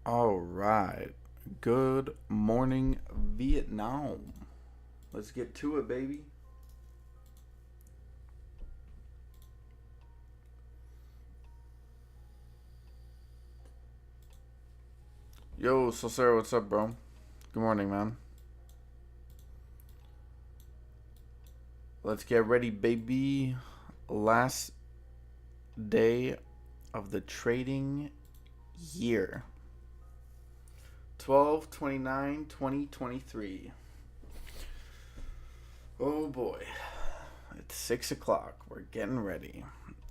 All right. Good morning, Vietnam. Let's get to it, baby. Yo, so Sarah, what's up, bro? Good morning, man. Let's get ready, baby. Last day of the trading year 12/29/2023. Oh boy. It's 6 o'clock. We're getting ready.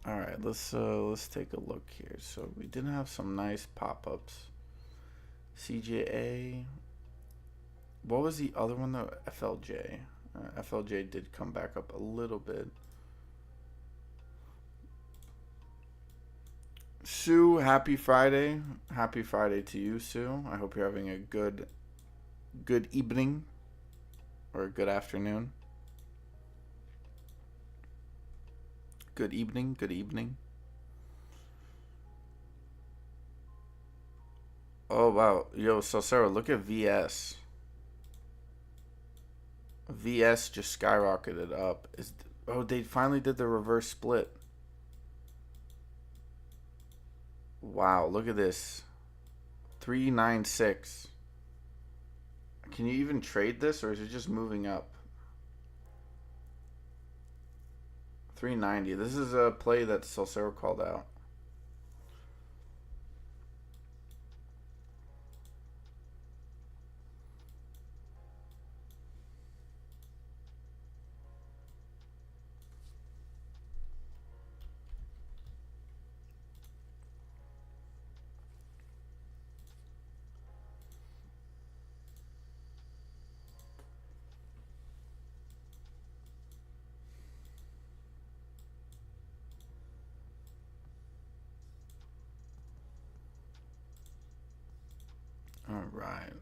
All right, let's take a look here. So we did have some nice pop-ups. CJA. What was the other one though? FLJ. FLJ did come back up a little bit. Sue, happy Friday. Happy Friday to you, Sue. I hope you're having a good evening or a good afternoon. Good evening, good evening. Oh wow. Yo, so Sarah, look at VS. VS just skyrocketed up. They finally did the reverse split. Wow, look at this. 396. Can you even trade this or is it just moving up? 390. This is a play that Solcero called out. All right.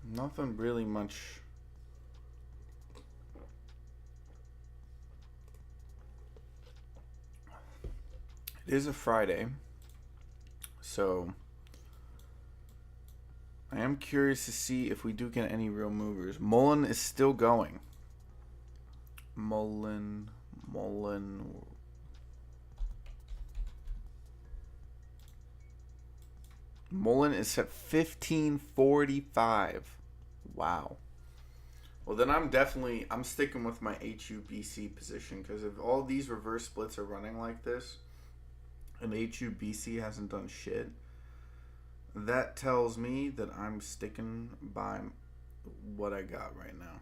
Nothing really much. It is a Friday, so I am curious to see if we do get any real movers. Mullen is still going. Mullen. Mullen is at 1545. Wow. Well, then I'm sticking with my HUBC position because if all these reverse splits are running like this, and HUBC hasn't done shit, that tells me that I'm sticking by what I got right now.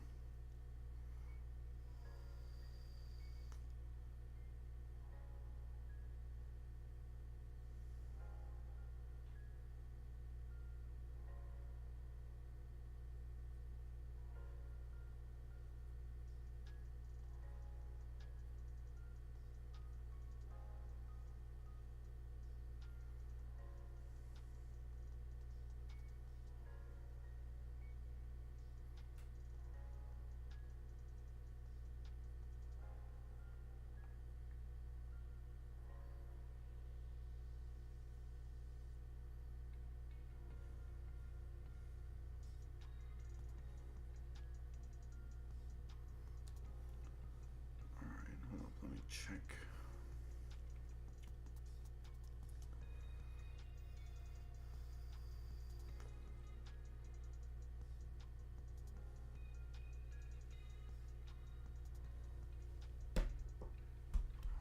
All right, hold up, let me check.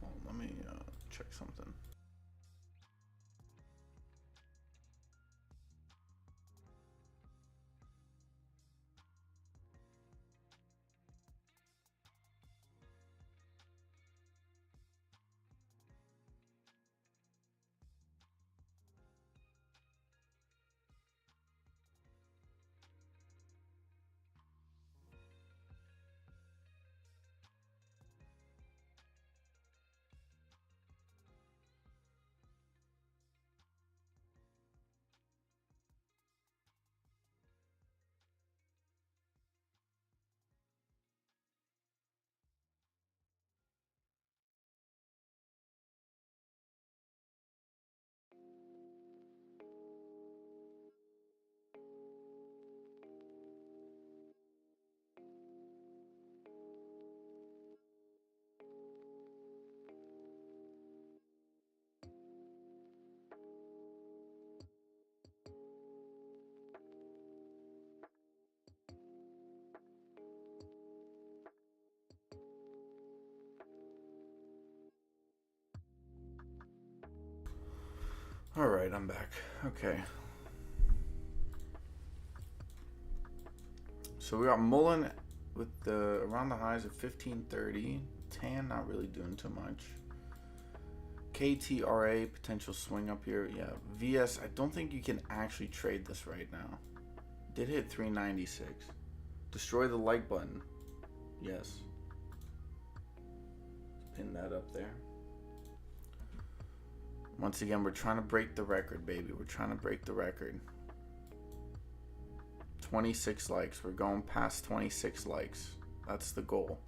Hold on, let me check something. All right, I'm back. Okay. So we got Mullen with the around the highs of 1530. Tan not really doing too much. KTRA potential swing up here. Yeah. VS, I don't think you can actually trade this right now. Did hit 396. Destroy the like button. Yes. Pin that up there. Once again, we're trying to break the record, baby. We're trying to break the record. 26 likes. We're going past 26 likes. That's the goal.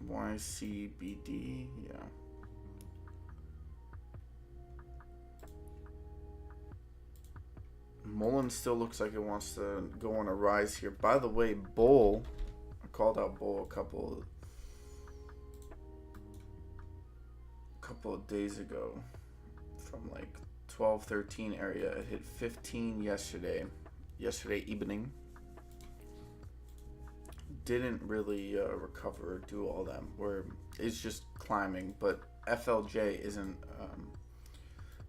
YCBD, yeah. Mullen still looks like it wants to go on a rise here. By the way, Bull, I called out Bull a couple of days ago from like 12-13 area. It hit 15 yesterday evening. Didn't really recover or do all that, where it's just climbing, but FLJ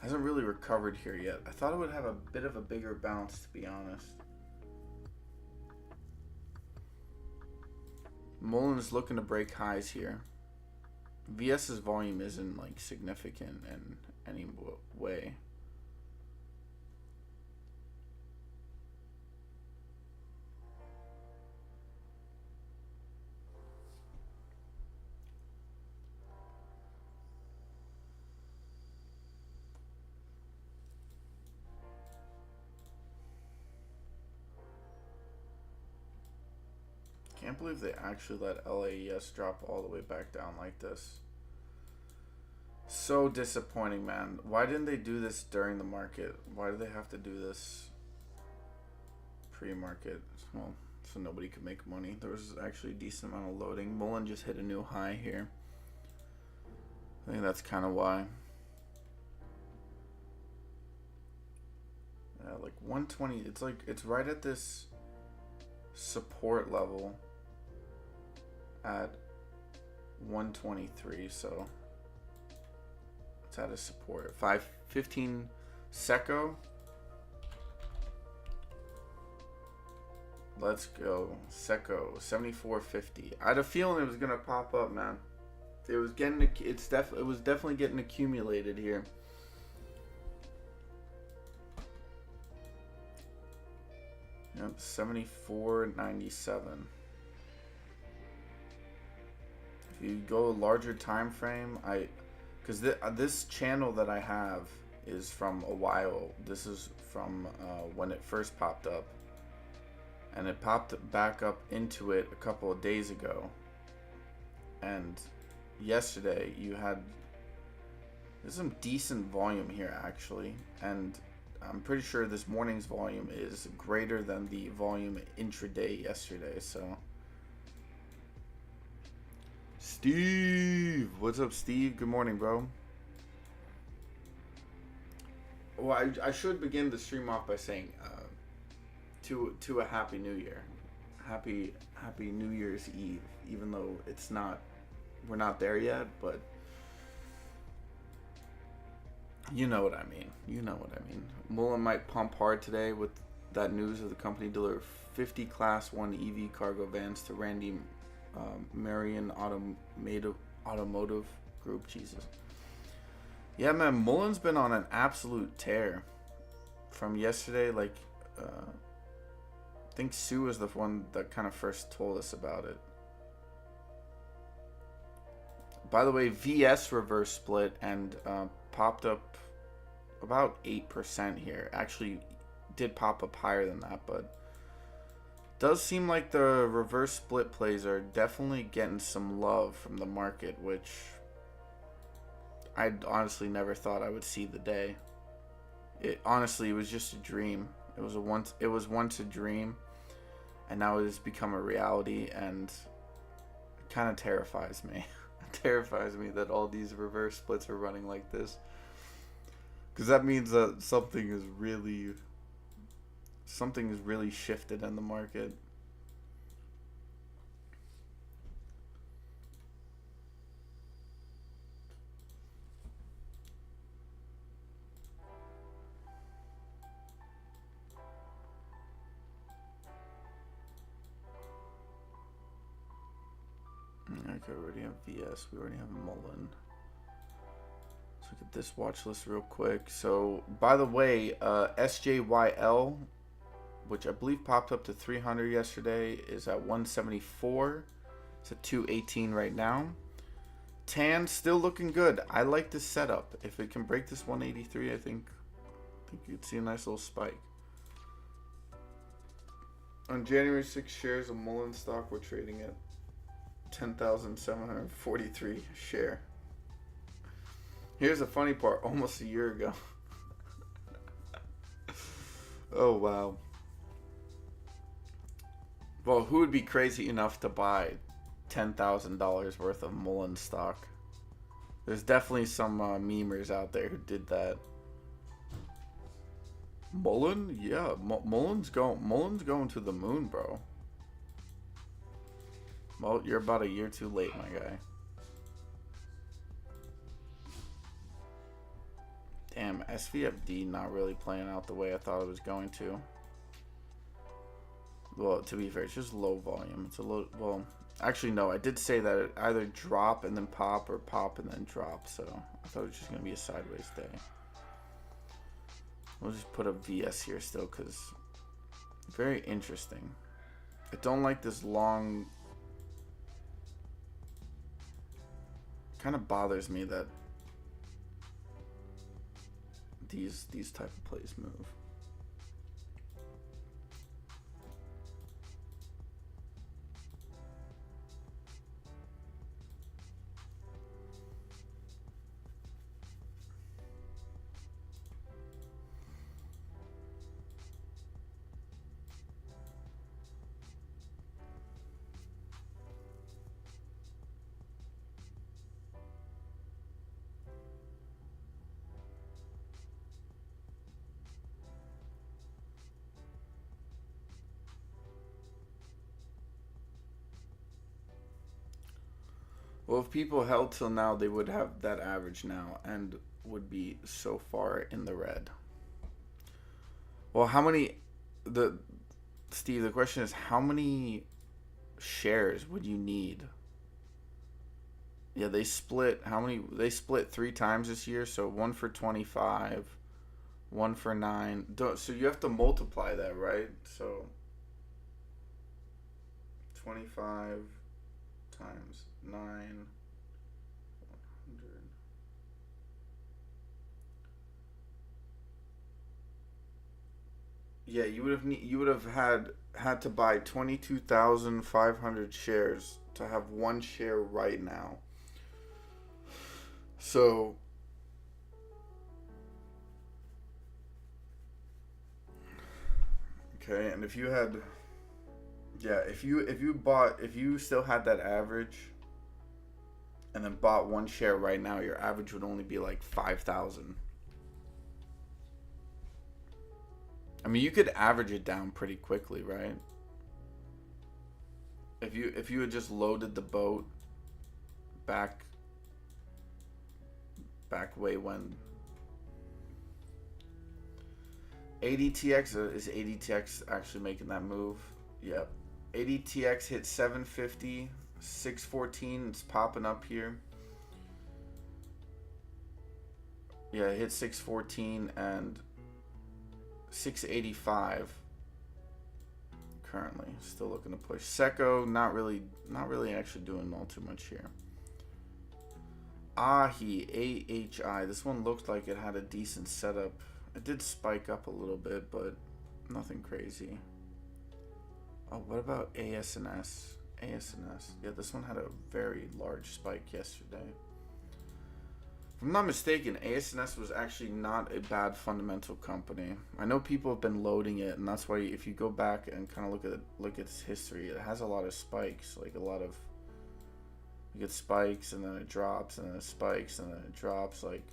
hasn't really recovered here yet. I thought it would have a bit of a bigger bounce, to be honest. Mullen is looking to break highs here. VS's volume isn't like significant in any way. Can't believe they actually let LAES drop all the way back down like this. So disappointing, man. Why didn't they do this during the market? Why do they have to do this pre-market? Well, so nobody could make money. There was actually a decent amount of loading. Mullen just hit a new high here. I think that's kind of why. Yeah, like 120. It's right at this support level at 123, so it's at a support. 515 SECO. Let's go. SECO 7450. I had a feeling it was gonna pop up, man. It was definitely getting accumulated here. Yep, 74.97. If you go larger time frame, because this channel that I have is from a while. This is from when it first popped up, and it popped back up into it a couple of days ago. And yesterday there's some decent volume here actually, and I'm pretty sure this morning's volume is greater than the volume intraday yesterday. So Steve, what's up, Steve? Good morning, bro. Well, I should begin the stream off by saying to a happy new year, happy New Year's Eve, even though we're not there yet, but you know what I mean. Mullen might pump hard today with that news of the company deliver 50 Class 1 EV cargo vans to Randy Marion Automotive Group. Jesus. Yeah, man, Mullen's been on an absolute tear from yesterday. Like, I think Sue was the one that kind of first told us about it. By the way, VS reverse split and popped up about 8% here. Actually did pop up higher than that, but does seem like the reverse split plays are definitely getting some love from the market, which I honestly never thought I would see the day. It was just a dream. It was once a dream, and now it has become a reality, and it kind of terrifies me. It terrifies me that all these reverse splits are running like this, because that means that something is really shifted in the market. I already have VS. We already have Mullen. Let's look at this watch list real quick. So, by the way, SJYL, which I believe popped up to 300 yesterday, is at 174. It's at 218 right now. Tan still looking good. I like this setup. If it can break this 183, I think you could see a nice little spike. On January 6 shares of Mullen stock, we're trading at 10,743 a share. Here's the funny part, almost a year ago. Oh, wow. Well, who would be crazy enough to buy $10,000 worth of Mullen stock? There's definitely some memers out there who did that. Mullen? Yeah, Mullen's going to the moon, bro. Well, you're about a year too late, my guy. Damn, SVFD not really playing out the way I thought it was going to. Well, to be fair, it's just low volume. It's a low, well, actually no, I did say that it either drop and then pop or pop and then drop, so I thought it was just going to be a sideways day. We'll just put a VS here still because very interesting. I don't like this long. Kind of bothers me that these type of plays move. Well, if people held till now, they would have that average now and would be so far in the red. Well, how many, Steve, the question is how many shares would you need? Yeah, they split, they split 3 times this year, so 1 for 25, 1 for 9. So you have to multiply that, right? So 25 times 9, 100. Yeah, you would have had to buy 22,500 shares to have 1 share right now. So okay, and if you had, yeah, if you still had that average and then bought 1 share right now, your average would only be like 5,000. I mean, you could average it down pretty quickly, right? If you had just loaded the boat back way when ADTX is ADTX actually making that move. Yep. ADTX hit 750, 614. It's popping up here. Yeah, it hit 614 and 685 currently. Still looking to push. SECO not really actually doing all too much here. AHI. This one looked like it had a decent setup. It did spike up a little bit, but nothing crazy. Oh, what about ASNS? ASNS. Yeah, this one had a very large spike yesterday. If I'm not mistaken, ASNS was actually not a bad fundamental company. I know people have been loading it, and that's why if you go back and kind of look at its history, it has a lot of spikes, like a lot of. You get spikes and then it drops and then it spikes and then it drops. Like,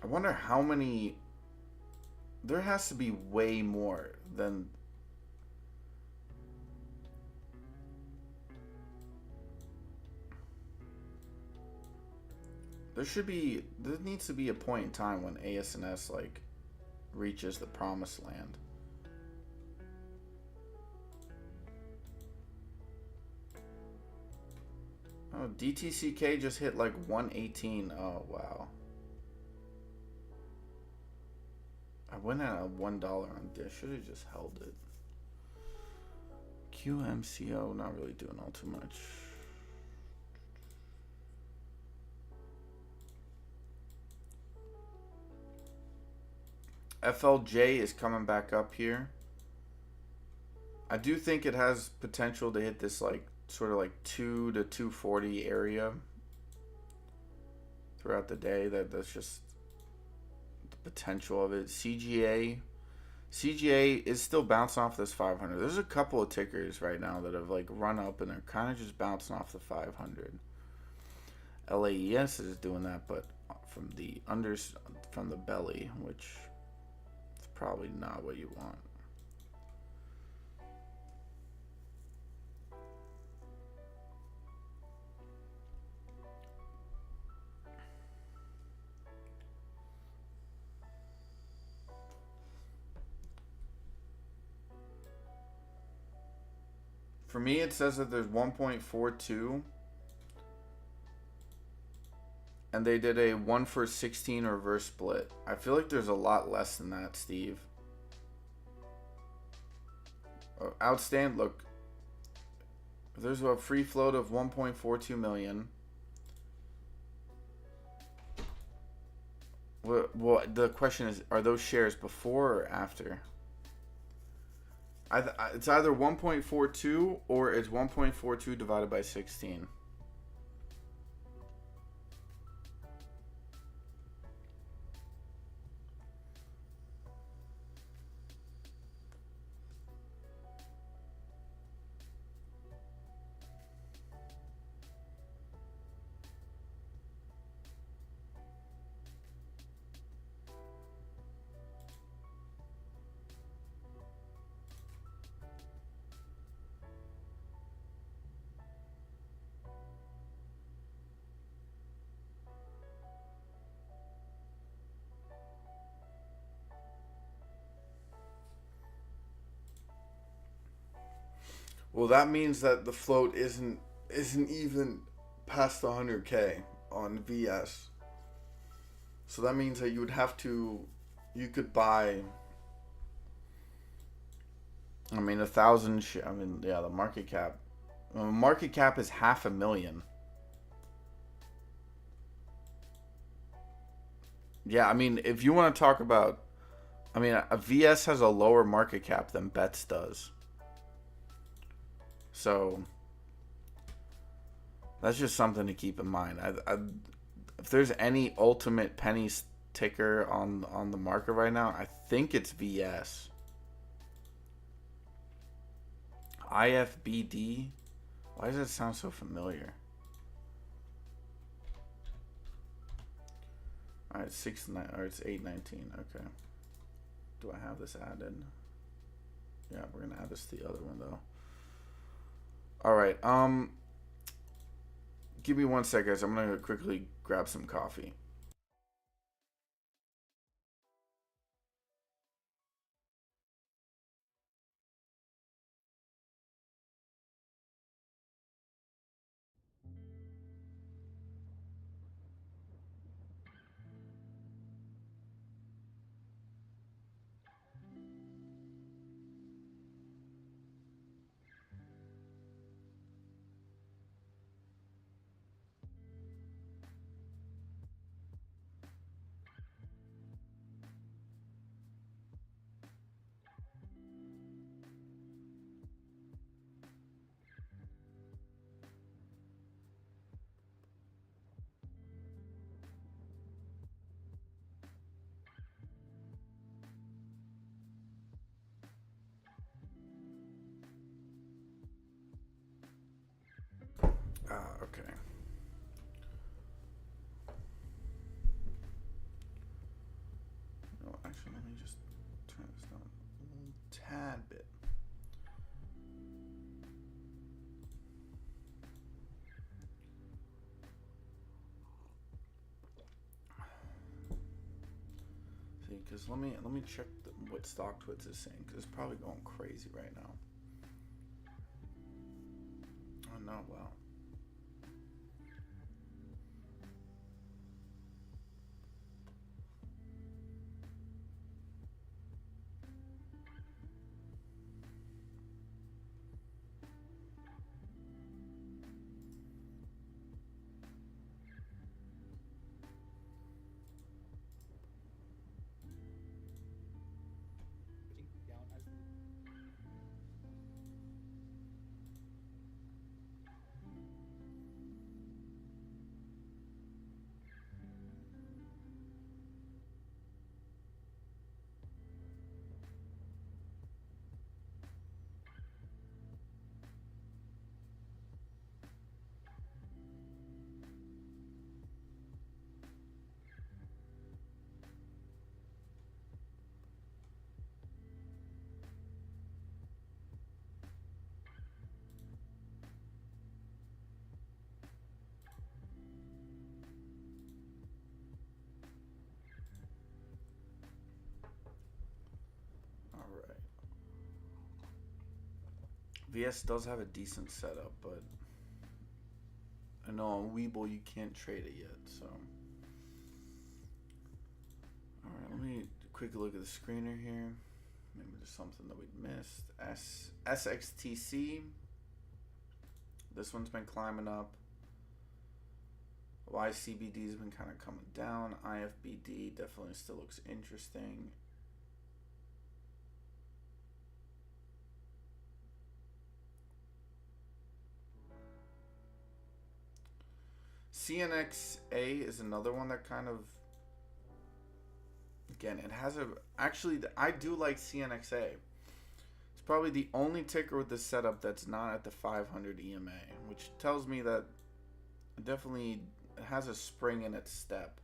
I wonder how many. There has to be way more than. There needs to be a point in time when ASNS like reaches the promised land. Oh, DTCK just hit like 118. Oh, wow. I went at a $1 on this. Should have just held it. QMCO, not really doing all too much. FLJ is coming back up here. I do think it has potential to hit this like sort of like 2 to 240 area throughout the day. That's just the potential of it. CGA is still bouncing off this 500. There's a couple of tickers right now that have like run up and they're kind of just bouncing off the 500. LAES is doing that, but from the belly, which is probably not what you want. For me, it says that there's 1.42, and they did a 1 for 16 reverse split. I feel like there's a lot less than that, Steve. Outstand, look. There's a free float of 1.42 million. Well, the question is, are those shares before or after? It's either 1.42 or it's 1.42 divided by 16. Well, that means that the float isn't even past 100K on VS. So that means that you could buy, I mean, 1,000. I mean, yeah, the market cap. Market cap is 500,000. Yeah, I mean, if you want to talk about, I mean, a VS has a lower market cap than Bets does. So that's just something to keep in mind. If there's any ultimate penny ticker on the market right now, I think it's VS. IFBD. Why does that sound so familiar? All right, 6.9 or it's 8.19. Okay. Do I have this added? Yeah, we're gonna add this to the other one though. All right. Give me 1 sec, guys. I'm gonna quickly grab some coffee. Okay. No, actually, let me just turn this down a tad bit. See, because let me check what StockTwits is saying, because it's probably going crazy right now. Oh no, wow. VS does have a decent setup, but I know on Webull you can't trade it yet, so. Alright, let me quickly look at the screener here. Maybe there's something that we missed. SXTC. This one's been climbing up. YCBD's been kind of coming down. IFBD definitely still looks interesting. CNXA is another one that kind of, again, it has a, actually, I do like CNXA. It's probably the only ticker with this setup that's not at the 500 EMA, which tells me that it definitely has a spring in its step.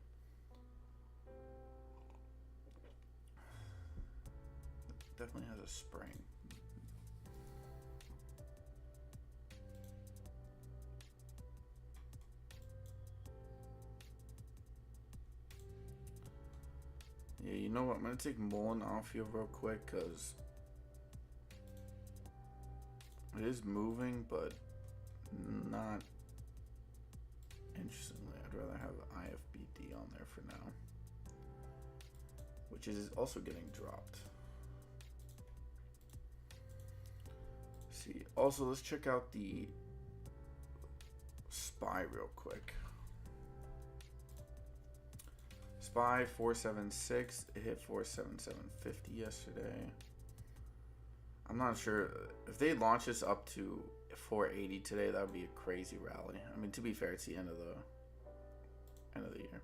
It definitely has a spring. Yeah, you know what? I'm going to take Mullen off here real quick because it is moving, but not interestingly. I'd rather have IFBD on there for now, which is also getting dropped. See, also let's check out the SPY real quick. SPY 476, it hit 47750 yesterday. I'm not sure if they launch this up to 480 today. That would be a crazy rally. I mean, to be fair, it's the end of the year.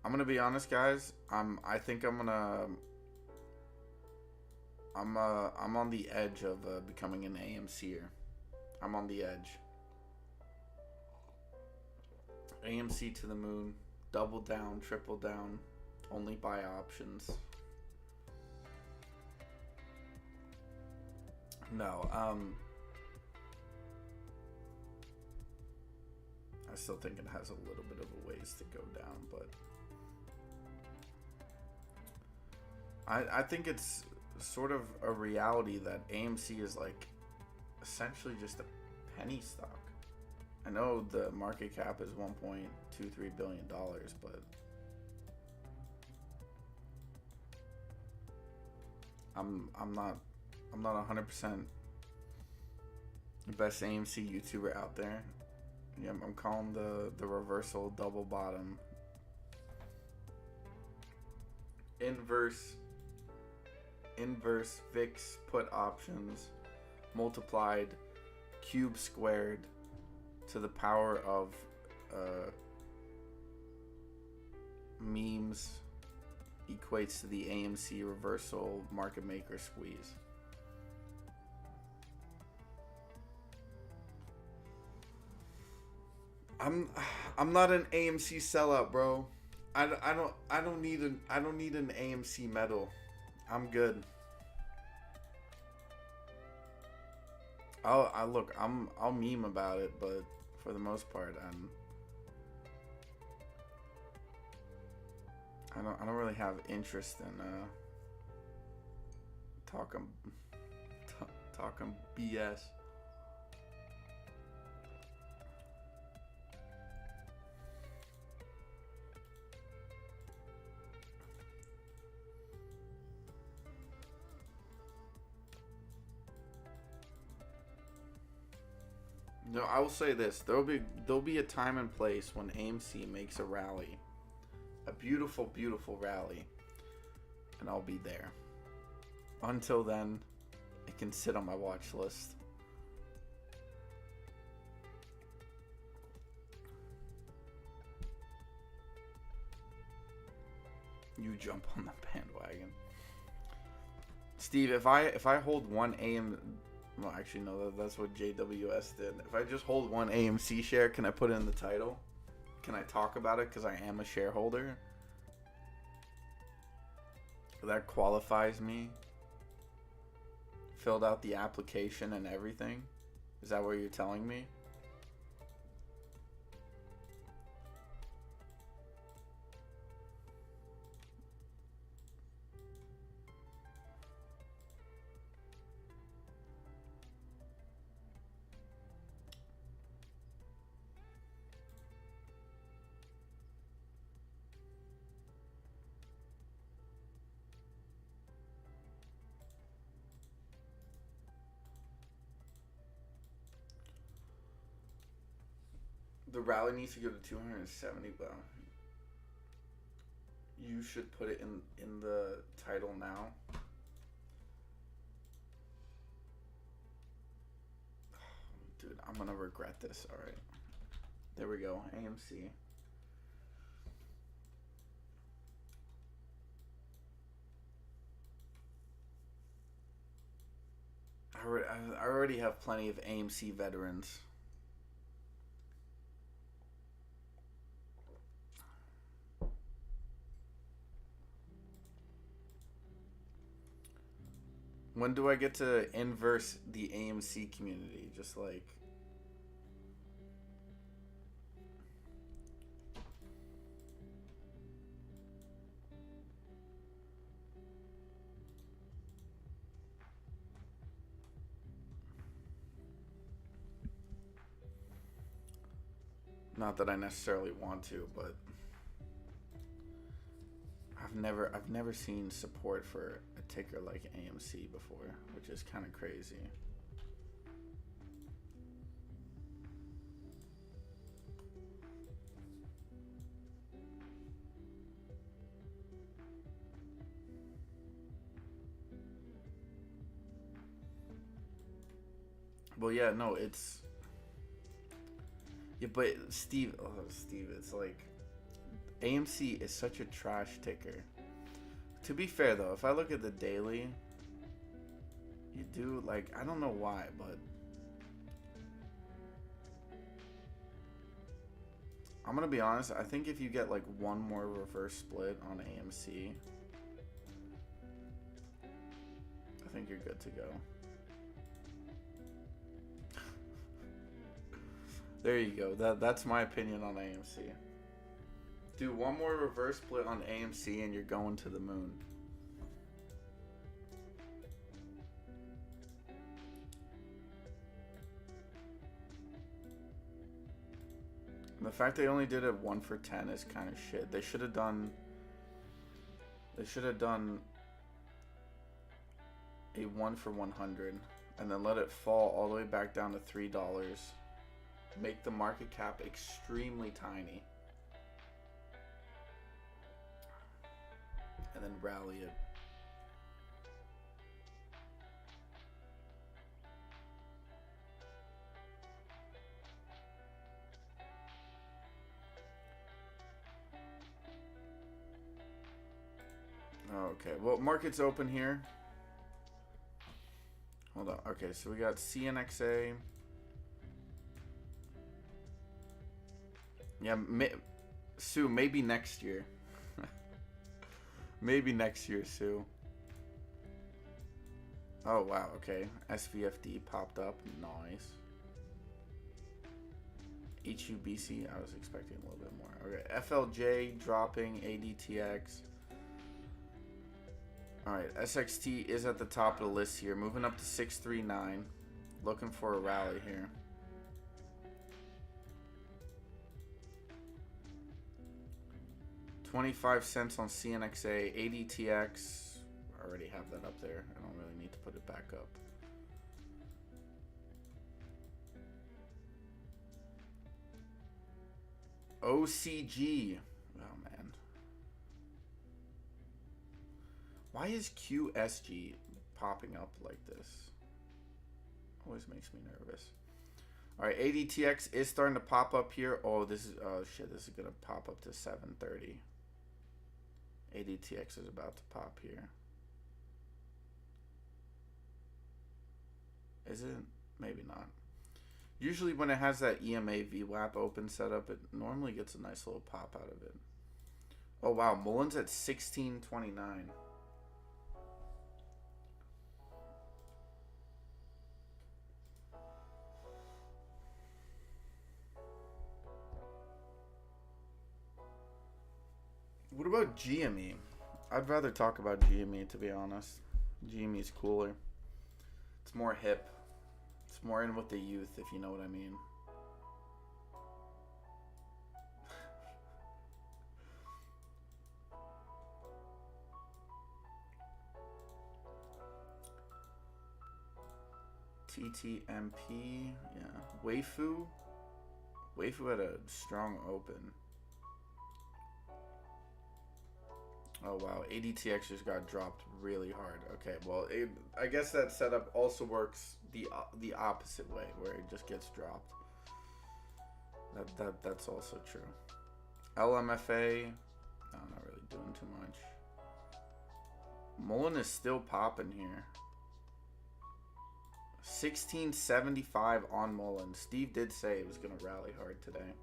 I'm gonna be honest, guys. I'm on the edge of becoming an AMCer. I'm on the edge. AMC to the moon. Double down, triple down, only buy options. No, I still think it has a little bit of a ways to go down, but I think it's sort of a reality that AMC is like essentially just a penny stock. I know the market cap is $1.23 billion, but I'm not 100% the best AMC YouTuber out there. Yeah, I'm calling the reversal double bottom, inverse VIX put options multiplied cube squared to the power of memes equates to the AMC reversal market maker squeeze. I'm not an AMC sellout, bro. I don't need an AMC medal. I'm good. I'll meme about it, but for the most part, I don't really have interest in talking BS. No, I will say this: there'll be a time and place when AMC makes a rally, a beautiful, beautiful rally, and I'll be there. Until then, it can sit on my watch list. You jump on the bandwagon, Steve. If I hold one well, actually, no, that's what JWS did. If I just hold one AMC share, can I put it in the title? Can I talk about it because I am a shareholder? That qualifies me. Filled out the application and everything. Is that what you're telling me? The rally needs to go to 270, but you should put it in the title now. Dude, I'm gonna regret this. All right, there we go. AMC. I already have plenty of AMC veterans. When do I get to inverse the AMC community? Just like... Not that I necessarily want to, but I've never seen support for a ticker like AMC before, which is kind of crazy. Well, yeah, no, it's... Yeah, but Steve, it's like... AMC is such a trash ticker. To be fair, though, if I look at the daily, you do, like, I don't know why, but... I'm gonna be honest, I think if you get, like, one more reverse split on AMC, I think you're good to go. There you go. That's my opinion on AMC. Do one more reverse split on AMC and you're going to the moon. And the fact they only did it 1 for 10 is kind of shit. They should have done a 1 for 100 and then let it fall all the way back down to $3. Make the market cap extremely tiny. And then rally it. Okay, well, market's open here. Hold on. Okay, so we got CNXA. Yeah, Sue, maybe next year. Maybe next year, Sue. Oh, wow, okay. SVFD popped up. Nice. HUBC, I was expecting a little bit more. Okay, FLJ dropping, ADTX. Alright, SXT is at the top of the list here. Moving up to 639. Looking for a rally here. $0.25 on CNXA, ADTX. I already have that up there. I don't really need to put it back up. OCG. Oh man. Why is QSG popping up like this? Always makes me nervous. Alright, ADTX is starting to pop up here. Oh, this is, oh shit, this is gonna pop up to 730. ADTX is about to pop here. Is it? Maybe not. Usually when it has that EMA VWAP open setup, it normally gets a nice little pop out of it. Oh wow, Mullen's at 1629. What about GME? I'd rather talk about GME, to be honest. GME is cooler. It's more hip. It's more in with the youth, if you know what I mean. TTMP, yeah. Waifu. Weifu had a strong open. Oh wow, ADTX just got dropped really hard. Okay, well, I guess that setup also works the opposite way, where it just gets dropped. That's also true. LMFA, I'm not really doing too much. Mullen is still popping here. 1675 on Mullen. Steve did say it was going to rally hard today.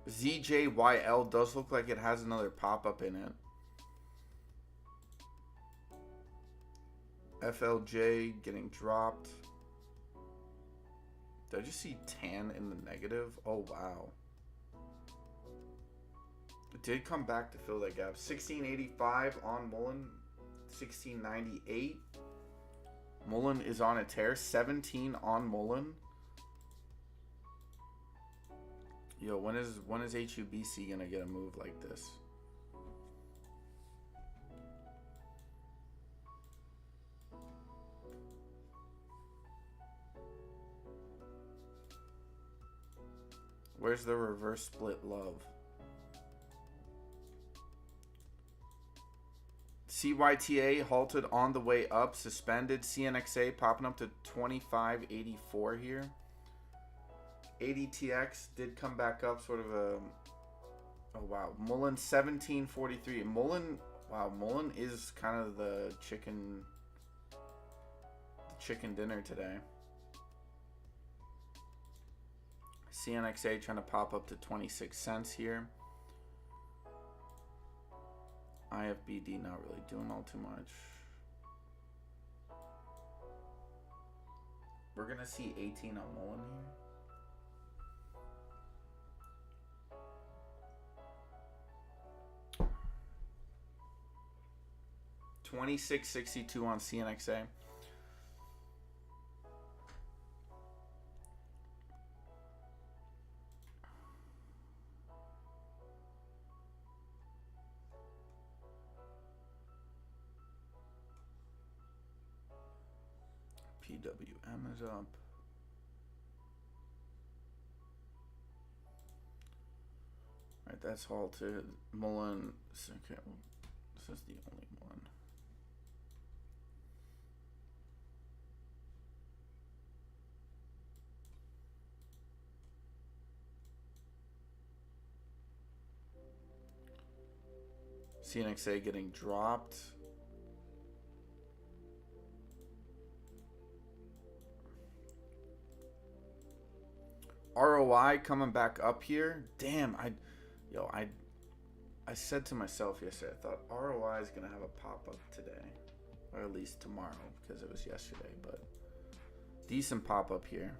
ZJYL does look like it has another pop-up in it. FLJ getting dropped. Did I just see tan in the negative? Oh, wow. It did come back to fill that gap. 1685 on Mullen. 1698. Mullen is on a tear. 17 on Mullen. Yo, when is HUBC gonna get a move like this? Where's the reverse split love? CYTA halted on the way up, suspended. CNXA popping up to 2584 here. ADTX did come back up, sort of a... Oh, wow. Mullen 1743. Mullen... Wow, Mullen is kind of the chicken dinner today. CNXA trying to pop up to 26 cents here. IFBD not really doing all too much. We're going to see 18 on Mullen here. 2662 on CNXA. PWM is up. Alright, that's halted. Mullen. Okay, well, this is the only one. CNXA getting dropped. ROI coming back up here. Damn, I said to myself yesterday, I thought ROI is gonna have a pop-up today, or at least tomorrow because it was yesterday, but decent pop-up here.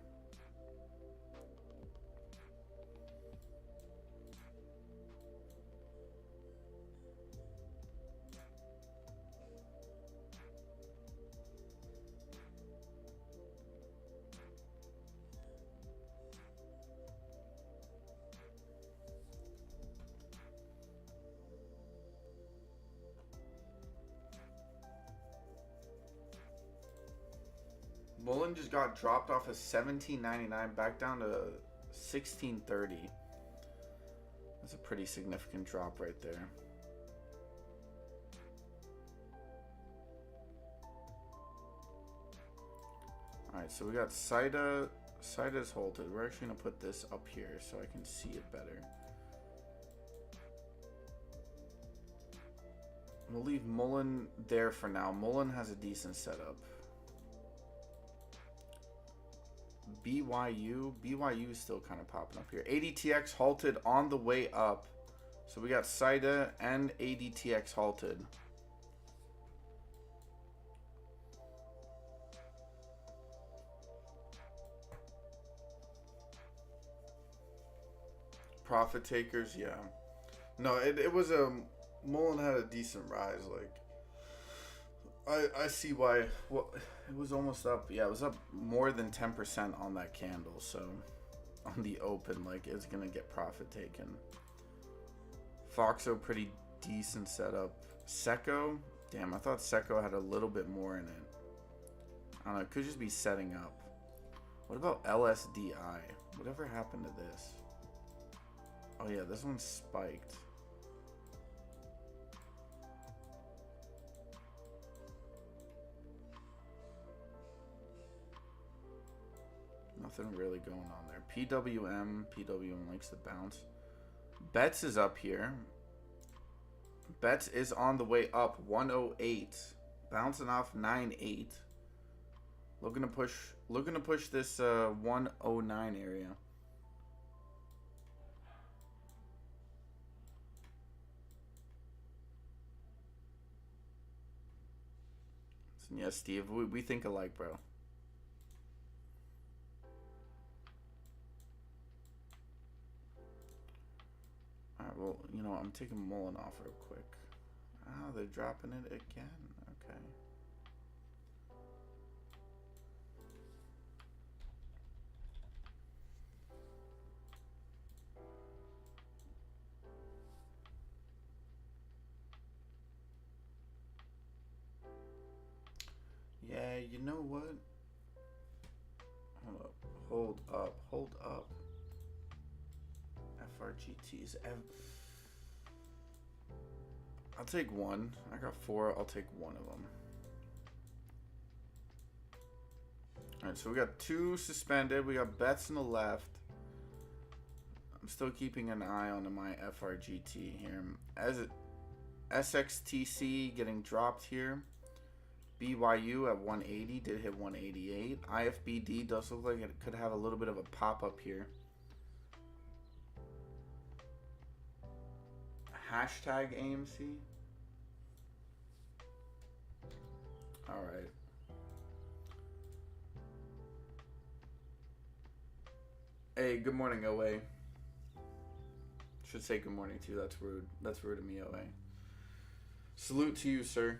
Mullen just got dropped off of $17.99 back down to $16.30. That's a pretty significant drop right there. Alright, so we got CYTO. CYTO's halted. We're actually going to put this up here so I can see it better. We'll leave Mullen there for now. Mullen has a decent setup. BYU is still kind of popping up here. ADTX halted on the way up. So we got CYTO and ADTX halted. Profit takers, yeah. No, it was a... Mullen had a decent rise, like... I see why. Well, it was almost up. Yeah, it was up more than 10% on that candle. So on the open, like, it's gonna get profit taken. FOXO pretty decent setup. SECO? Damn, I thought SECO had a little bit more in it. I don't know, it could just be setting up. What about LSDI? Whatever happened to this? Oh yeah, this one's spiked. Nothing really going on there. PWM likes to bounce. Bets is up here. Bets is on the way up. 108. Bouncing off 9.8. Looking to push this 109 area. So yeah, Steve, we think alike, bro. Alright, well, you know, I'm taking Mullen off real quick. Oh, they're dropping it again. Okay. Yeah, you know what? Hold up. Hold up. Hold up. FRGTs. I'll take one. I got 4. I'll take one of them. Alright, so we got 2 suspended. We got bets on the left. I'm still keeping an eye on my FRGT here. As it, SXTC getting dropped here. BYU at 180 did hit 188. IFBD does look like it could have a little bit of a pop up here. Hashtag AMC. All right. Hey, good morning, OA. Should say good morning too. That's rude. That's rude of me, OA. Salute to you, sir.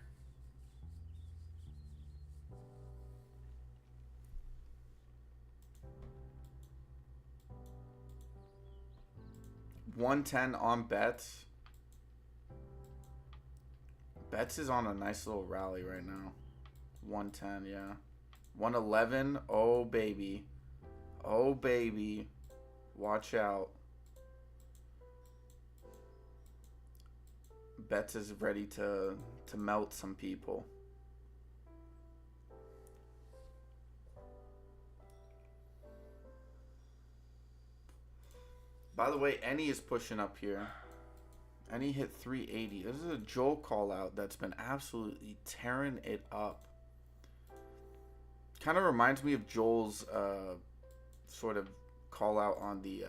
$110 on bets. Bets is on a nice little rally right now. 110, yeah. 111. Oh baby. Oh baby. Watch out. Bets is ready to melt some people. By the way, Any is pushing up here. Any hit 380. This is a Joel call out that's been absolutely tearing it up. Kind of reminds me of Joel's sort of call out on the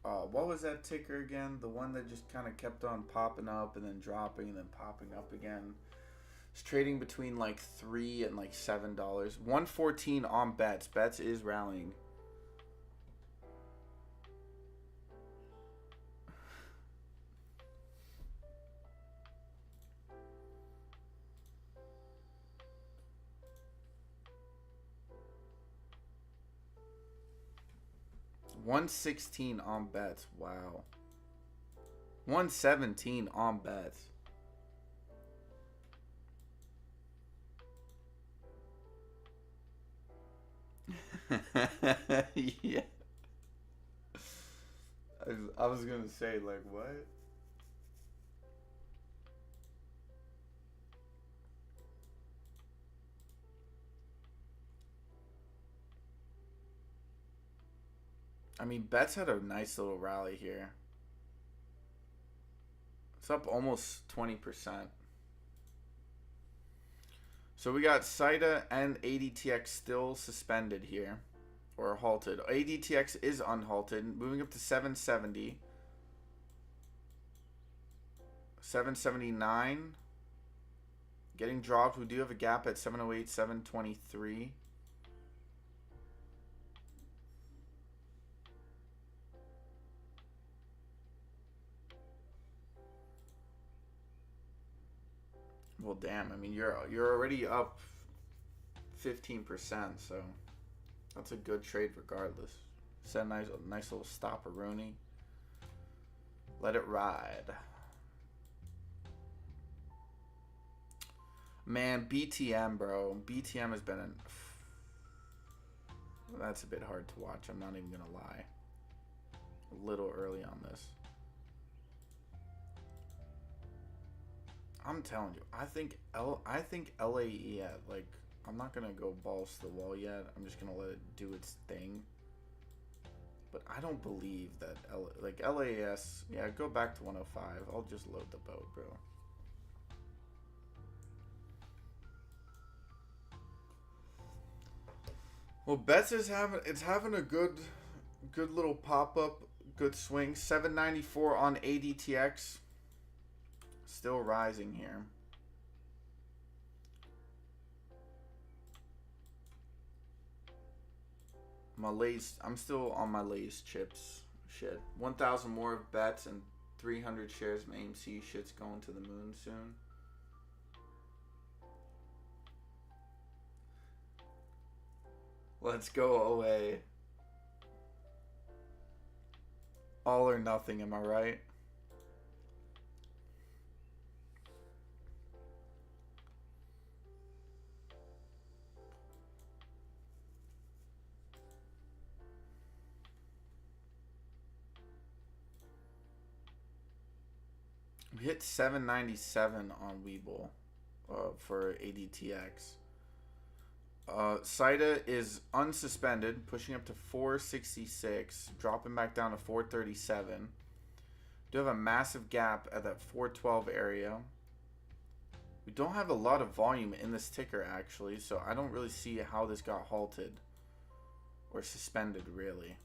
what was that ticker again? The one that just kind of kept on popping up and then dropping and then popping up again. It's trading between like $3 and like $7. 114 on bets. Bets is rallying. $116 on bets. Wow. 117 on bets. Yeah. I was gonna say, like, what? I mean, Betts had a nice little rally here. It's up almost 20%. So we got CYTO and ADTX still suspended here. Or halted. ADTX is unhalted. Moving up to 770. 779. Getting dropped. We do have a gap at 708, 723. Well, damn. I mean, you're already up 15%, so that's a good trade regardless. Set a nice little stop-a-rooney. Let it ride. Man, BTM, bro. BTM has been an... That's a bit hard to watch. I'm not even going to lie. A little early on this. I'm telling you, I think LAE at, like, I'm not going to go balls to the wall yet. I'm just going to let it do its thing. But I don't believe that, LAS, yeah, go back to 105. I'll just load the boat, bro. Well, Betts is having a good little pop-up, good swing. 794 on ADTX. Still rising here. I'm still on my Lay's chips. Shit. 1,000 more bets and 300 shares of AMC. Shit's going to the moon soon. Let's go away. All or nothing, am I right? We hit 797 on Webull for ADTX. CYTO is unsuspended, pushing up to 466, dropping back down to 437. Do have a massive gap at that 412 area. We don't have a lot of volume in this ticker, actually, so I don't really see how this got halted or suspended, really.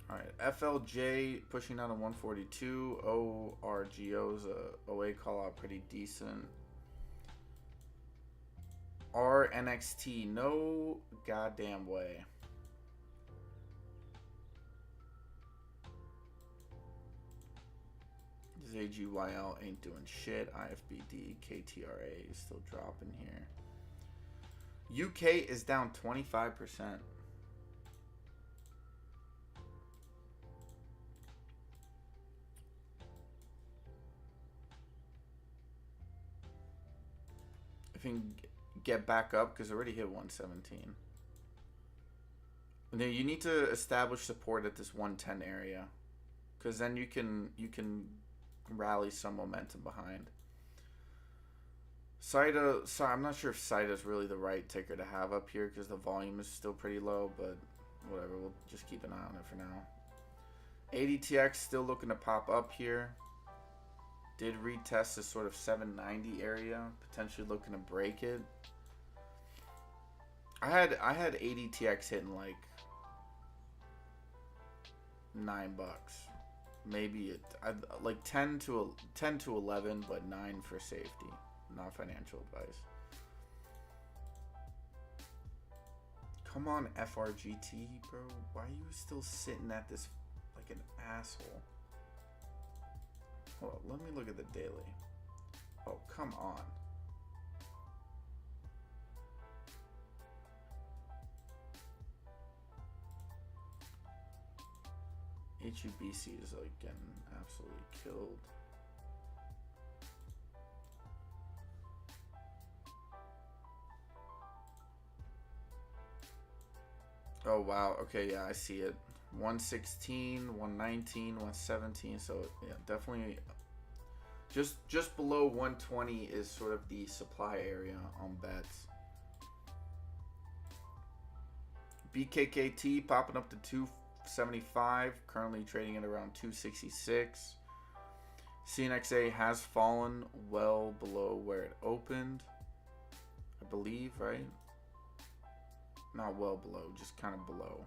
Alright, FLJ pushing down to 142. ORGO's OA call out pretty decent. RNXT, no goddamn way. This AGYL ain't doing shit. IFBD, KTRA is still dropping here. UK is down 25%. Can get back up because already hit 117. And then you need to establish support at this 110 area, because then you can rally some momentum behind. CYTO, sorry, I'm not sure if CYTO is really the right ticker to have up here because the volume is still pretty low, but whatever, we'll just keep an eye on it for now. ADTX still looking to pop up here. Did retest this sort of 790 area, potentially looking to break it. I had ADTX hitting like $9, maybe like 10 to 11, but 9 for safety, not financial advice. Come on, FRGT, bro. Why are you still sitting at this like an asshole? Hold on, let me look at the daily. Oh, come on. HUBC is like getting absolutely killed. Oh wow, okay, yeah, I see it. 116, 119, 117, so yeah, definitely just below 120 is sort of the supply area on bets. BKKT popping up to 275, currently trading at around 266. CNXA has fallen well below where it opened, I believe, right? Not well below, just kind of below.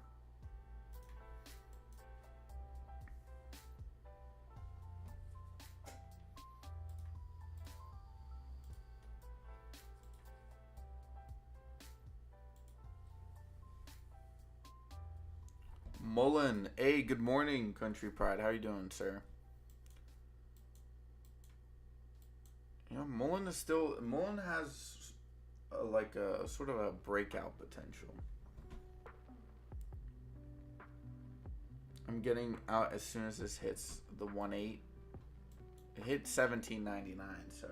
Mullen, hey, good morning, Country Pride. How you doing, sir? Yeah, Mullen has like a sort of a breakout potential. I'm getting out as soon as this hits the 1.8. It hit 17.99, so.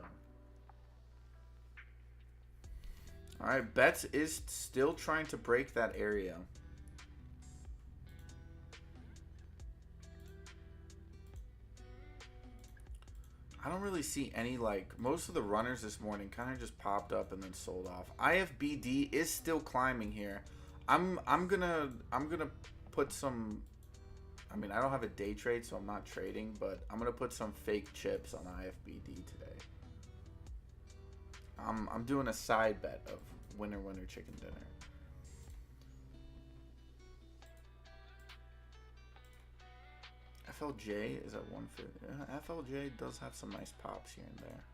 All right, Bets is still trying to break that area. I don't really see any, like, most of the runners this morning kind of just popped up and then sold off. IFBD is still climbing here. I'm gonna put some. I mean, I don't have a day trade, so I'm not trading, but I'm gonna put some fake chips on IFBD today. I'm doing a side bet of winner chicken dinner. FLJ is at 150. FLJ does have some nice pops here and there.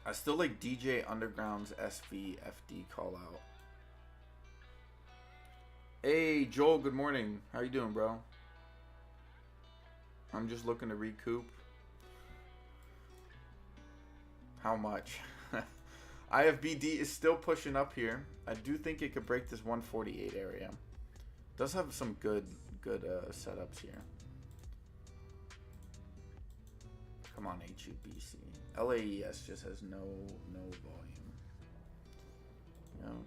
I still like DJ Underground's SVFD call out. Hey Joel, good morning. How you doing, bro? I'm just looking to recoup. How much? IFBD is still pushing up here. I do think it could break this 148 area. Does have some good setups here. Come on, HUBC. LAES just has no volume. You know,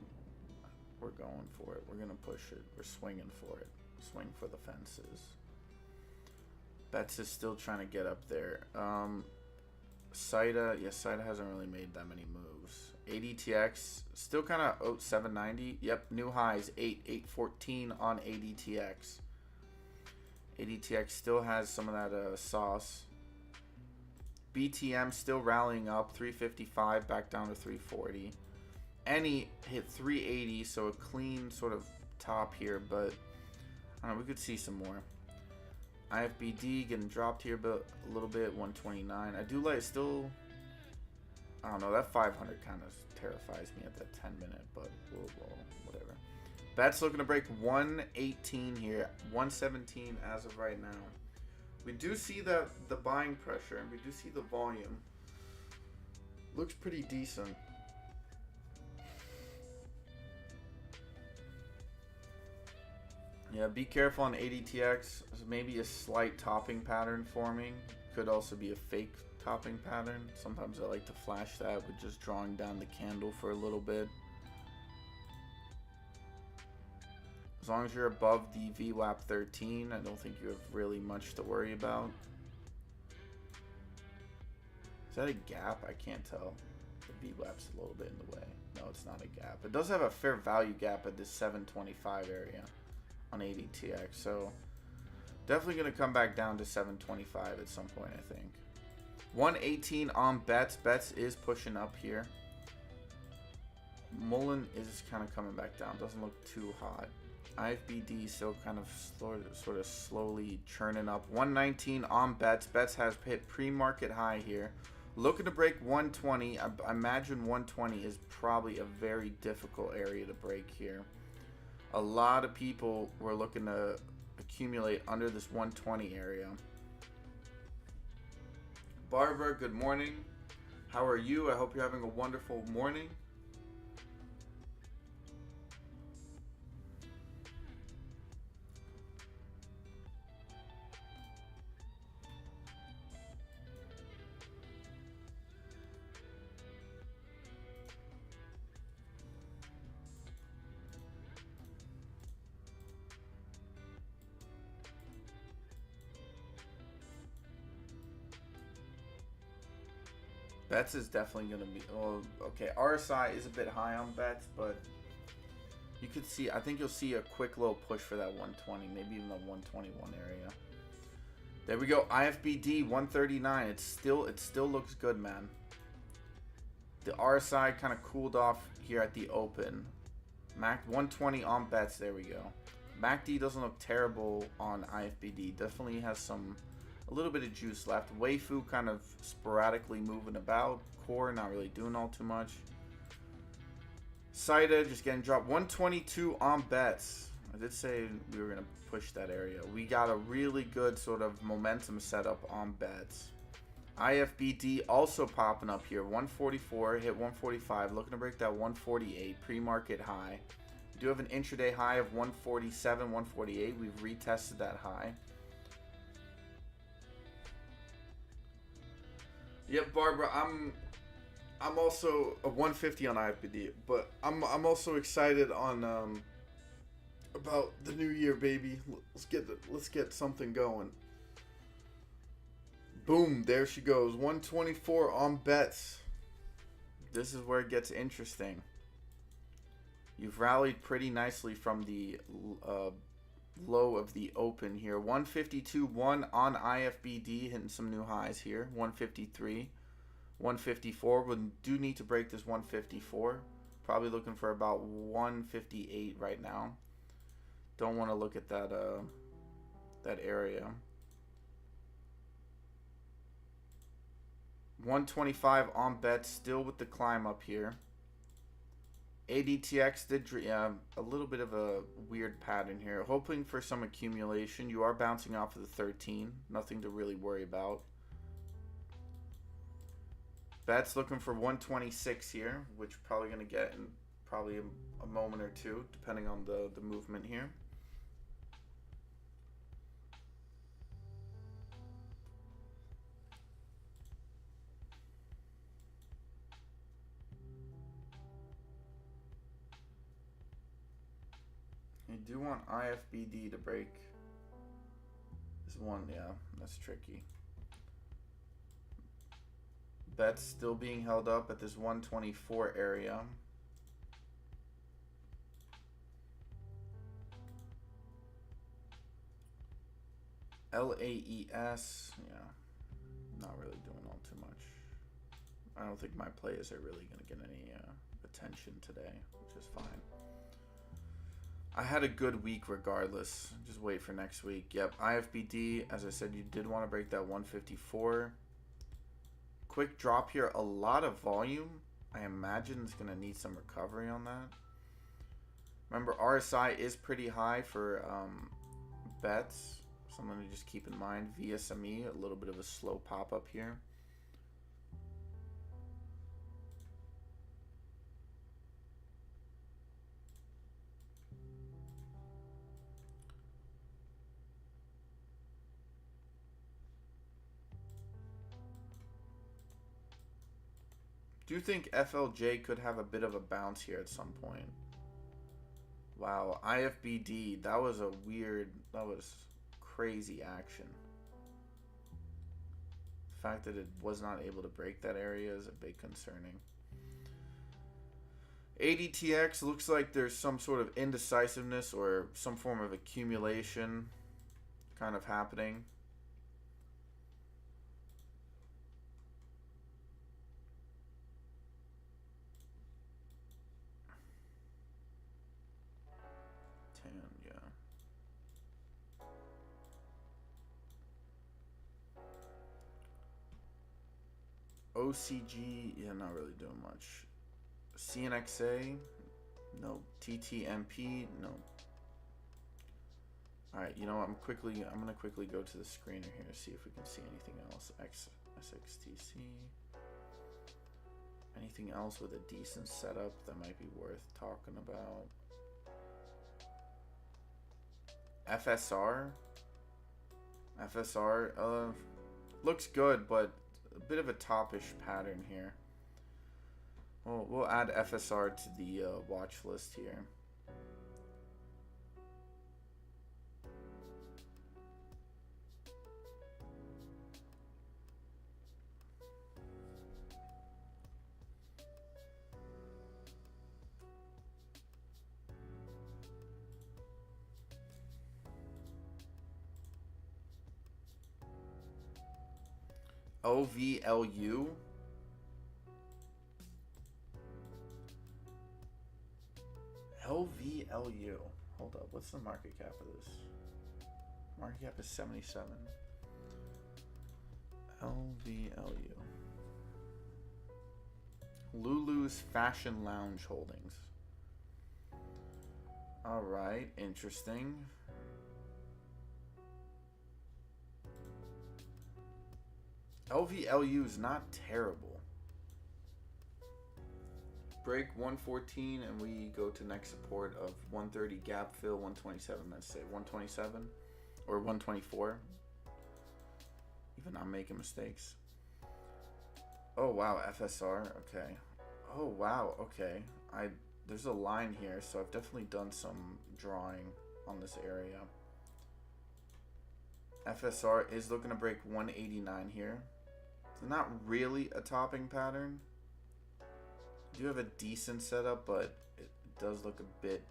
we're going for it. We're gonna push it. We're swinging for it. Swing for the fences. Bets is still trying to get up there. CYTO, yeah, CYTO hasn't really made that many moves. ADTX still kind of 790. Yep, new highs 814 on ADTX. ADTX still has some of that sauce. BTM still rallying up 355 back down to 340. Any hit 380, so a clean sort of top here, but I don't know, we could see some more. IFBD getting dropped here but a little bit, 129. I do like still, I don't know, that 500 kind of terrifies me at that 10 minute, but whatever. Bets looking to break 118 here, 117 as of right now. We do see the buying pressure and we do see the volume. Looks pretty decent. Yeah, be careful on ADTX. Maybe a slight topping pattern forming. Could also be a fake topping pattern. Sometimes I like to flash that with just drawing down the candle for a little bit. As long as you're above the VWAP 13, I don't think you have really much to worry about. Is that a gap? I can't tell. The VWAP's a little bit in the way. No, it's not a gap. It does have a fair value gap at this 725 area on ADTX, so definitely going to come back down to 725 at some point, I think. 118 on Bets. Bets is pushing up here. Mullen is kind of coming back down. Doesn't look too hot. IFBD still kind of sort of slowly churning up. 119 on Bets. Bets has hit pre-market high here. Looking to break 120. I imagine 120 is probably a very difficult area to break here. A lot of people were looking to accumulate under this 120 area. Barbara, good morning. How are you? I hope you're having a wonderful morning. Bets is definitely going to be... Oh, okay, RSI is a bit high on Bets, but you could see... I think you'll see a quick little push for that 120, maybe even the 121 area. There we go. IFBD 139. It still looks good, man. The RSI kind of cooled off here at the open. MAC 120 on Bets. There we go. MACD doesn't look terrible on IFBD. Definitely has a little bit of juice left. Weifu kind of sporadically moving about. Core not really doing all too much. CYTO just getting dropped. 122 on Bets. I did say we were going to push that area. We got a really good sort of momentum setup on Bets. IFBD also popping up here. 144, hit 145. Looking to break that 148 pre-market high. We do have an intraday high of 147, 148. We've retested that high. Yep, Barbara, I'm also a 150 on IFBD, but I'm also excited on about the new year, baby. Let's get something going. Boom, there she goes. 124 on bets. This is where it gets interesting. You've rallied pretty nicely from the low of the open here. 152.1 on IFBD, hitting some new highs here. 153, 154. We do need to break this 154. Probably looking for about 158 right now. Don't want to look at that that area. 125 on bets, still with the climb up here. ADTX did a little bit of a weird pattern here. Hoping for some accumulation. You are bouncing off of the 13. Nothing to really worry about. Bets looking for 126 here, which probably going to get in probably a moment or two, depending on the movement here. You do want IFBD to break this one. Yeah, that's tricky. Bets still being held up at this 124 area. LAES, yeah, not really doing all too much. I don't think my plays are really going to get any attention today, which is fine. I had a good week regardless. Just wait for next week. Yep, IFBD, as I said, you did want to break that 154. Quick drop here. A lot of volume. I imagine it's going to need some recovery on that. Remember, RSI is pretty high for bets. Something to just keep in mind. VSME, a little bit of a slow pop-up here. Do you think FLJ could have a bit of a bounce here at some point? Wow, IFBD, that was crazy action. The fact that it was not able to break that area is a bit concerning. ADTX looks like there's some sort of indecisiveness or some form of accumulation kind of happening. OCG, yeah, not really doing much. CNXA, no. TTMP, no. Alright, you know what, I'm gonna quickly go to the screener here to see if we can see anything else. SXTC. Anything else with a decent setup that might be worth talking about? FSR. FSR, looks good, but a bit of a topish pattern here. Well, we'll add FSR to the watch list here. OVLU. LVLU. Hold up. What's the market cap of this? Market cap is 77. LVLU. Lulu's Fashion Lounge Holdings. Alright. Interesting. LVLU is not terrible. Break 114 and we go to next support of 130 gap fill 127. Let's say 127 or 124. Even I'm making mistakes. Oh wow, FSR. Okay. Oh wow. Okay. There's a line here, so I've definitely done some drawing on this area. FSR is looking to break 189 here. It's not really a topping pattern. You do have a decent setup, but it does look a bit.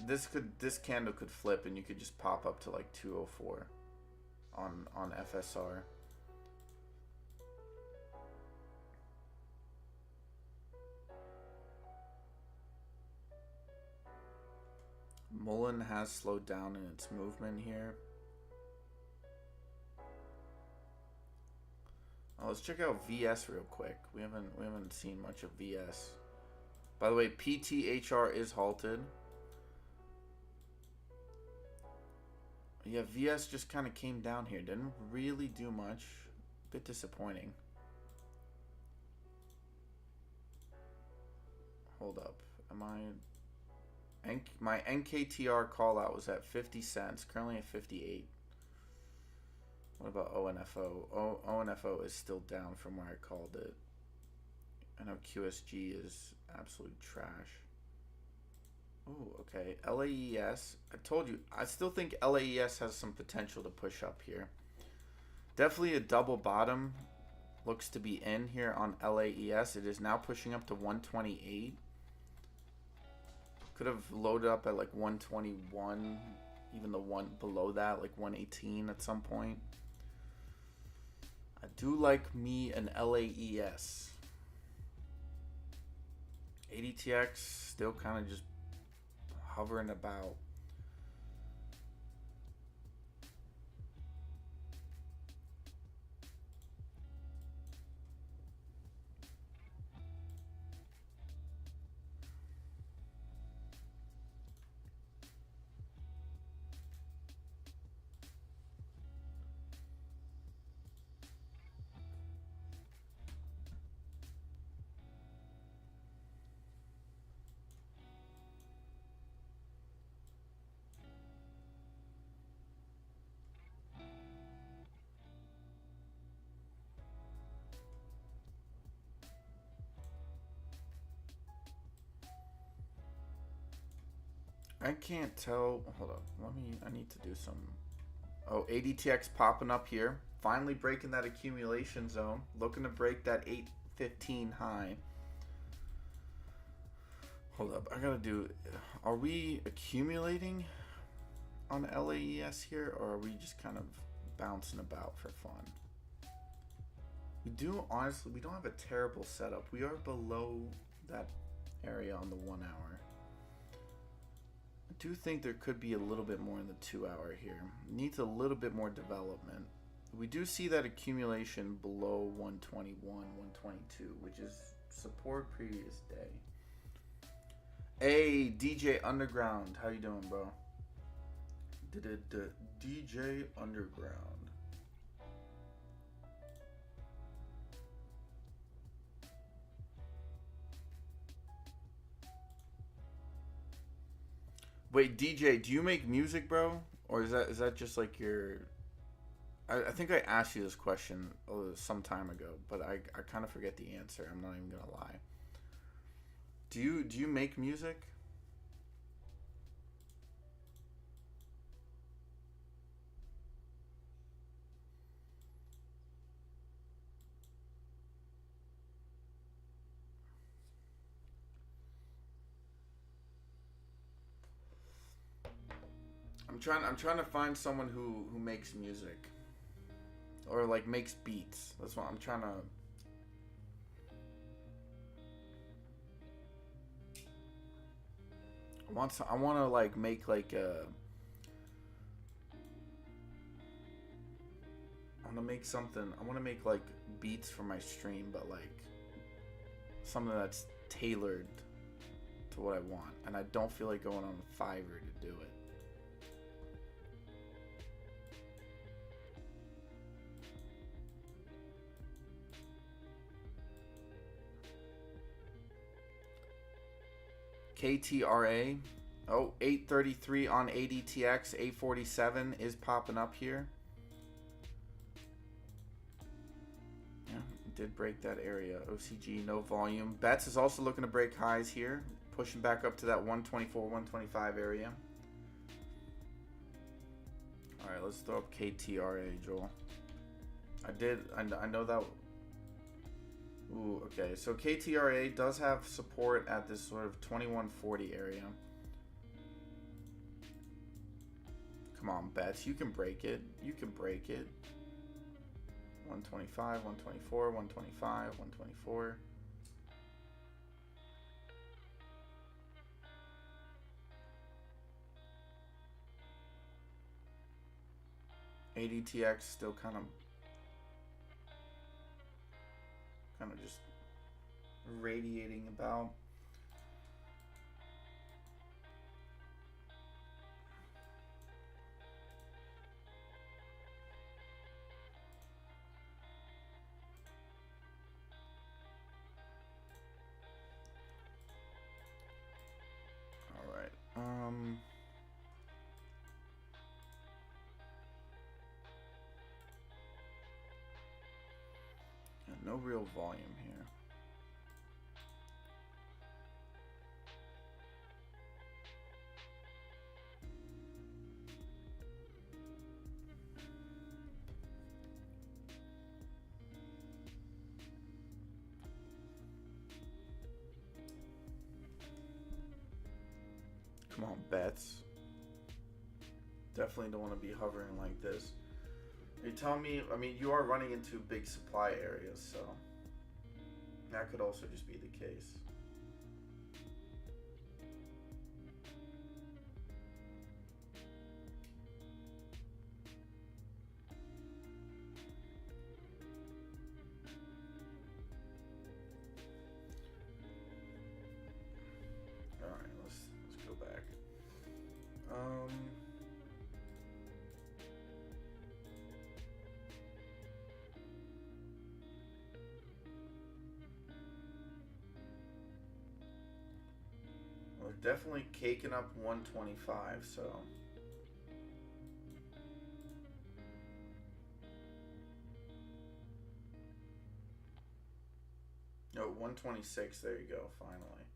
This candle could flip, and you could just pop up to like 204 on FSR. Mullen has slowed down in its movement here. Oh, let's check out VS real quick. We haven't seen much of VS. By the way, PTHR is halted. Yeah, VS just kind of came down here. Didn't really do much. Bit disappointing. Hold up. My NKTR call out was at 50 cents. Currently at 58. What about ONFO? ONFO is still down from where I called it. I know QSG is absolute trash. Oh, okay. LAES. I told you. I still think LAES has some potential to push up here. Definitely a double bottom looks to be in here on LAES. It is now pushing up to 128. Could have loaded up at like 121. Even the one below that, like 118 at some point. I do like me an LAES. ADTX still kind of just hovering about. I can't tell. Hold up. I need to do some. Oh, ADTX popping up here. Finally breaking that accumulation zone. Looking to break that 815 high. Hold up. I gotta do. Are we accumulating on LAES here, or are we just kind of bouncing about for fun? Honestly, we don't have a terrible setup. We are below that area on the 1 hour. I do think there could be a little bit more in the 2 hour here. Needs a little bit more development. We do see that accumulation below 121, 122, which is support previous day. Hey, DJ Underground. How you doing, bro? DJ Underground. Wait, DJ, do you make music, bro? Or is that just like your... I think I asked you this question some time ago, but I kind of forget the answer. I'm not even going to lie. Do you make music? I'm trying to find someone who makes music. Or like makes beats. That's what I'm trying to... I want to like make like a... I want to make something. I want to make like beats for my stream, but like something that's tailored to what I want. And I don't feel like going on Fiverr to do it. KTRA. Oh, 833 on ADTX. 847 is popping up here. Yeah, did break that area. OCG, no volume. Bets is also looking to break highs here. Pushing back up to that 124, 125 area. Alright, let's throw up KTRA, Joel. I know that. Ooh, okay. So KTRA does have support at this sort of 2140 area. Come on, bets. You can break it. You can break it. 125, 124, 125, 124. ADTX still kind of just radiating about. All right. No real volume here. Come on, bets. Definitely don't want to be hovering like this. You tell me, I mean, you are running into big supply areas, so that could also just be the case. All right, let's go back. We're definitely caking up 125, so. No, 126, there you go, finally.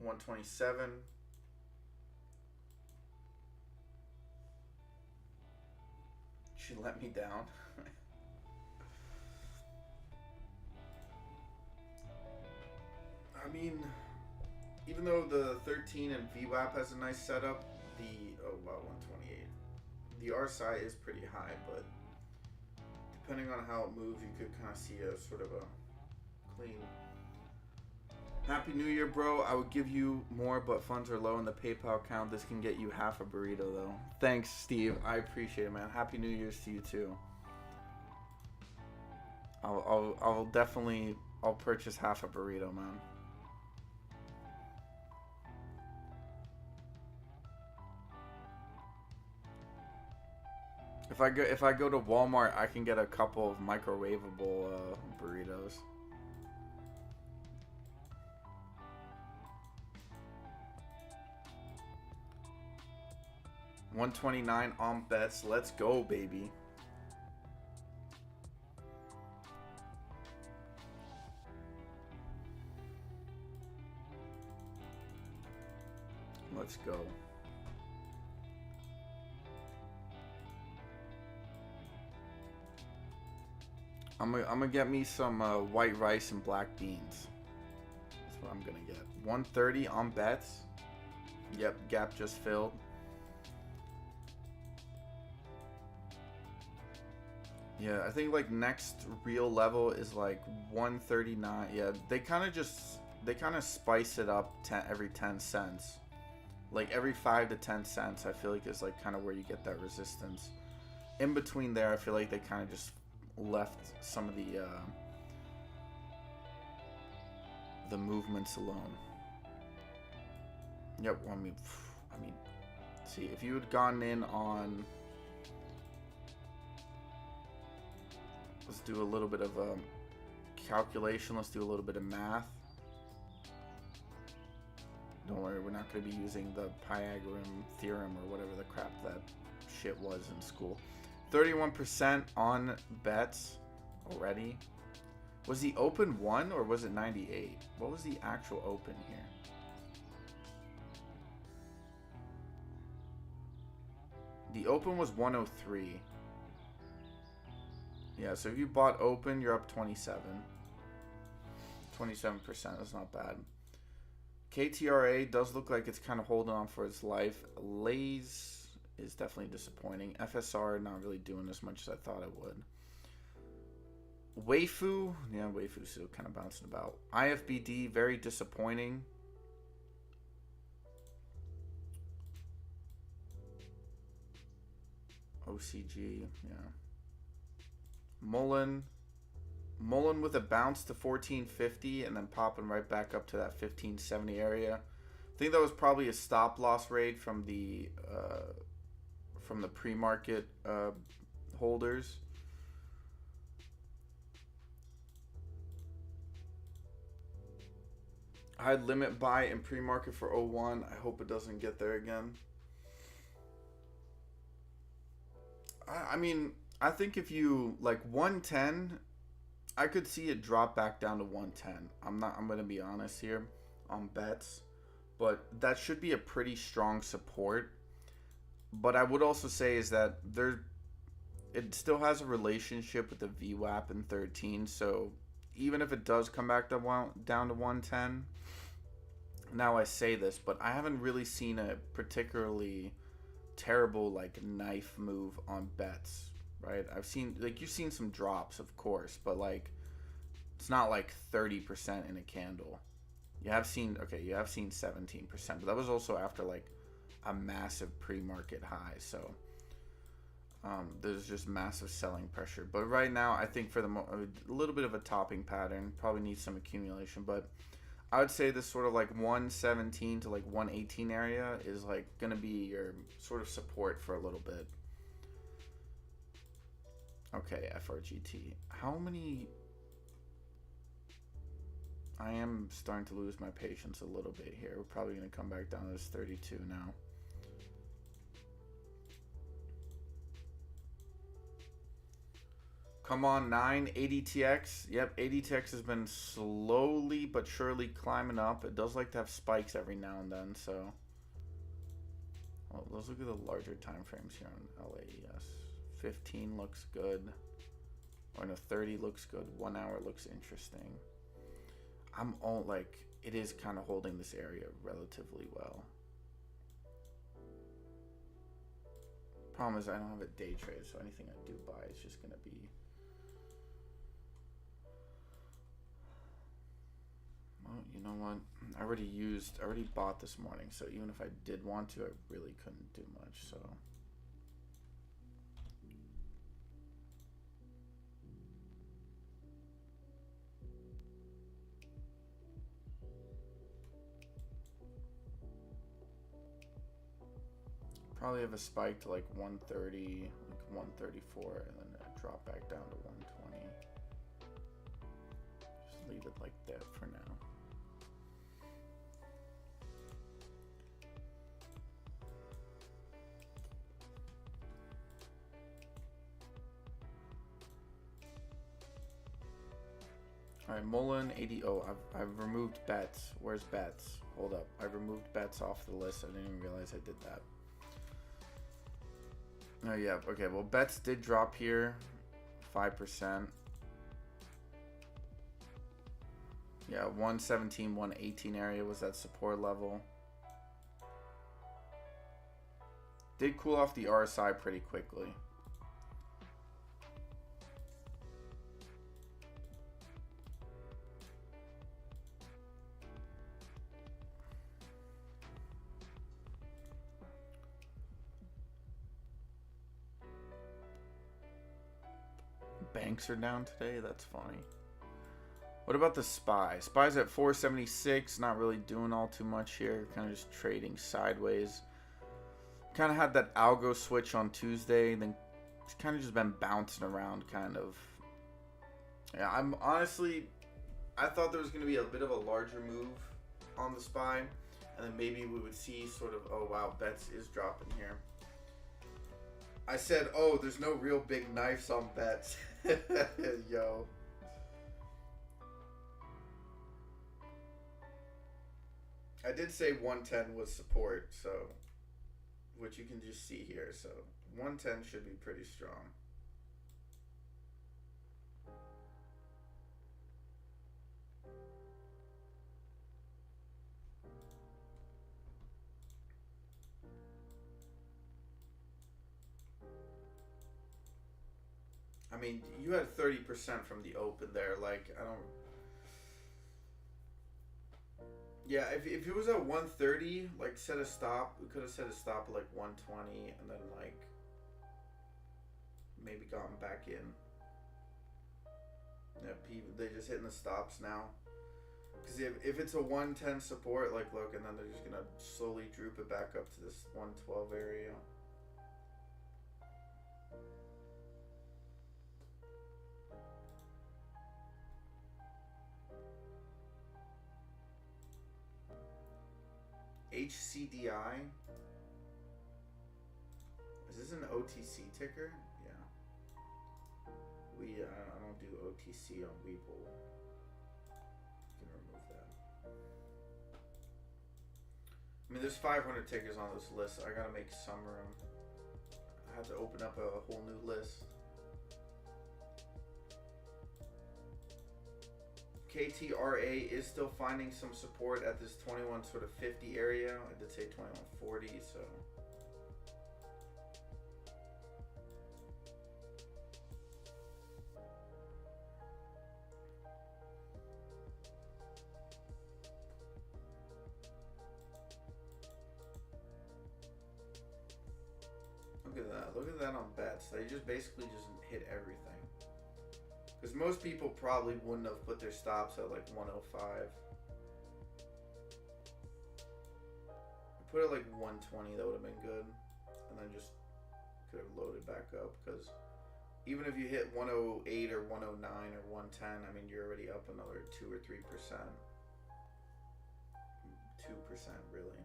127. She let me down. I mean, even though the 13 and VWAP has a nice setup, oh wow, 128. The RSI is pretty high, but depending on how it moves, you could kind of see a sort of a clean. Happy New Year, bro. I would give you more, but funds are low in the PayPal account. This can get you half a burrito, though. Thanks, Steve. I appreciate it, man. Happy New Year's to you, too. I'll definitely, I'll purchase half a burrito, man. If I go to Walmart, I can get a couple of microwavable burritos. $129 on bets. Let's go, baby. Let's go. I'm gonna get me some white rice and black beans. That's what I'm gonna get. 130 on bets. Yep, gap just filled. Yeah, I think like next real level is like 139. Yeah, they kind of spice it up every 10 cents. Like every 5 to 10 cents, I feel like is like kind of where you get that resistance. In between there, I feel like they kind of just left some of the movements alone. Yep, I mean, see, if you had gone in on, let's do a little bit of calculation. Let's do a little bit of math. Don't worry, we're not going to be using the Pythagorean theorem or whatever the crap that shit was in school. 31% on bets already. Was the open 1 or was it 98? What was the actual open here? The open was 103. Yeah, so if you bought open, you're up 27. 27%, that's not bad. KTRA does look like it's kind of holding on for its life. Lays is definitely disappointing. FSR not really doing as much as I thought it would. Weifu, yeah, Weifu's still kind of bouncing about. IFBD, very disappointing. OCG, yeah. Mullen with a bounce to 1450 and then popping right back up to that 1570 area. I think that was probably a stop loss raid from the pre-market holders. I had limit buy in pre-market for 01. I hope it doesn't get there again. I mean, I think if you like 110, I could see it drop back down to 110. I'm going to be honest here on bets, but that should be a pretty strong support. But I would also say is that it still has a relationship with the VWAP in 13. So even if it does come back down to 110, now I say this, but I haven't really seen a particularly terrible like knife move on bets, right? I've seen like you've seen some drops, of course, but like it's not like 30% in a candle. You have seen 17%, but that was also after like a massive pre-market high. So there's just massive selling pressure. But right now, I think for a little bit of a topping pattern, probably needs some accumulation. But I would say this sort of like 117 to like 118 area is like going to be your sort of support for a little bit. Okay, FRGT. How many... I am starting to lose my patience a little bit here. We're probably going to come back down to this 32 now. Come on, 9, ADTX. Yep, ADTX has been slowly but surely climbing up. It does like to have spikes every now and then, so... Well, let's look at the larger time frames here on LAES. 15 looks good. Or no, 30 looks good. 1 hour looks interesting. I'm all like, it is kind of holding this area relatively well. Problem is I don't have a day trade, so anything I do buy is just going to be... Well, you know what? I already bought this morning, so even if I did want to, I really couldn't do much, so... Probably have a spike to like 130, like 134, and then drop back down to 120. Just leave it like that for now. All right, Mullen 80. Oh, I've removed bets. Where's bets? Hold up. I removed bets off the list. I didn't even realize I did that. Oh, yeah. Okay, well, bets did drop here. 5%. Yeah, 117, 118 area was that support level. Did cool off the RSI pretty quickly. Banks are down today. That's funny. What about the SPY? SPY's at 476. Not really doing all too much here. Kind of just trading sideways. Kind of had that algo switch on Tuesday. Then it's kind of just been bouncing around kind of Yeah, I'm honestly, I thought there was going to be a bit of a larger move on the SPY, and then maybe we would see sort of, oh wow, bets is dropping here. I said, oh, there's no real big knives on bets. Yo. I did say 110 was support, so, which you can just see here. So 110 should be pretty strong. I mean, you had 30% from the open there. Like, I don't. Yeah, if it was at 130, like, set a stop. We could have set a stop at like 120 and then, like, maybe gotten back in. Yeah, they're just hitting the stops now. Because if it's a 110 support, like, look, and then they're just going to slowly droop it back up to this 112 area. HCDI. Is this an OTC ticker? Yeah. I don't do OTC on Webull. Can remove that. I mean, there's 500 tickers on this list. So I gotta make some room. I have to open up a whole new list. KTRA is still finding some support at this 21 sort of 50 area. I did say 2140, so. Look at that. Look at that on bets. They just basically just hit everything. Because most people probably wouldn't have put their stops at like 105. Put it like 120, that would have been good. And then just could have loaded back up. Because even if you hit 108 or 109 or 110, I mean, you're already up another 2 or 3%. 2% really.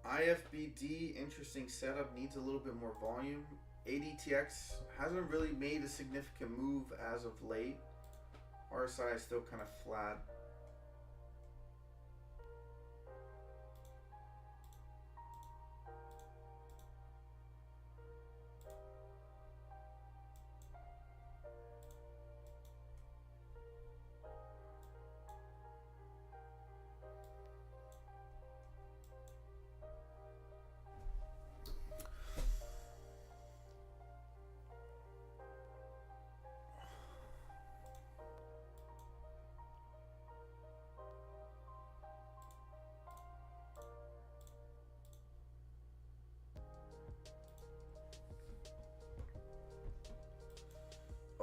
IFBD, interesting setup, needs a little bit more volume. ADTX hasn't really made a significant move as of late. RSI is still kind of flat.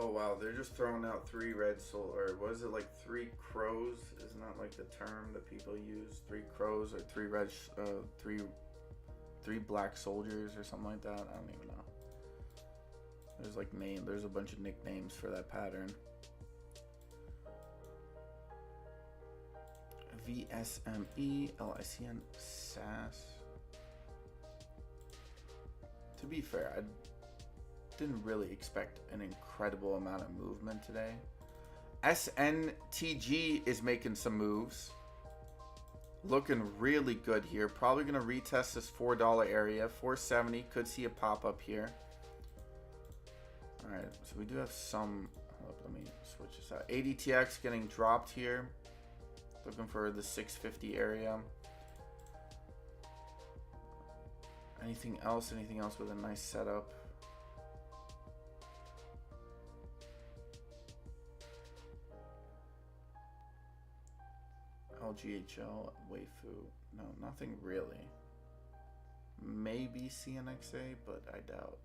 Oh wow, they're just throwing out 3 red soul, or was it like 3 crows? Isn't that like the term that people use? 3 crows or 3 red, 3 black soldiers or something like that. I don't even know. There's like there's a bunch of nicknames for that pattern. VSME, LICN, SAS. To be fair, I didn't really expect an incredible amount of movement today. SNTG is making some moves. Looking really good here. Probably going to retest this $4 area. 470. Could see a pop up here. Alright, so we do have some. Hold up, let me switch this out. ADTX getting dropped here. Looking for the 650 area. Anything else? Anything else with a nice setup? LGHL, Weifu. No, nothing really. Maybe CNXA, but I doubt.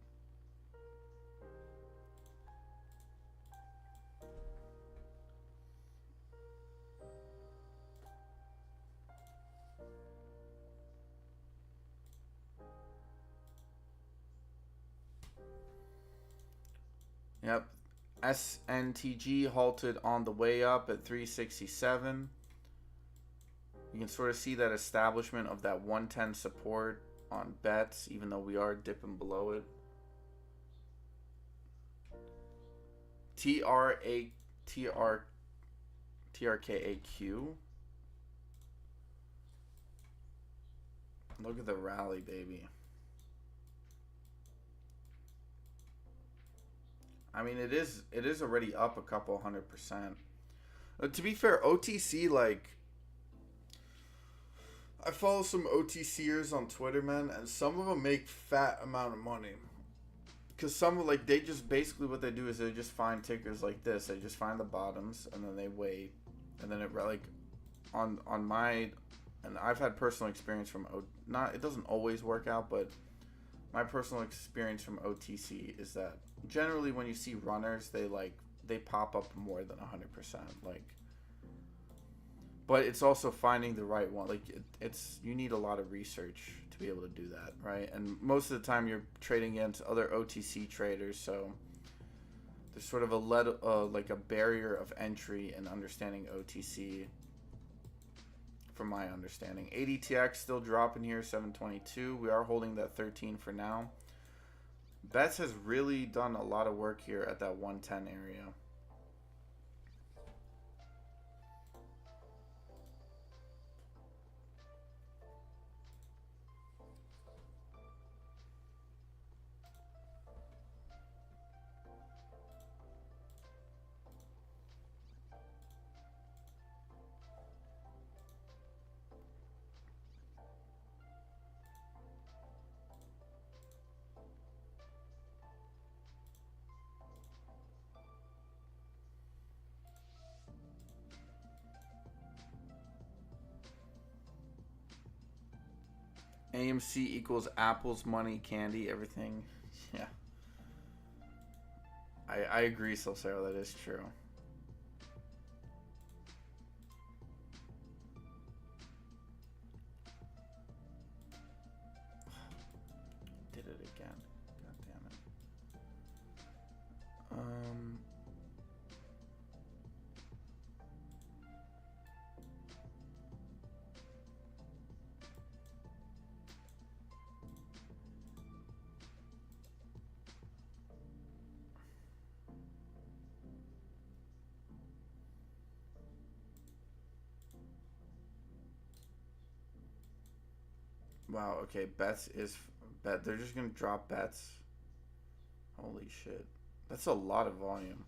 Yep. SNTG halted on the way up at 367. You can sort of see that establishment of that 110 support on bets, even though we are dipping below it. TRKAQ. Look at the rally, baby. I mean, it is already up a couple 100%. To be fair, OTC, like, I follow some OTCers on Twitter, man, and some of them make fat amount of money. Because some, like, they just, basically what they do is they just find tickers like this. They just find the bottoms, and then they wait. And then it, like, on my, and I've had personal experience from, it doesn't always work out, but my personal experience from OTC is that generally when you see runners, they pop up more than 100%. Like, but it's also finding the right one. Like, it's you need a lot of research to be able to do that, right? And most of the time you're trading against other OTC traders, so there's sort of like a barrier of entry in understanding OTC. From my understanding, ADTX still dropping here, 722. We are holding that 13 for now. Bets has really done a lot of work here at that 110 area. AMC equals apples, money, candy, everything. Yeah. I agree, Salsero, that is true. Did it again. God damn it. Wow, okay, bets is bet. They're just gonna drop bets. Holy shit. That's a lot of volume.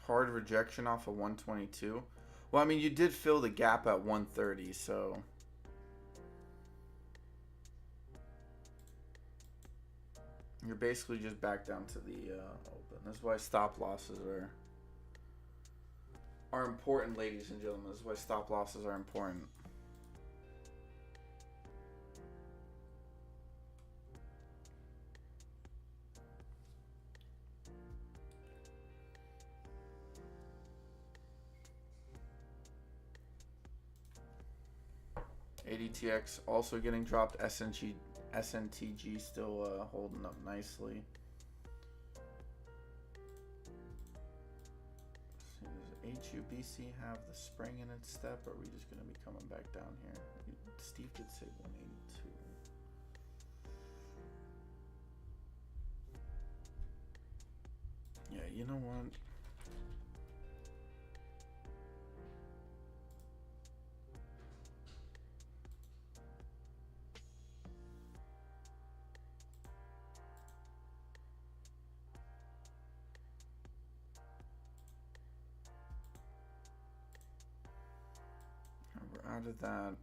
Hard rejection off of 122. Well, I mean, you did fill the gap at 130, so you're basically just back down to the open. That's why stop losses are important, ladies and gentlemen. That's why stop losses are important. ADTX also getting dropped. SNTG still holding up nicely. Does HUBC have the spring in its step, or are we just going to be coming back down here? Steve did say 182. Yeah, you know what? We're out of that.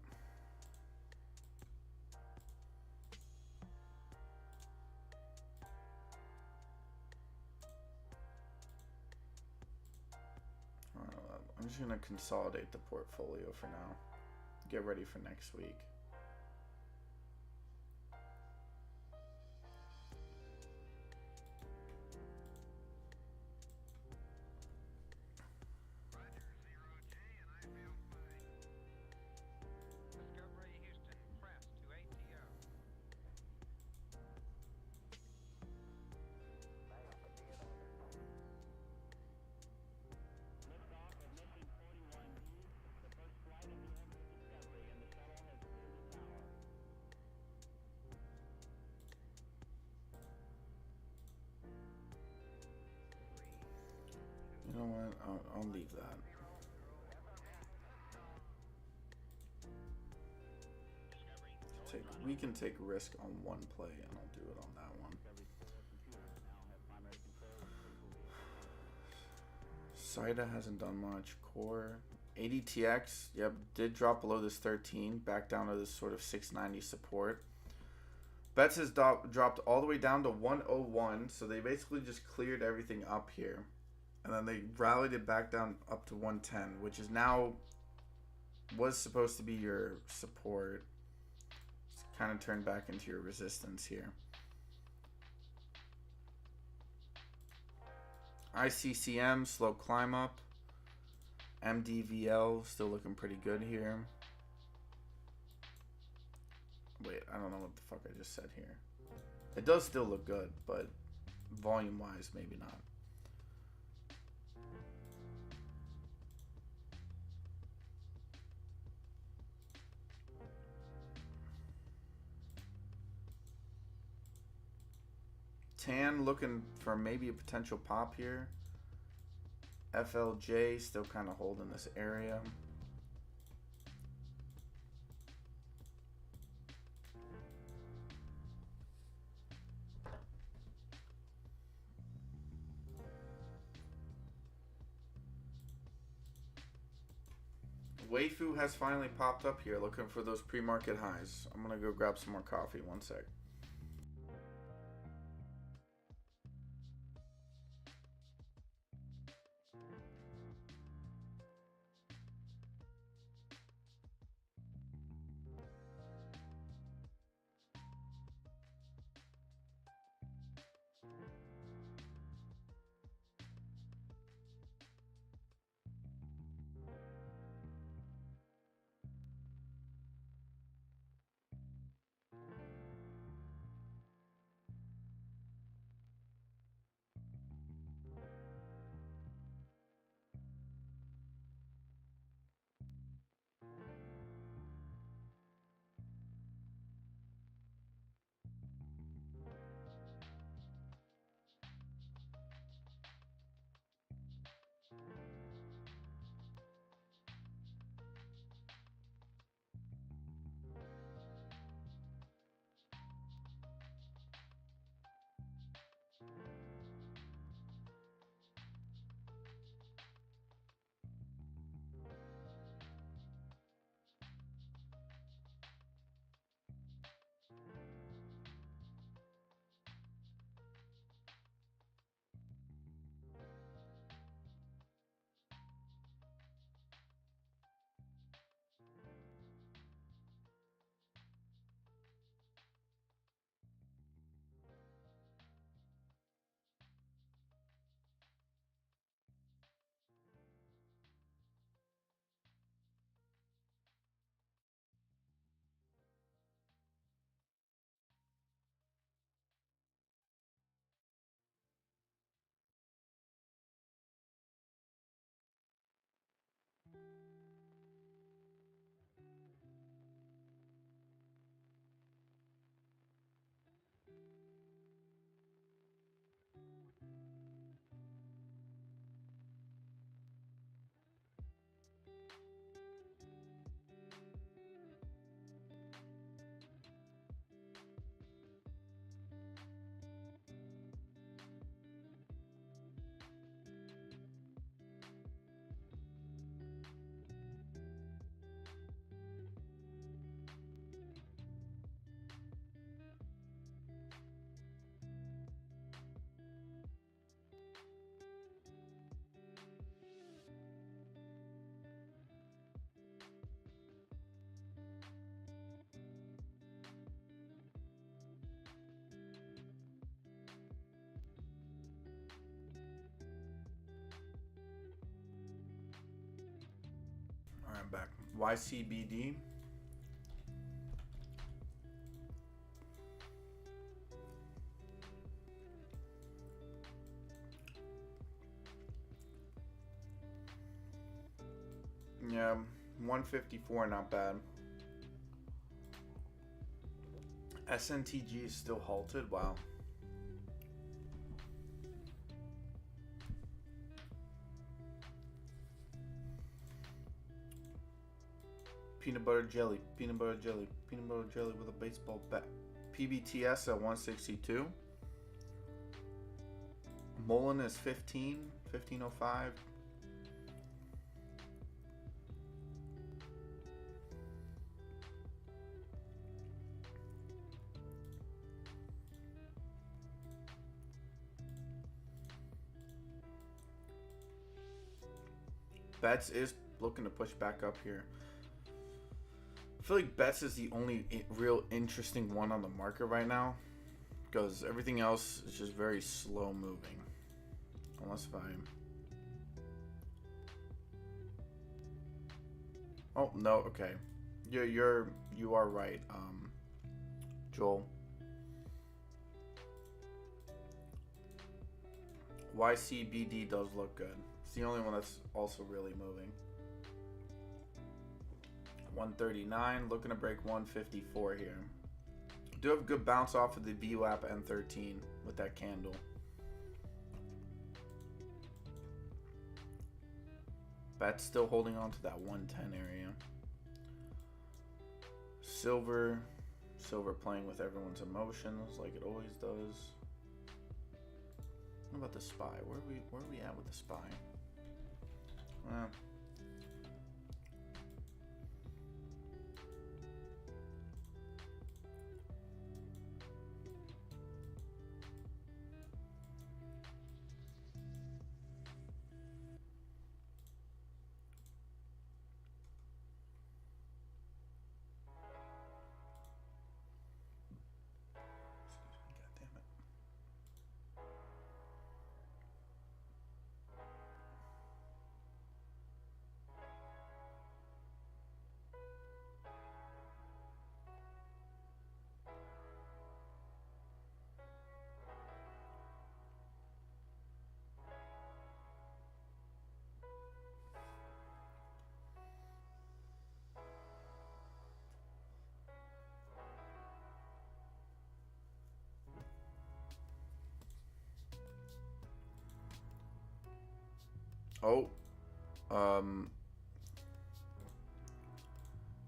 I'm just going to consolidate the portfolio for now. Get ready for next week. know what? I'll leave that. We can take risk on one play, and I'll do it on that one. CYTO hasn't done much. Core. ADTX, yep, did drop below this 13, back down to this sort of 690 support. Bets has dropped all the way down to 101, so they basically just cleared everything up here. And then they rallied it back down up to 110, which is now was supposed to be your support. It's kind of turned back into your resistance here. ICCM, slow climb up. MDVL, still looking pretty good here. Wait, I don't know what the fuck I just said here. It does still look good, but volume-wise, maybe not. TAN looking for maybe a potential pop here. FLJ still kind of holding this area. Weifu has finally popped up here, looking for those pre-market highs. I'm gonna go grab some more coffee. One sec. Alright, I'm back. YCBD. Yeah, 154, not bad. SNTG is still halted. Wow. Peanut butter jelly, peanut butter jelly, peanut butter jelly with a baseball bat. PBTS at 162. Mullen is 1505. Betts is looking to push back up here. I feel like Betts is the only real interesting one on the market right now, because everything else is just very slow moving. Unless if I... Oh, no, okay. You are right, Joel. YCBD does look good. It's the only one that's also really moving. 139, looking to break 154 here. Do have a good bounce off of the VWAP N13 with that candle. Bet's still holding on to that 110 area. Silver playing with everyone's emotions like it always does. What about the SPY? Where are we at with the SPY?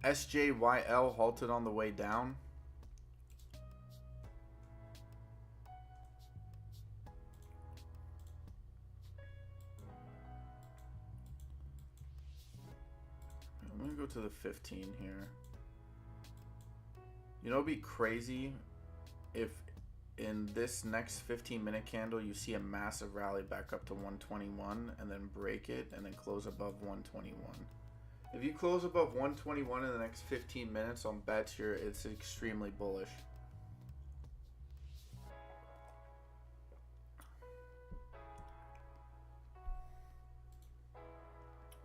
SJYL halted on the way down. I'm gonna go to the 15 here. You know, it'd be crazy if in this next 15-minute candle you see a massive rally back up to 121 and then break it and then close above 121. If you close above 121 in the next 15 minutes on bets, it's extremely bullish.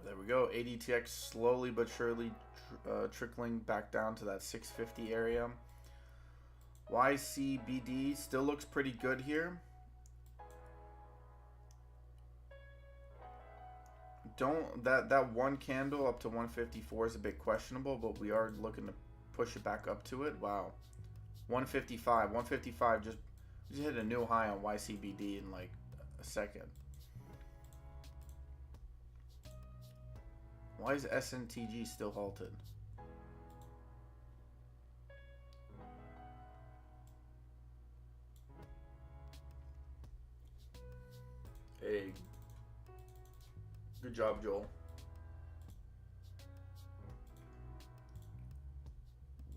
There we go. ADTX slowly but surely trickling back down to that 650 area. YCBD still looks pretty good here. That one candle up to 154 is a bit questionable, but we are looking to push it back up to it. Wow. 155 just hit a new high on YCBD in like a second. Why is SNTG still halted? Hey. Good job, Joel.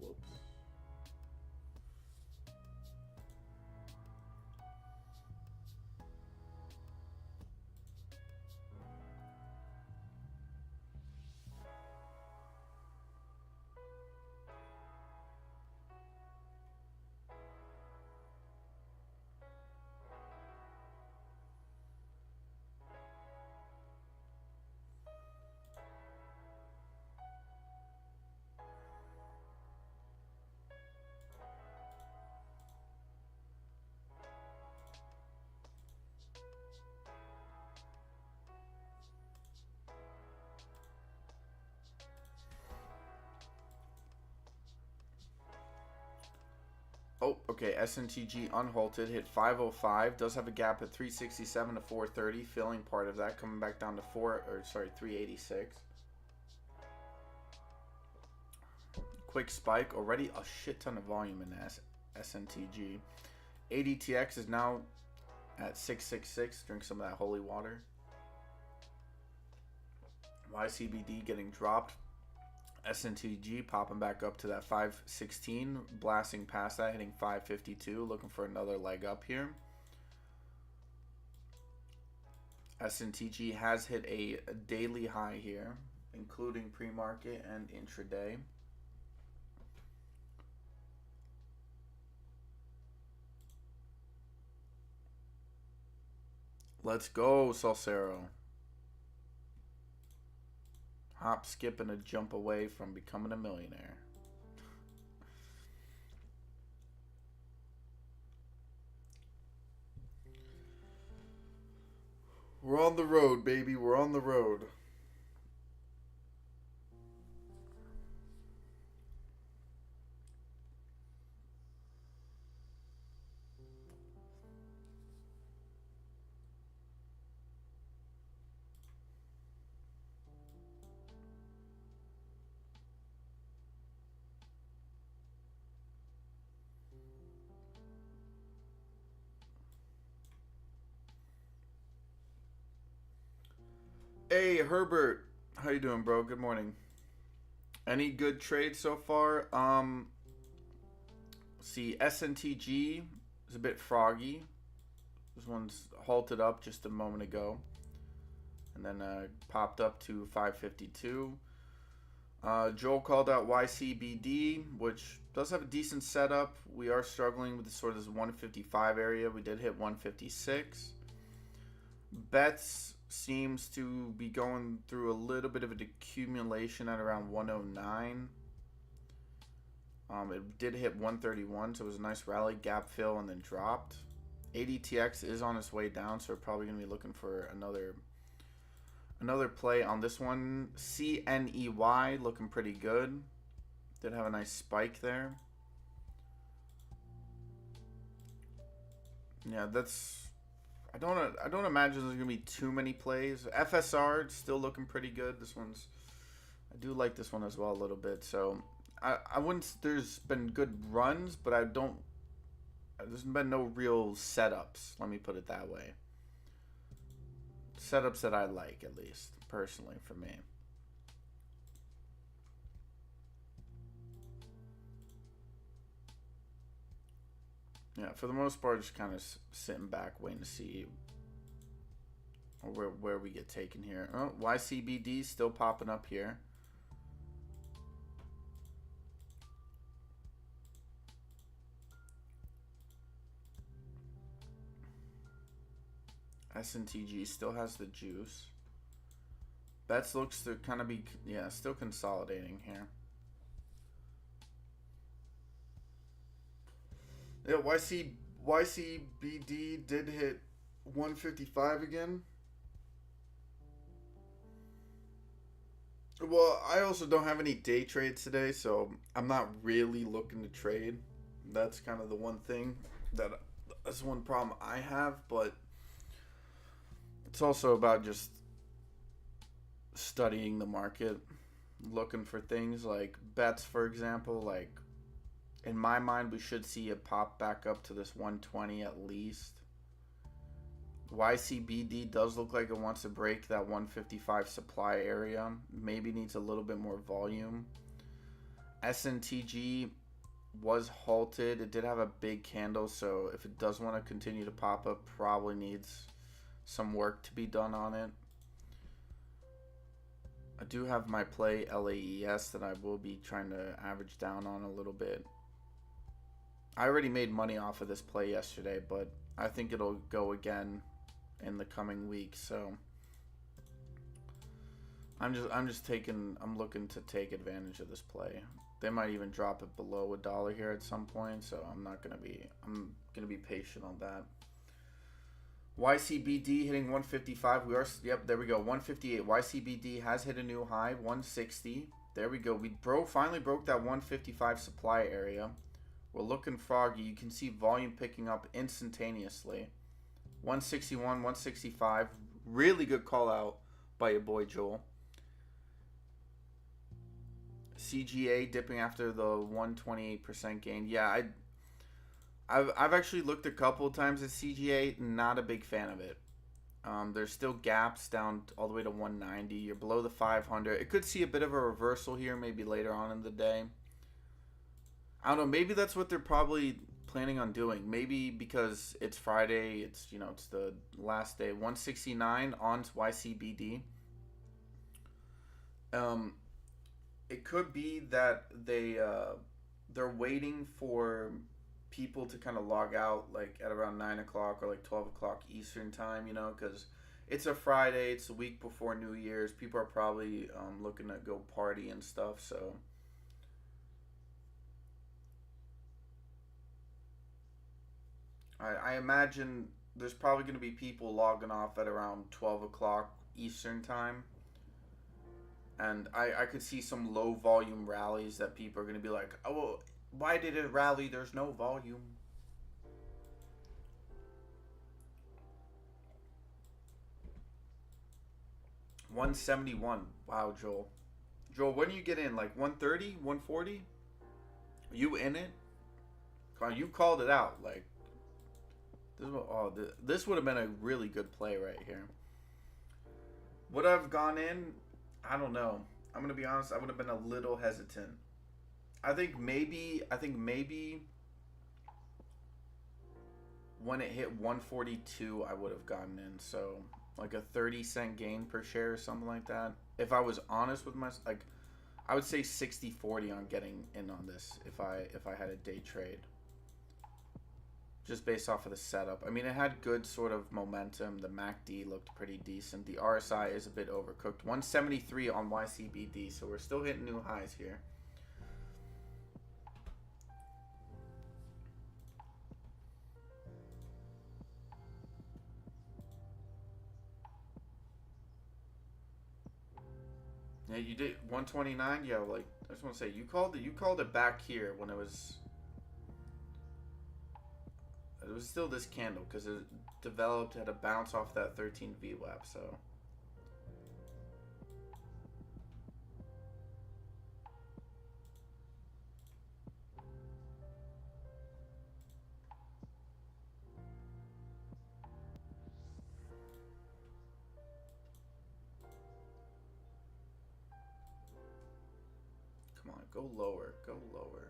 Whoops. Oh, okay. SNTG unhalted, hit 505. Does have a gap at 367 to 430, filling part of that, coming back down to 386. quick spike. Already a shit ton of volume in SNTG. ADTX is now at 666. Drink some of that holy water. YCBD getting dropped. SNTG popping back up to that 516. Blasting past that, hitting 552. Looking for another leg up here. SNTG has hit a daily high here, including pre-market and intraday. Let's go, Salsero. Hop, skip, and a jump away from becoming a millionaire. We're on the road, baby. We're on the road. Hey, Herbert. How you doing, bro? Good morning. Any good trades so far? See, SNTG is a bit froggy. This one's halted up just a moment ago. And then popped up to 552. Joel called out YCBD, which does have a decent setup. We are struggling with sort of this 155 area. We did hit 156. Bets seems to be going through a little bit of an accumulation at around 109. It did hit 131, so it was a nice rally, gap fill, and then dropped. ADTX is on its way down, so we're probably going to be looking for another play on this one. CNEY looking pretty good. Did have a nice spike there. Yeah, that's... I don't imagine there's gonna be too many plays. FSR still looking pretty good. This one's, I do like this one as well a little bit. So I wouldn't. There's been good runs, but I don't. There's been no real setups. Let me put it that way. Setups that I like, at least personally for me. Yeah, for the most part, just kind of sitting back, waiting to see where we get taken here. Oh, YCBD still popping up here. SNTG still has the juice. Bets looks to kind of be, yeah, still consolidating here. Yeah, YCBD did hit 155 again. Well, I also don't have any day trades today, so I'm not really looking to trade. That's kind of the one thing that's one problem I have, but it's also about just studying the market, looking for things like bets, for example. Like, in my mind, we should see a pop back up to this 120 at least. YCBD does look like it wants to break that 155 supply area. Maybe needs a little bit more volume. SNTG was halted. It did have a big candle, so if it does want to continue to pop up, probably needs some work to be done on it. I do have my play LAES that I will be trying to average down on a little bit. I already made money off of this play yesterday, but I think it'll go again in the coming weeks. So I'm looking to take advantage of this play. They might even drop it below $1 here at some point, so I'm gonna be patient on that. YCBD hitting 155. Yep, there we go. 158. YCBD has hit a new high, 160. There we go. We finally broke that 155 supply area. We're looking froggy. You can see volume picking up instantaneously. 161, 165. Really good call out by your boy Joel. CGA dipping after the 128% gain. Yeah, I've actually looked a couple of times at CGA. Not a big fan of it. There's still gaps down all the way to 190. You're below the 500. It could see a bit of a reversal here, maybe later on in the day. I don't know. Maybe that's what they're probably planning on doing. Maybe because it's Friday. It's it's the last day. 169 on YCBD. Um, it could be that they're waiting for people to kind of log out like at around 9 o'clock or like 12 o'clock Eastern time. Because it's a Friday. It's the week before New Year's. People are probably looking to go party and stuff. So. I imagine there's probably going to be people logging off at around 12 o'clock Eastern time. And I could see some low volume rallies that people are going to be like, oh, well, why did it rally? There's no volume. $171. Wow, Joel. Joel, when do you get in? Like 130, 140? You in it? You called it out. Like, this would have been a really good play right here. Would I have gone in? I don't know. I'm gonna be honest. I would have been a little hesitant. I think maybe when it hit 142, I would have gotten in. So like a 30-cent gain per share or something like that. If I was honest with myself, I would say 60-40 on getting in on this if I had a day trade. Just based off of the setup. I mean, it had good sort of momentum. The MACD looked pretty decent. The RSI is a bit overcooked. 173 on YCBD, so we're still hitting new highs here. Yeah, you did 129. Yeah, like I just want to say, you called it back here when it was still this candle because it developed had a bounce off that 13 VWAP. So come on, go lower, go lower.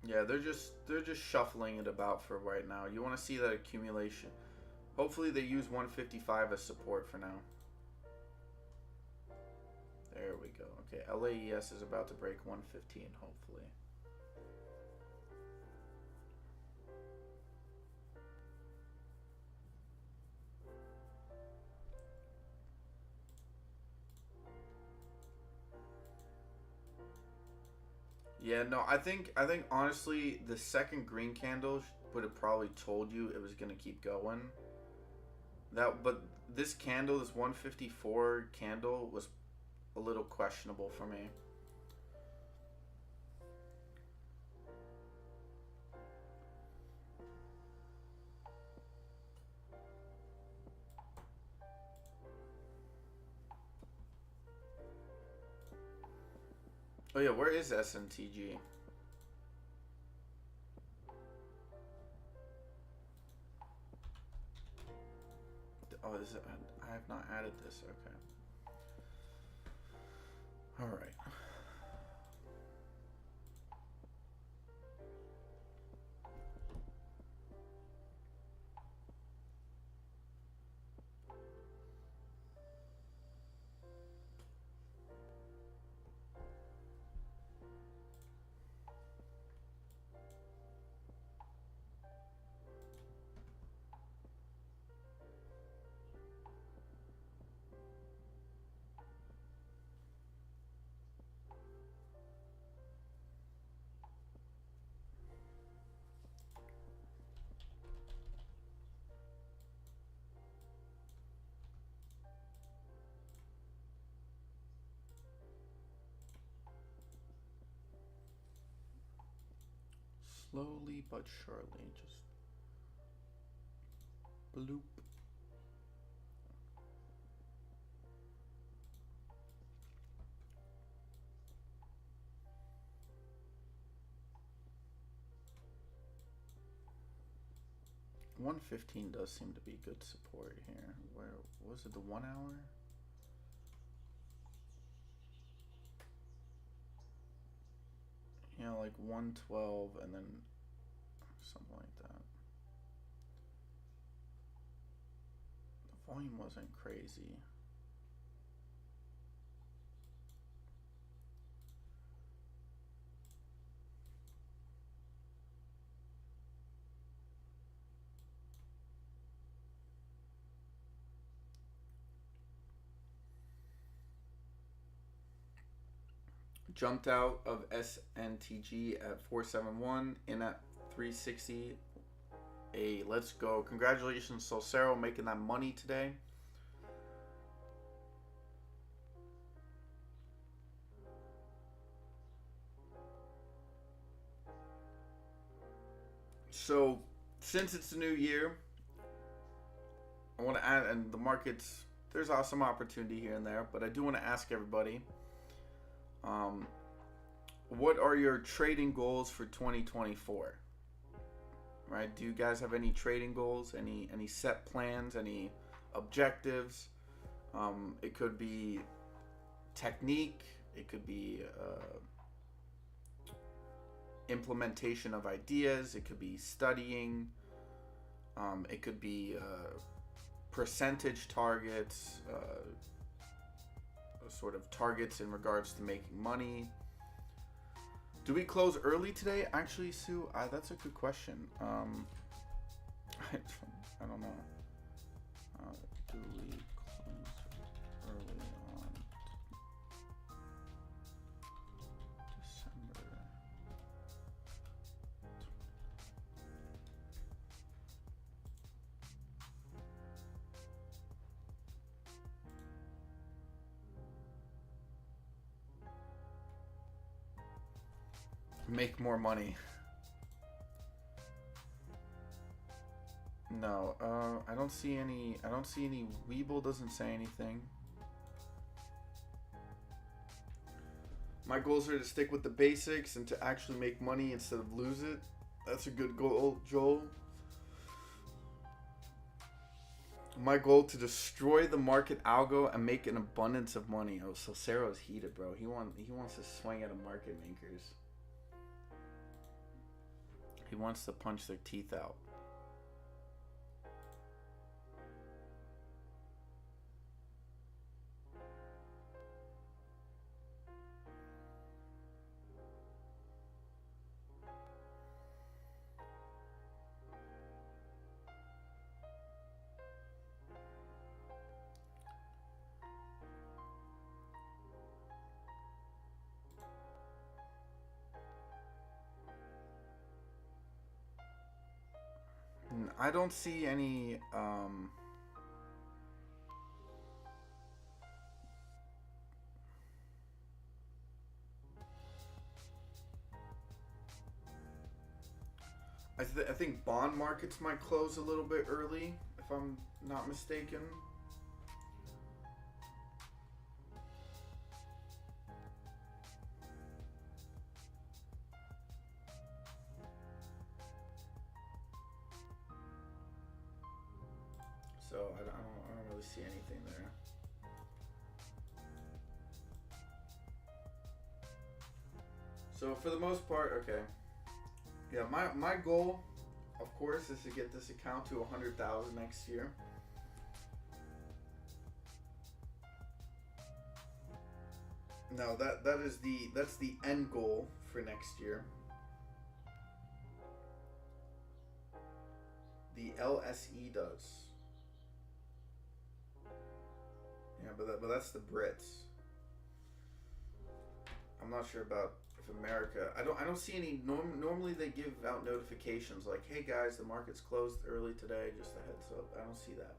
Yeah, they're just shuffling it about for right now. You want to see that accumulation. Hopefully they use 155 as support for now. There we go. Okay, LAES is about to break 115, hopefully. Yeah, no, I think honestly the second green candle would have probably told you it was gonna keep going. But this candle, this 154 candle, was a little questionable for me. Oh yeah, where is SNTG? Oh, is it? I have not added this. Okay. All right. Slowly but surely, just bloop. 115 does seem to be good support here. Where was it? The 1 hour? You know, like 112 and then something like that. The volume wasn't crazy. Jumped out of SNTG at 471, in at 360. Hey, let's go. Congratulations, Solcero, making that money today. So, since it's the new year, I want to add, and the markets, there's some opportunity here and there, but I do want to ask everybody, what are your trading goals for 2024? Right? Do you guys have any trading goals? Any set plans? Any objectives? It could be technique. It could be implementation of ideas. It could be studying. It could be percentage targets, sort of targets in regards to making money. Do we close early today? Actually, Sue, that's a good question. I don't know. Do we close early on December? Make more money. No, I don't see any. Weeble doesn't say anything. My goals are to stick with the basics and to actually make money instead of lose it. That's a good goal, Joel. My goal to destroy the market algo and make an abundance of money. Oh, so Sarah's heated, bro. He wants to swing at a market makers. He wants to punch their teeth out. I don't see any I think bond markets might close a little bit early, if I'm not mistaken. So I don't really see anything there. So for the most part, okay. Yeah, my goal, of course, is to get this account to 100,000 next year. No, that's the end goal for next year. The LSE does. Yeah, but that's the Brits. I'm not sure about if America. I don't see any. Normally they give out notifications like, "Hey guys, the market's closed early today. Just a heads up." I don't see that.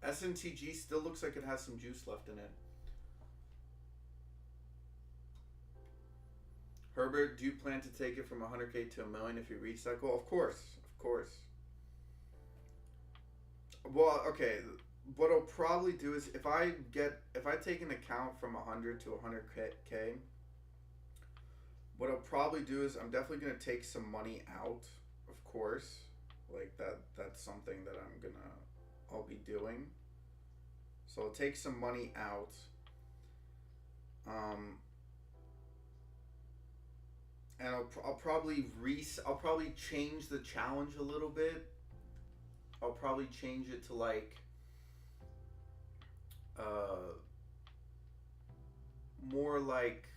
SNTG still looks like it has some juice left in it. Herbert, do you plan to take it from 100K to $1 million if you reach that goal? Of course, of course. Well, okay, what I'll probably do is if I take an account from 100 to 100k, what I'll probably do is I'm definitely gonna take some money out, of course, like that's something that I'll be doing. So I'll take some money out. Um, and I'll probably change the challenge a little bit. I'll probably change it to like uh more like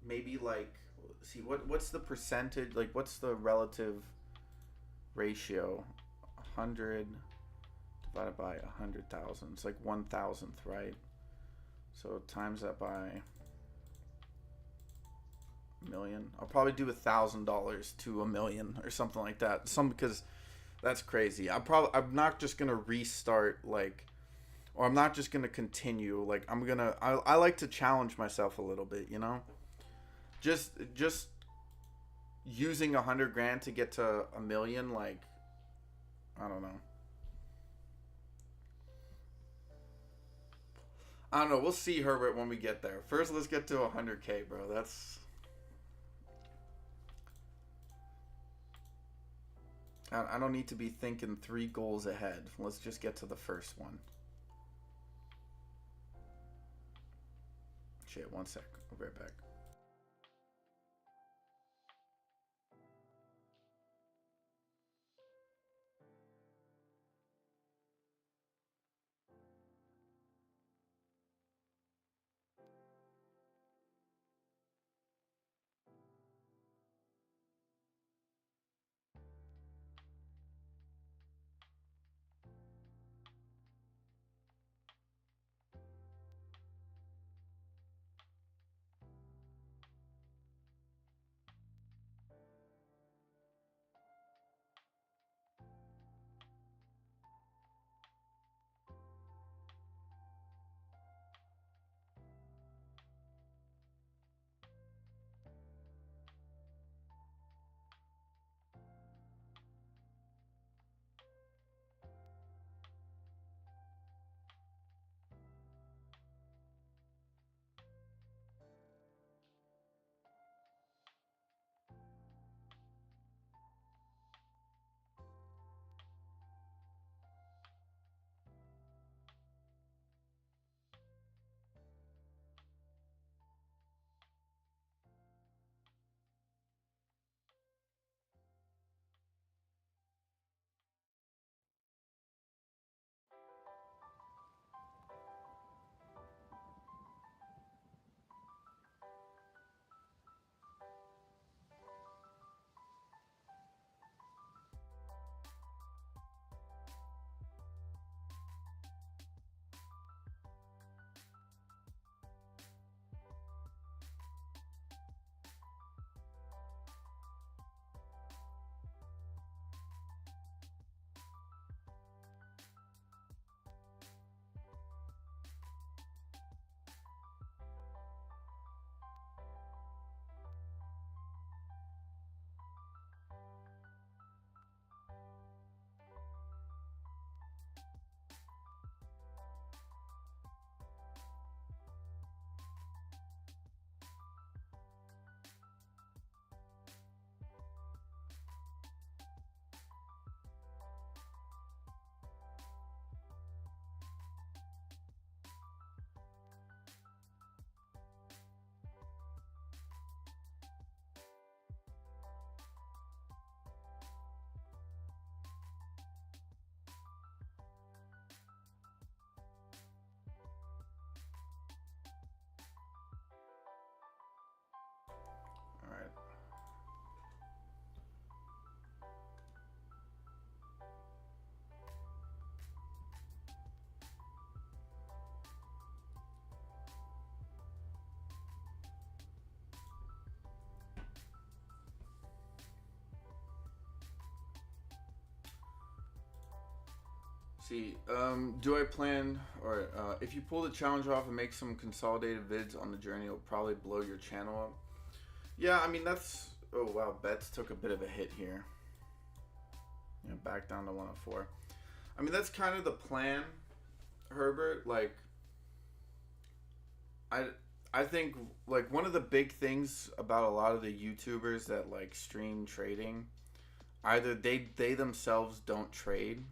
maybe like see what's the percentage, like what's the relative ratio? 100 divided by 100,000. It's like 1,000th, right? So times that by a million. I'll probably do $1,000 to a million or something like that. Because that's crazy. I'm not just gonna restart like, or I'm not just gonna continue. Like I like to challenge myself a little bit, you know. Just using 100 grand to get to a million, like I don't know. I don't know. We'll see, Herbert, when we get there. First, let's get to 100k, bro. I don't need to be thinking 3 goals ahead. Let's just get to the first one. Shit, 1 sec. I'll be right back. All right. See, do I plan, or if you pull the challenge off and make some consolidated vids on the journey, it'll probably blow your channel up. Yeah, I mean, that's, oh wow, bets took a bit of a hit here. Yeah, back down to 104. I mean, that's kind of the plan, Herbert. Like, I I think like one of the big things about a lot of the YouTubers that like stream trading, either they themselves don't trade,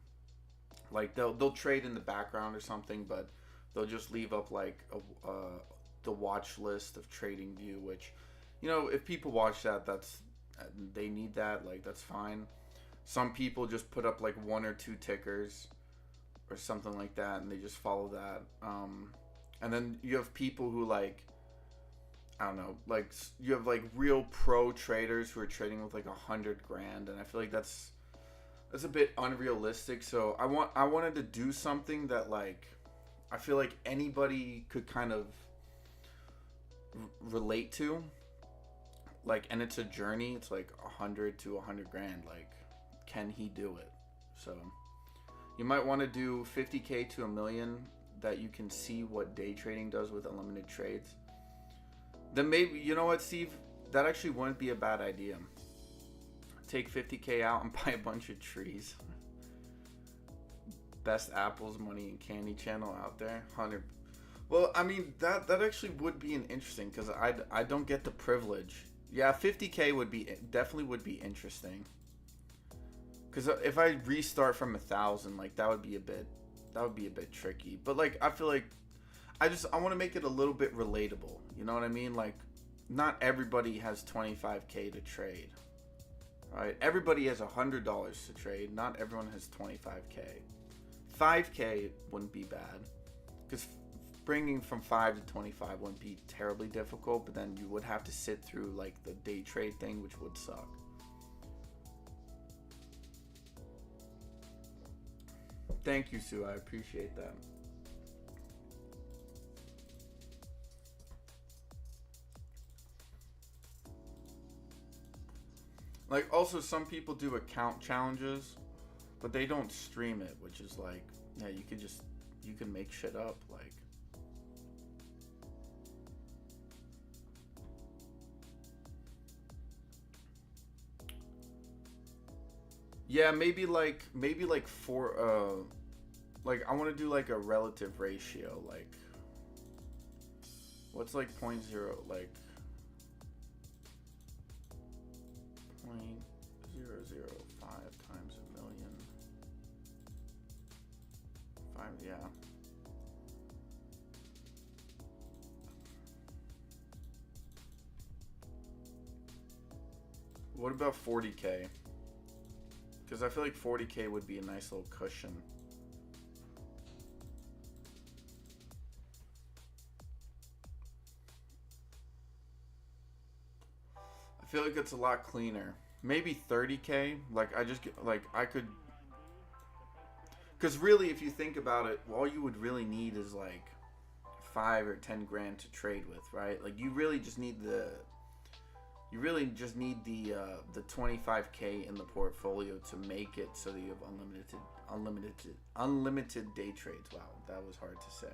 like they'll trade in the background or something, but they'll just leave up like the watch list of Trading View, which, you know, if people watch that, that's they need that, like that's fine. Some people just put up like one or two tickers or something like that, and they just follow that. And then you have people who like, I don't know, like you have like real pro traders who are trading with like 100 grand, and I feel like that's a bit unrealistic. So I wanted to do something that like I feel like anybody could kind of relate to, like, and it's a journey. It's like 100 to 100 grand. Like, can he do it? So you might want to do 50K to a million, that you can see what day trading does with unlimited trades. Then maybe, you know what, Steve, that actually wouldn't be a bad idea. Take 50K out and buy a bunch of trees. Best apples, money, and candy channel out there. 100. Well, I mean, that actually would be an interesting, because I don't get the privilege. Yeah, 50K would be definitely would be interesting. Because if I restart from 1,000, like that would be a bit tricky. But like I feel like I want to make it a little bit relatable. You know what I mean? Like, not everybody has 25K to trade. Right? Everybody has $100 to trade. Not everyone has 25K. 5K wouldn't be bad, because bringing from 5 to 25 wouldn't be terribly difficult, but then you would have to sit through like the day trade thing, which would suck. Thank you, Sue. I appreciate that. Like, also, some people do account challenges, but they don't stream it, which is like, yeah, you can make shit up, like. Yeah, maybe like for like I want to do like a relative ratio, like what's like 0.0, like 0.005 times a million. 5, yeah. What about 40K? Because I feel like 40K would be a nice little cushion. I feel like it's a lot cleaner. Maybe 30K. Like, I just get, like, I could. Because really, if you think about it, all you would really need is like 5 or 10 grand to trade with, right? Like, you really just need the 25K in the portfolio to make it so that you have unlimited day trades. Wow, that was hard to say.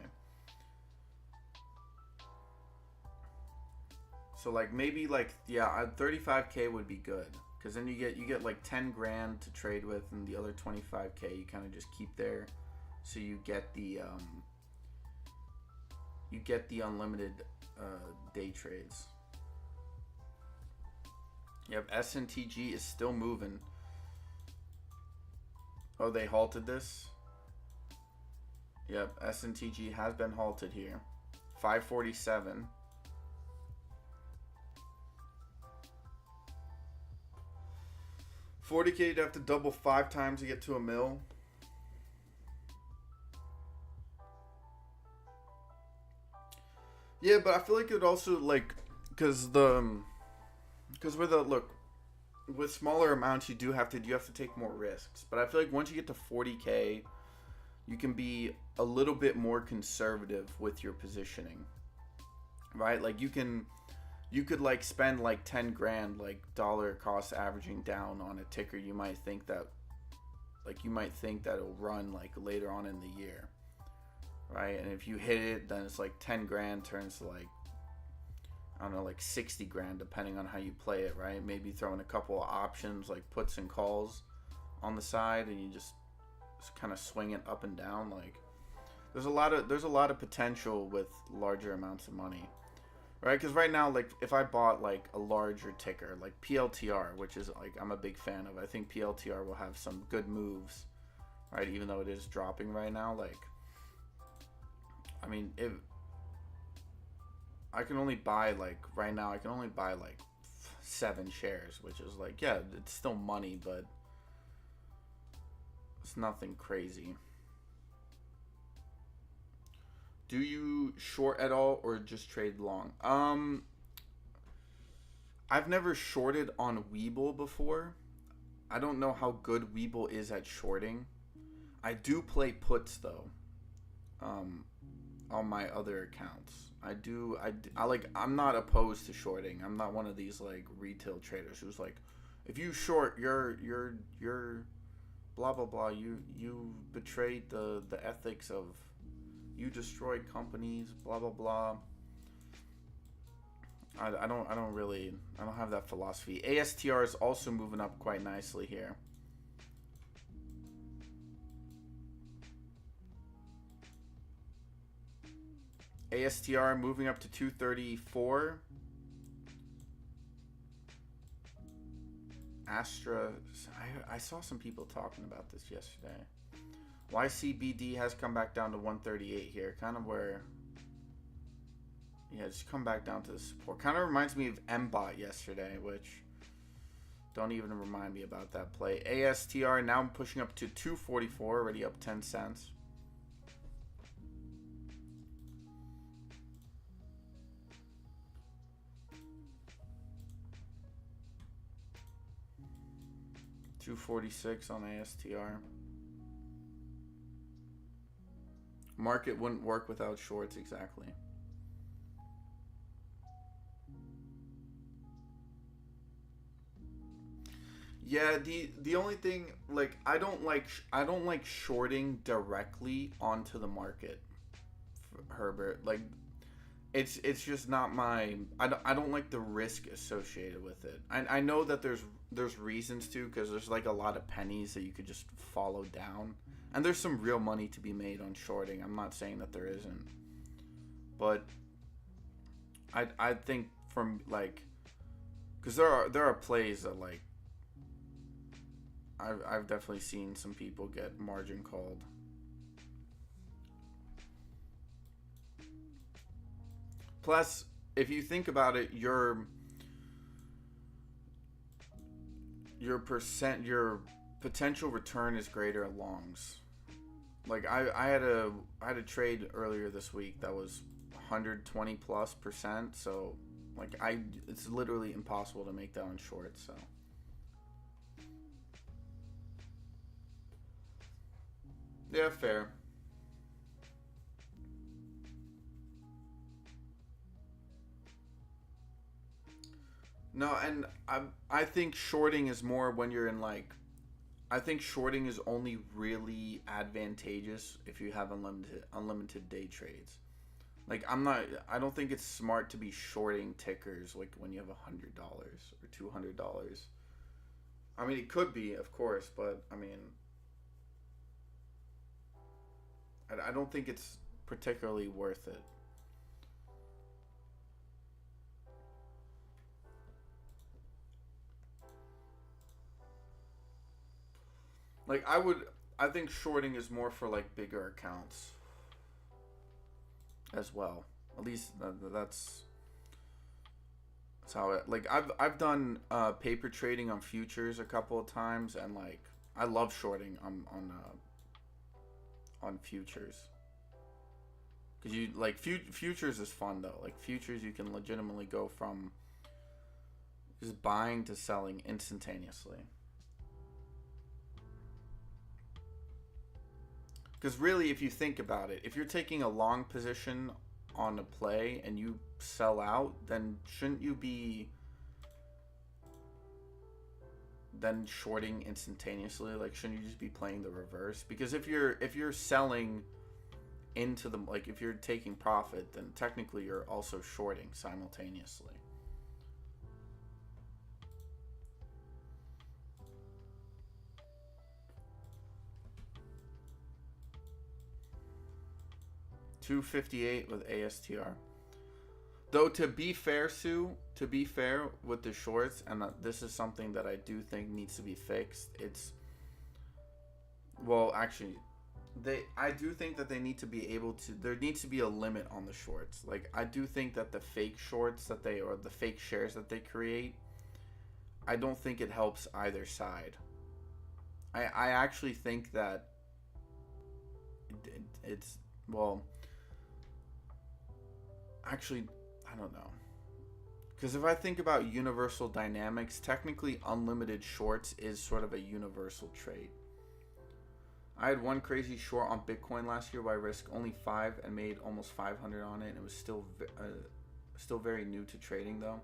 So like maybe like, yeah, 35K would be good, because then you get like 10 grand to trade with, and the other 25K you kind of just keep there, so you get the unlimited day trades. Yep, SNTG is still moving. Oh, they halted this? Yep, SNTG has been halted here. 547. $40K, you'd have to double 5 times to get to a mil. Yeah, but I feel like it would also, like, because with smaller amounts you have to take more risks. But I feel like once you get to 40K, you can be a little bit more conservative with your positioning, right? Like you could like spend like 10 grand, like dollar cost averaging down on a ticker you might think that it'll run like later on in the year, right? And if you hit it, then it's like 10 grand turns to like, I don't know, like 60 grand, depending on how you play it, right? Maybe throw in a couple of options like puts and calls on the side, and you just kind of swing it up and down. Like there's a lot of potential with larger amounts of money, right? Because right now, like if I bought like a larger ticker, like PLTR, which is like I'm a big fan of, I think PLTR will have some good moves, right? Even though it is dropping right now, like I mean, if I can only buy like right now, I can only buy like 7 shares, which is like yeah, it's still money, but it's nothing crazy. Do you short at all or just trade long? I've never shorted on Webull before. I don't know how good Webull is at shorting. I do play puts though. On my other accounts. I like I'm not opposed to shorting. I'm not one of these like retail traders who's like if you short you're blah blah blah, you betrayed the ethics of you destroyed companies, blah blah blah. I don't have that philosophy. ASTR is also moving up quite nicely here. ASTR moving up to 234. Astra, I saw some people talking about this yesterday. YCBD has come back down to 138 here, kind of where, yeah, just come back down to the support. Kind of reminds me of MBOT yesterday, which don't even remind me about that play. ASTR now pushing up to 244, already up 10 cents. $246 on ASTR. Market wouldn't work without shorts, exactly. Yeah, the only thing, like I don't like shorting directly onto the market, Herbert. Like it's just not my I don't like the risk associated with it. I know that there's reasons to, because there's like a lot of pennies that you could just follow down, and there's some real money to be made on shorting. I'm not saying that there isn't, but I think from like, because there are plays that like I've definitely seen some people get margin called. Plus, if you think about it, your potential return is greater at longs. Like I had a trade earlier this week that was 120+%. So like it's literally impossible to make that on short. So yeah, fair. No, and I think shorting is more when you're in like, I think shorting is only really advantageous if you have unlimited day trades. Like I don't think it's smart to be shorting tickers like when you have $100 or $200. I mean, it could be, of course, but I mean, I don't think it's particularly worth it. Like I think shorting is more for like bigger accounts as well. At least that's how it. Like I've done paper trading on futures a couple of times, and like I love shorting on futures, because you like futures is fun though. Like futures, you can legitimately go from just buying to selling instantaneously. Because really, if you think about it, if you're taking a long position on a play and you sell out, then shouldn't you be then shorting instantaneously? Like, shouldn't you just be playing the reverse? Because if you're selling into the, like, if you're taking profit, then technically you're also shorting simultaneously. 258 with ASTR. Though to be fair, Sue, to be fair with the shorts, and this is something that I do think needs to be fixed. Actually, I do think that they need to be able to. There needs to be a limit on the shorts. Like, I do think that the fake shorts or the fake shares that they create, I don't think it helps either side. I actually think that actually, I don't know. Because if I think about universal dynamics, technically unlimited shorts is sort of a universal trade. I had one crazy short on Bitcoin last year where I risked only 5 and made almost 500 on it, and it was still very new to trading though.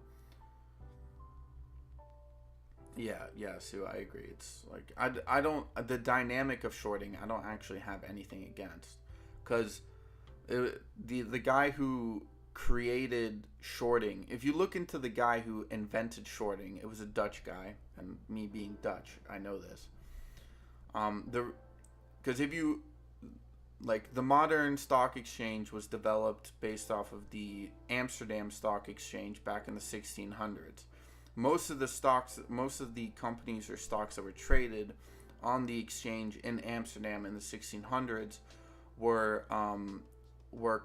Yeah, Sue, I agree. It's like I don't the dynamic of shorting, I don't actually have anything against, because the guy who created shorting, if you look into the guy who invented shorting, it was a Dutch guy, and me being Dutch, I know this. Because if you the modern stock exchange was developed based off of the Amsterdam Stock Exchange back in the 1600s. Most of the companies or stocks that were traded on the exchange in Amsterdam in the 1600s were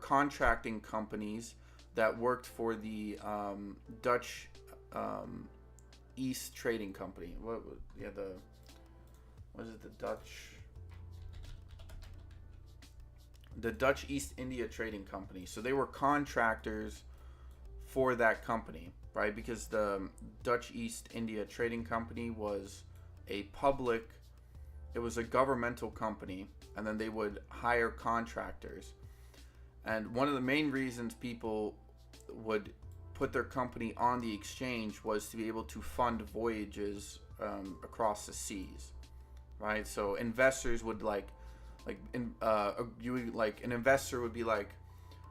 contracting companies that worked for the Dutch East Trading Company. The Dutch East India Trading Company. So they were contractors for that company, right? Because the Dutch East India Trading Company was a governmental company, and then they would hire contractors. And one of the main reasons people would put their company on the exchange was to be able to fund voyages across the seas, right? So investors would an investor would be like,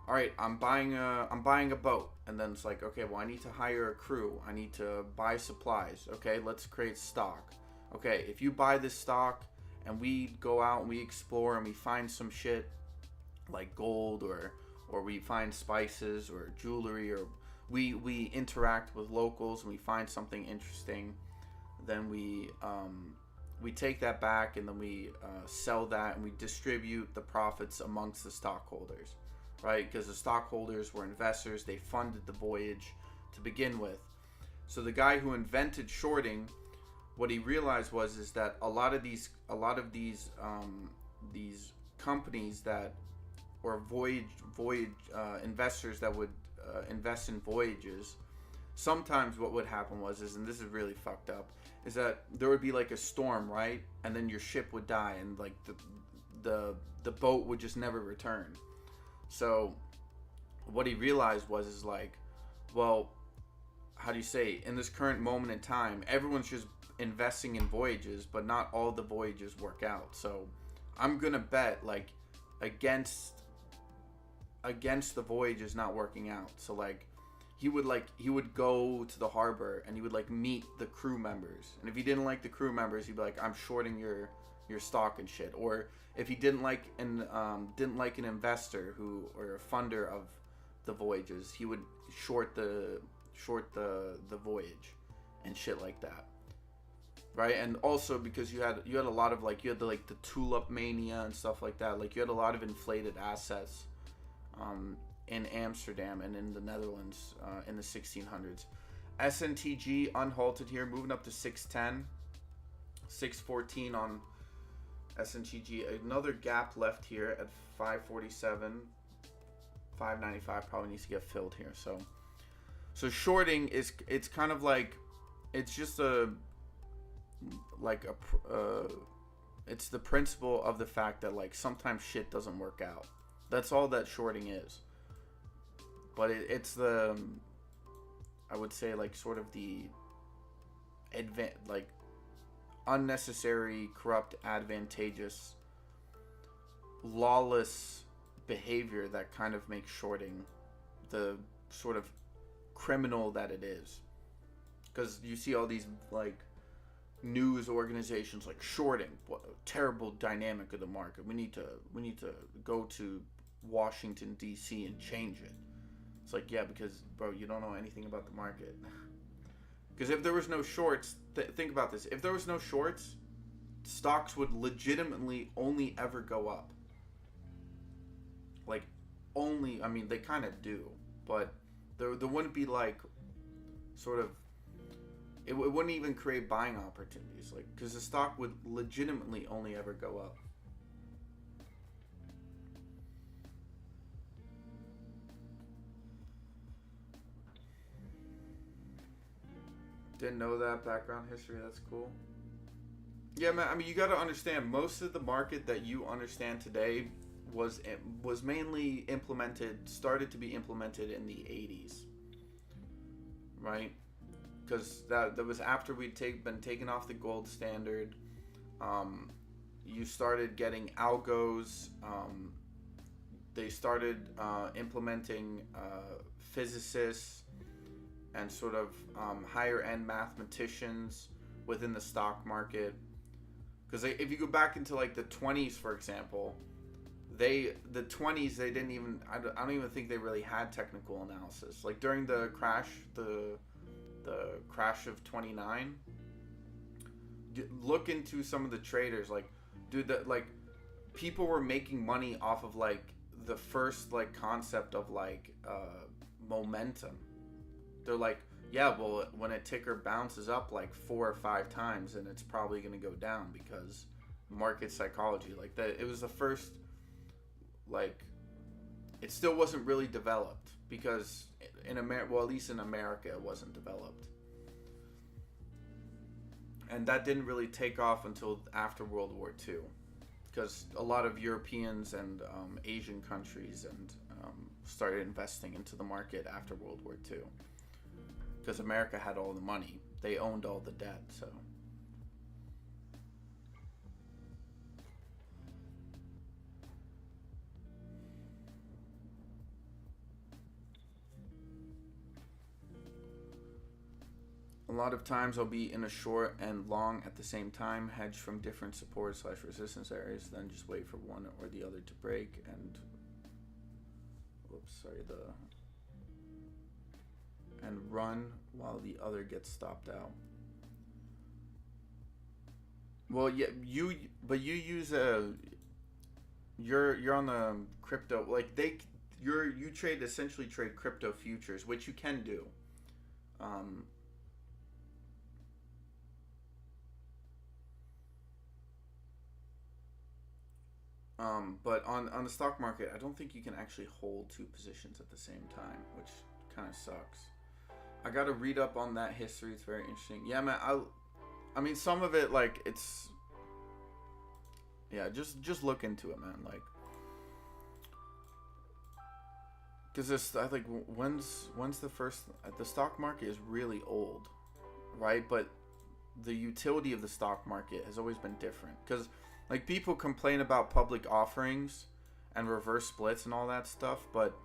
all right, I'm buying a boat, and then it's like, okay, well, I need to hire a crew, I need to buy supplies. Okay, let's create stock. Okay, if you buy this stock and we go out and we explore and we find some shit like gold or we find spices or jewelry, or we interact with locals and we find something interesting, then we take that back, and then we sell that, and we distribute the profits amongst the stockholders, right? Because the stockholders were investors, they funded the voyage to begin with. So the guy who invented shorting, what he realized is that a lot of these companies that or voyage investors that would invest in voyages, sometimes what would happen and this is really fucked up, is that there would be like a storm, right? And then your ship would die, and like the boat would just never return. So what he realized is like, well, how do you say, in this current moment in time, everyone's just investing in voyages, but not all the voyages work out. So I'm gonna bet like against the voyages not working out. So like he would go to the harbor and he would like meet the crew members, and if he didn't like the crew members, he'd be like, I'm shorting your stock and shit. Or if he didn't like an investor or a funder of the voyages, he would short the voyage and shit like that, right? And also because you had a lot of the tulip mania and stuff like that. Like you had a lot of inflated assets in Amsterdam and in the Netherlands in the 1600s. SNTG unhalted here, moving up to 610, 614 on SNTG. Another gap left here at 547, 595 probably needs to get filled here. So shorting it's kind of like, it's just it's the principle of the fact that like sometimes shit doesn't work out. That's all that shorting is. But it's the, I would say, like sort of the unnecessary, corrupt, advantageous, lawless behavior that kind of makes shorting the sort of criminal that it is. Because you see all these like news organizations like shorting, what a terrible dynamic of the market. We need to go to Washington D.C. and change it. It's like, yeah, because bro, you don't know anything about the market. Because if there was no shorts, think about this. If there was no shorts, stocks would legitimately only ever go up. Like, only, I mean, they kind of do, but there wouldn't be like, sort of, it wouldn't even create buying opportunities, like, because the stock would legitimately only ever go up. Didn't know that background history. That's cool. Yeah, man. I mean, you got to understand. Most of the market that you understand today was mainly started to be implemented in the 80s, right? Because that was after we'd been taken off the gold standard. You started getting algos. They started implementing physicists and sort of higher end mathematicians within the stock market. Because if you go back into like the 20s, for example, the 20s, they didn't even, I don't even think they really had technical analysis. Like during the crash, the crash of 29, look into some of the traders. Like, dude, like people were making money off of like the first like concept of like momentum. They're like, yeah, well, when a ticker bounces up like 4 or 5 times, then it's probably going to go down because market psychology. Like that, it was the first, like, it still wasn't really developed because in America, well, at least in America, it wasn't developed. And that didn't really take off until after World War II, because a lot of Europeans and Asian countries started investing into the market after World War II. Because America had all the money. They owned all the debt, so. A lot of times I'll be in a short and long at the same time, hedge from different support/resistance areas, then just wait for one or the other to break and, and run while the other gets stopped out. Well, yeah, you use you're on the crypto, like you essentially trade crypto futures, which you can do. But on the stock market, I don't think you can actually hold 2 positions at the same time, which kind of sucks. I got to read up on that history. It's very interesting. Yeah, man. I mean, some of it, like, it's, yeah, just look into it, man. Like, because I think when's the stock market is really old, right? But the utility of the stock market has always been different. Because, like, people complain about public offerings and reverse splits and all that stuff, but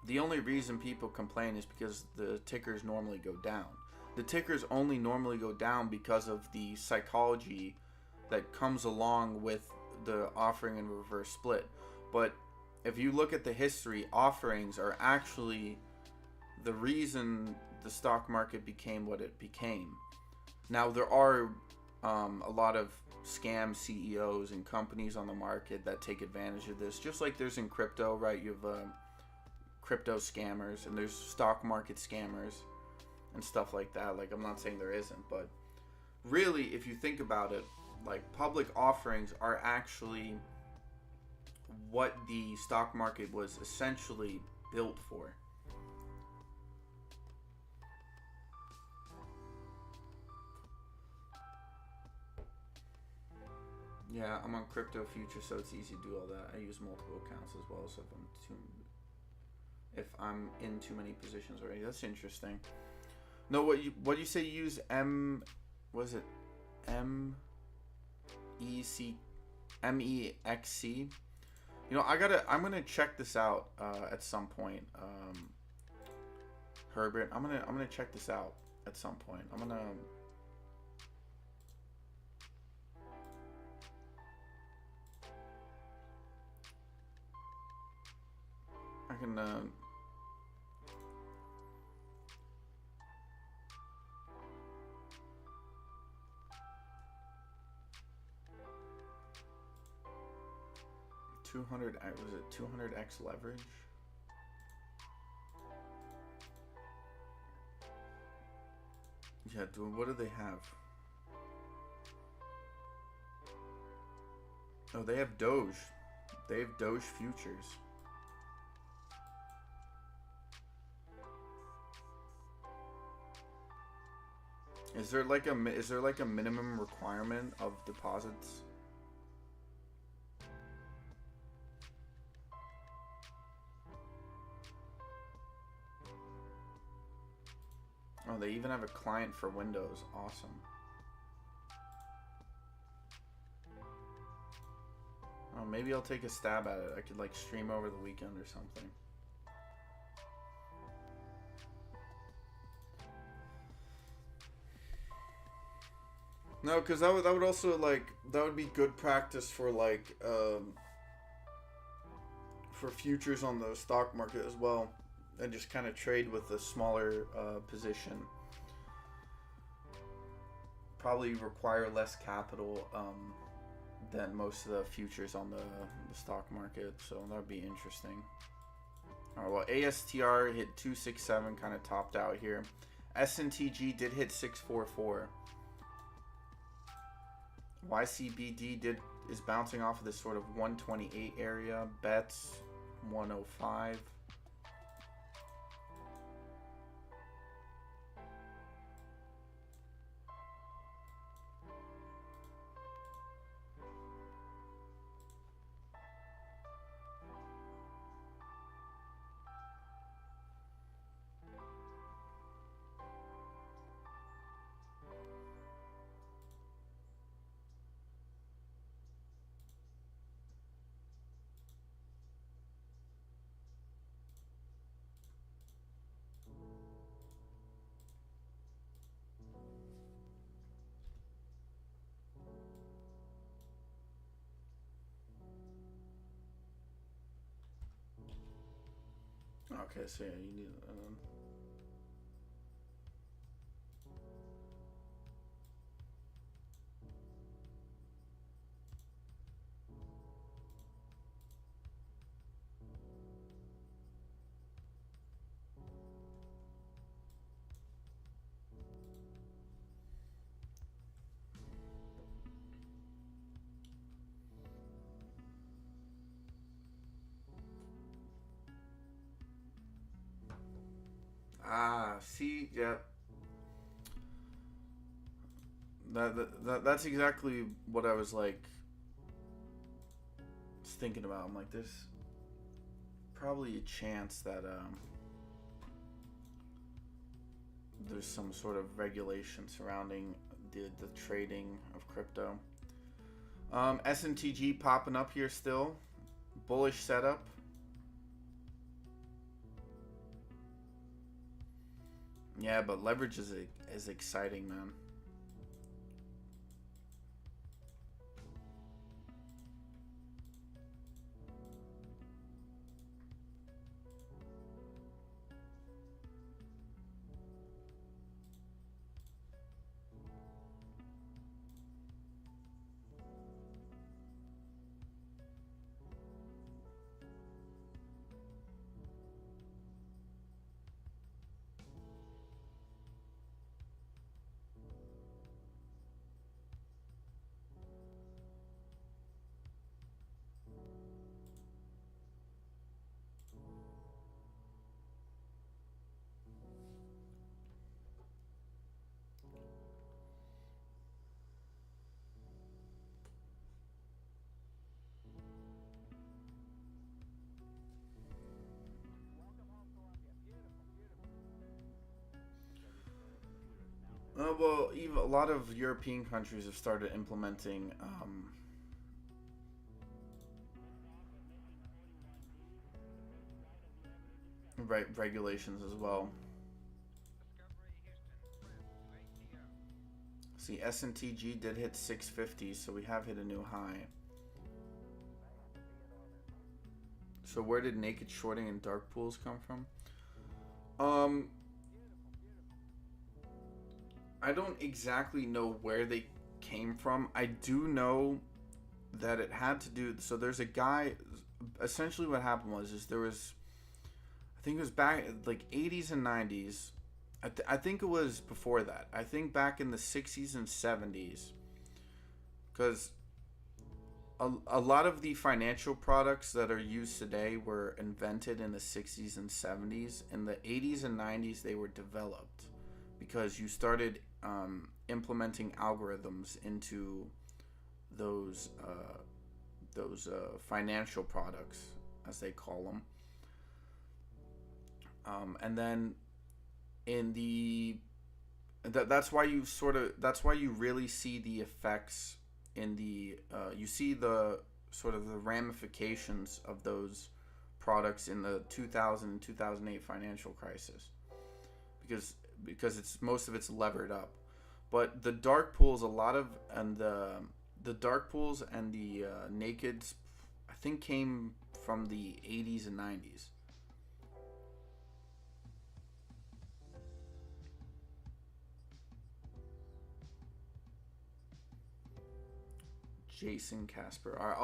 the only reason people complain is because the tickers normally go down. The tickers only normally go down because of the psychology that comes along with the offering and reverse split. But if you look at the history, offerings are actually the reason the stock market became what it became. Now, there are a lot of scam CEOs and companies on the market that take advantage of this, just like there's in crypto, right? You have crypto scammers and there's stock market scammers and stuff like that. Like, I'm not saying there isn't, but really, if you think about it, like, public offerings are actually what the stock market was essentially built for. Yeah, I'm on crypto futures, so it's easy to do all that. I use multiple accounts as well, so if I'm in too many positions already. That's interesting. No, what you say you use was it MEXC? You know, I'm gonna check this out at some point. Herbert, I'm gonna check this out at some point. gonna... $200, was it 200x leverage? Yeah, dude, what do they have? Oh, they have Doge. They have Doge futures. Is there like a minimum requirement of deposits? Oh, they even have a client for Windows. Awesome. Oh, maybe I'll take a stab at it. I could like stream over the weekend or something. No, because that would also like that would be good practice for like for futures on the stock market as well, and just kind of trade with a smaller position. Probably require less capital than most of the futures on the stock market, so that would be interesting. All right, well, ASTR hit 267, kind of topped out here. SNTG did hit 644. YCBD is bouncing off of this sort of 128 area. Bets 105. Okay, so yeah, you need see, yeah. That's exactly what I was like thinking about. I'm like, there's probably a chance that there's some sort of regulation surrounding the trading of crypto. SNTG popping up here still. Bullish setup. Yeah, but leverage is exciting, man. Well, even a lot of European countries have started implementing regulations as well. See, SNTG did hit 650, so we have hit a new high. So where did naked shorting and dark pools come from? Um, I don't exactly know where they came from. I do know that it had to do. So there's a guy. Essentially, what happened was there was. I think it was back like 80s and 90s. I think it was before that. I think back in the 60s and 70s, because a lot of the financial products that are used today were invented in the 60s and 70s. In the 80s and 90s, they were developed because you started implementing algorithms into those financial products, as they call them. And then in the that's why you really see the effects in the you see the sort of the ramifications of those products in the 2000 and 2008 financial crisis, because it's most of it's levered up. But the dark pools, the dark pools and the nakeds, I think came from the 80s and 90s. Jason Casper. All right,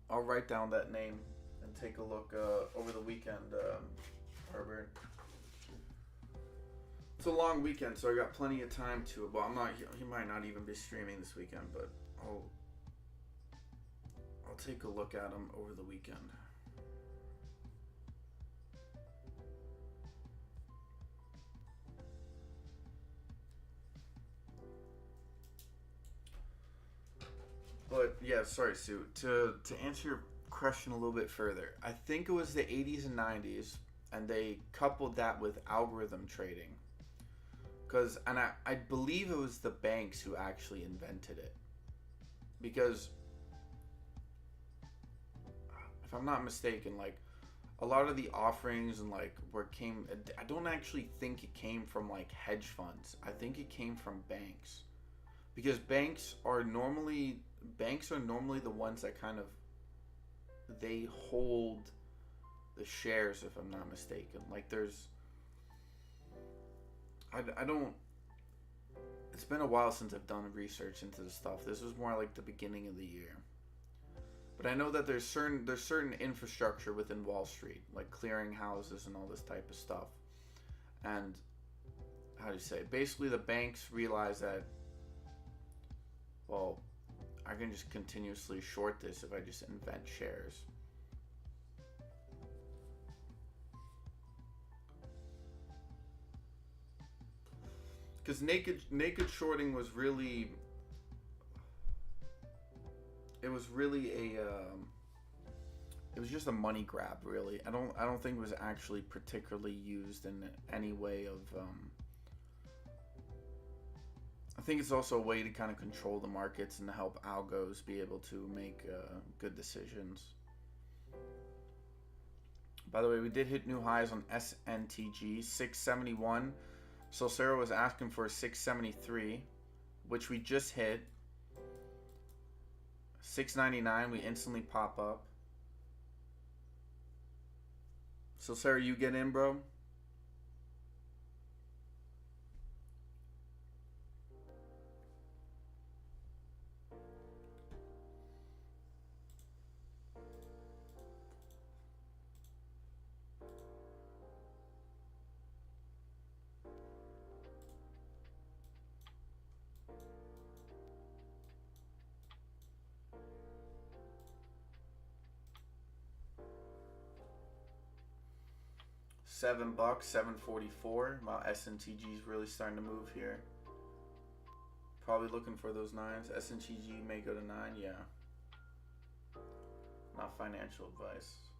I'll write down that name and take a look over the weekend, Herbert. It's a long weekend, so I got plenty of time to. Well, I'm not. He might not even be streaming this weekend, but I'll take a look at him over the weekend. But yeah, sorry, Sue. To answer your question a little bit further, I think it was the 80s and 90s, and they coupled that with algorithm trading. And I believe it was the banks who actually invented it. Because if I'm not mistaken, like a lot of the offerings and like I don't actually think it came from like hedge funds. I think it came from banks. Because banks are normally the ones that kind of they hold the shares, if I'm not mistaken. Like I don't. It's been a while since I've done research into this stuff. This was more like the beginning of the year. But I know that there's certain infrastructure within Wall Street, like clearing houses and all this type of stuff. And how do you say? Basically, the banks realize that, well, I can just continuously short this if I just invent shares. Because naked shorting was really, it was just a money grab, really. I don't think it was actually particularly used in any way of. I think it's also a way to kind of control the markets and to help algos be able to make good decisions. By the way, we did hit new highs on SNTG, 671. Solsera was asking for 673, which we just hit. 699, we instantly pop up. Solsera, you get in, bro? $7, 744. Wow, SNTG is really starting to move here. Probably looking for those nines. SNTG may go to 9, yeah. Not financial advice.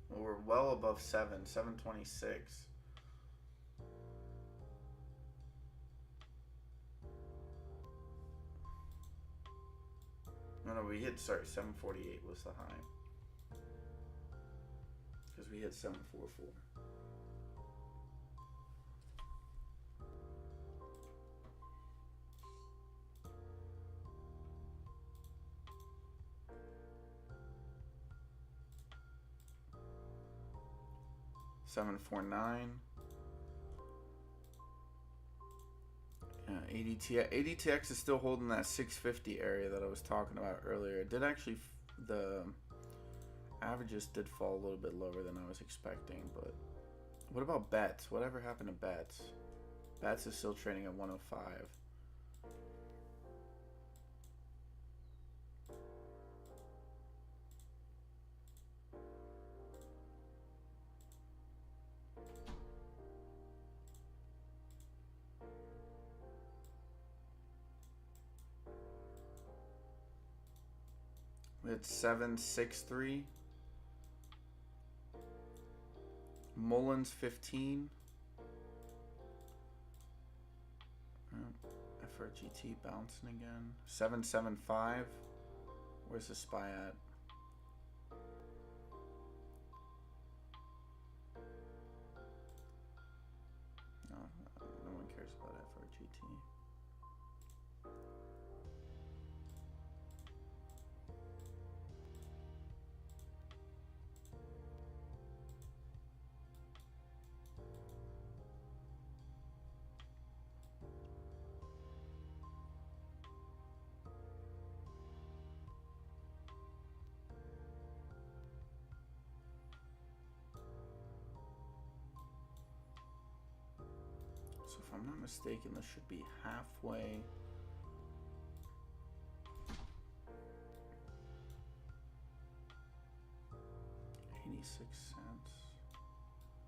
Well, we're well above 726. No, we hit, 748 was the high. Because we hit 744. 749. ADTX is still holding that 650 area that I was talking about earlier. It did actually, the averages did fall a little bit lower than I was expecting, but what about bets? Whatever happened to bets? Bets is still trading at 105. It's 763. Mullins 15. FRGT bouncing again. 775. Where's the SPY at? No one cares about FRGT. So if I'm not mistaken, this should be halfway. $0.86.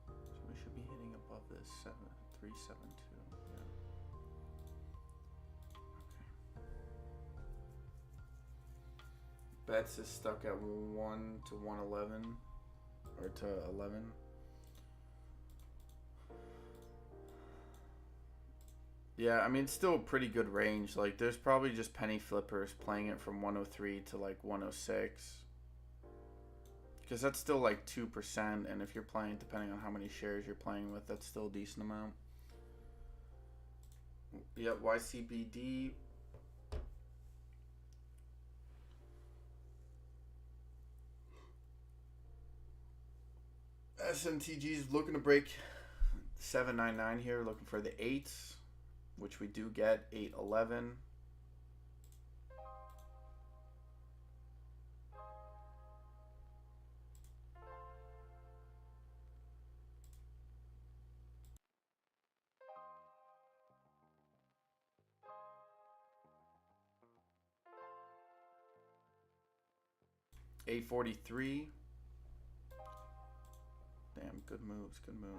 So we should be hitting above this 372. Yeah. Okay. Bets is stuck at 1 to 111 or to 11. Yeah, I mean, it's still a pretty good range. Like, there's probably just penny flippers playing it from 103 to like 106. Because that's still like 2%. And if you're playing, depending on how many shares you're playing with, that's still a decent amount. Yep, YCBD. SMTG is looking to break 799 here, looking for the 8s. Which we do get, 811. $843. Damn, good moves, good moves.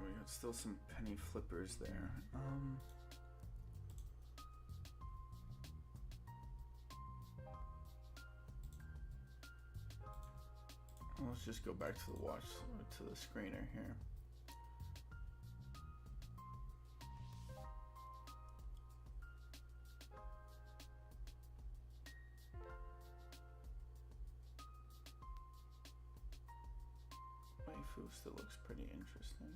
We got still some penny flippers there. Let's just go back to the watch, to the screener here. Waifu still looks pretty interesting.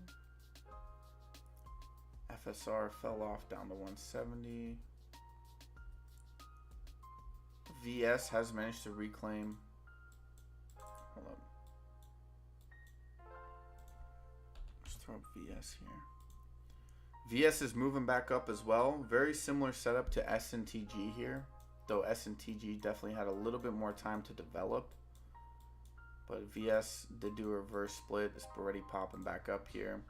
FSR fell off down to 170. VS has managed to reclaim. Hold up. Let's throw up VS VS is moving back up as well. Very similar setup to S&TG here, though S&TG definitely had a little bit more time to develop. But VS did do a reverse split. It's already popping back up here.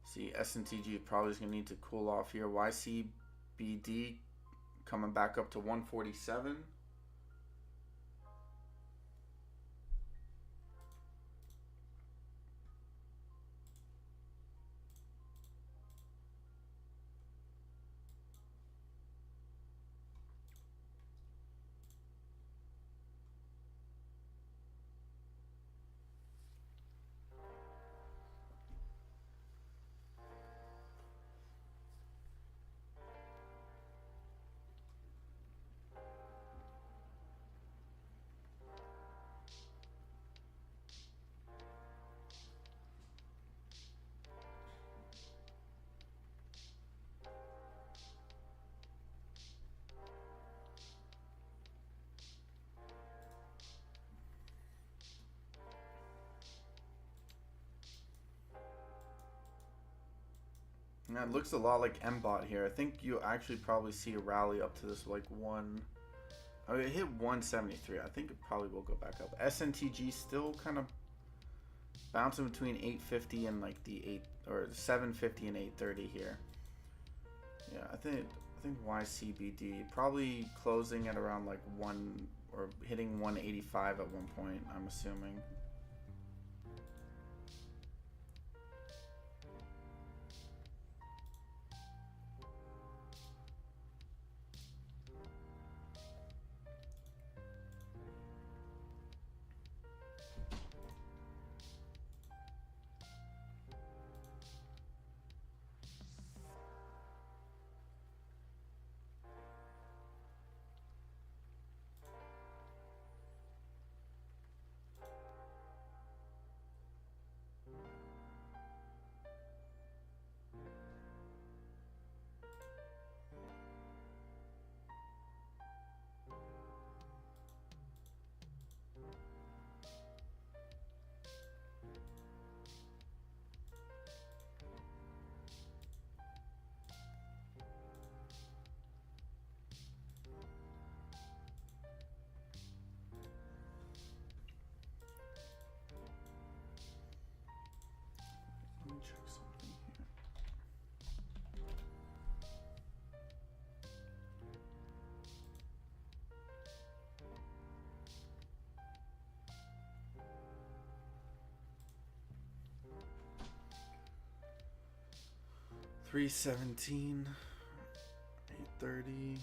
See, S&TG probably is going to need to cool off here. YCBD coming back up to 147. Yeah, it looks a lot like MBOT here. I think you'll actually probably see a rally up to this like one. I mean, it hit 173. I think it probably will go back up. S&TG still kind of bouncing between 850 and like the 750 and 830 here. Yeah, I think YCBD probably closing at around like one or hitting 185 at one point, I'm assuming. Let me check something here. $317, $830.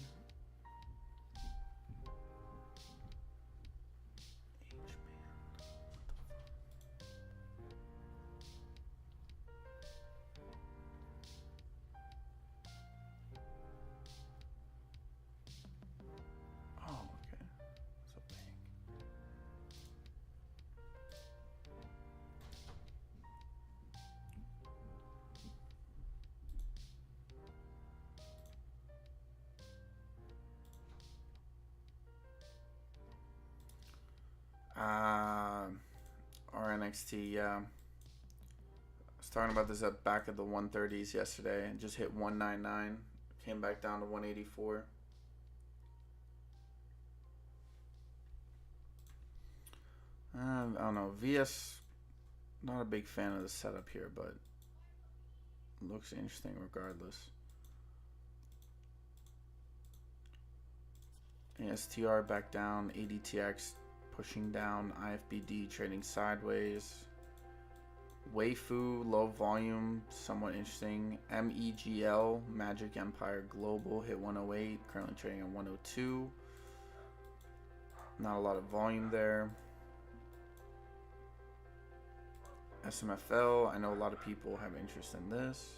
RNXT, yeah. I was talking about this at back at the 130s yesterday and just hit 199. Came back down to 184. I don't know. VS, not a big fan of the setup here, but looks interesting regardless. ASTR back down. ADTX pushing down. IFBD trading sideways. Weifu, low volume, somewhat interesting. MEGL, Magic Empire Global, hit 108, currently trading at 102. Not a lot of volume there. SMFL, I know a lot of people have interest in this.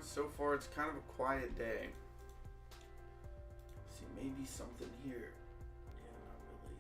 so far it's kind of a quiet day. See, maybe something here. Yeah, not really.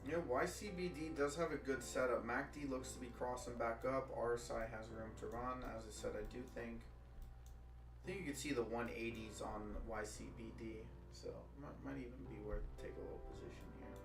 Yeah, YCBD does have a good setup. MACD looks to be crossing back up. RSI has room to run. As I said, I think you can see the 180s on YCBD, so might even be worth to take a little position here.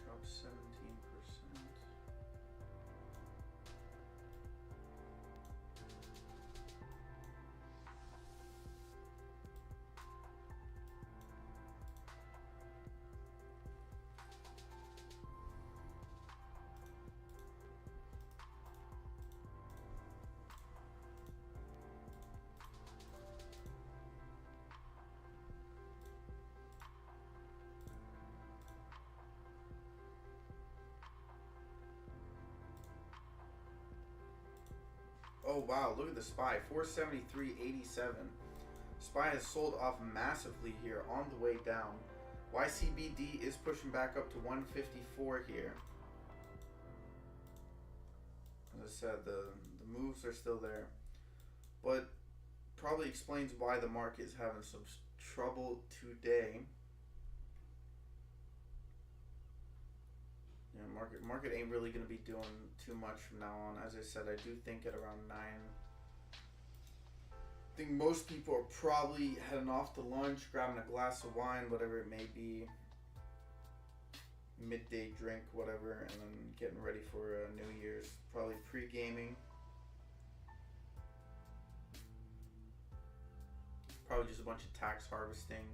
Drop 17%. Oh wow, look at the SPY, 473.87. SPY has sold off massively here on the way down. YCBD is pushing back up to 154 here. As I said, the moves are still there, but probably explains why the market is having some trouble today. Yeah, market ain't really going to be doing too much from now on. As I said, I do think at around 9. I think most people are probably heading off to lunch, grabbing a glass of wine, whatever it may be. Midday drink, whatever, and then getting ready for New Year's. Probably pre-gaming. Probably just a bunch of tax harvesting.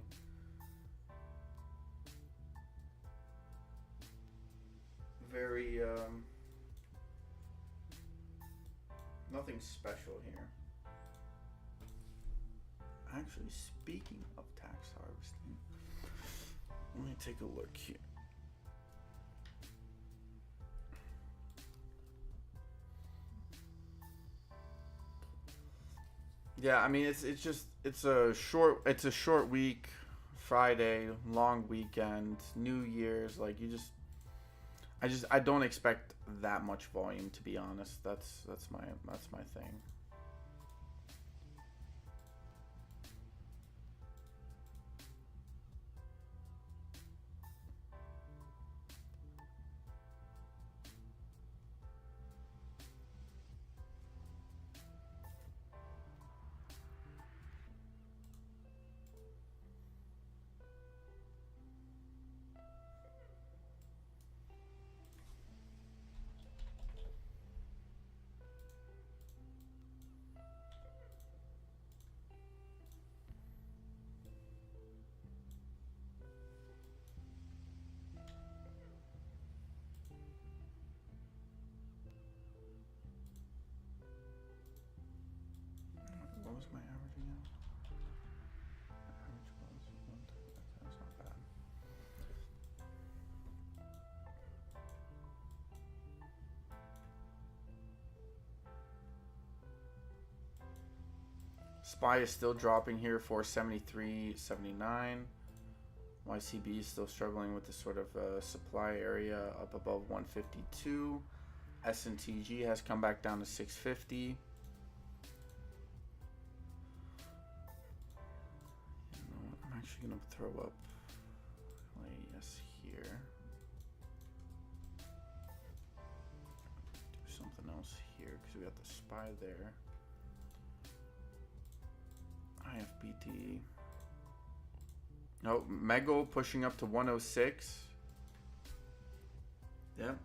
Very, nothing special here. Actually, speaking of tax harvesting, let me take a look here. Yeah, I mean it's a short week, Friday, long weekend, New Year's, like I don't expect that much volume, to be honest. That's my thing. What was my average again? Average was 1. That's not bad. SPY is still dropping here, 473.79. YCB is still struggling with this sort of supply area up above 152. S&TG has come back down to 650. I'm actually going to throw up yes here. Do something else here because we got the SPY there. IFBT. Oh, Mego pushing up to 106. Yep.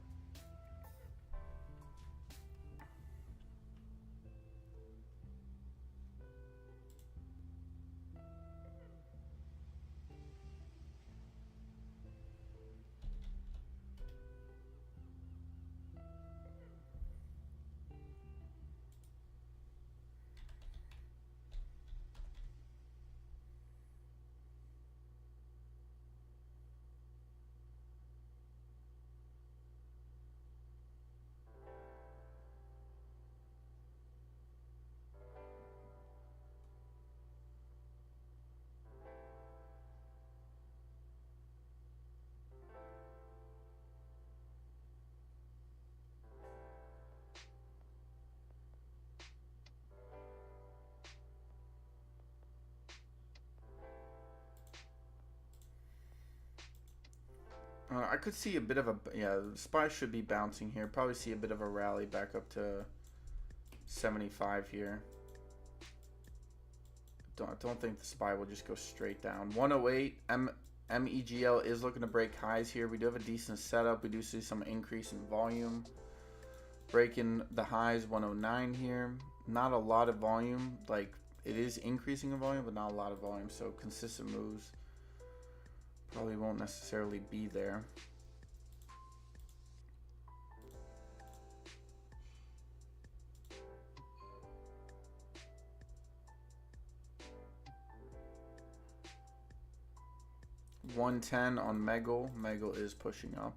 I could see a bit of a, yeah, the SPY should be bouncing here. Probably see a bit of a rally back up to 75 here. I don't think the SPY will just go straight down. 108, MEGL is looking to break highs here. We do have a decent setup. We do see some increase in volume. Breaking the highs, 109 here. Not a lot of volume. Like, it is increasing in volume, but not a lot of volume. So consistent moves probably won't necessarily be there. $110 on Megal. Megal is pushing up.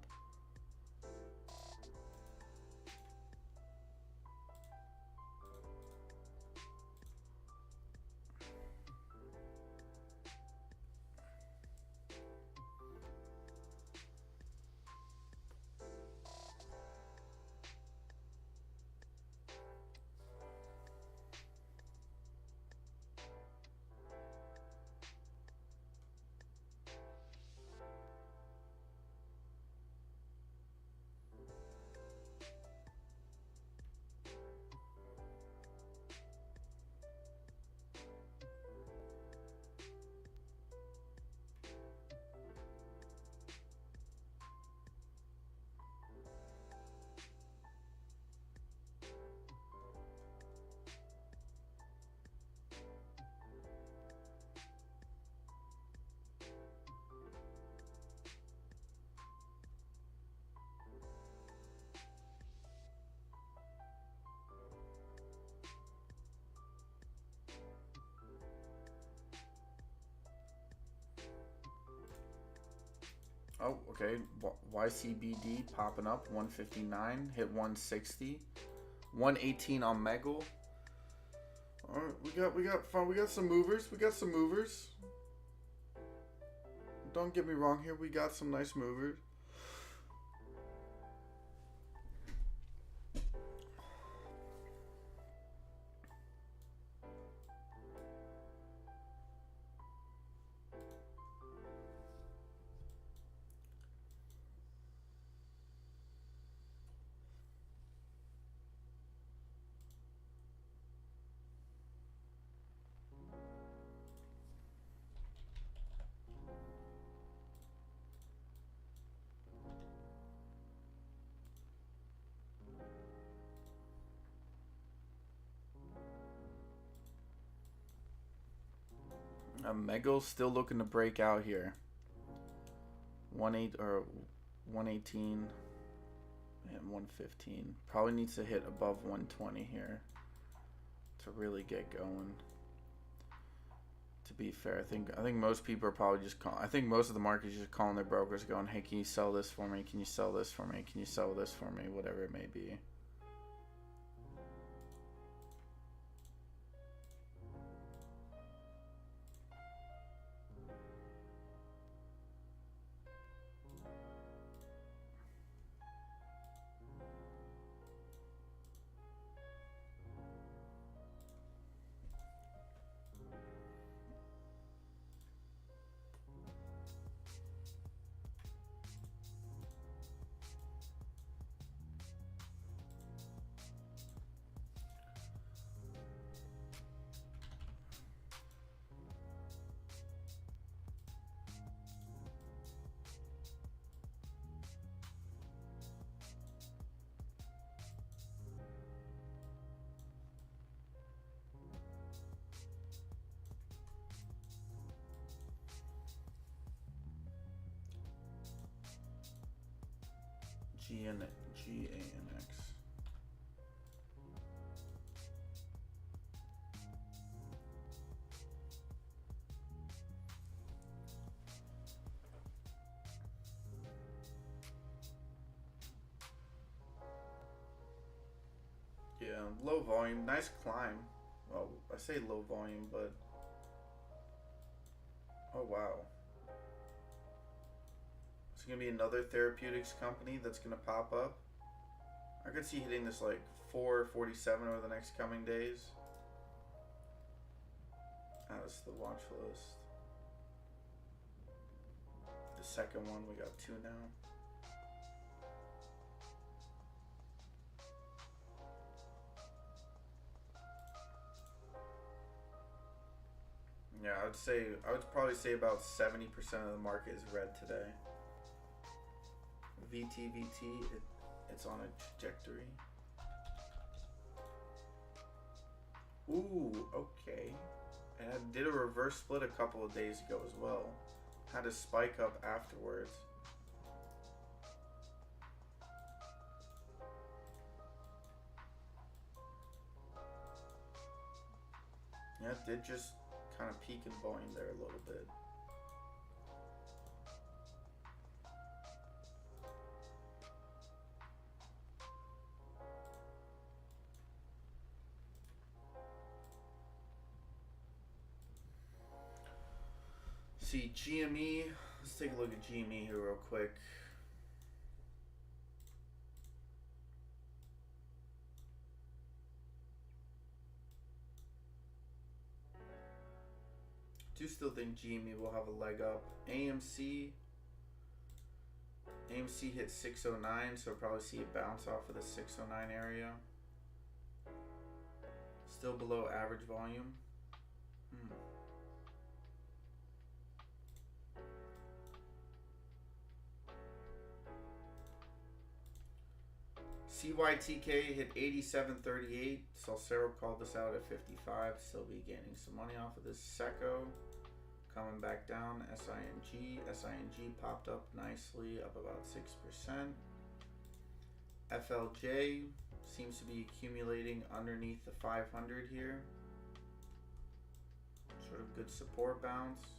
Oh, okay. YCBD popping up, 159, hit 160, 118 on Megal. All right, we got fun. We got some movers. We got some movers. Don't get me wrong here. We got some nice movers. Megal's still looking to break out here. 118 and 115. Probably needs to hit above 120 here to really get going. To be fair, I think most people are probably just I think most of the market is just calling their brokers, going, "Hey, can you sell this for me? Can you sell this for me? Can you sell this for me?" Whatever it may be. GANX. Yeah, low volume, nice climb. Well, I say low volume, but oh wow. It's gonna be another therapeutics company that's gonna pop up. I could see hitting this like 447 over the next coming days. That's the watch list. The second one, we got 2 now. Yeah, I would probably say about 70% of the market is red today. VTVT, it's on a trajectory. Ooh, okay. And I did a reverse split a couple of days ago as well. Had a spike up afterwards. Yeah, it did just kind of peak in volume there a little bit. See, GME, let's take a look at GME here real quick. Do still think GME will have a leg up. AMC hit 609, so probably see a bounce off of the 609 area. Still below average volume. CYTK hit 87.38. Salcero called this out at 55. Still be gaining some money off of this. SECO coming back down. SING popped up nicely, up about 6%. FLJ seems to be accumulating underneath the 500 here. Sort of good support bounce.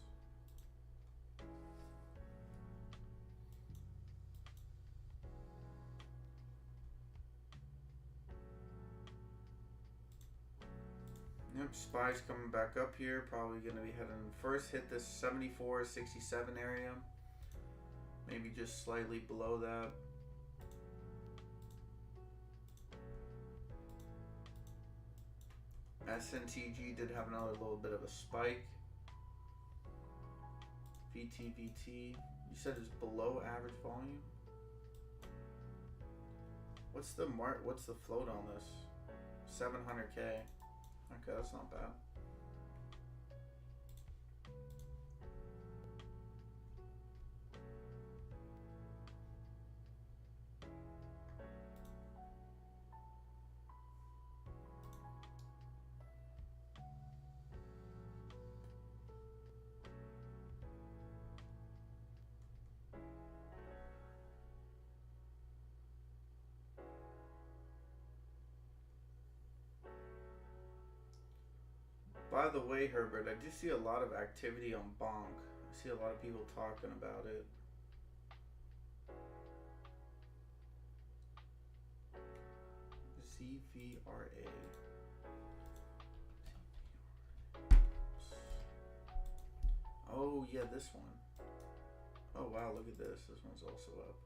Yep, SPY's coming back up here. Probably going to be heading first, hit this 74.67 area. Maybe just slightly below that. SNTG did have another little bit of a spike. VTVT, you said it's below average volume? What's the float on this? 700K. Okay, that's not bad. By the way, Herbert, I do see a lot of activity on Bonk. I see a lot of people talking about it. ZVRA. Oh, yeah, this one. Oh, wow, look at this. This one's also up.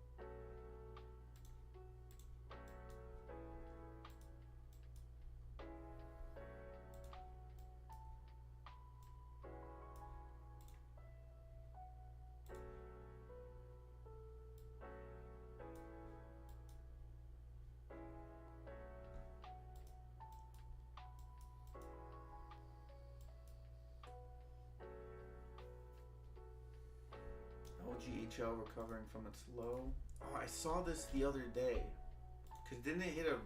GHL recovering from its low. Oh, I saw this the other day. Cause didn't it hit a?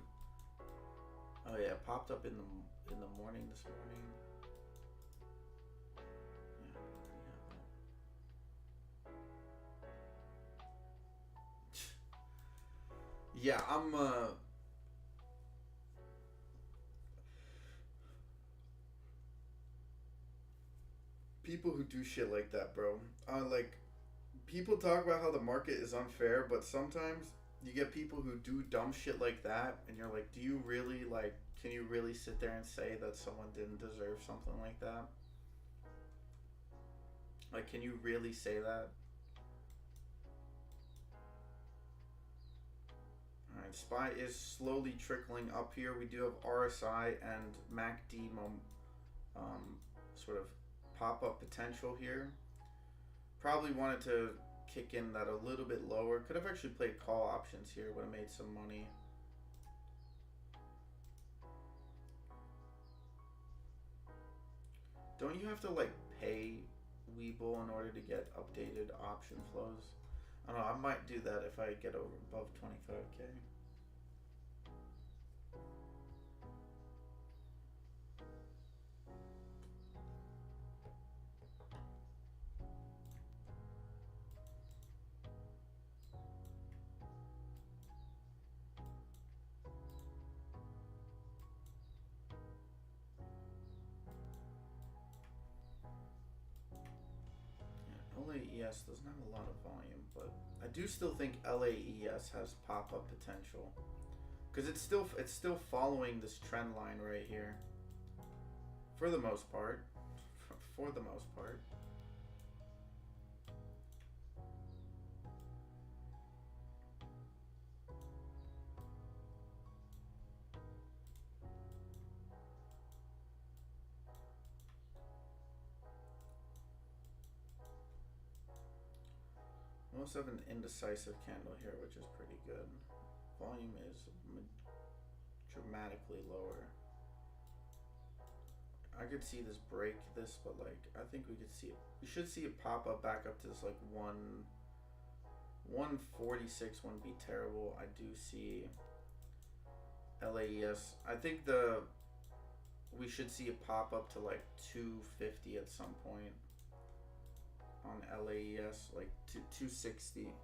Oh yeah, it popped up in the morning this morning. Yeah. Yeah, I'm people who do shit like that, bro. Like people talk about how the market is unfair, but sometimes you get people who do dumb shit like that, and you're like, do you really like? Can you really sit there and say that someone didn't deserve something like that? Like, can you really say that? All right, SPY is slowly trickling up here. We do have RSI and MACD sort of pop up potential here. Probably wanted to kick in that a little bit lower. Could have actually played call options here. Would have made some money. Don't you have to like pay Webull in order to get updated option flows? I don't know. I might do that if I get over above 25K. LAES doesn't have a lot of volume, but I do still think LAES has pop-up potential because it's still following this trend line right here for the most part. For the most part. We also have an indecisive candle here, which is pretty good. Volume is dramatically lower. I could see this break this, but like I think we could see it. We should see it pop up back up to this like 146 wouldn't be terrible. I do see LAES. I think we should see it pop up to like 250 at some point on LAES, like 260.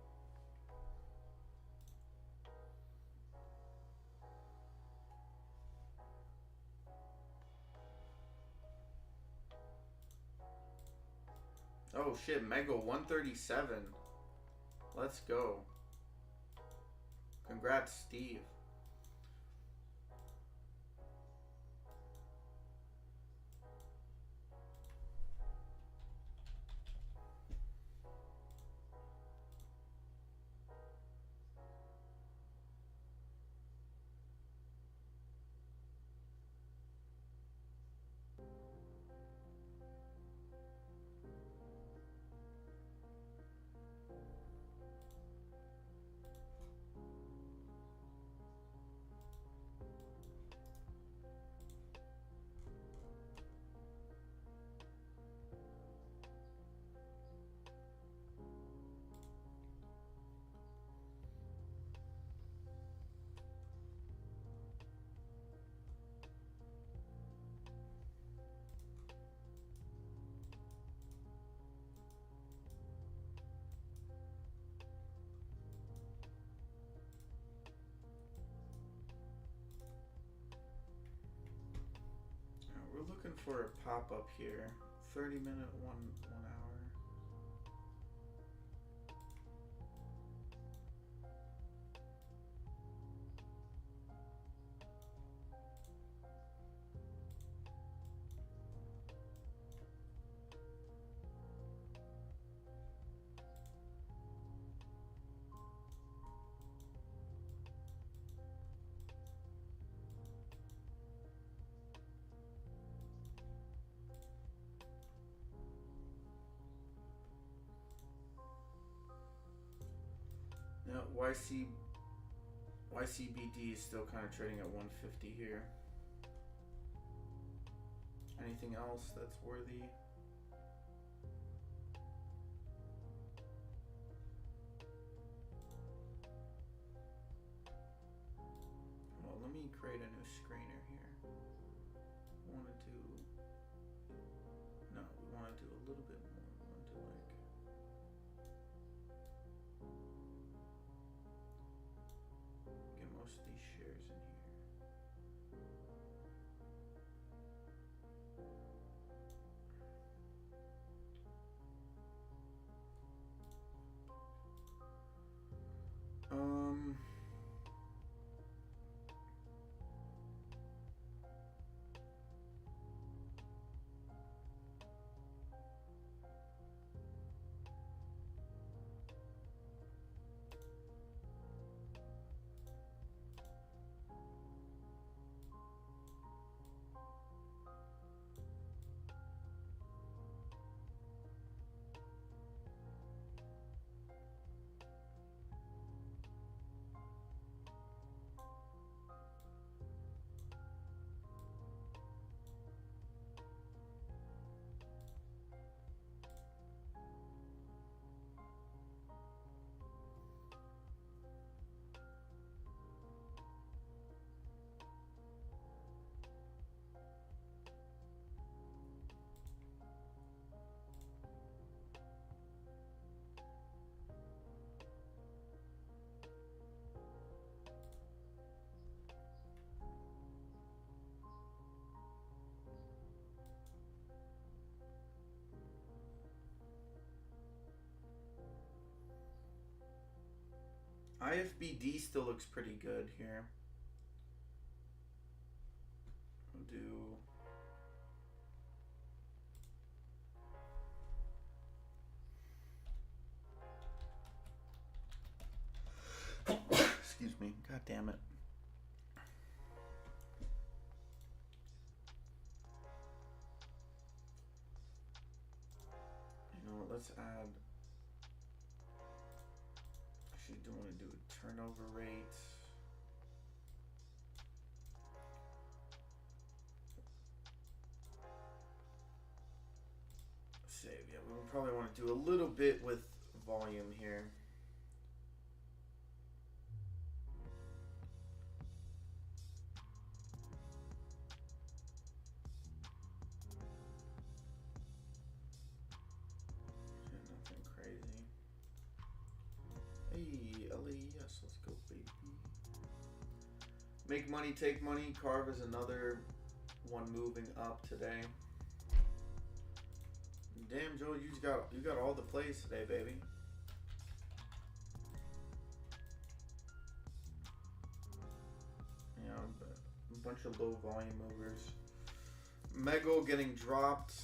Oh shit, Mega 137. Let's go. Congrats, Steve. We're looking for a pop-up here. 30-minute, one hour. Now, YCBD is still kind of trading at 150 here. Anything else that's worthy? Well, let me create a new screener here. We want to do... No, we want to do a little bit more. We want to do like... IFBD still looks pretty good here. We'll do. Excuse me. God damn it. You know what? Let's add. Actually, do want to do a turnover rate. Save. Yeah, we would probably want to do a little bit with volume here. Nothing crazy. Hey, LAES, let's go, baby. Make money, take money. Carve is another one moving up today. Damn, Joel, you got all the plays today, baby. Yeah, a bunch of low volume movers. Mego getting dropped.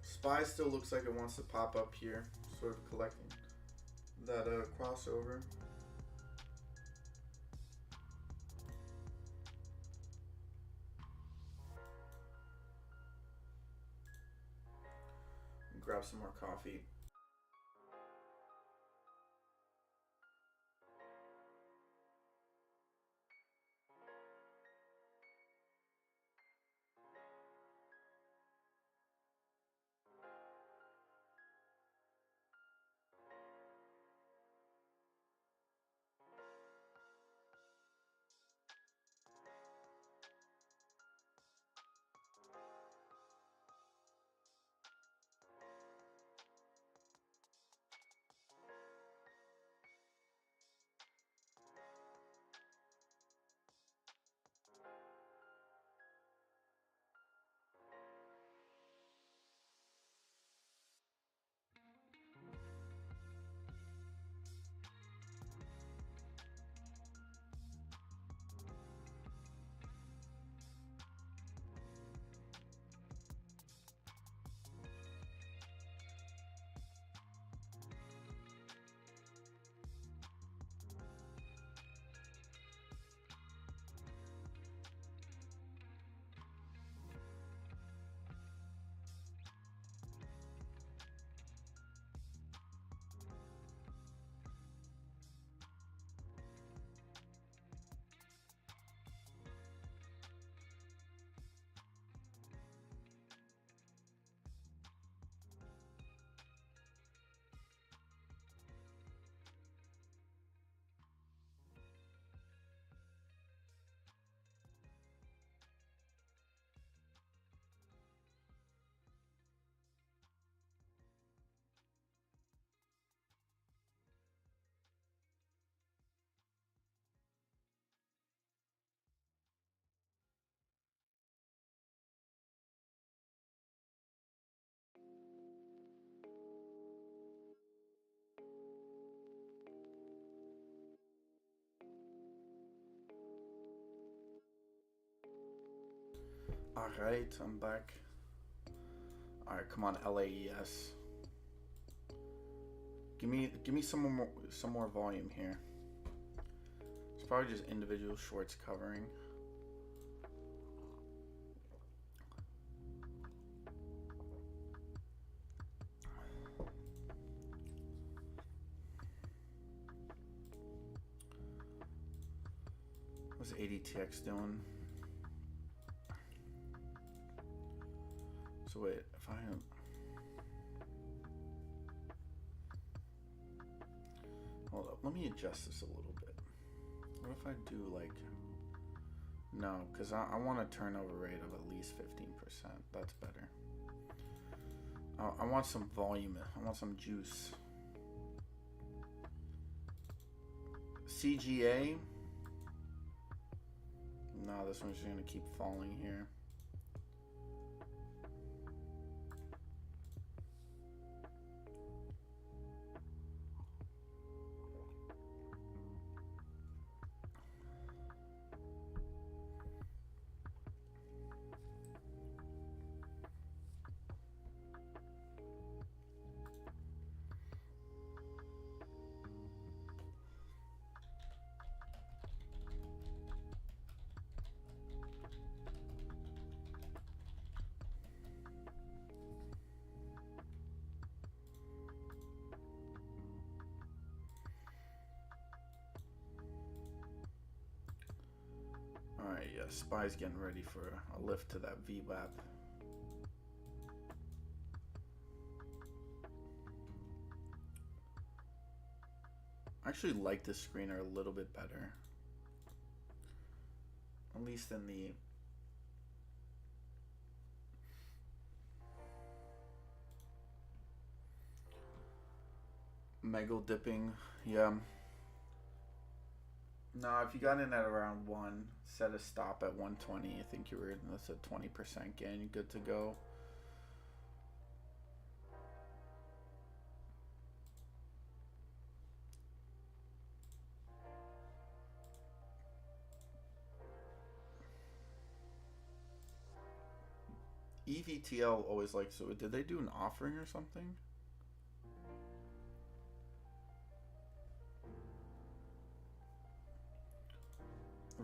Spy still looks like it wants to pop up here, sort of collecting that crossover. Grab some more coffee. Alright, I'm back. Alright, come on, LAES. Give me some more volume here. It's probably just individual shorts covering. What's ADTX doing? So wait, if I am... Hold up, let me adjust this a little bit. What if I do like... No, because I want a turnover rate of at least 15%. That's better. I want some volume. I want some juice. CGA. No, this one's just going to keep falling here. SPY's getting ready for a lift to that VWAP. I actually like this screener a little bit better. At least in the Mega dipping, yeah. No, if you got in at around 1, set a stop at 120. I think you were, that's a 20% gain, good to go. EVTL always likes it. Did they do an offering or something?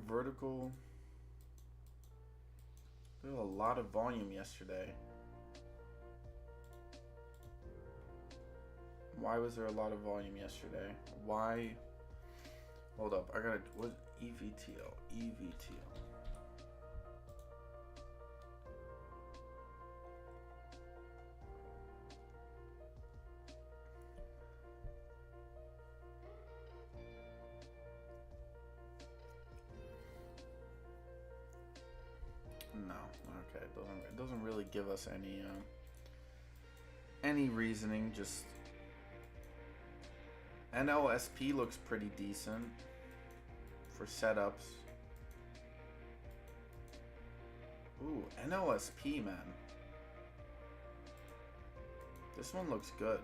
Vertical. There was a lot of volume yesterday. Why was there a lot of volume yesterday? Why? Hold up, I gotta. What? EVTL. EVTL. No, okay, it doesn't really give us any reasoning. Just NLSP looks pretty decent for setups. Ooh, NLSP, man. This one looks good.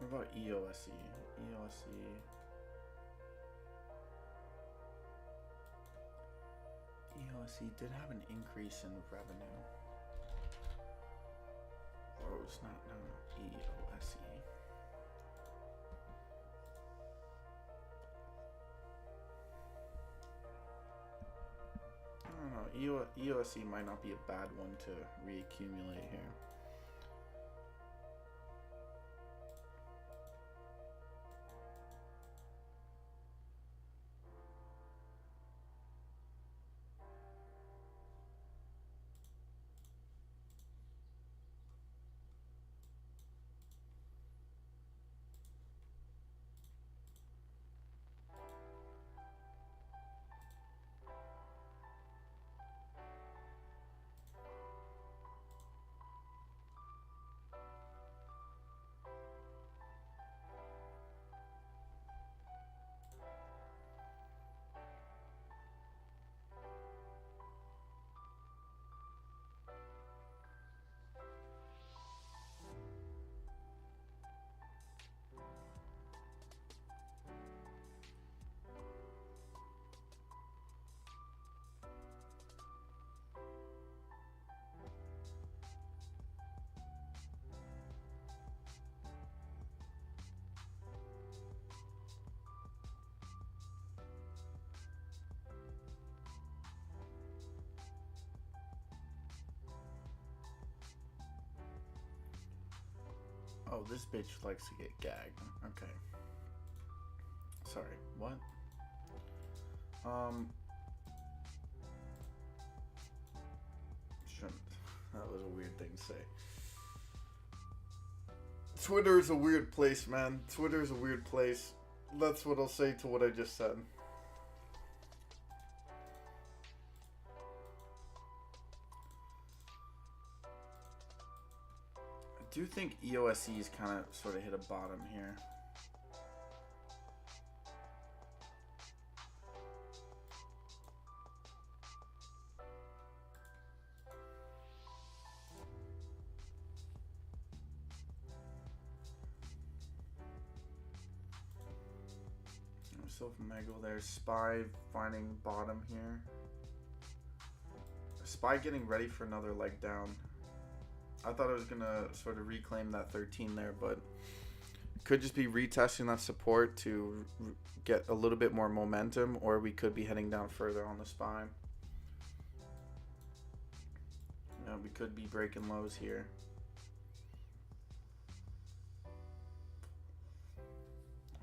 What about EOSE? EOSE did have an increase in revenue. Oh, it's not, no, EOSE. I don't know, EOSE might not be a bad one to reaccumulate here. Oh, this bitch likes to get gagged. Okay. Sorry, what? Shouldn't. That was a weird thing to say. Twitter is a weird place, man. Twitter is a weird place. That's what I'll say to what I just said. do think EOSE's kind of sort of hit a bottom here. So from Mego, there's SPY finding bottom here. SPY getting ready for another leg down. I thought it was gonna sort of reclaim that 13 there, but could just be retesting that support to get a little bit more momentum, or we could be heading down further on the SPY. Yeah, we could be breaking lows here.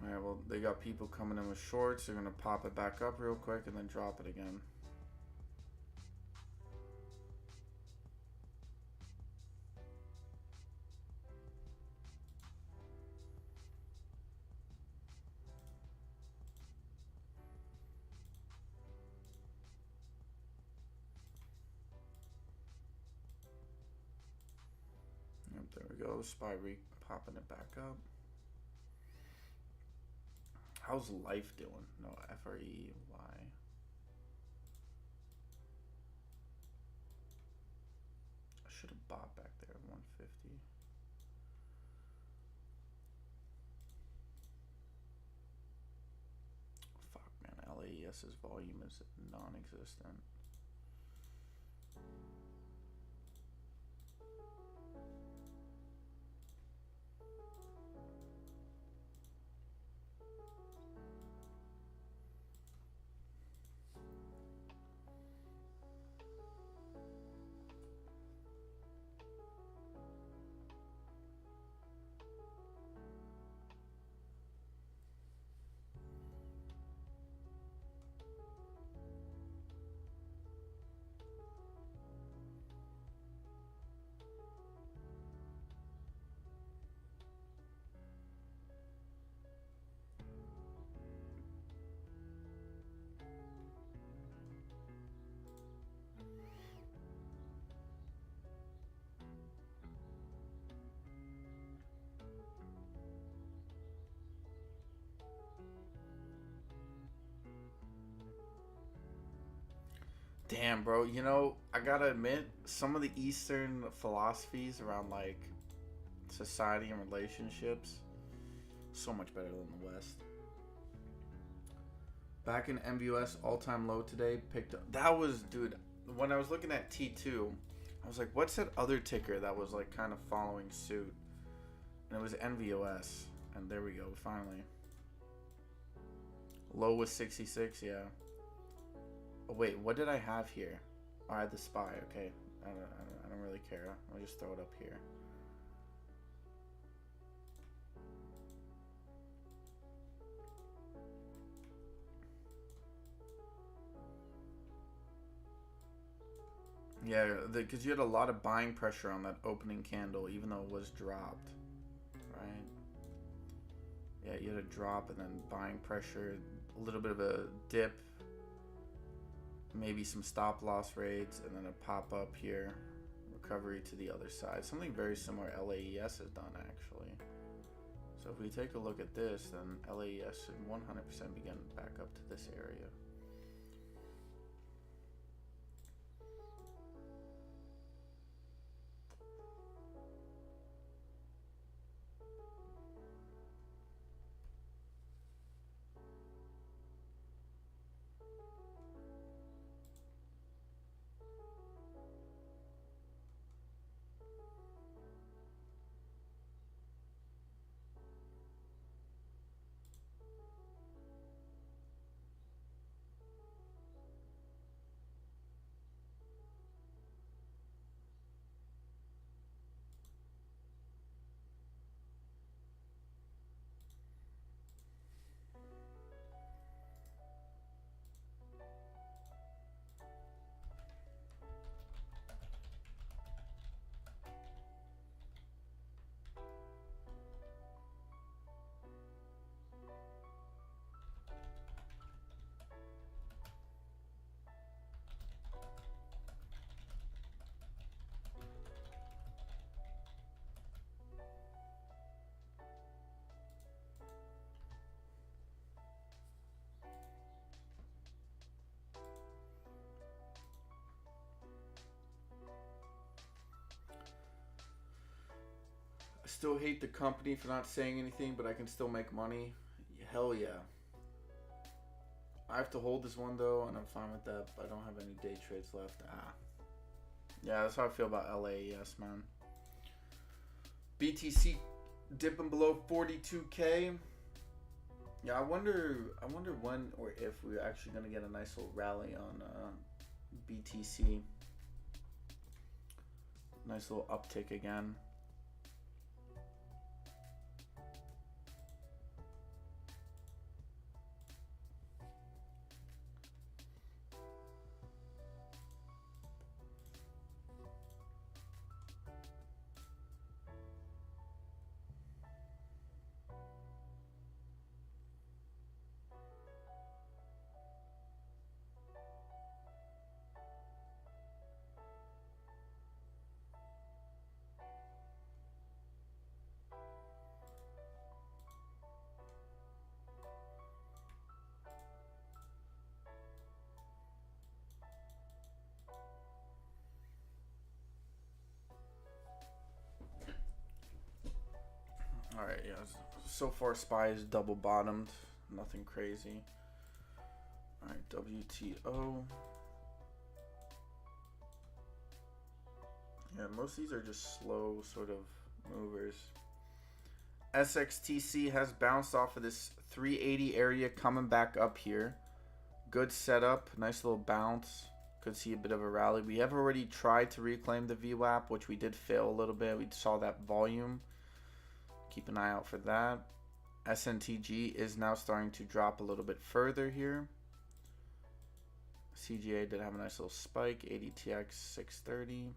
Alright, well, they got people coming in with shorts. They're going to pop it back up real quick and then drop it again. Yep, there we go. SPY popping it back up. How's Life doing? No, FREY. I should have bought back there at 150. Fuck, man. LAES's volume is non-existent. Damn, bro. You know, I gotta admit, some of the Eastern philosophies around, like, society and relationships, so much better than the West. Back in MVUS, all-time low today, picked up. That was, dude, when I was looking at T2, I was like, what's that other ticker that was, like, kind of following suit? And it was NVOS. And there we go, finally. Low was 66, yeah. Oh, wait, what did I have here? Oh, I had the SPY. Okay, I don't really care. I'll just throw it up here. Yeah, because you had a lot of buying pressure on that opening candle, even though it was dropped, right? Yeah, you had a drop and then buying pressure, a little bit of a dip. Maybe some stop loss rates, and then a pop up here, recovery to the other side. Something very similar LAES has done, actually. So if we take a look at this, then LAES should 100% begin back up to this area. Still hate the company for not saying anything, but I can still make money. Hell yeah. I have to hold this one though, and I'm fine with that. But I don't have any day trades left. Yeah, that's how I feel about LAES, man. BTC dipping below 42K. Yeah, I wonder when or if we're actually gonna get a nice little rally on BTC. Nice little uptick again. Alright, yeah. So far, SPY is double bottomed. Nothing crazy. Alright, WTO. Yeah, most of these are just slow sort of movers. SXTC has bounced off of this 380 area, coming back up here. Good setup. Nice little bounce. Could see a bit of a rally. We have already tried to reclaim the VWAP, which we did fail a little bit. We saw that volume. Keep an eye out for that. SNTG is now starting to drop a little bit further here. CGA did have a nice little spike. ADTX 630.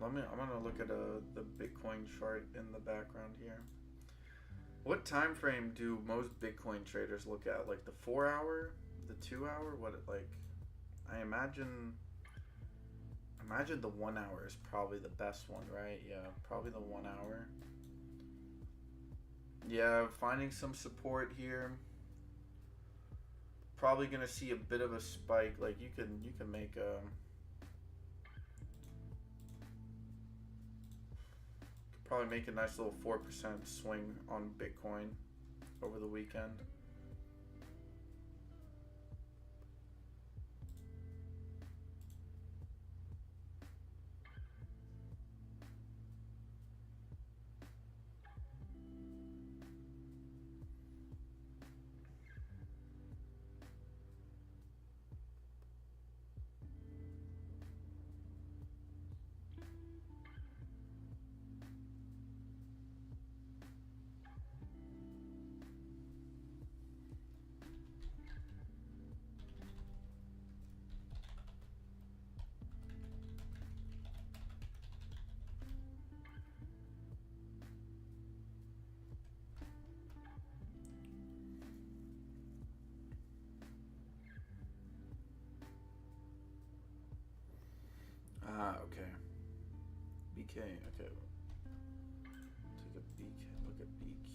I'm gonna look at the Bitcoin chart in the background here. What time frame do most Bitcoin traders look at? Like the 4 hour, the 2 hour? What like? I imagine the 1 hour is probably the best one, right? Yeah, probably the 1 hour. Yeah, finding some support here. Probably gonna see a bit of a spike. Like you can make a. Probably make a nice little 4% swing on Bitcoin over the weekend. Okay. BK, okay. Take a BK, look at BQ.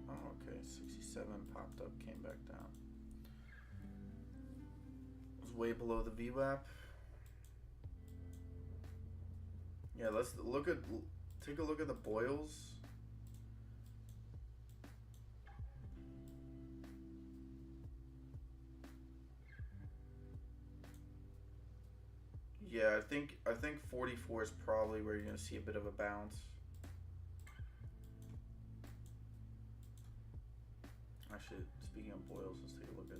Oh, okay, 67 popped up, came back down. It was way below the VWAP. Yeah, let's take a look at the boils. Yeah, I think 44 is probably where you're gonna see a bit of a bounce. Actually, speaking of boils, let's take a look at.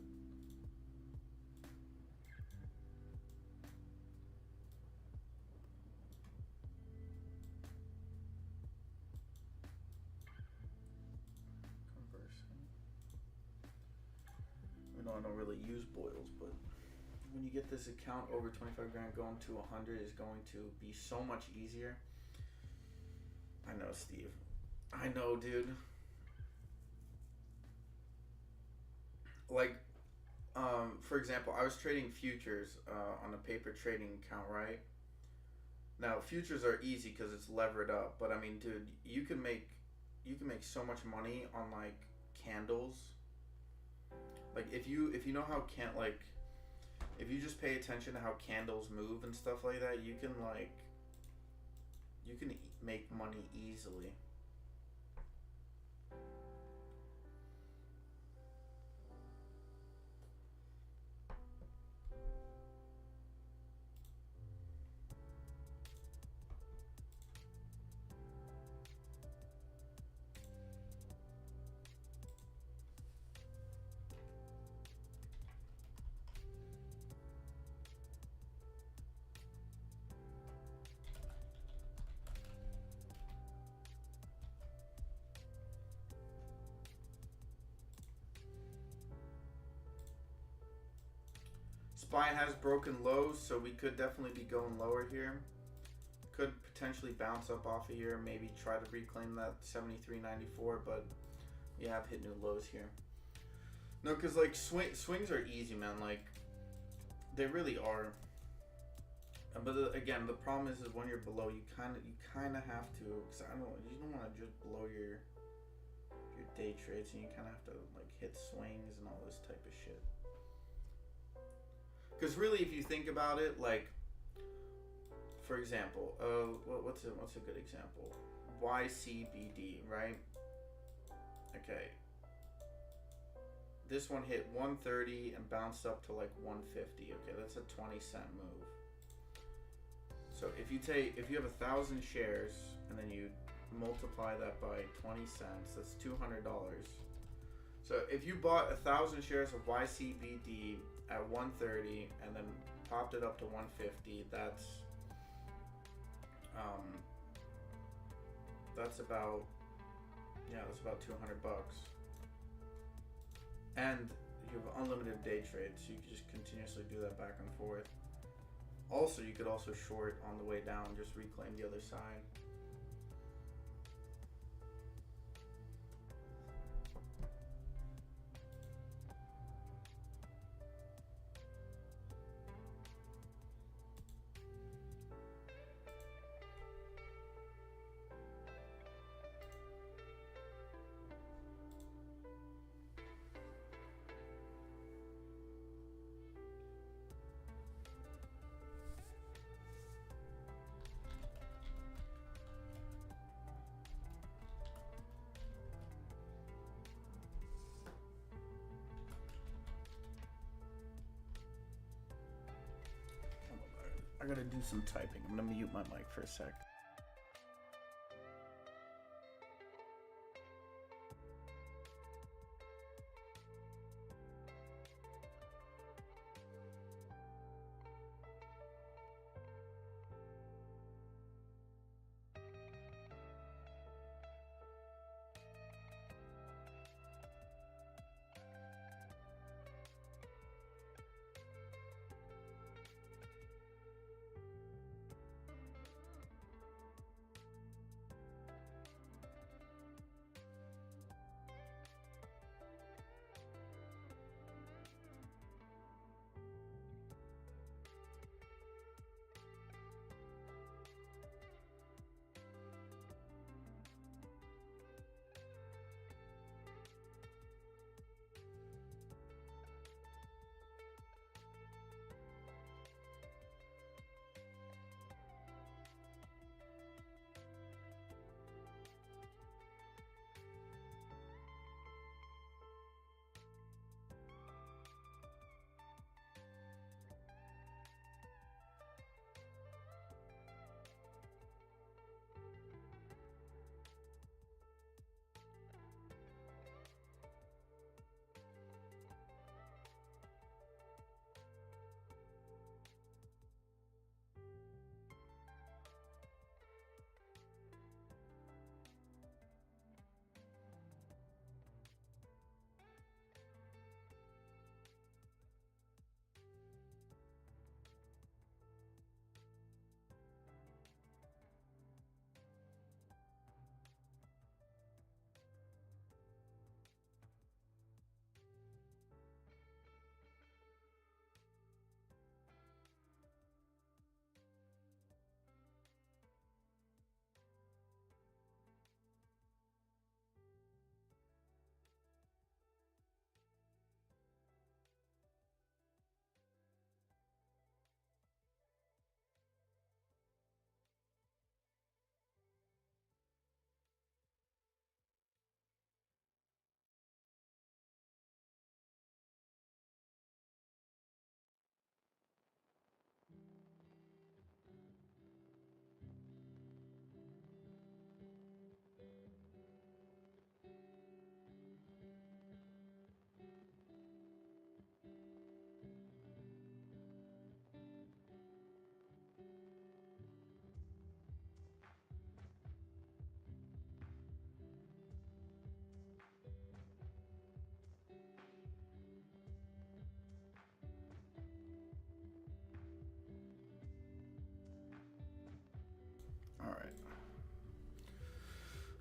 Conversing. I don't really use boils, but when you get this account over 25 grand, going to 100 is going to be so much easier. I know, Steve. I know, dude. Like, for example, I was trading futures on a paper trading account, right? Now, futures are easy because it's levered up, but I mean, dude, you can make so much money on like candles. Like if you know how can like if you just pay attention to how candles move and stuff like that, you can make money easily. SPY has broken lows, so we could definitely be going lower here. Could potentially bounce up off of here, maybe try to reclaim that 73.94, but you have hit new lows here. No, because like swings are easy, man. Like they really are. But again, the problem is when you're below, you kind of have to. Cause you don't want to just blow your day trades, and you kind of have to like hit swings and all this type of shit. Because really, if you think about it, like, for example, what's a good example? YCBD, right? Okay. This one hit 130 and bounced up to like 150. Okay, that's a 20-cent move. So if you have 1,000 shares and then you multiply that by 20 cents, that's $200. So if you bought 1,000 shares of YCBD at 130 and then popped it up to 150, that's about $200. And you have unlimited day trades, so you can just continuously do that back and forth. Also, you could also short on the way down, just reclaim the other side. I gotta do some typing. I'm gonna mute my mic for a sec. All right.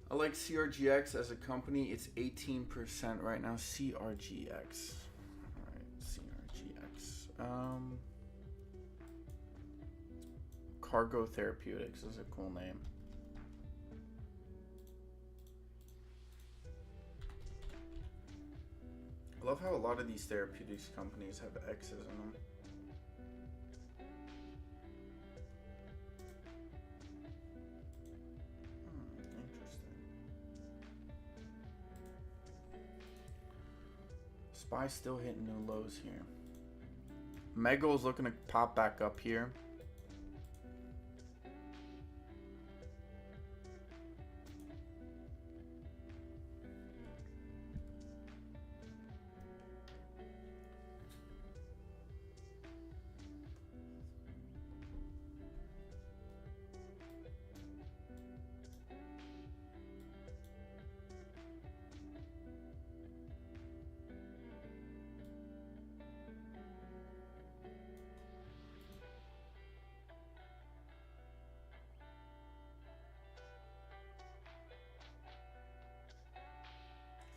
I like CRGX as a company. It's 18% right now. CRGX. All right, CRGX. Cargo Therapeutics is a cool name. I love how a lot of these therapeutics companies have X's in them. Interesting. SPY's still hitting new lows here. Mego's looking to pop back up here.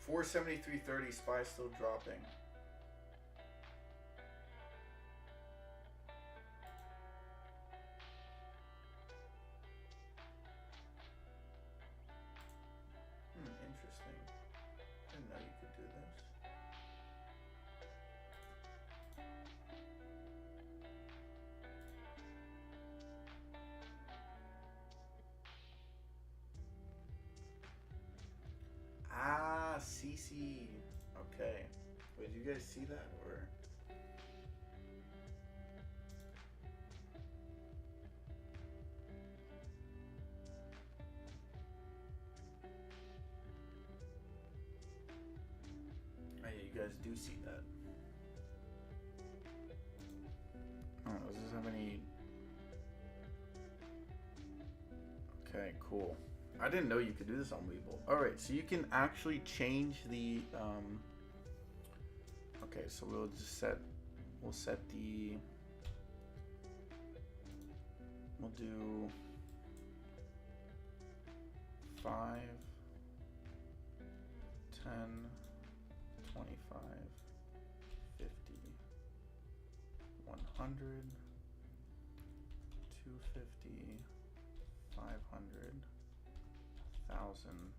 $473.30. SPY still dropping. Interesting. I didn't know you could do this. Ah, CC. Okay. Wait, did you guys see that or? Oh yeah, you guys do see that. Oh, does this have any? Okay, cool. I didn't know you could do this on Webull. Alright, so you can actually change the, okay, so we'll set the, we'll do 5, 10, 25, 50, 100, 250, 500, 1,000,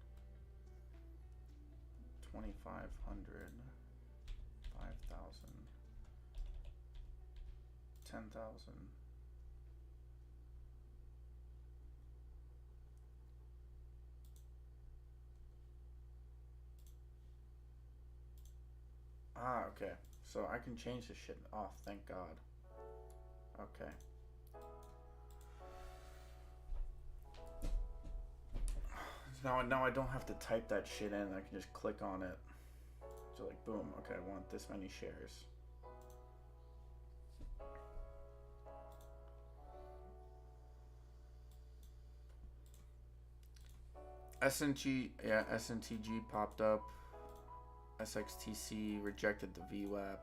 2,500, 5,000, 10,000. Ah, okay. So I can change this shit off, thank God. Okay. Now I don't have to type that shit in. I can just click on it. So like, boom. Okay, I want this many shares. SNG, yeah, SNTG popped up. SXTC rejected the VWAP.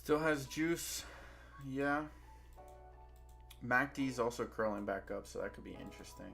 Still has juice. Yeah. MACD's also curling back up, so that could be interesting.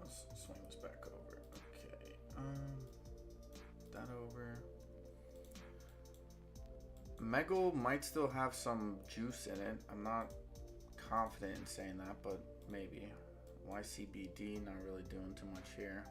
Let's swing this back over. Okay. That over. Megal might still have some juice in it. I'm not confident in saying that, but maybe. YCBD not really doing too much here.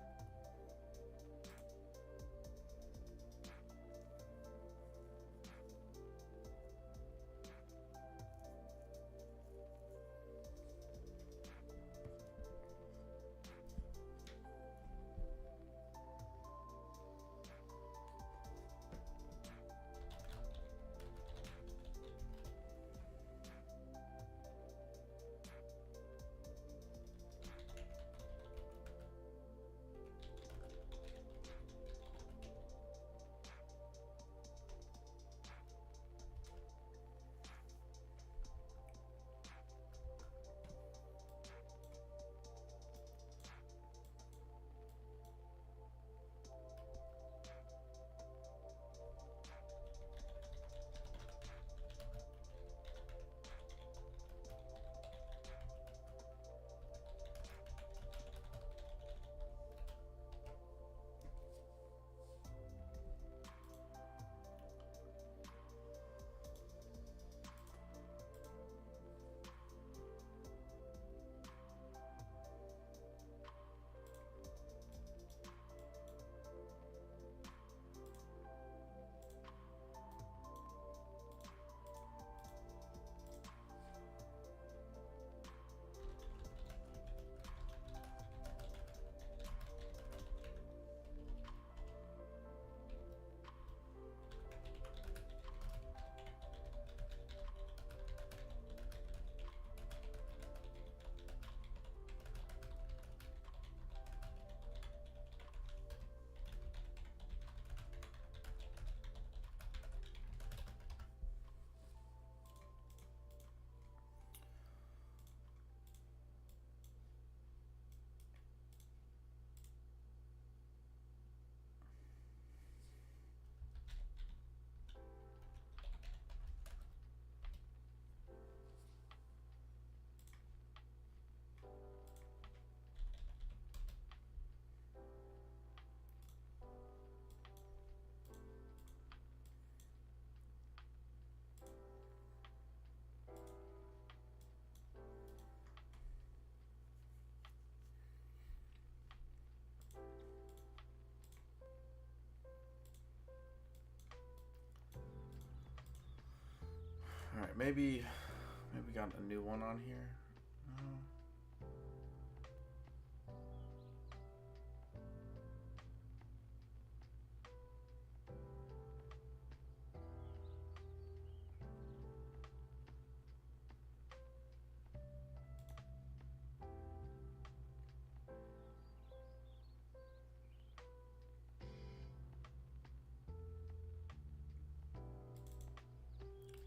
All right, maybe got a new one on here.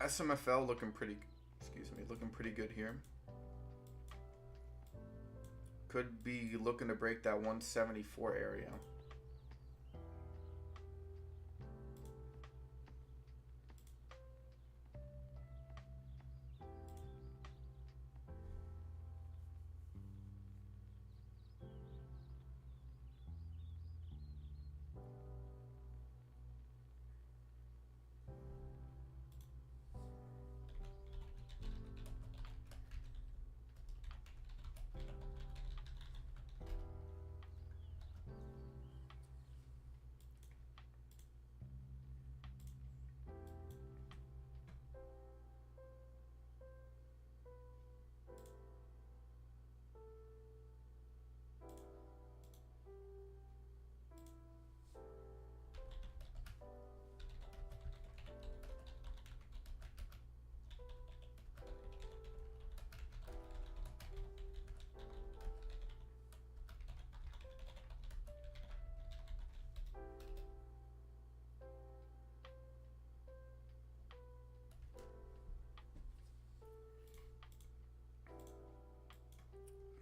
SMFL looking pretty, looking pretty good here. Could be looking to break that 174 area.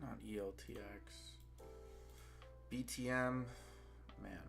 Not ELTX. BTM, man.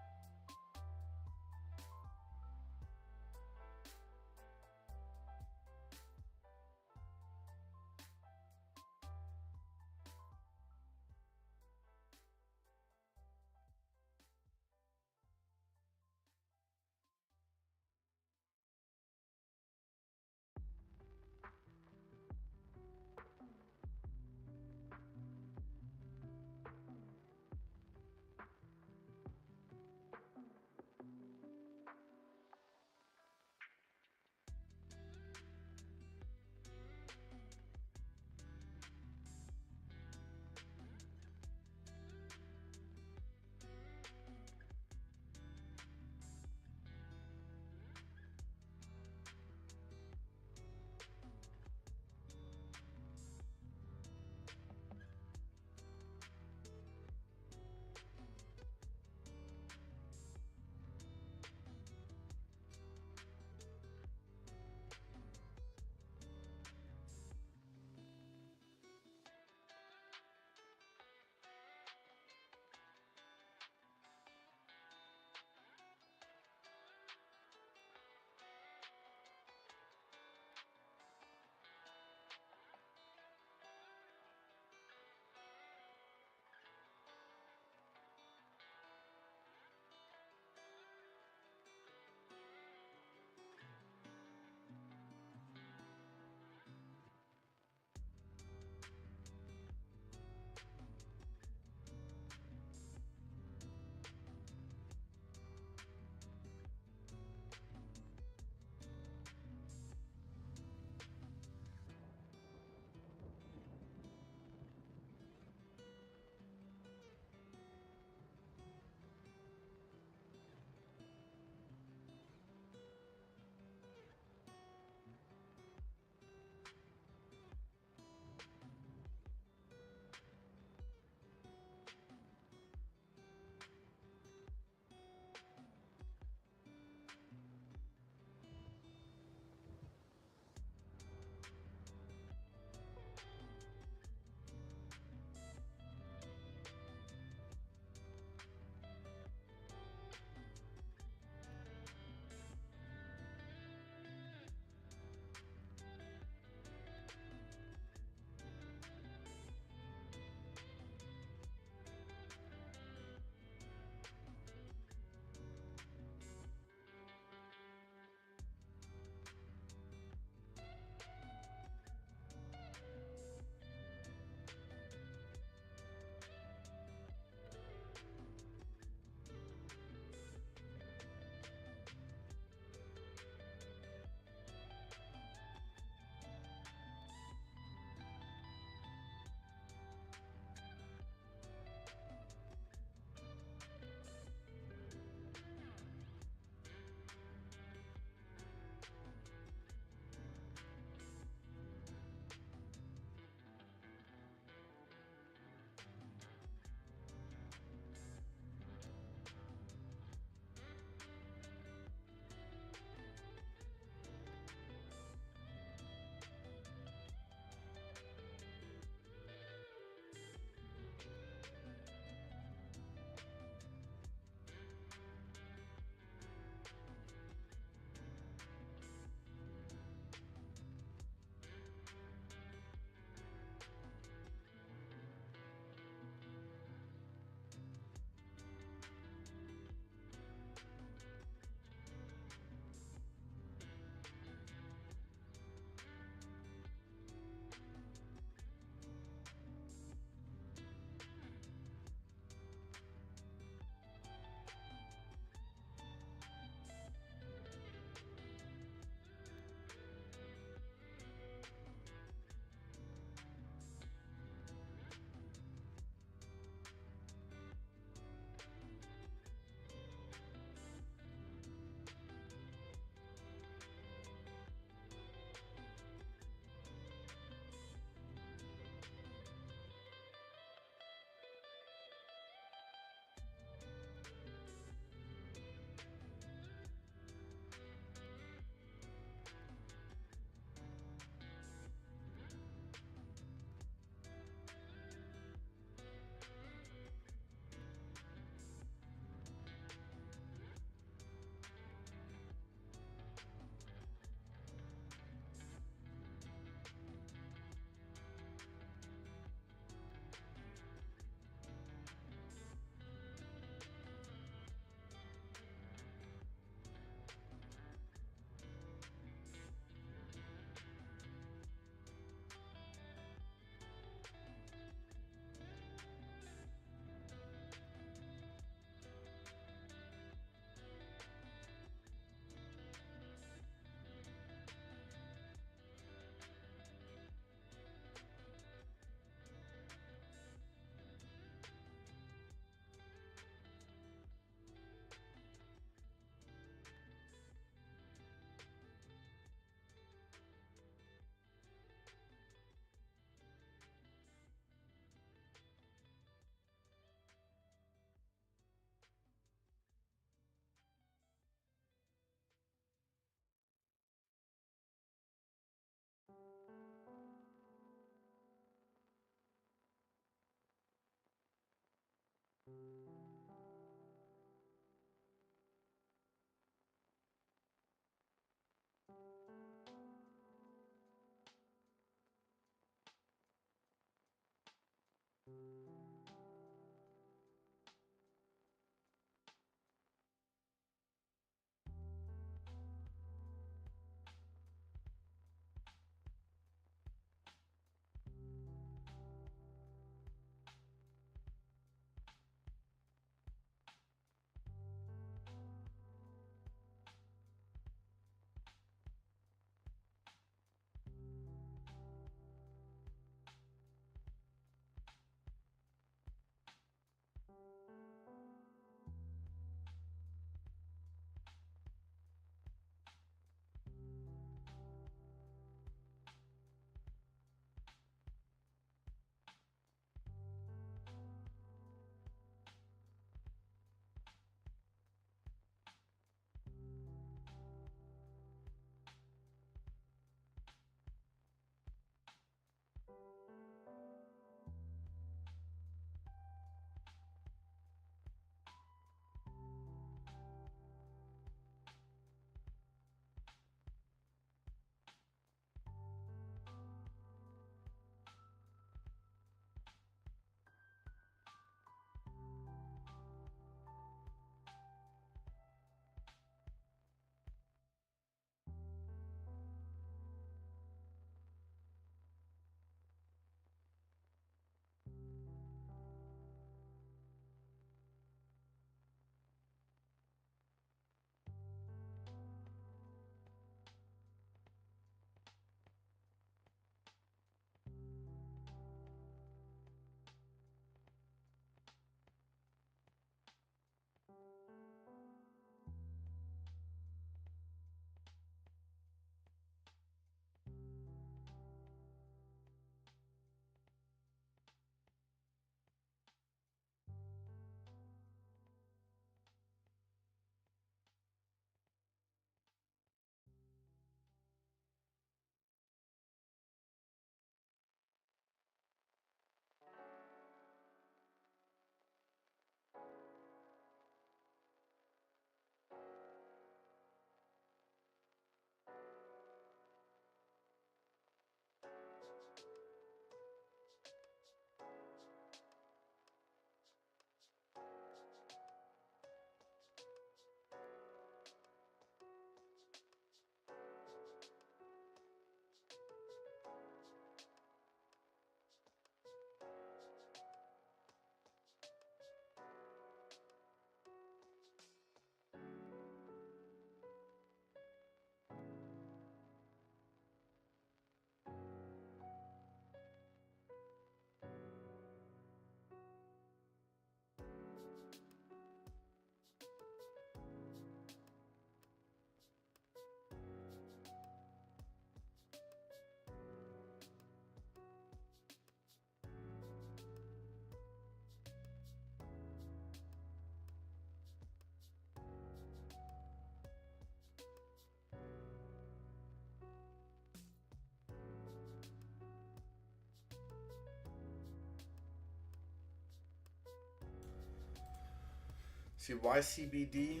See, YCBD,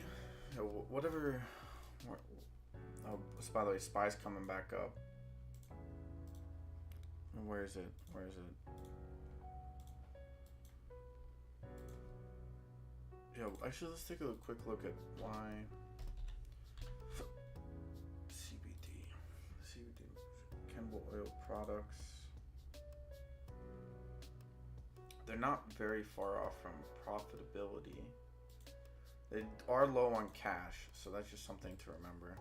whatever. Oh, by the way, Spy's coming back up. Where is it? Where is it? Yeah, actually, let's take a quick look at CBD, Campbell Oil Products. They're not very far off from profitability. They are low on cash, so that's just something to remember.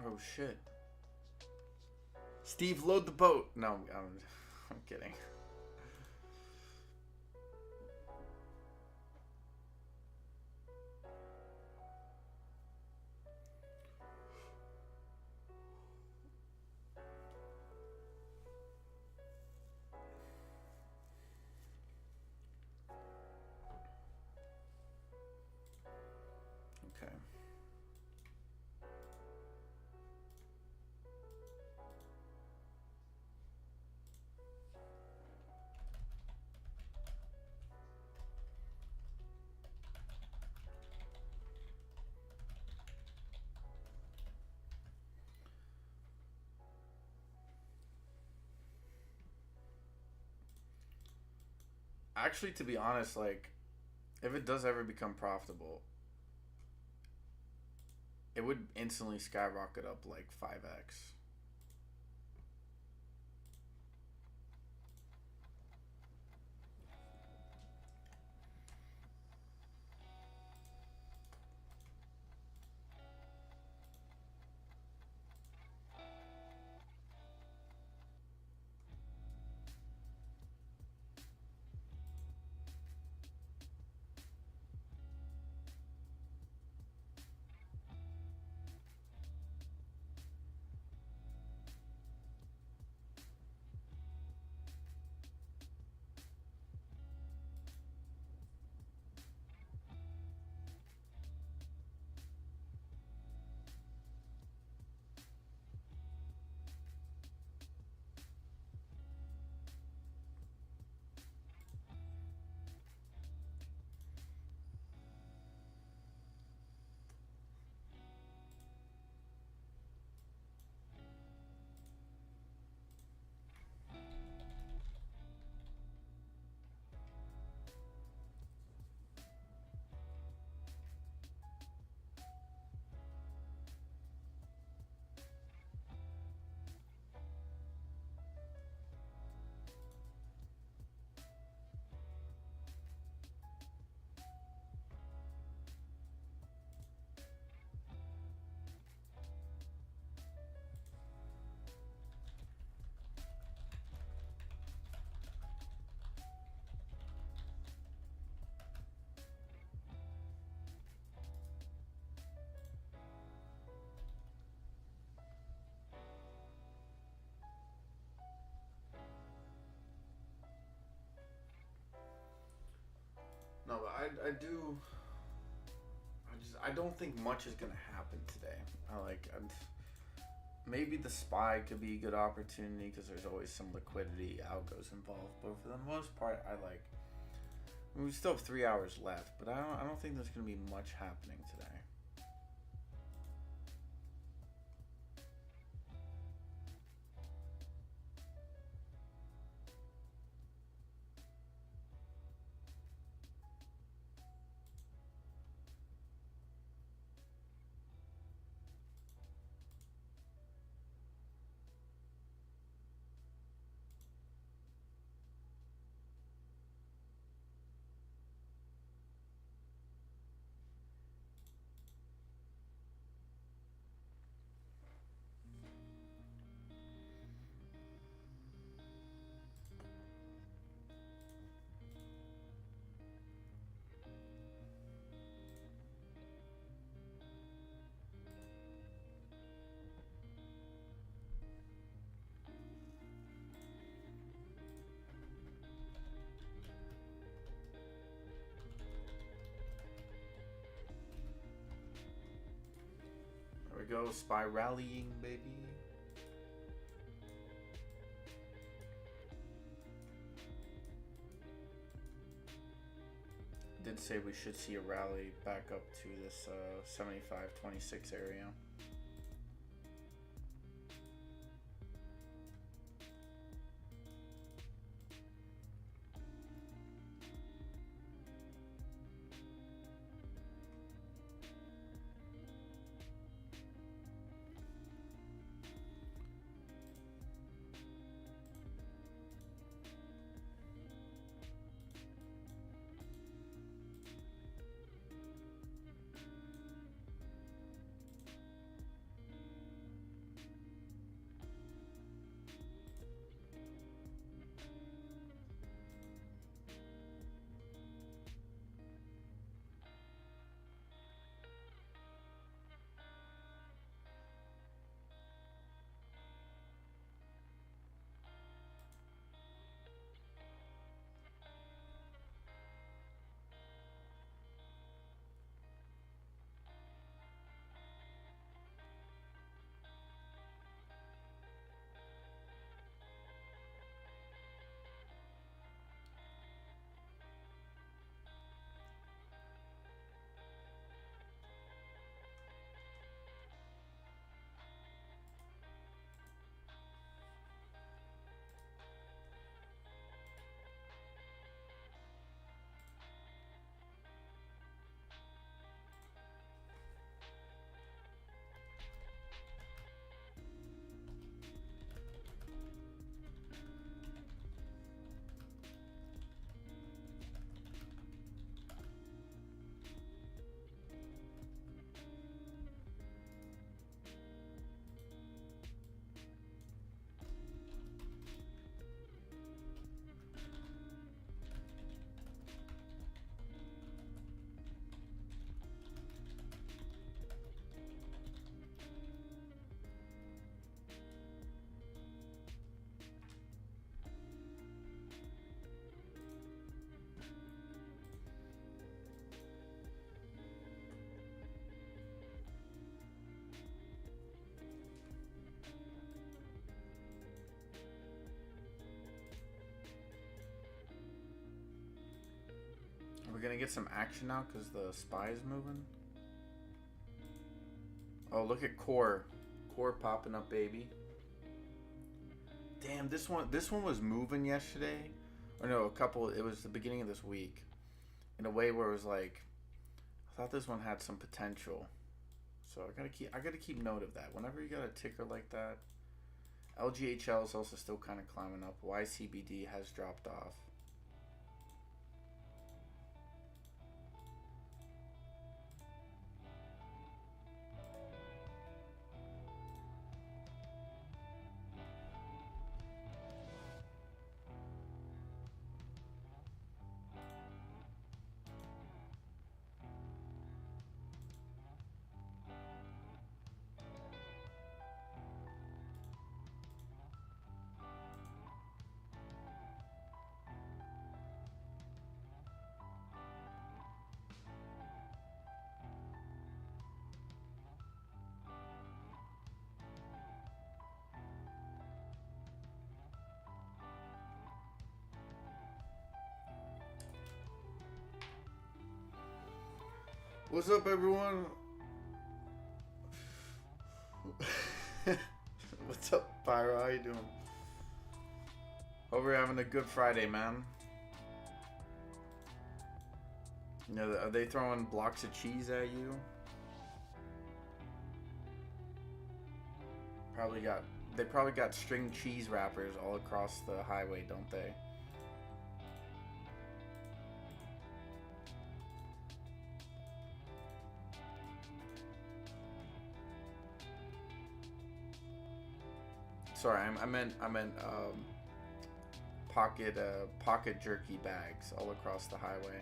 Oh shit. Steve, load the boat. No, I'm kidding. Okay. Actually, to be honest, like, if it does ever become profitable, it would instantly skyrocket up like 5x. No, but I don't think much is gonna happen today. Maybe the SPY could be a good opportunity because there's always some liquidity algos involved. But for the most part, we still have 3 hours left, but I don't think there's gonna be much happening today. go, SPY rallying, baby. Did say we should see a rally back up to this 75.26 area. We're gonna get some action now because the SPY is moving. Oh, look at core popping up, baby. Damn, this one was moving yesterday, or no, it was the beginning of this week, in a way where it was like, I thought this one had some potential. So I gotta keep note of that. Whenever you got a ticker like that, LGHL is also still kind of climbing up. YCBD has dropped off. What's up, everyone? What's up, Pyro? How you doing? Hope you're having a good Friday, man. You know, are they throwing blocks of cheese at you? They probably got string cheese wrappers all across the highway, don't they? Sorry, I meant pocket jerky bags all across the highway.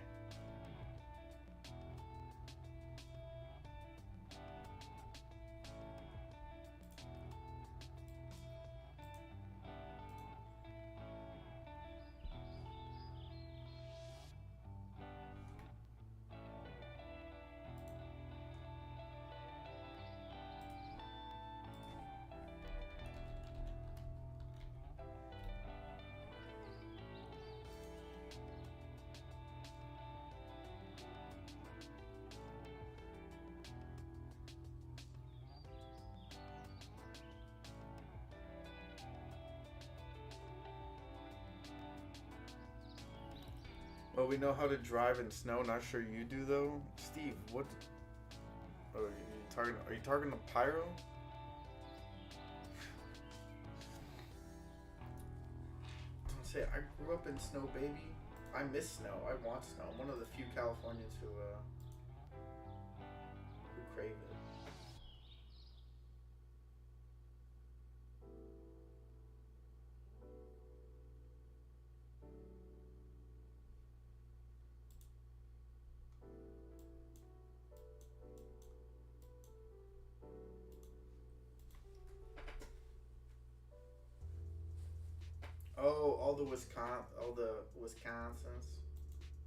Well, we know how to drive in snow. Not sure you do though. Steve, what? Oh, are you talking to Pyro? Don't say I grew up in snow, baby. I miss snow. I want snow. I'm one of the few Californians who crave it. Oh, all the Wisconsins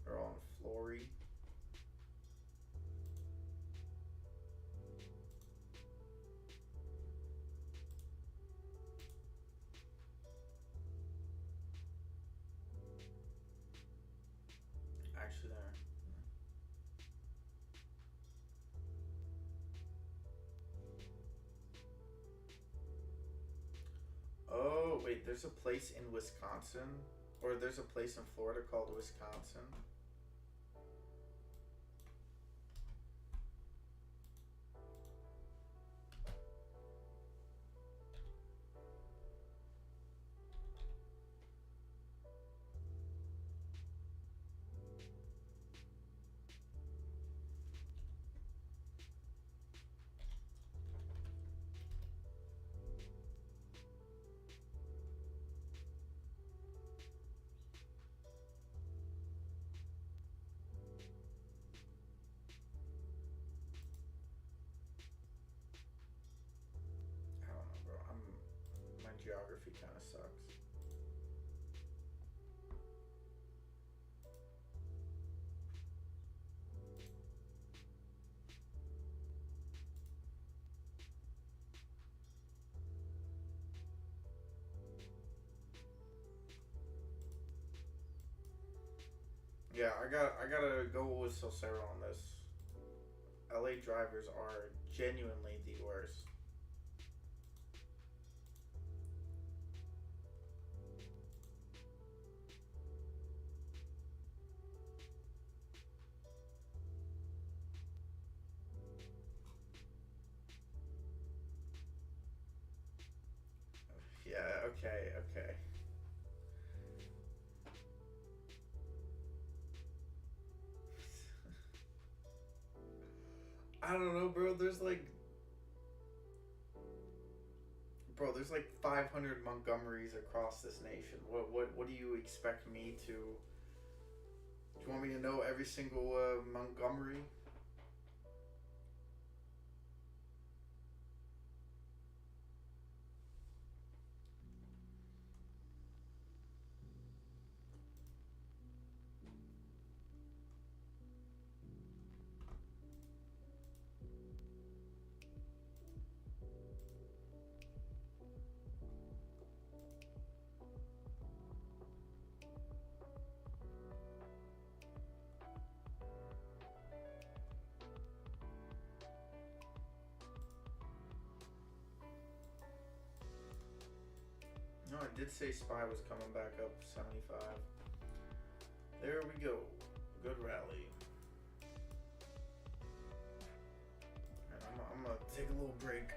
are all in Flory. Actually, there. Oh, wait, there's a place in Wisconsin, or there's a place in Florida called Wisconsin. I don't know, bro. My geography kind of sucks. Yeah, I gotta go with Solcero on this. LA drivers are genuinely the worst. Yeah, okay, okay. I don't know, bro. There's like 500 Montgomerys across this nation. What do you expect me to? Do you want me to know every single Montgomery? No, I did say SPY was coming back up 75. There we go. Good rally. And I'm gonna take a little break.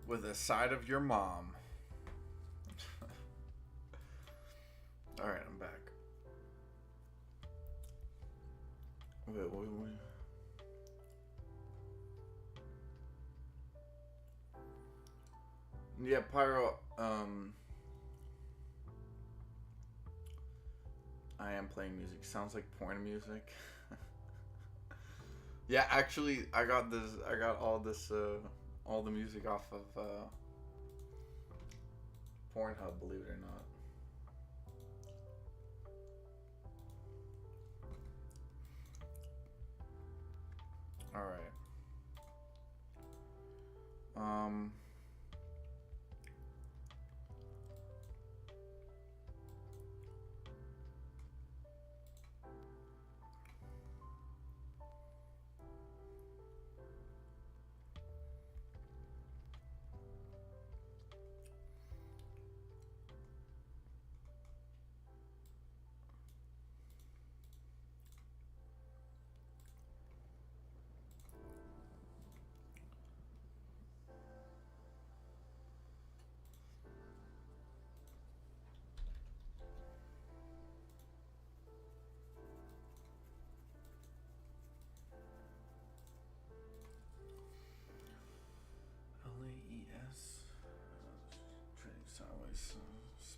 With a side of your mom. Alright, I'm back. Wait. Yeah, Pyro, I am playing music. Sounds like porn music. Yeah, actually, I got all the music off of Pornhub, believe it or not. Alright.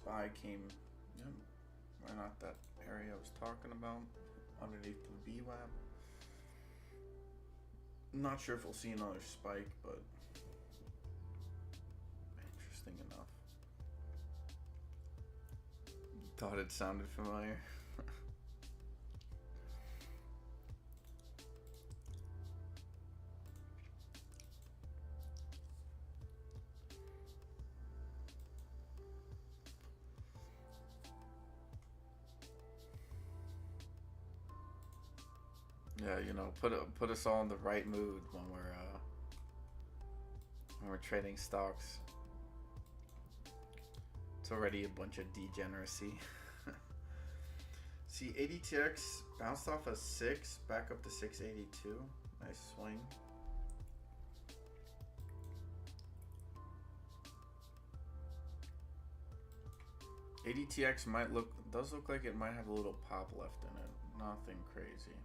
SPY came, yeah, right not that area I was talking about, underneath the VWAP. Not sure if we'll see another spike, but interesting enough. Thought it sounded familiar. Yeah, you know, put us all in the right mood when we're trading stocks. It's already a bunch of degeneracy. See, ADTX bounced off a 6, back up to 682. Nice swing. ADTX does look like it might have a little pop left in it. Nothing crazy.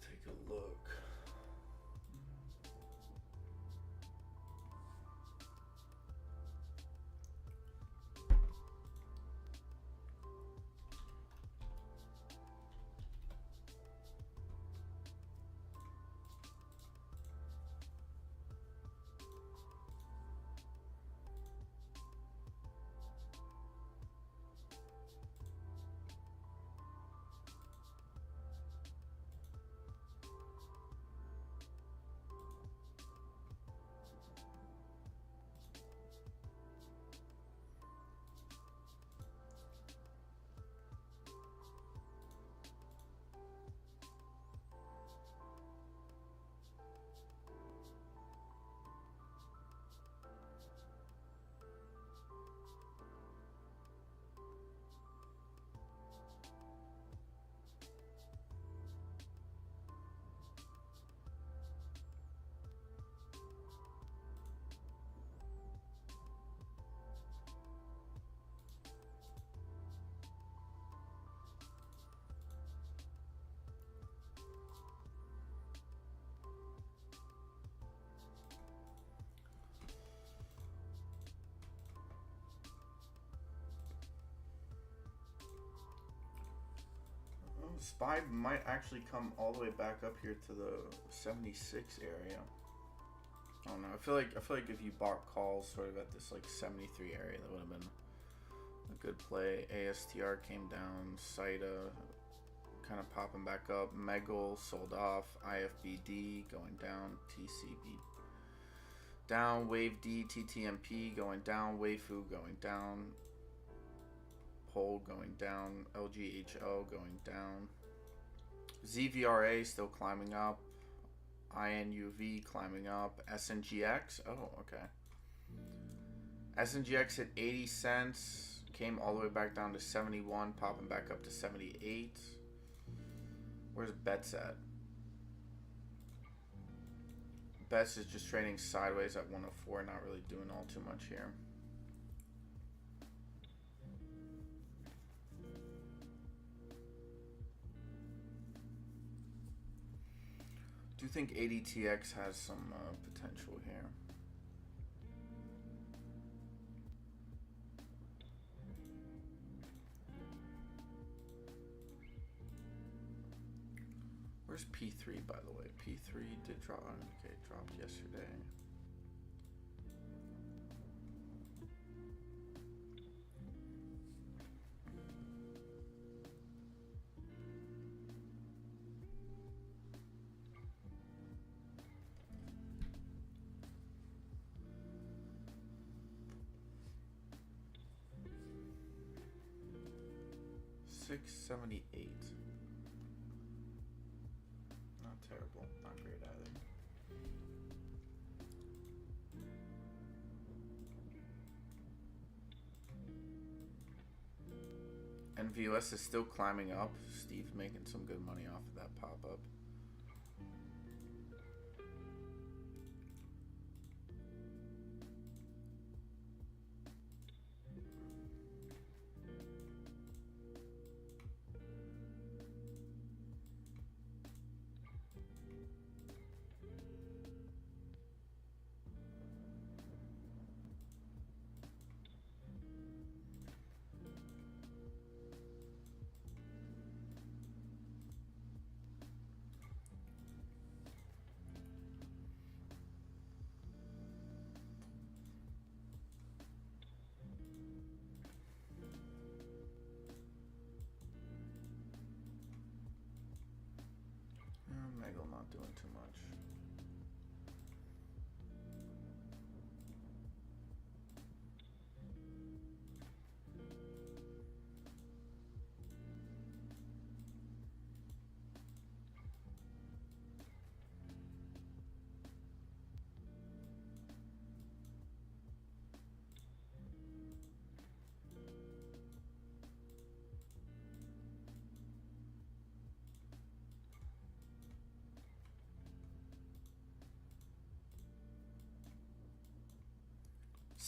Take a look. SPY might actually come all the way back up here to the 76 area. I don't know. I feel like if you bought calls sort of at this like 73 area, that would have been a good play. ASTR came down. CYTO kind of popping back up. Megal sold off. IFBD going down. TCB down. Wave D, TTMP going down. Wayfu going down. Pole going down. LGHL going down. ZVRA still climbing up. INUV climbing up. SNGX. Oh, okay. SNGX hit 80 cents. Came all the way back down to 71. Popping back up to 78. Where's Bets at? Bets is just trading sideways at 104. Not really doing all too much here. Do you think ADTX has some potential here? Where's P3, by the way? P3 did drop. Okay, dropped yesterday. $678. Not terrible, not great either. NVUS is still climbing up. Steve's making some good money off of that pop-up.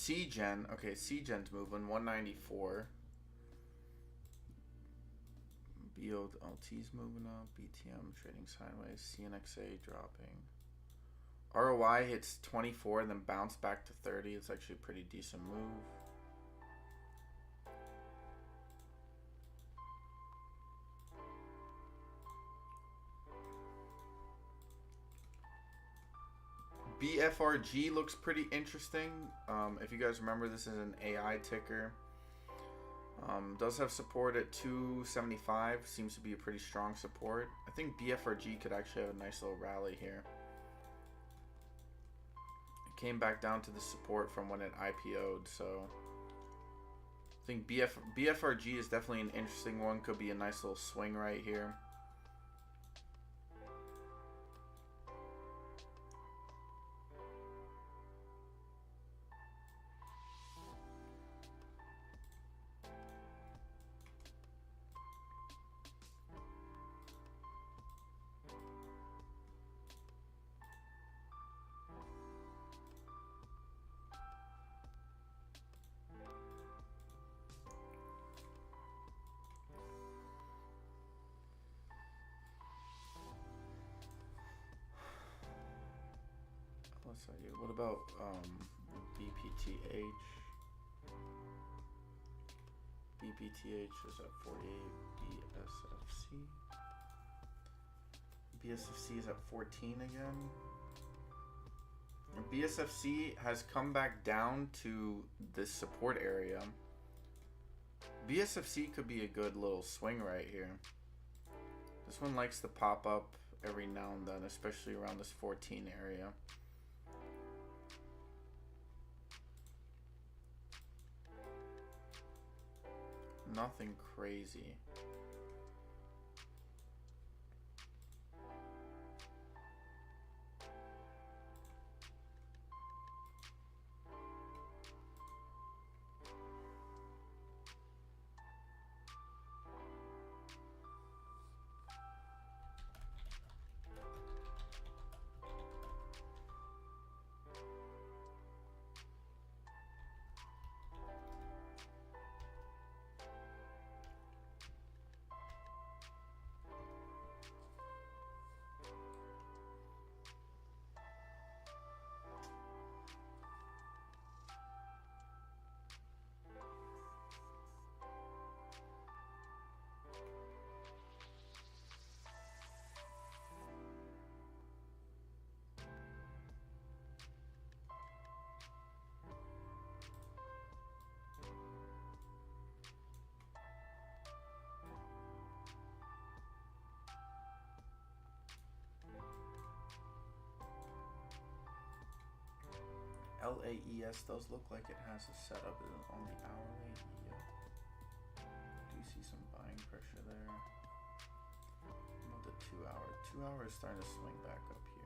C-Gen. Okay, C-Gen's moving. 194. BOLT's moving up. BTM trading sideways. CNXA dropping. ROI hits 24 and then bounced back to 30. It's actually a pretty decent move. BFRG looks pretty interesting. If you guys remember, this is an AI ticker. Does have support at 275. Seems to be a pretty strong support. I think BFRG could actually have a nice little rally here. It came back down to the support from when it IPO'd, so I think BFRG is definitely an interesting one. Could be a nice little swing right here. What about BPTH? BPTH is at 48. BSFC is at 14 again. And BSFC has come back down to this support area. BSFC could be a good little swing right here. This one likes to pop up every now and then, especially around this 14 area. Nothing crazy. LAES does look like it has a setup on the hourly. Yeah. Do you see some buying pressure there? What about the 2 hour? 2 hour is starting to swing back up here.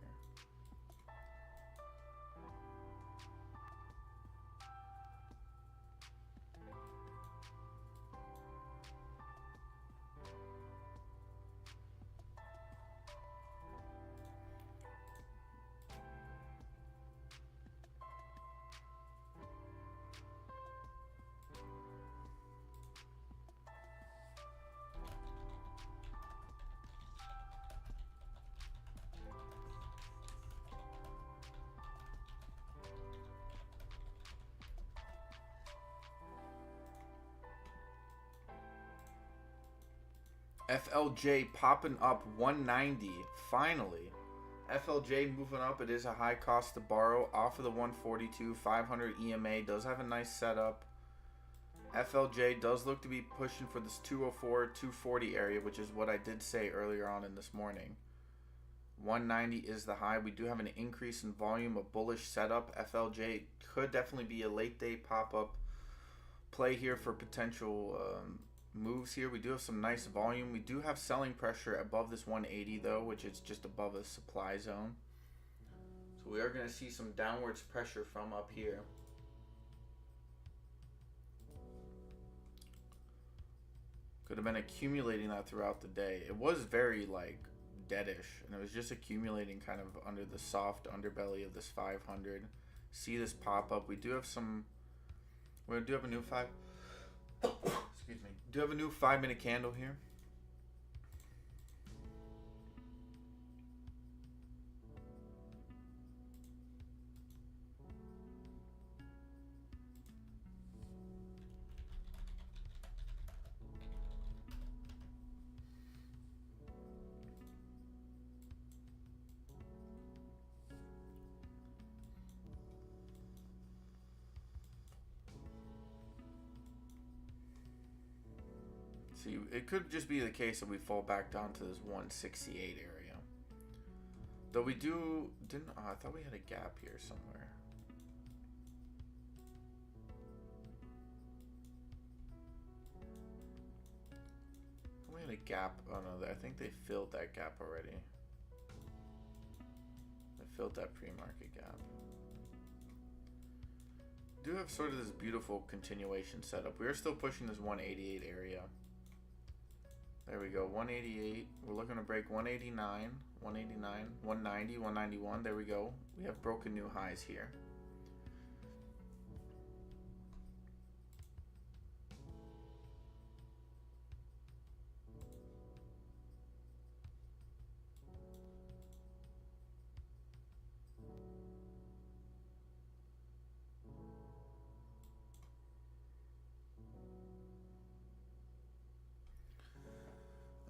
FLJ popping up 190 finally. FLJ moving up. It is a high cost to borrow off of the 142. 500 EMA does have a nice setup. FLJ does look to be pushing for this 204, 240 area, which is what I did say earlier on in this morning. 190 is the high. We do have an increase in volume, a bullish setup. FLJ could definitely be a late day pop-up play here for potential moves here. We do have some nice volume. We do have selling pressure above this 180 though, which is just above a supply zone. So we are going to see some downwards pressure from up here. Could have been accumulating that throughout the day. It was very like deadish, and it was just accumulating kind of under the soft underbelly of this 500. See this pop up. We do have some We do have a new excuse me. Do have a new 5-minute candle here. See, it could just be the case that we fall back down to this 168 area. Though we didn't. Oh, I thought we had a gap here somewhere. We had a gap. Oh no, I think they filled that gap already. They filled that pre-market gap. We do have sort of this beautiful continuation setup. We are still pushing this 188 area. There we go, 188. We're looking to break 189, 189, 190, 191. There we go. We have broken new highs here.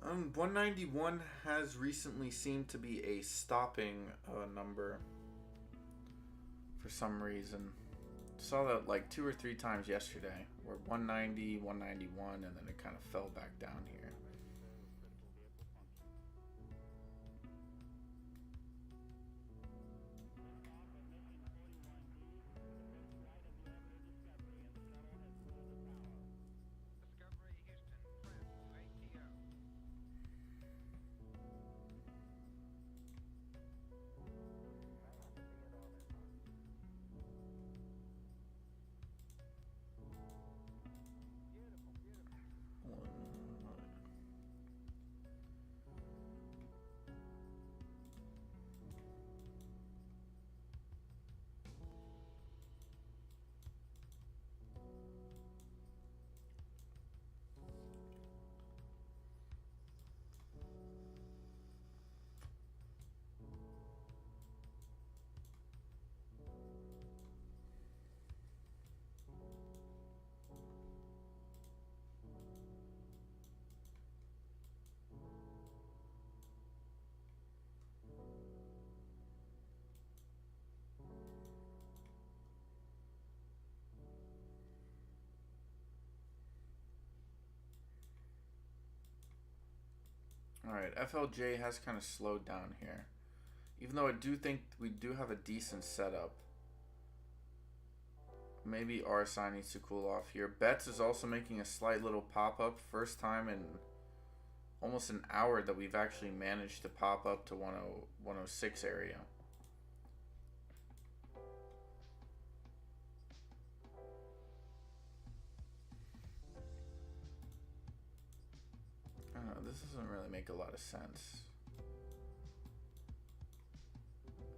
Um, 191 has recently seemed to be a stopping number for some reason. Saw that like 2 or 3 times yesterday, where 190, 191, and then it kind of fell back down here. Alright, FLJ has kind of slowed down here. Even though I do think we do have a decent setup. Maybe RSI needs to cool off here. Bets is also making a slight little pop-up. First time in almost an hour that we've actually managed to pop up to 106 area. I don't know, this doesn't really make a lot of sense.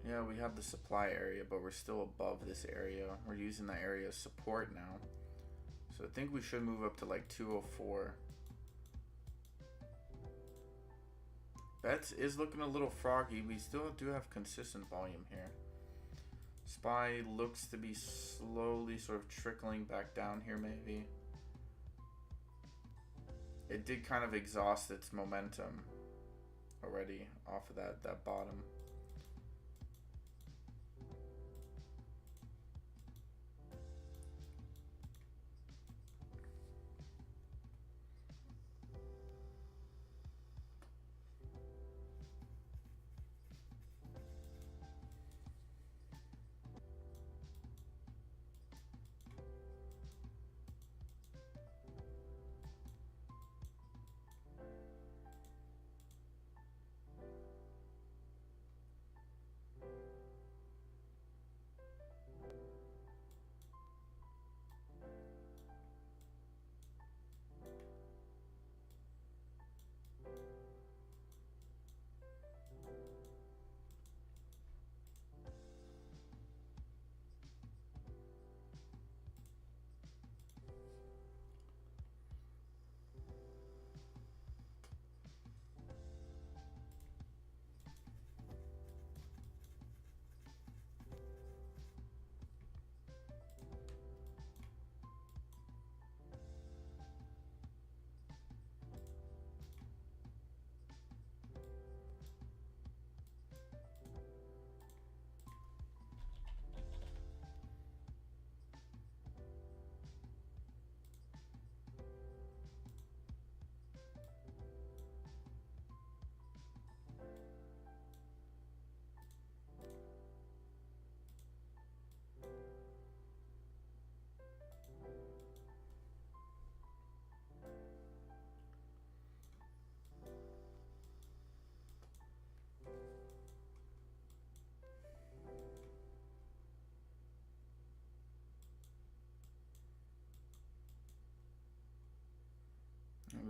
Yeah, we have the supply area, but we're still above this area. We're using that area as support now. So I think we should move up to like 204. Bets is looking a little froggy. We still do have consistent volume here. SPY looks to be slowly sort of trickling back down here maybe. It did kind of exhaust its momentum already off of that bottom.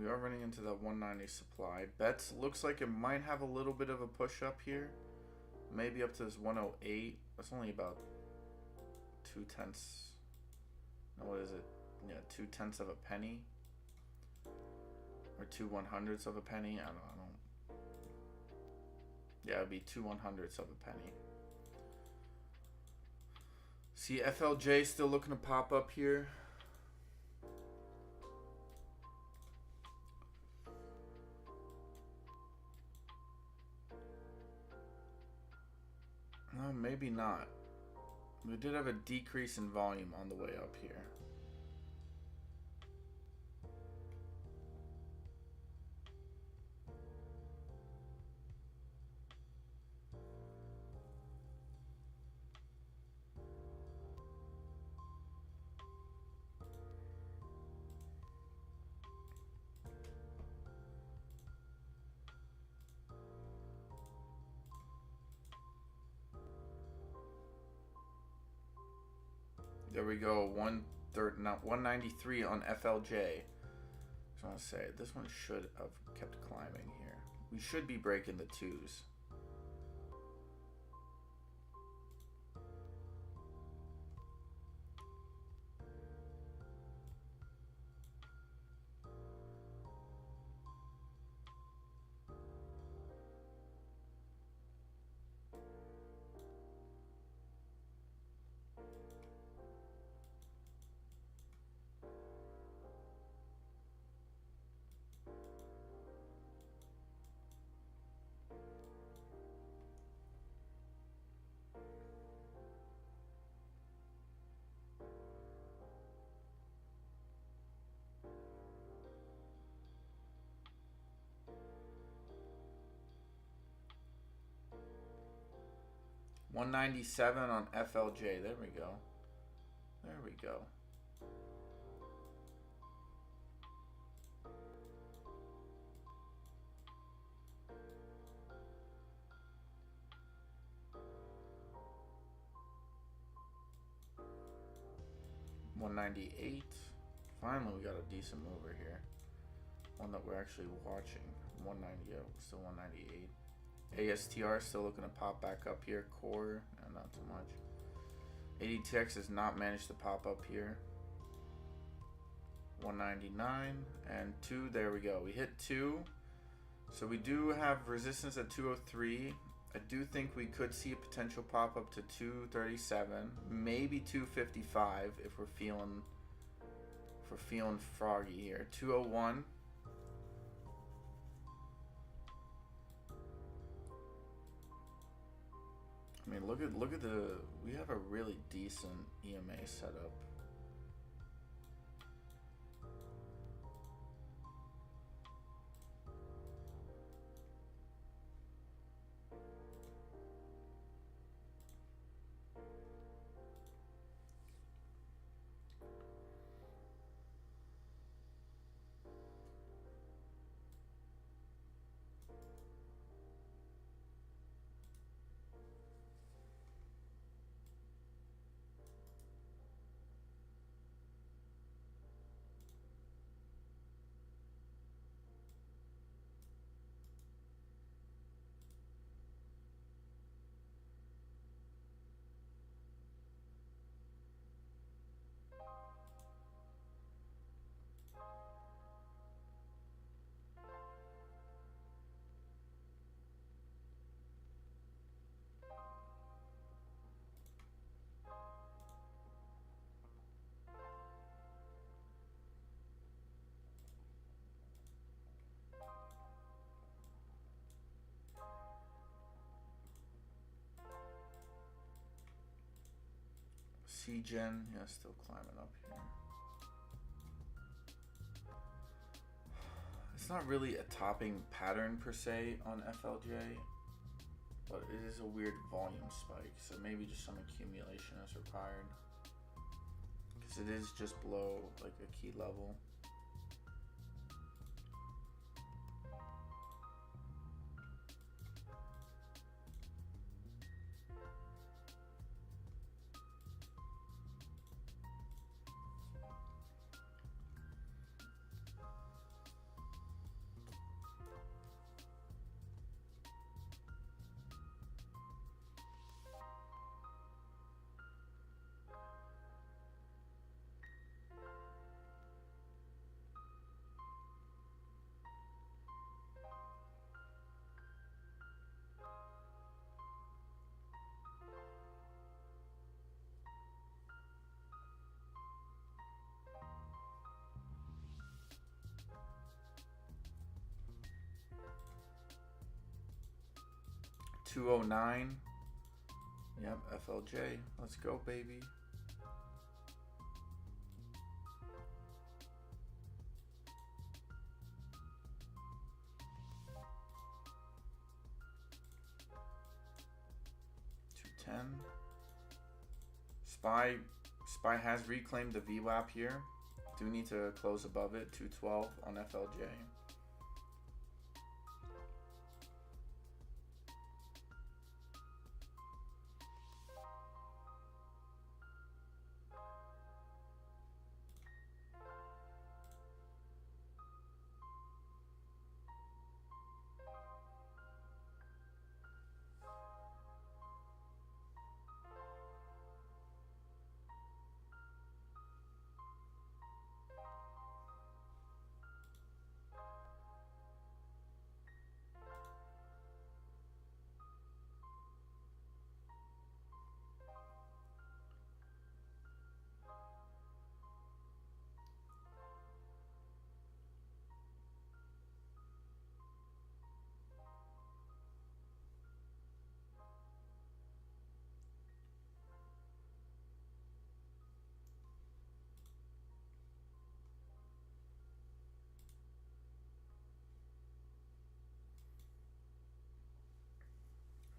We are running into that 190 supply. Bets looks like it might have a little bit of a push up here. Maybe up to this 108. That's only about 2/10. No, what is it? Yeah, 2/10 of a penny. Or 2/100ths of a penny. I don't know. Yeah, it'd be 2/100ths of a penny. See, FLJ still looking to pop up here. No, maybe not. We did have a decrease in volume on the way up here. There we go, 193 on FLJ. I want to say, this one should have kept climbing here. We should be breaking the twos. $197 on FLJ. There we go. There we go. $198. Finally, we got a decent mover here. One that we're actually watching. 190. Still 198. ASTR still looking to pop back up here. Core, not too much. ADTX has not managed to pop up here. 199 and 2. There we go. We hit 2. So we do have resistance at 203. I do think we could see a potential pop up to 237, maybe 255 if we're feeling froggy here. 201. I mean, look at we have a really decent EMA setup. CGen, yeah, still climbing up here. It's not really a topping pattern per se on FLJ, but it is a weird volume spike, so maybe just some accumulation is required. Because it is just below like a key level. 209. Yep, FLJ. Let's go, baby. SPY has reclaimed the VWAP here. Do need to close above it. 212 on FLJ.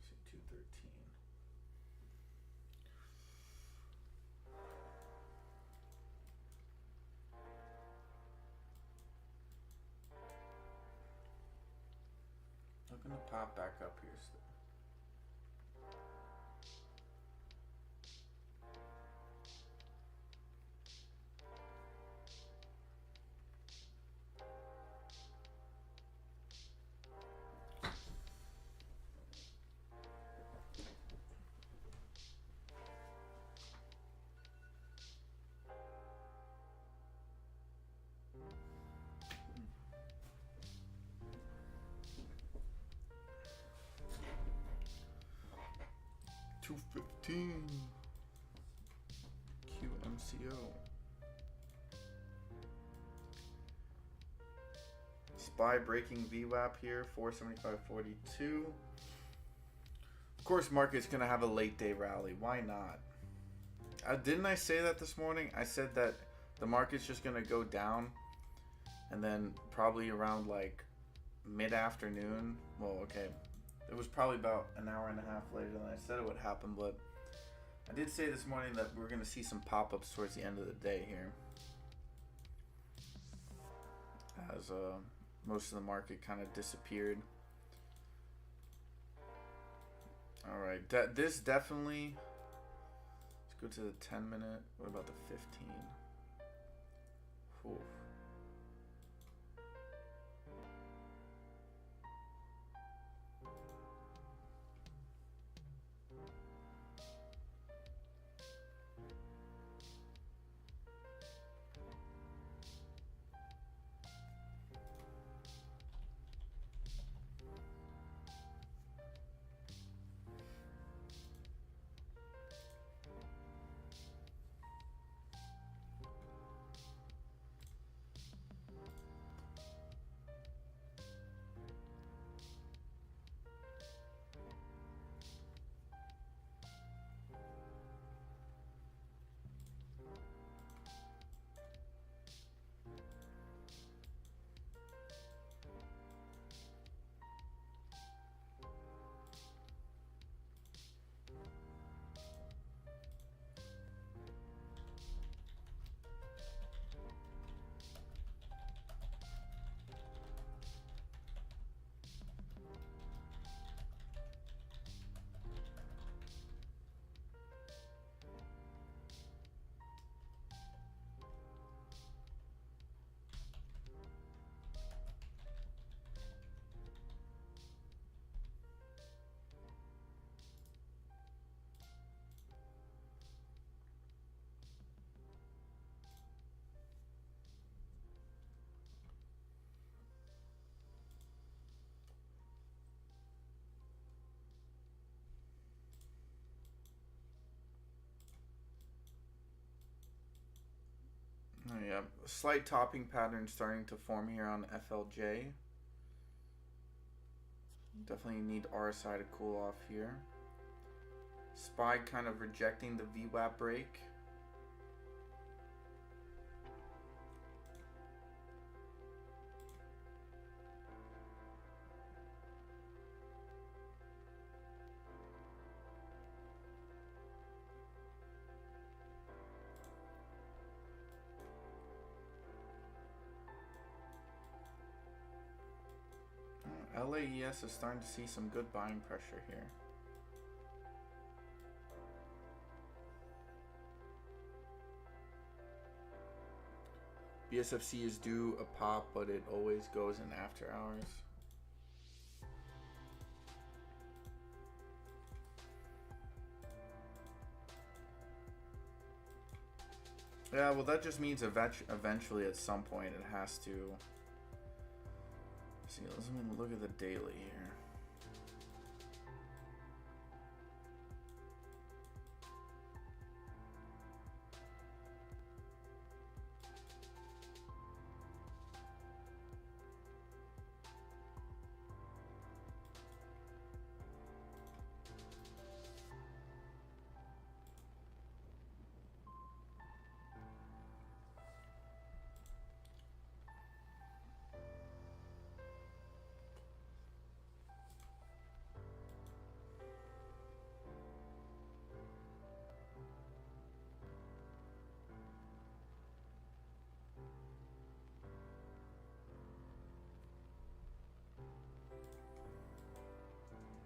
See 213. Looking to pop back up here still. $215 QMCO. SPY breaking VWAP here, 475.42. Of course, market's gonna have a late day rally. Why not? Didn't I say that this morning? I said that the market's just gonna go down, and then probably around like mid-afternoon. Well, okay. It was probably about an hour and a half later than I said it would happen, but I did say this morning that we're going to see some pop-ups towards the end of the day here. As most of the market kind of disappeared. Alright, this definitely... Let's go to the 10-minute. What about the 15? Oof. Oh, yeah, slight topping pattern starting to form here on FLJ. Definitely need RSI to cool off here. SPY kind of rejecting the VWAP break. LAES is starting to see some good buying pressure here. BSFC is due a pop, but it always goes in after hours. Yeah, well, that just means eventually at some point it has to. See, let's look at the daily here.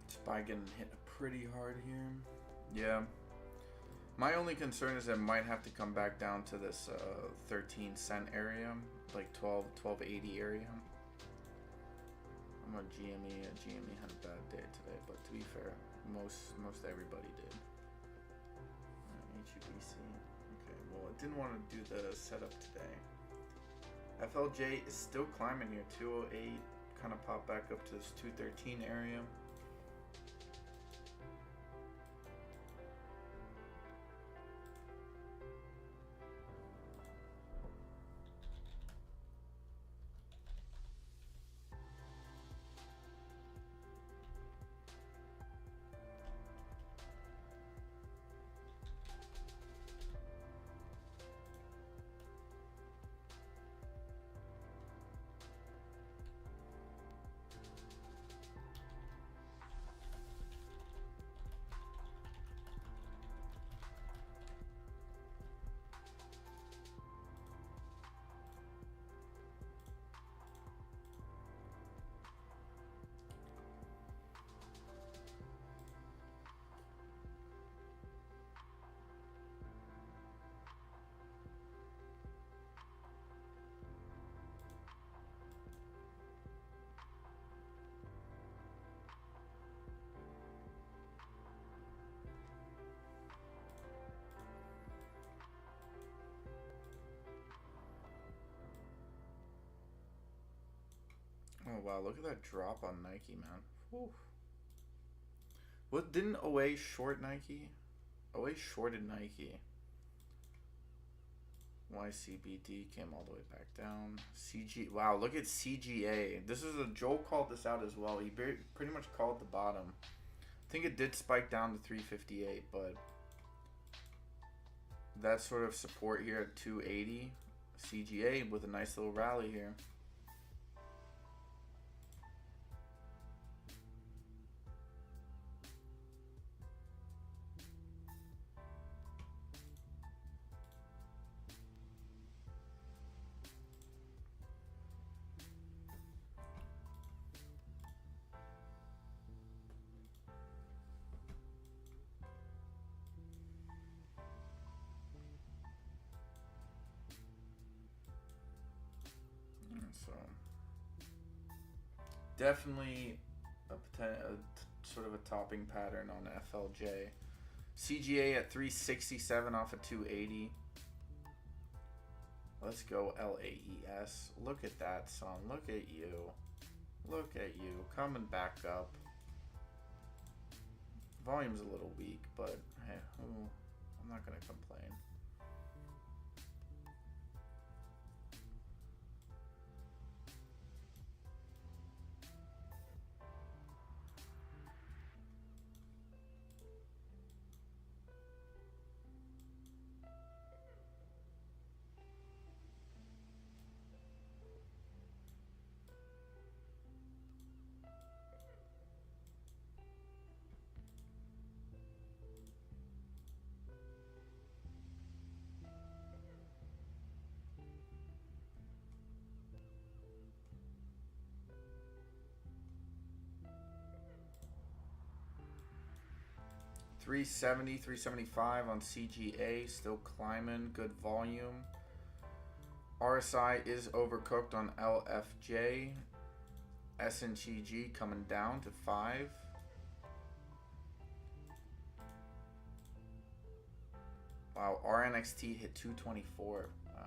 SPY getting hit pretty hard here. Yeah. My only concern is it might have to come back down to this 13 cent area, like 12.80 area. I'm a GME. GME had a bad day today, but to be fair, most everybody did. HUBC. Okay, well, I didn't want to do the setup today. FLJ is still climbing here. 208 kind of popped back up to this 213 area. Oh wow, look at that drop on Nike, man. Whew. What, didn't OA short Nike? OA shorted Nike. YCBD came all the way back down. Wow, look at CGA. This is Joel called this out as well. He pretty much called the bottom. I think it did spike down to 358, but that sort of support here at 280. CGA with a nice little rally here. So definitely a sort of a topping pattern on FLJ. CGA at 367 off of 280. Let's go LAES. Look at that, son. Look at you. Look at you. Coming back up. Volume's a little weak, but hey, I'm not going to complain. 370, 375 on CGA, still climbing, good volume. RSI is overcooked on LFJ. SNCG coming down to 5. Wow, RNXT hit 224. Wow.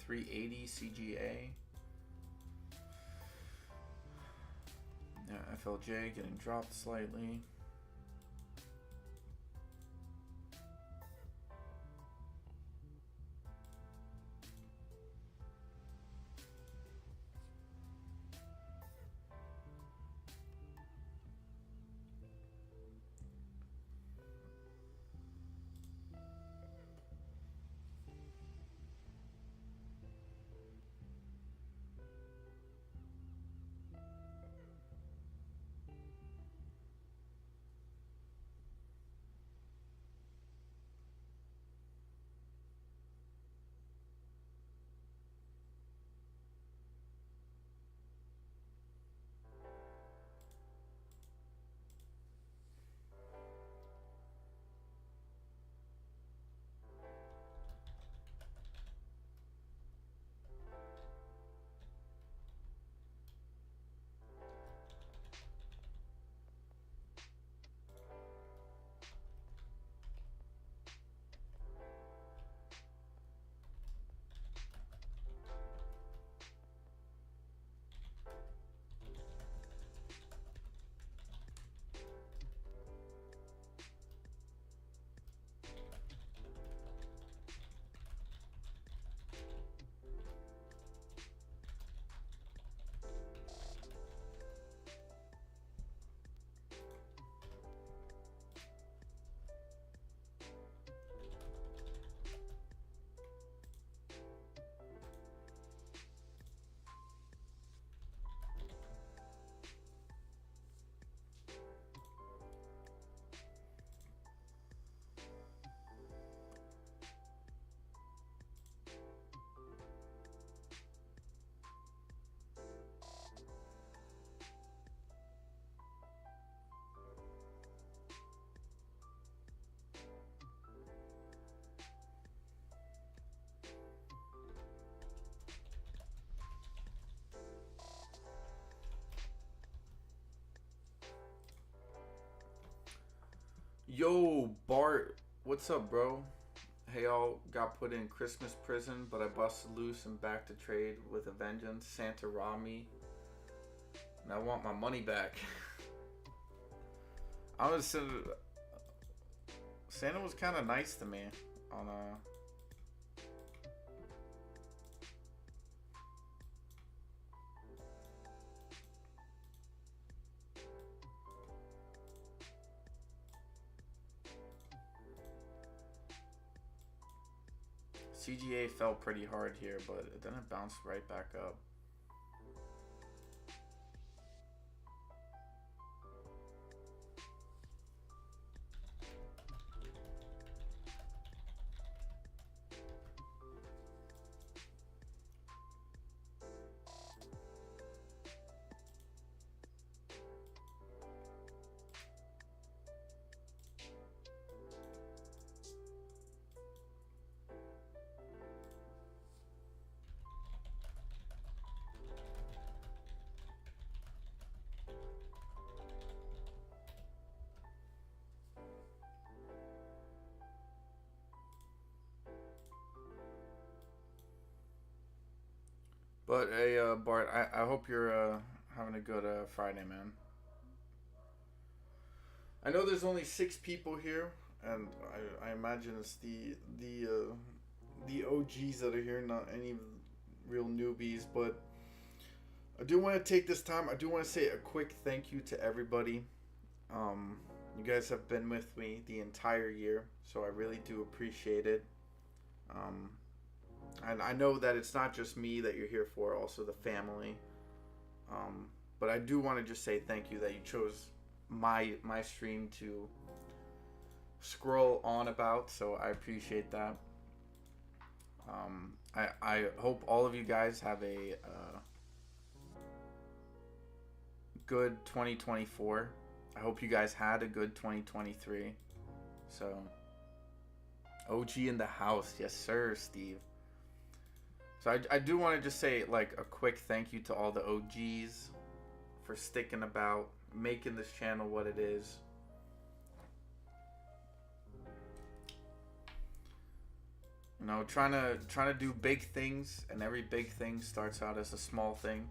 $380 CGA. Yeah, FLJ getting dropped slightly. Yo, Bart, what's up, bro? Hey, all got put in Christmas prison, but I busted loose and back to trade with a vengeance. Santa robbed me, and I want my money back. I was Santa was kind of nice to me on CGA fell pretty hard here, but then it bounced right back up. But hey, Bart, I hope you're having a good Friday, man. I know there's only 6 people here, and I imagine it's the OGs that are here, not any real newbies. But I do want to take this time. I do want to say a quick thank you to everybody. You guys have been with me the entire year, so I really do appreciate it. Um, and I know that it's not just me that you're here for, also the family. But I do want to just say thank you that you chose my stream to scroll on about, so I appreciate that. I hope all of you guys have a good 2024. I hope you guys had a good 2023. So, OG in the house. Yes, sir, Steve. So I do want to just say, like, a quick thank you to all the OGs for sticking about, making this channel what it is. You know, trying to do big things, and every big thing starts out as a small thing.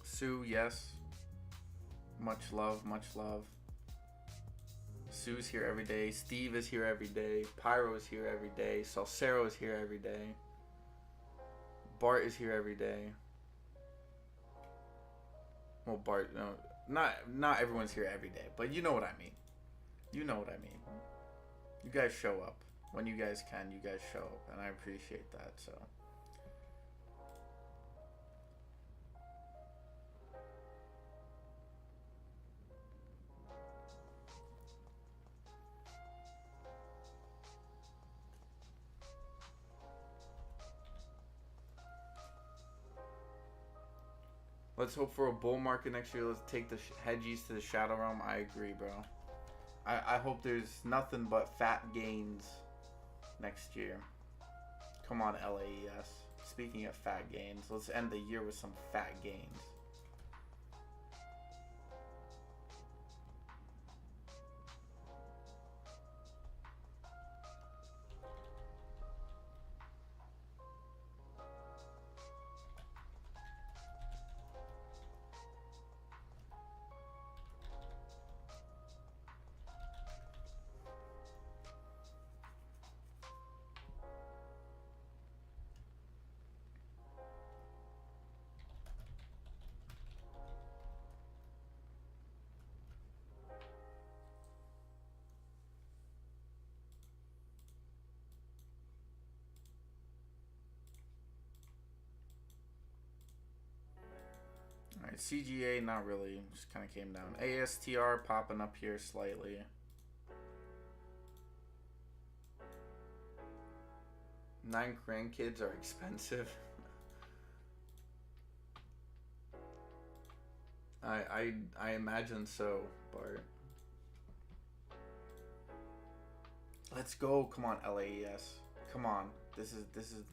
Sue, yes. Much love, much love. Sue's here every day. Steve is here every day. Pyro is here every day. Salcero is here every day. Bart is here every day. Well, Bart, no, not everyone's here every day, but you know what I mean. You know what I mean. You guys show up. When you guys can, you guys show up, and I appreciate that, so. Let's hope for a bull market next year. Let's take the hedgies to the shadow realm. I agree, bro. I hope there's nothing but fat gains next year. Come on, LAES. Speaking of fat gains, let's end the year with some fat gains. Alright, CGA, not really. Just kind of came down. ASTR popping up here slightly. Nine grandkids are expensive. I imagine so, Bart. Let's go. Come on, LAES. Come on. This is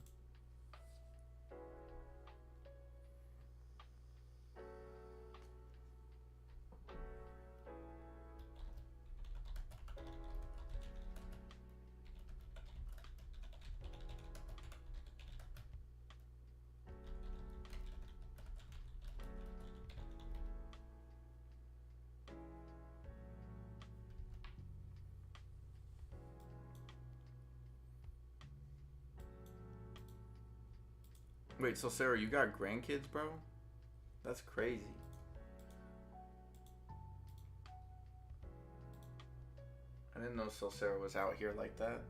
Wait, so Sarah, you got grandkids, bro? That's crazy. I didn't know Sarah was out here like that.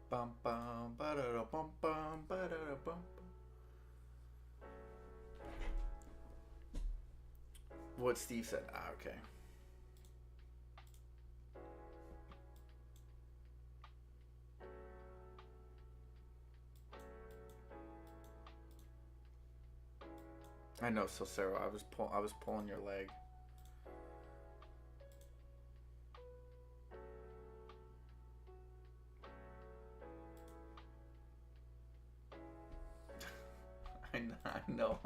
Bum bum ba da bum bum ba da bum. What Steve said. Ah, okay. I know, so Sarah, I was pulling your leg. I know.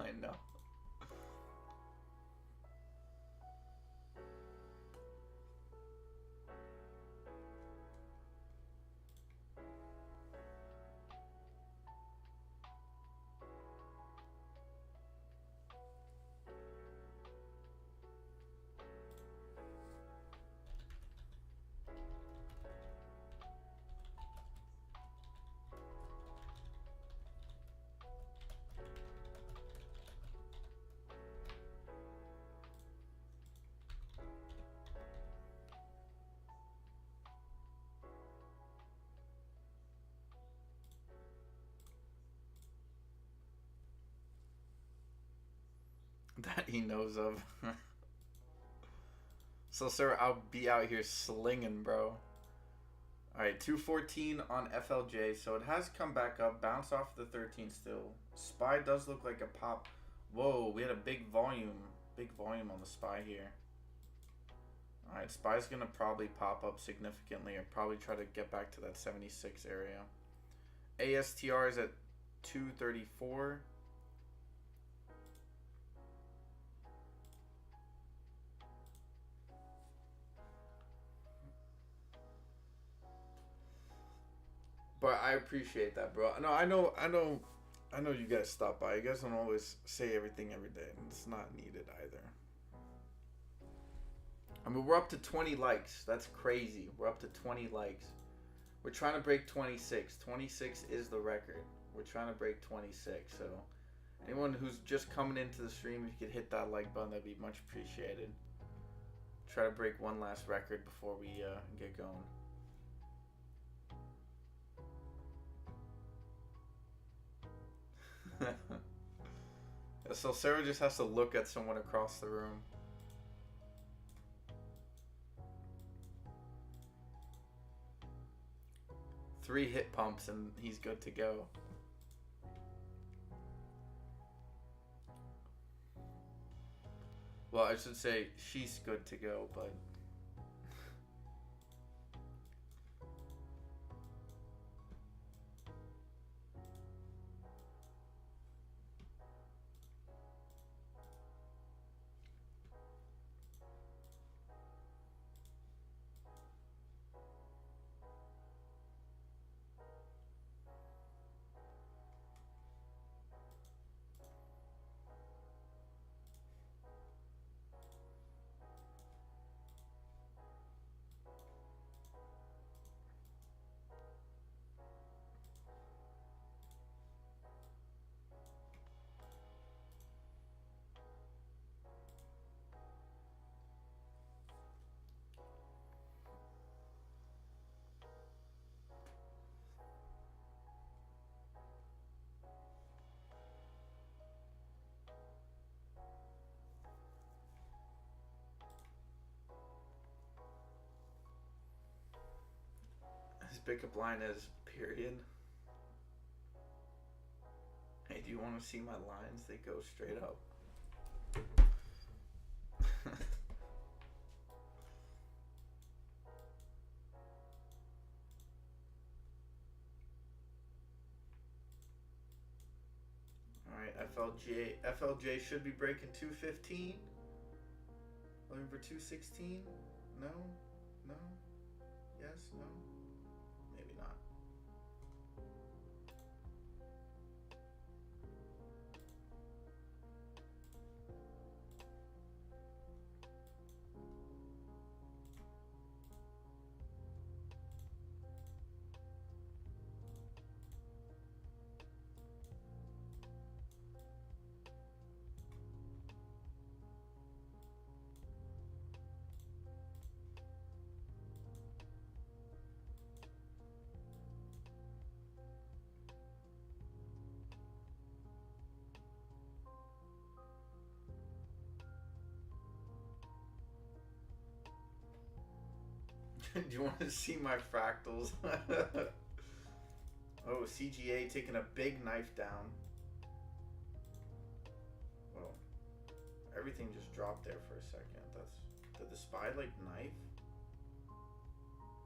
That he knows of. So, sir, I'll be out here slinging, bro. Alright, 214 on FLJ. So it has come back up. Bounce off the 13 still. SPY does look like a pop. Whoa, we had a big volume. Big volume on the SPY here. Alright, SPY's going to probably pop up significantly or probably try to get back to that 76 area. ASTR is at 234. But I appreciate that, bro. No, I know you guys stop by. You guys don't always say everything every day, and it's not needed either. I mean, we're up to 20 likes. That's crazy. We're up to 20 likes. We're trying to break 26. 26 is the record. We're trying to break 26. So, anyone who's just coming into the stream, if you could hit that like button, that'd be much appreciated. Try to break one last record before we get going. So Sarah just has to look at someone across the room. Three hit pumps and he's good to go. Well, I should say she's good to go, but his pickup line is period. Hey, do you want to see my lines? They go straight up. Alright, FLJ should be breaking 215. Looking for 216? No? No? Yes? No? Maybe not. Do you want to see my fractals? Oh, CGA taking a big knife down. Well, everything just dropped there for a second. Did the spy like knife?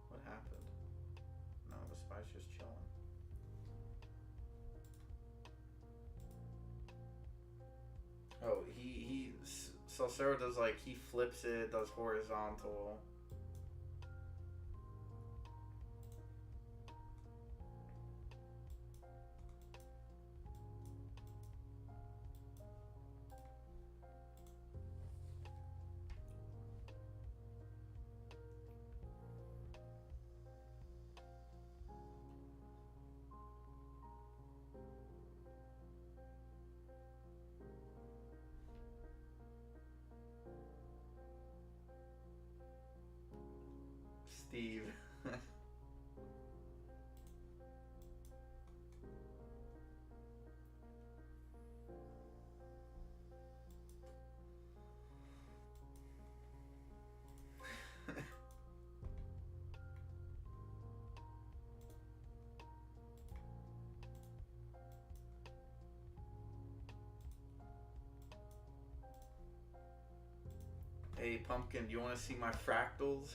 What happened? No, the spy's just chilling. Oh, Salcero does like, he flips it, does horizontal. Steve. Hey, Pumpkin, do you want to see my fractals?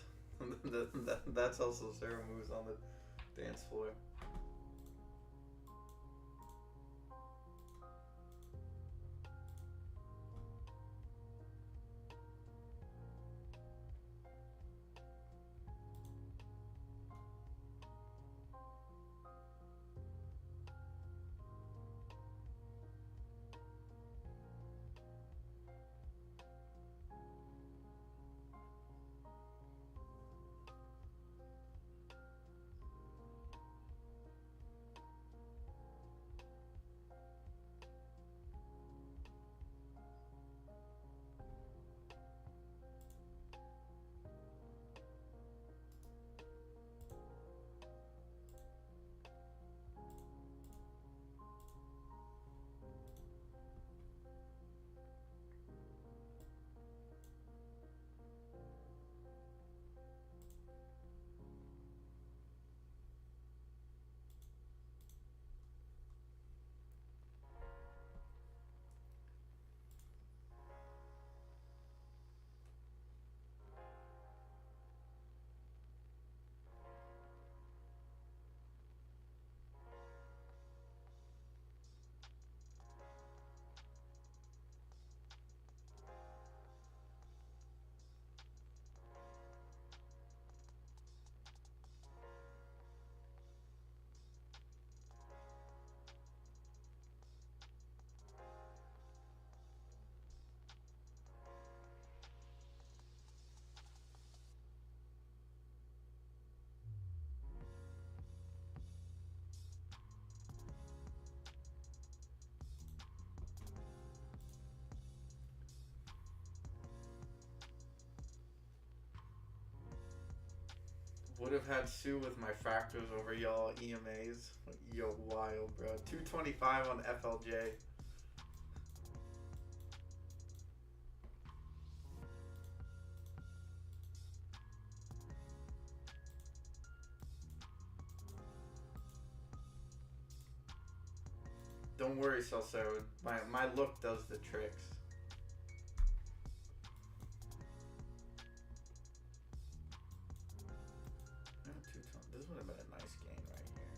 That's also Sarah moves on the dance floor. Would have had Sue with my fractals over y'all EMAs. Yo, wild, bro. 225 on FLJ. Don't worry, Salcero. My look does the tricks. This would have been a nice game right here.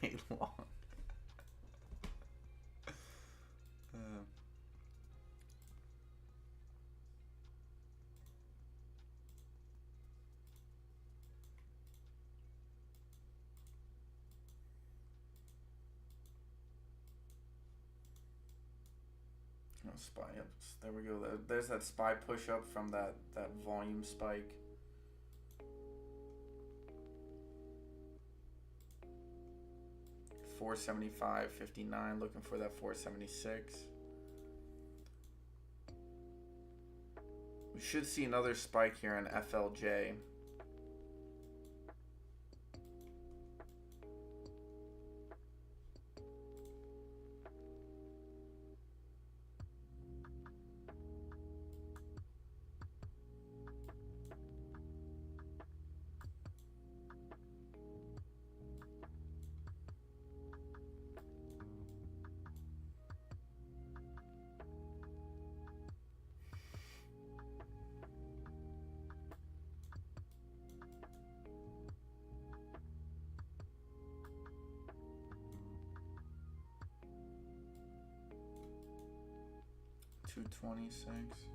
day long. 'em. SPY, yep. There we go. There's that SPY push up from that volume spike. $475.59, looking for that 476. We should see another spike here in FLJ. $226.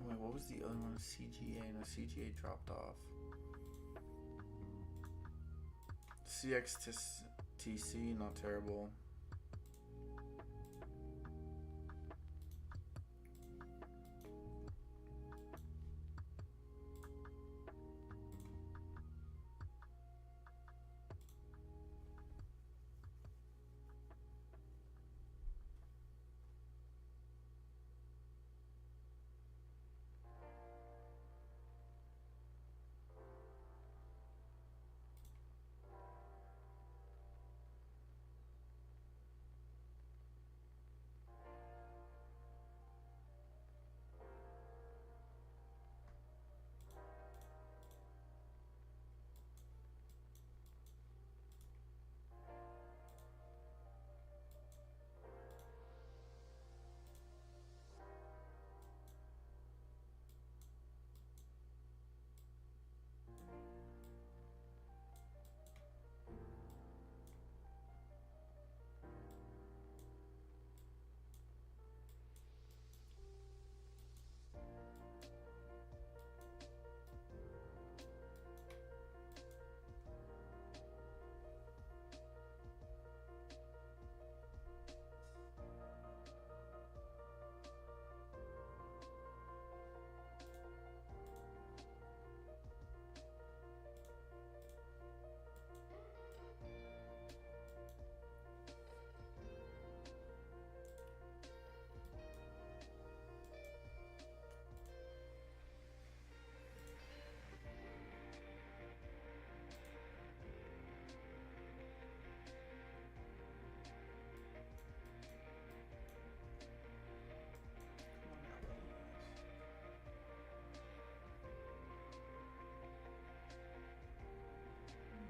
Wait, what was the other one? CGA? No, CGA dropped off. CXTC, not terrible.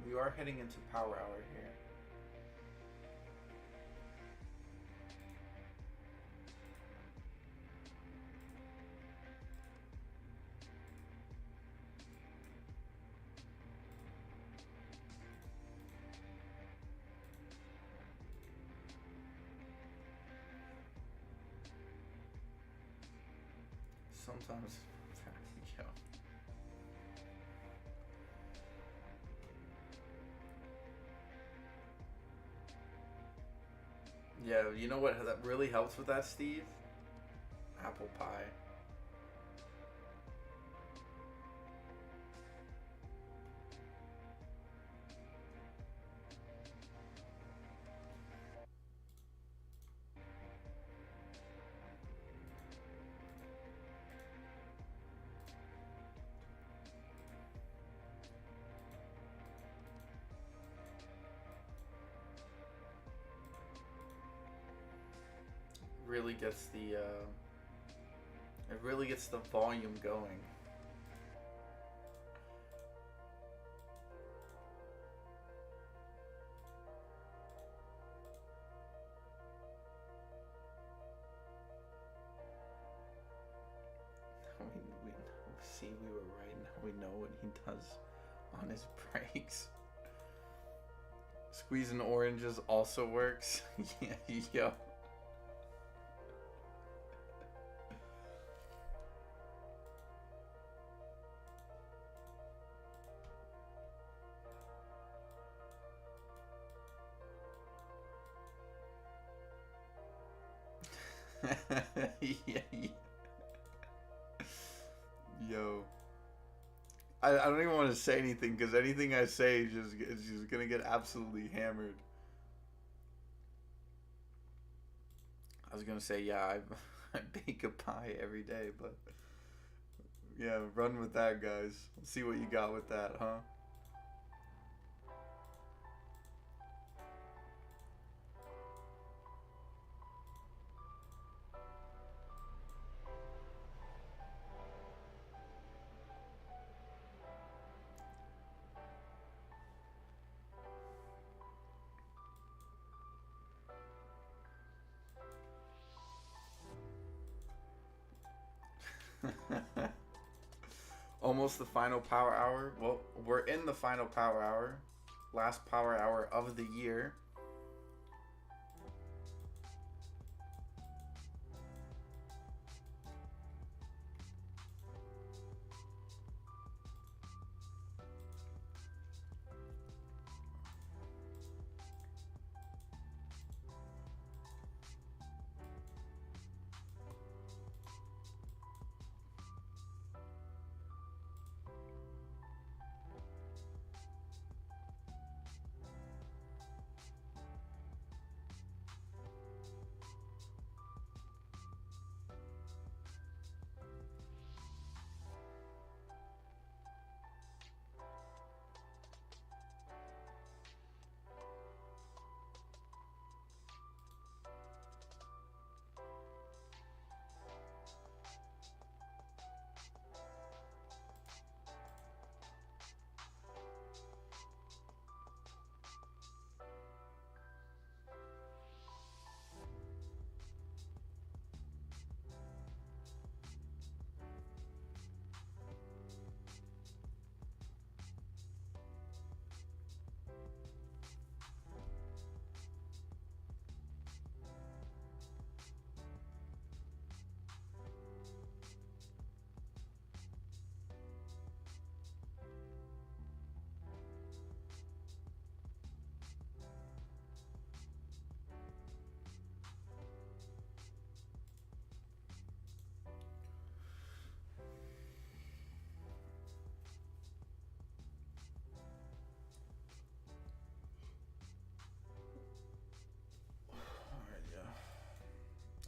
We are heading into power hour here. Sometimes, yeah. Yeah, you know what that really helps with that, Steve? Apple pie. really gets the volume going. We were right. Now we know what he does on his breaks. Squeezing oranges also works. Yeah, yo. Yeah. Yo. I don't even want to say anything because anything I say is just gonna get absolutely hammered. I was gonna say, yeah, I bake a pie every day, but yeah, run with that, guys. Let's see what you got with that, huh? Almost the final power hour. Well, we're in the final power hour. Last power hour of the year.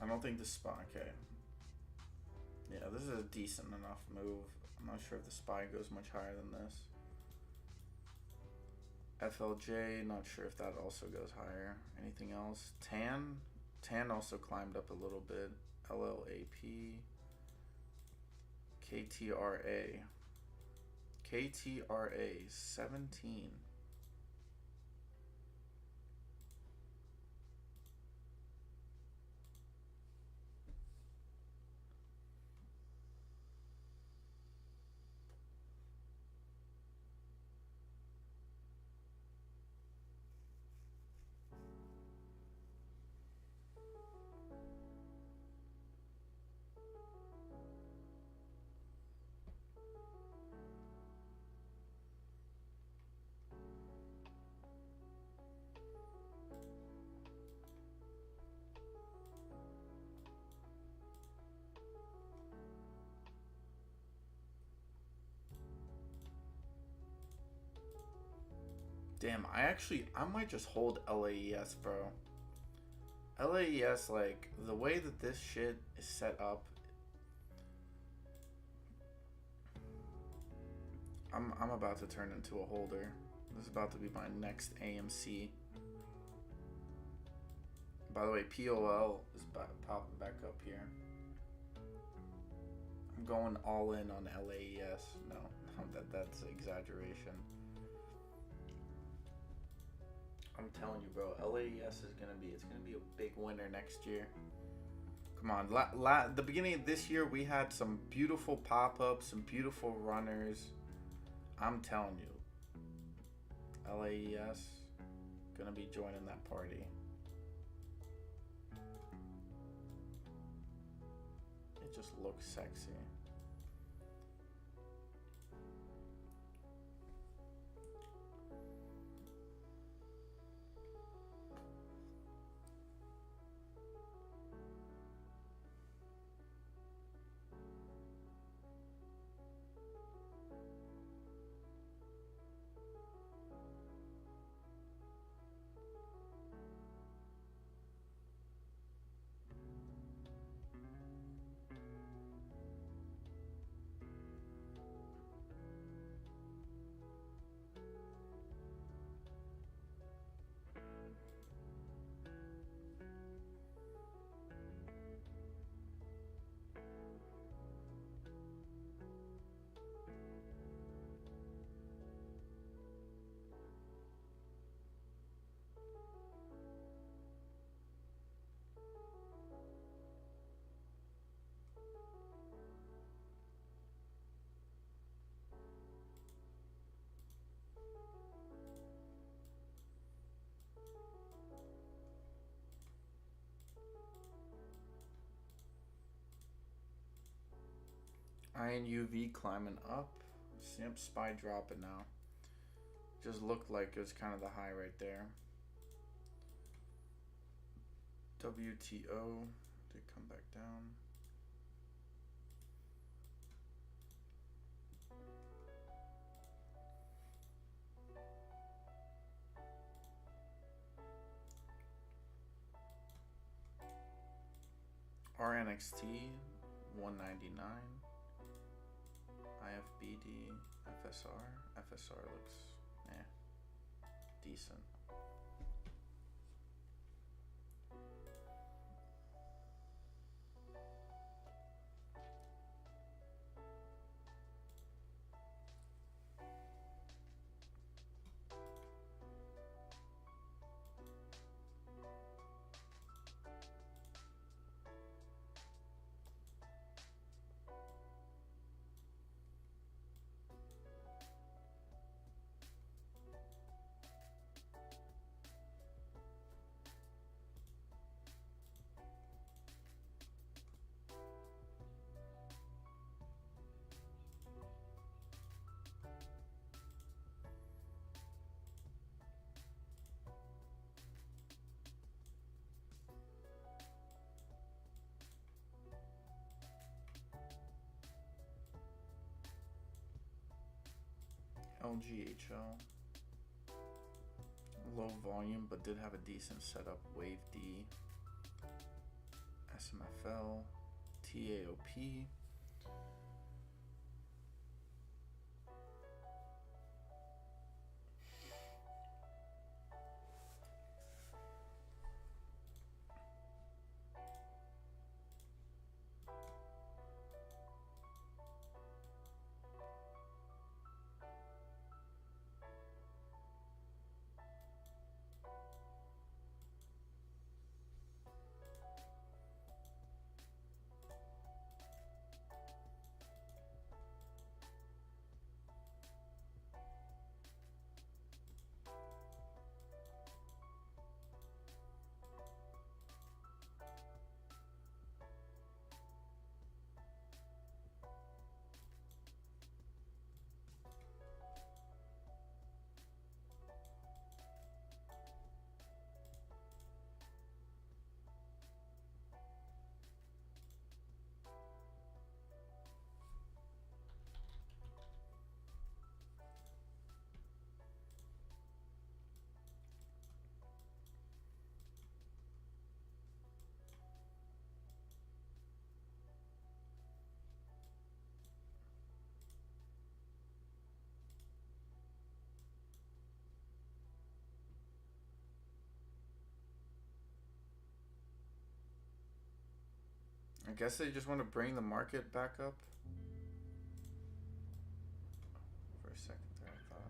I don't think the SPY, okay. Yeah, this is a decent enough move. I'm not sure if the SPY goes much higher than this. FLJ, not sure if that also goes higher. Anything else? TAN? TAN also climbed up a little bit. LLAP. KTRA. KTRA, 17. Damn, I might just hold LAES, bro. LAES, like, the way that this shit is set up, I'm about to turn into a holder. This is about to be my next AMC. By the way, POL is popping back up here. I'm going all in on LAES. No, that's exaggeration. I'm telling you, bro, LAES is gonna be a big winner next year. Come on, the beginning of this year we had some beautiful pop-ups, some beautiful runners. I'm telling you, LAES gonna be joining that party. It just looks sexy. Iron UV climbing up. Simp SPY dropping now. Just looked like it was kind of the high right there. WTO did come back down. RNXT 199. IFBD, FSR looks decent. LGHL, low volume but did have a decent setup. Wave D, SMFL, TAOP. I guess they just want to bring the market back up. For a second there, I thought.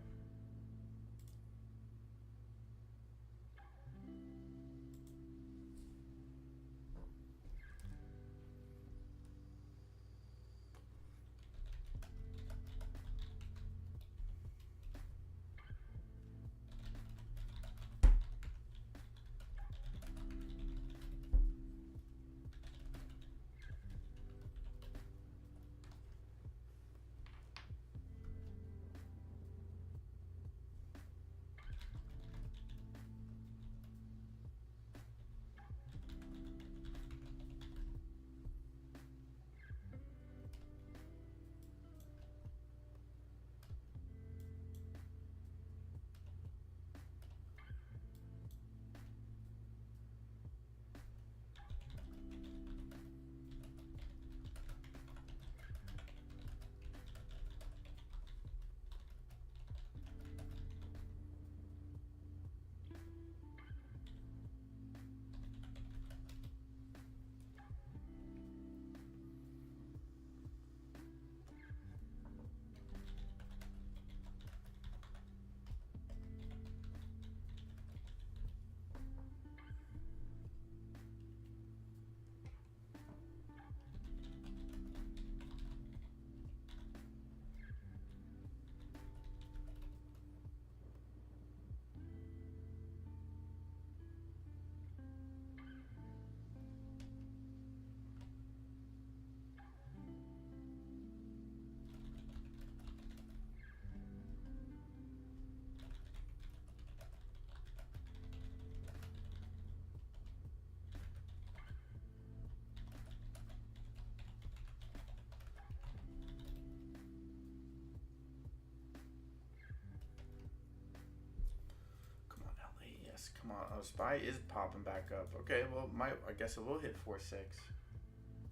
Come on, oh, SPY is popping back up. Okay, well, I guess it will hit 4.6,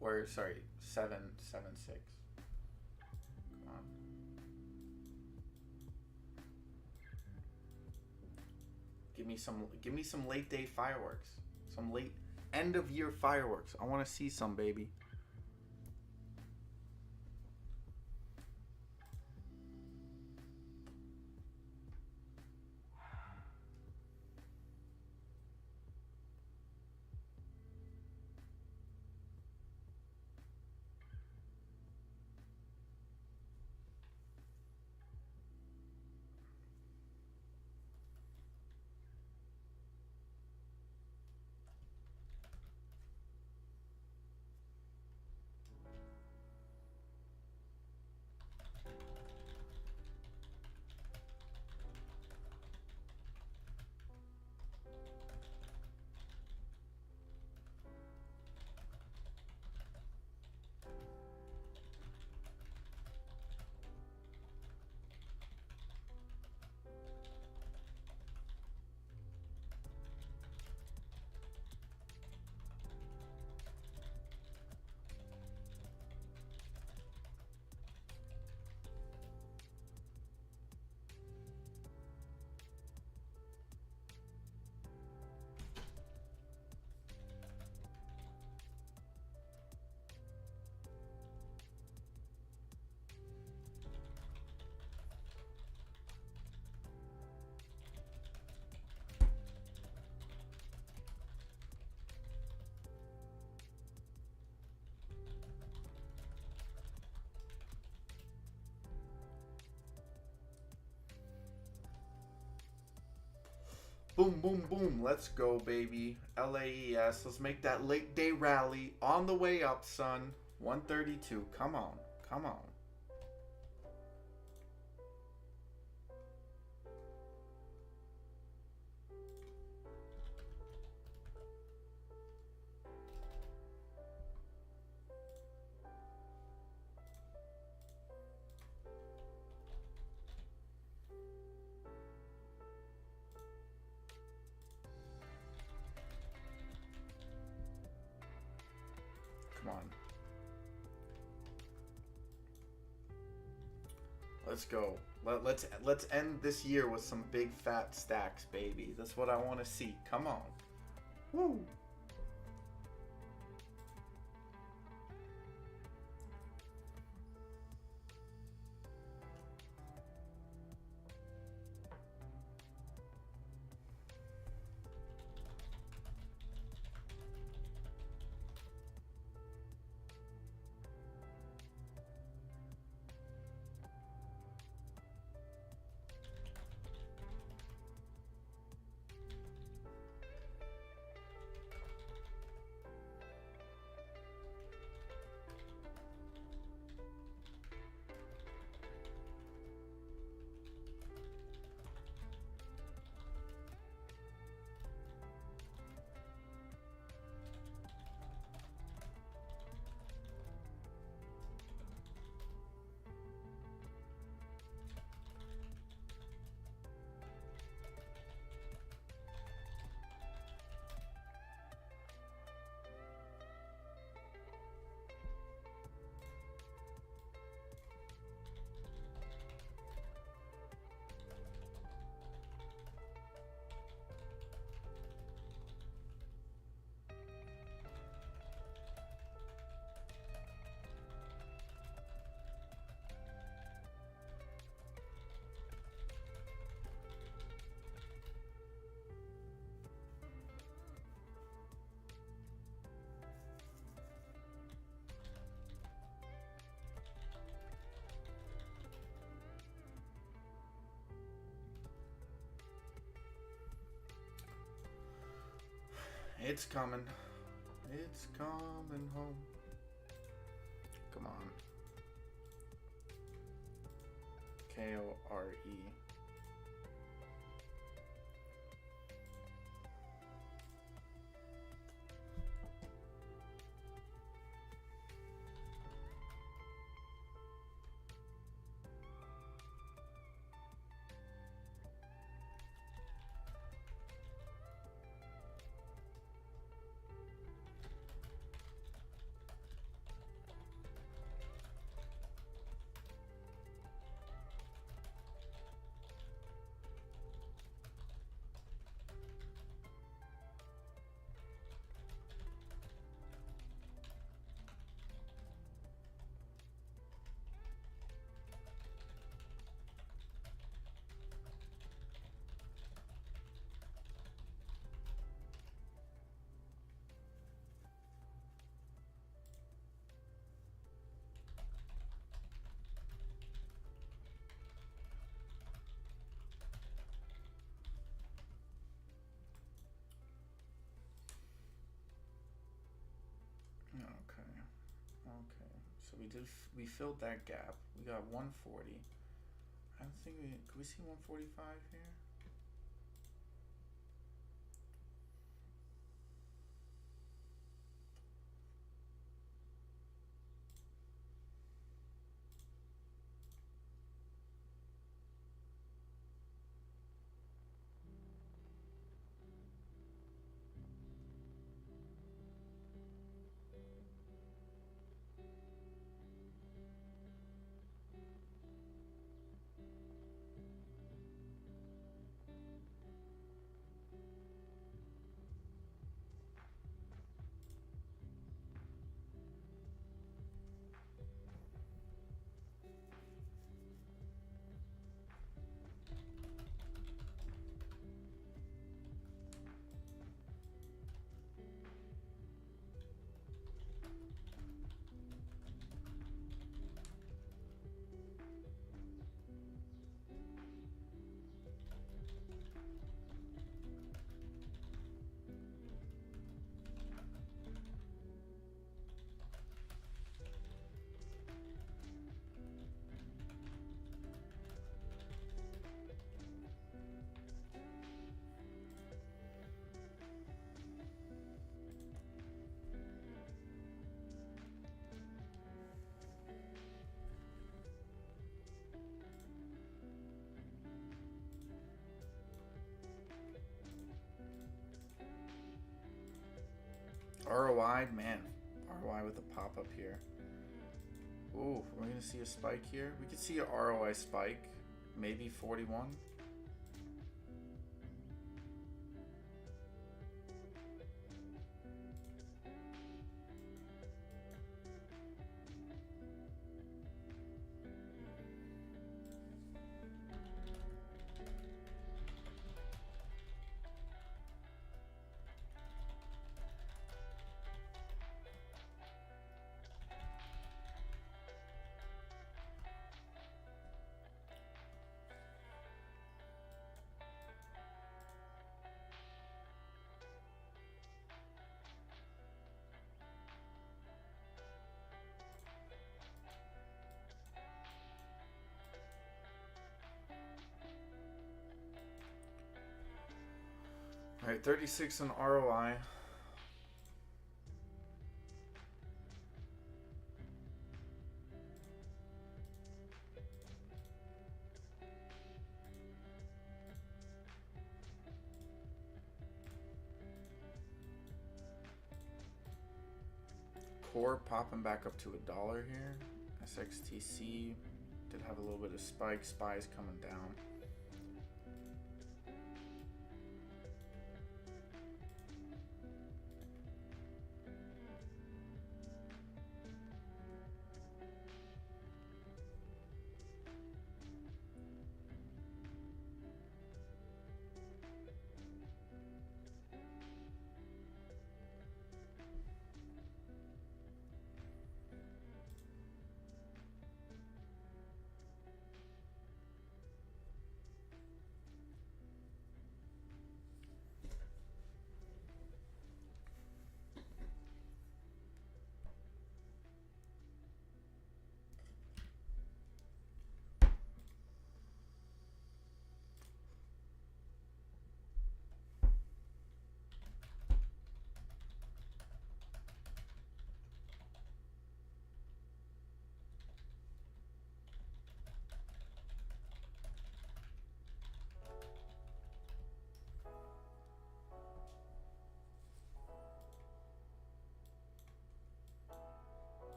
or sorry, 7.76. Come on. Give me some late day fireworks, some late end of year fireworks. I want to see some, baby. Boom, boom, boom. Let's go, baby. LAES. Let's make that late day rally on the way up, son. 132. Come on. Come on. Come on. Let's go. Let's end this year with some big fat stacks, baby. That's what I want to see. Come on. Woo. It's coming. It's coming home. Come on. Kore. Okay. So we filled that gap. We got 140. I don't think could we see 145 here? ROI, man. ROI with a pop-up here. Ooh, we're going to see a spike here. We could see a ROI spike. Maybe 41. All right, 36 on ROI. Core popping back up to $1 here. SXTC did have a little bit of spike. SPY's coming down.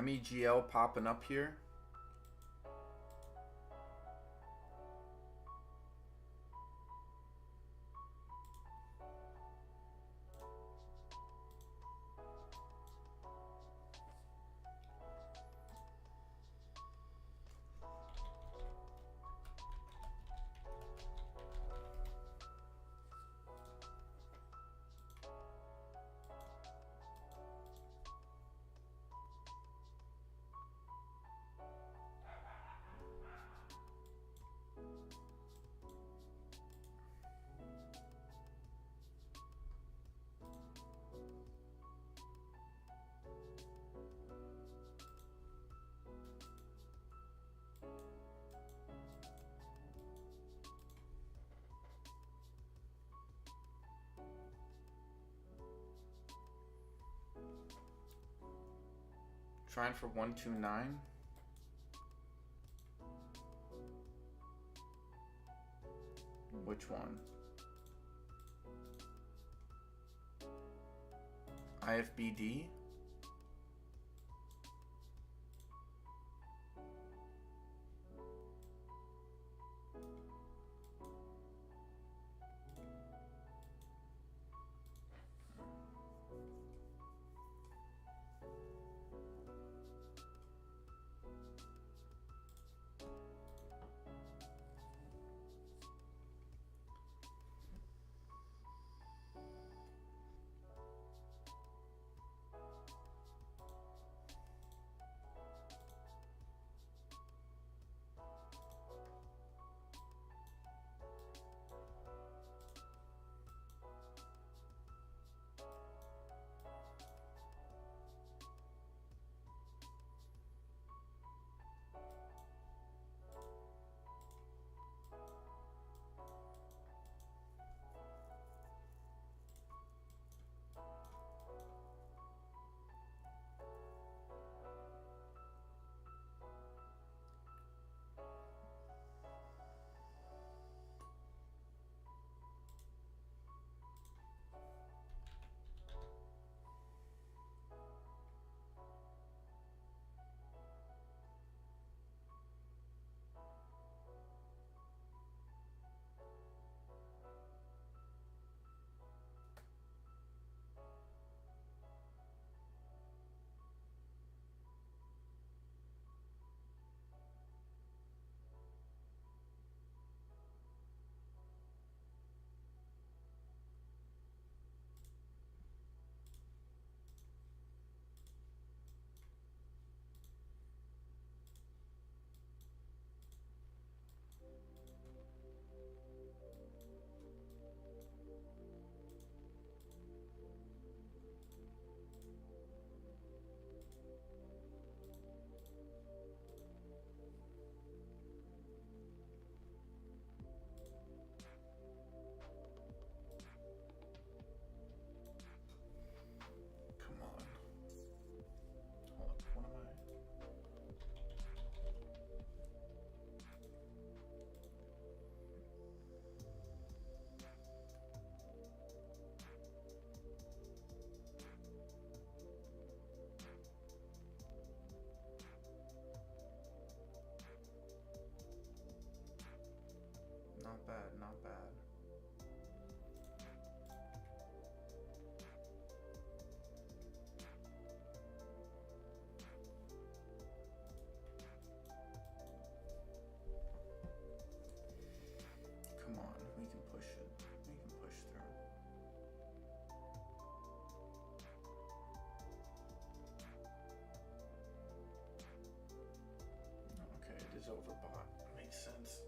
MEGL popping up here. Trying for 129. Which one? IFBD? Not bad, not bad. Come on, we can push it. We can push through. Okay, it is overbought. Makes sense.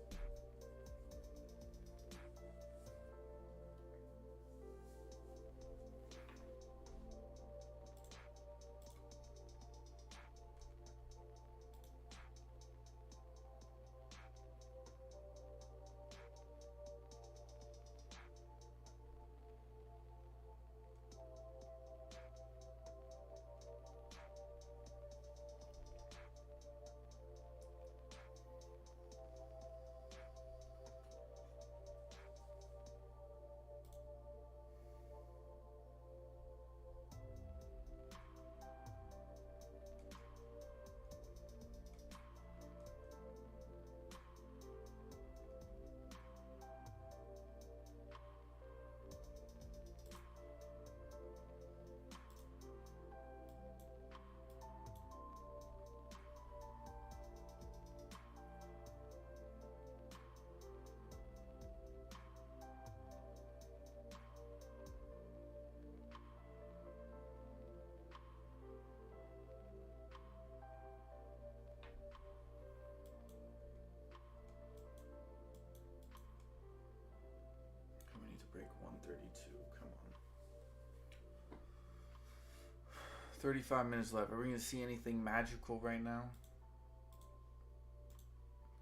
35 minutes left. Are we gonna see anything magical right now?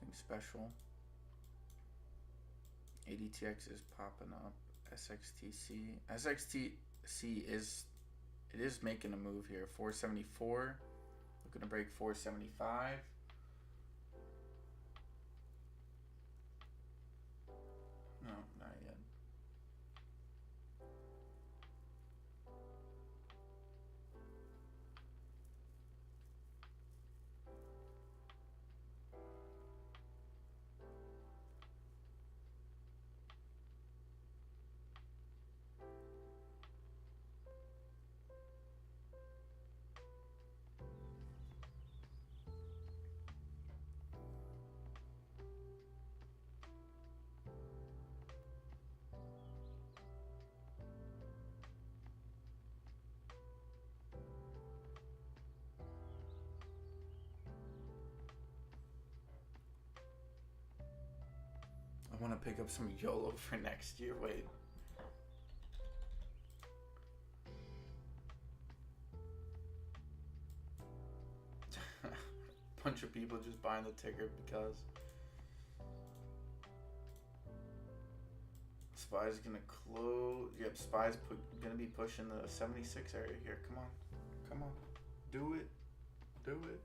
Anything special? ADTX is popping up. SXTC. SXTC is making a move here. 474. Looking to break 475. No, not yet. I want to pick up some YOLO for next year. Wait. Bunch of people just buying the ticker because SPY's gonna close. Yep, SPY's gonna be pushing the 76 area here. Come on. Come on. Do it. Do it.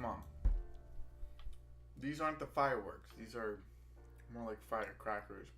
Come on. These aren't the fireworks. These are more like firecrackers.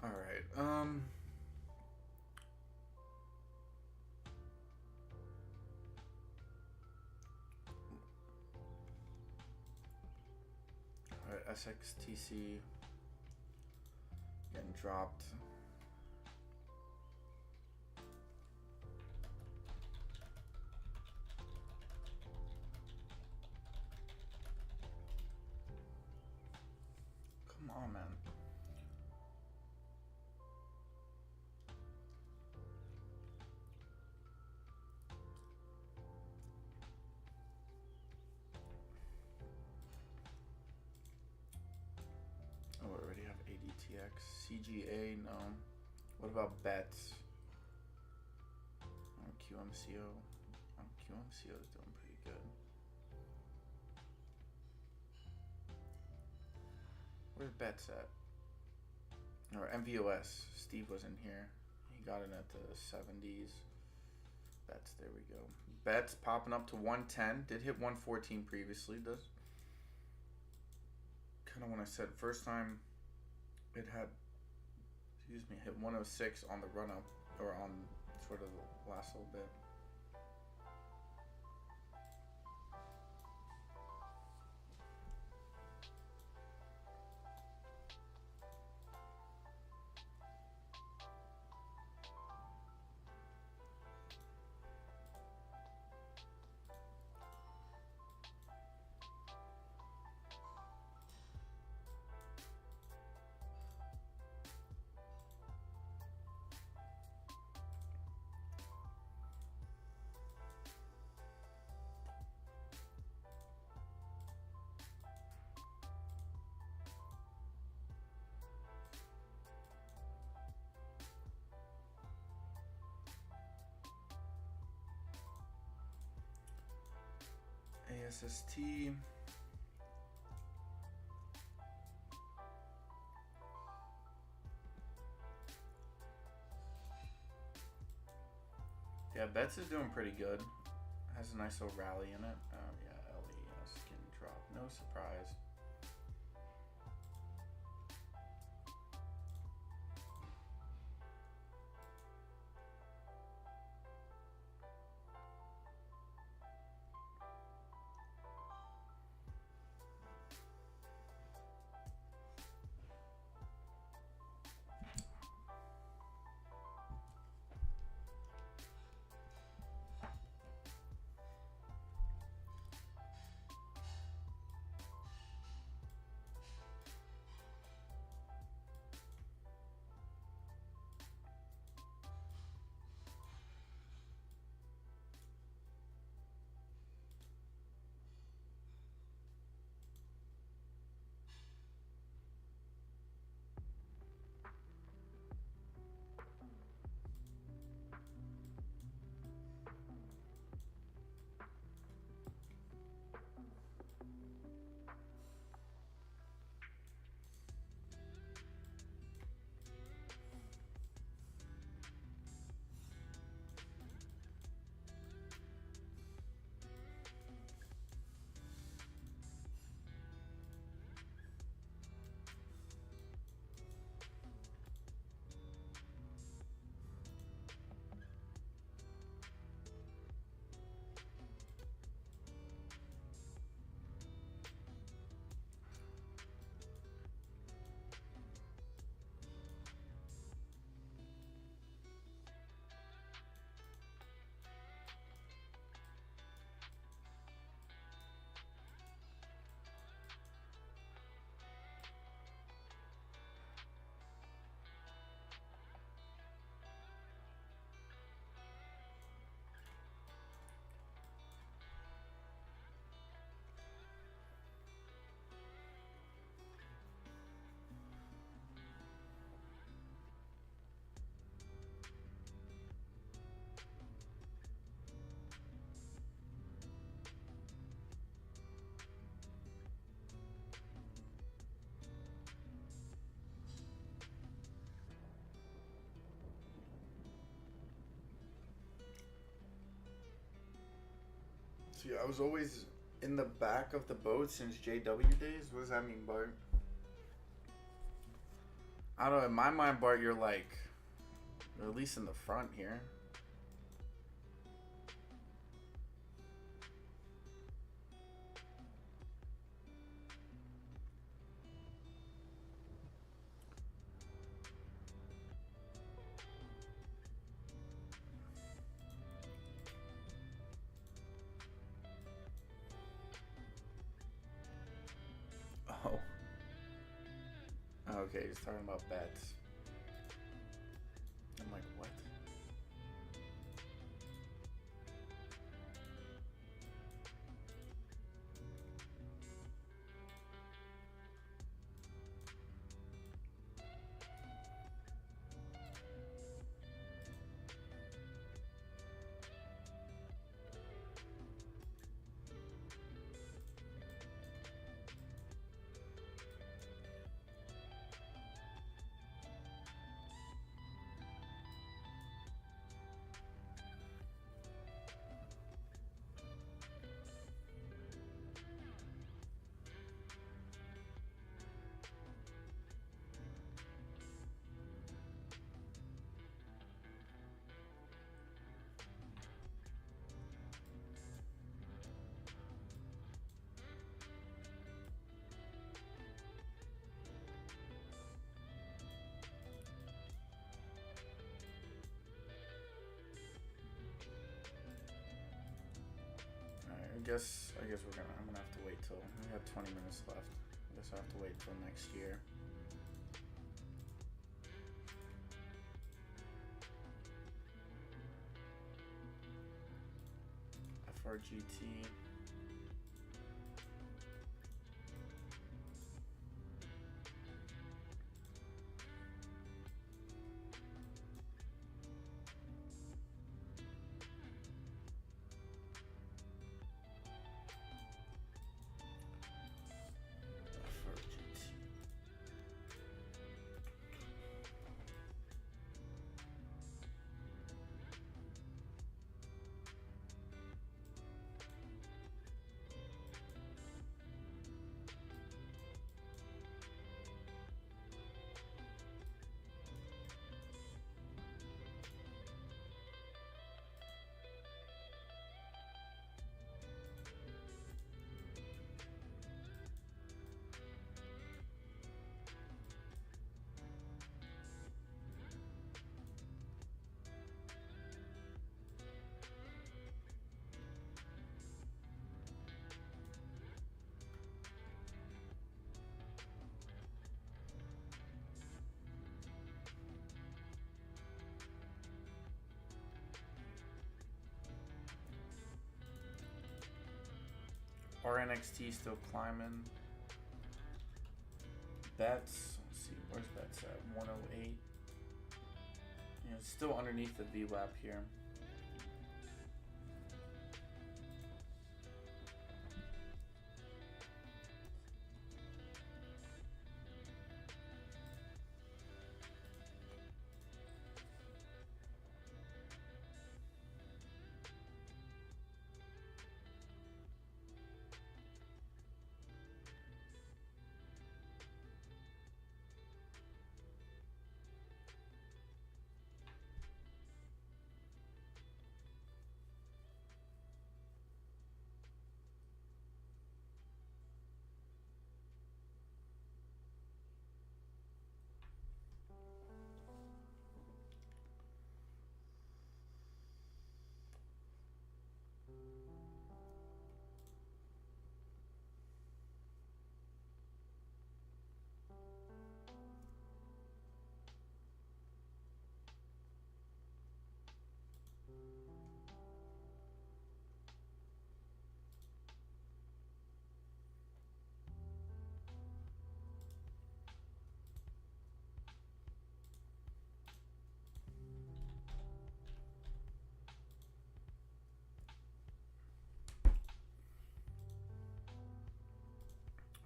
All right. All right. SXTC getting dropped. Come on, man. Oh, I already have ADTX. CGA, no. What about bets? QMCO. QMCO is doing pretty good. Where's bets at? Or MVOS. Steve was in here. He got in at the 70s. Bets, there we go. Bets popping up to 110. Did hit 114 previously. Does kind of when I said first time it had, excuse me, hit 106 on the run up, or on sort of the last little bit. ASST. Yeah, Bets is doing pretty good. Has a nice little rally in it. Yeah, LES can drop. No surprise. See, I was always in the back of the boat since JW days. What does that mean, Bart? I don't know. In my mind, Bart, you're like, or at least in the front here. Oh. Okay, he's talking about bets. I'm like, what? I guess I'm gonna have to wait till we got 20 minutes left. I guess I have to wait till next year. FRGT. RNXT still climbing. Bets, let's see, where's bets at? 108. Yeah, it's still underneath the VWAP here.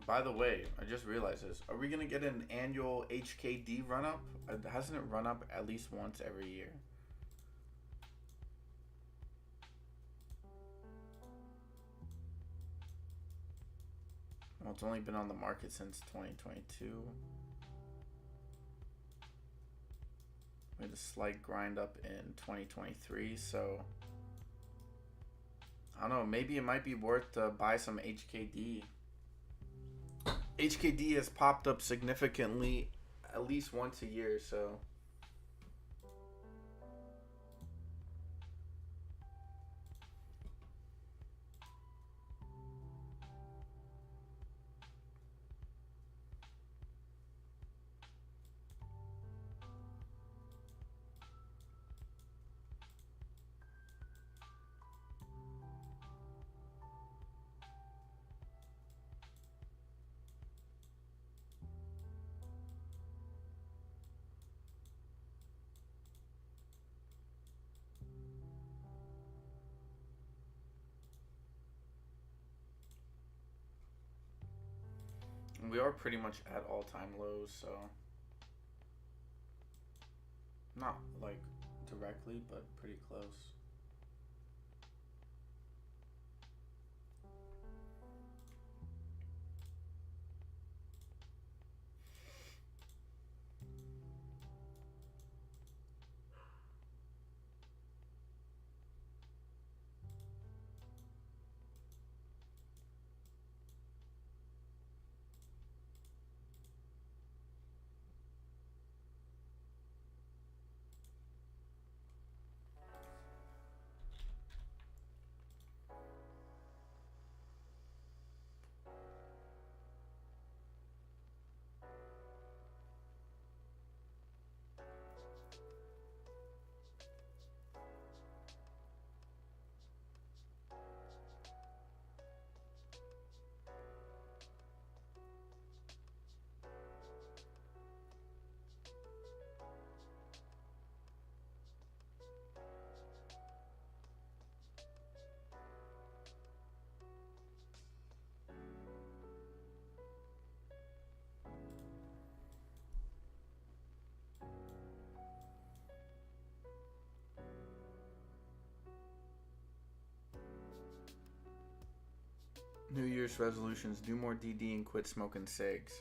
By the way, I just realized this. Are we going to get an annual HKD run-up? Hasn't it run up at least once every year? Well, it's only been on the market since 2022. We had a slight grind up in 2023, so I don't know, maybe it might be worth to buy some HKD. HKD has popped up significantly at least once a year, so we are pretty much at all-time lows, so not like directly, but pretty close. New Year's resolutions: do more DD and quit smoking cigs.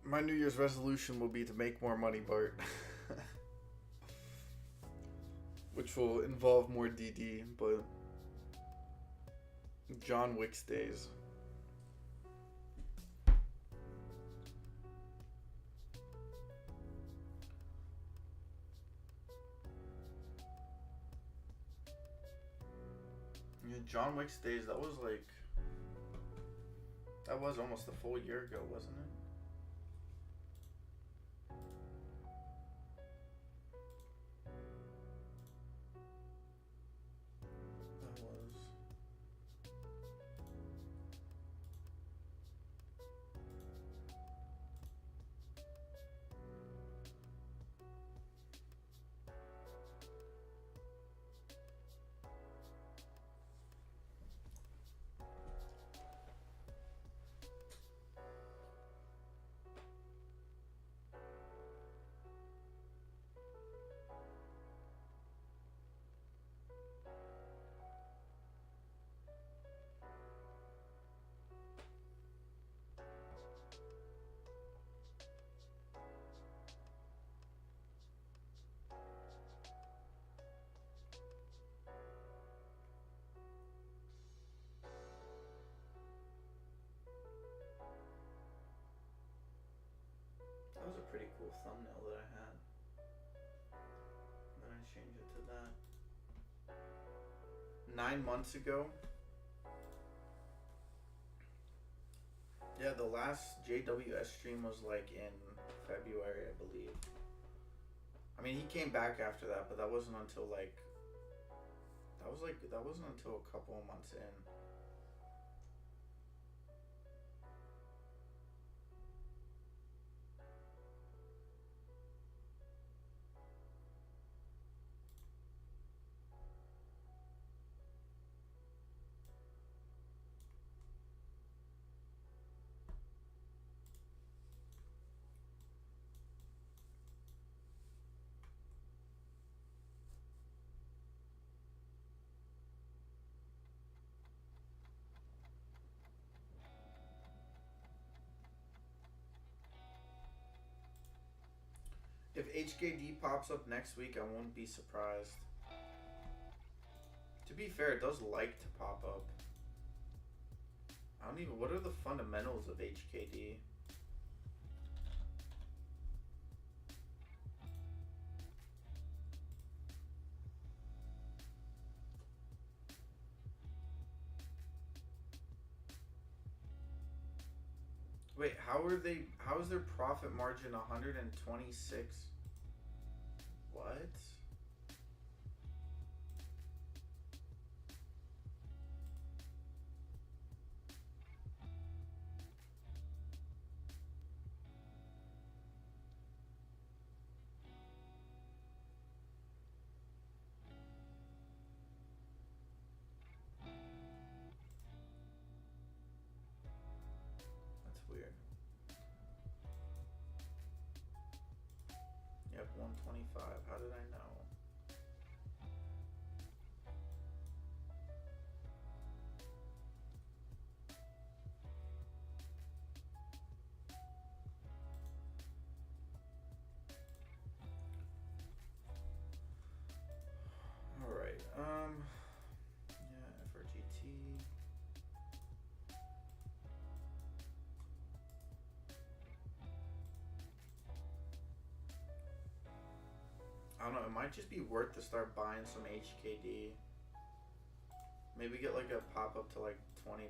My New Year's resolution will be to make more money, Bart. Which will involve more DD, but John Wick's days. Yeah, John Wick's days, that was almost a full year ago, wasn't it? That was. That was a pretty cool thumbnail that I had. Then I changed it to that. 9 months ago. Yeah, the last JWS stream was like in February, I believe. I mean, he came back after that, but that wasn't until that wasn't until a couple of months in. If HKD pops up next week, I won't be surprised. To be fair, it does like to pop up. I don't even... What are the fundamentals of HKD? Wait, how is their profit margin 126? What? That's weird. Yep, 125. How did I know? All right. Yeah, FRGT. I don't know, it might just be worth to start buying some HKD. Maybe get like a pop up to like $20.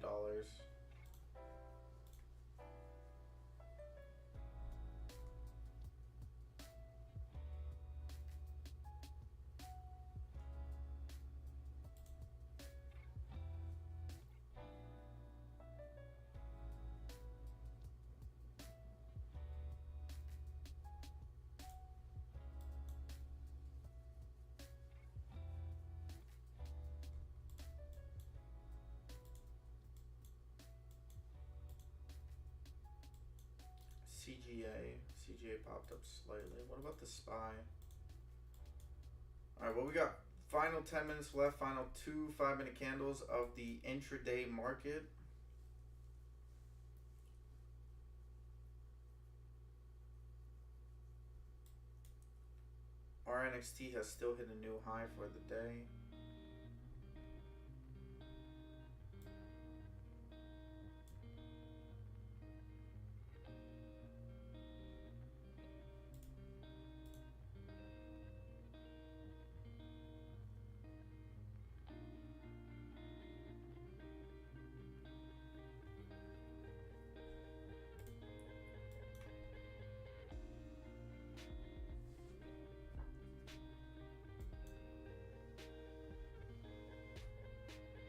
CGA popped up slightly. What about the SPY? Alright, well, we got final 10 minutes left. Final 2 5-minute candles of the intraday market. RNXT has still hit a new high for the day.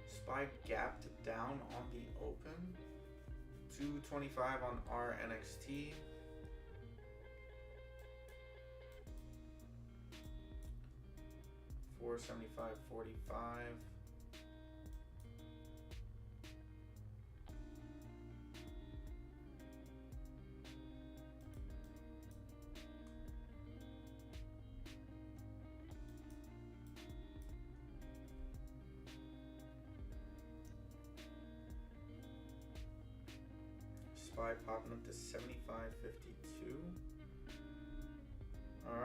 SPY gapped down on the open. 225 on RNXT. $475.45. SPY popping up to 75.52. All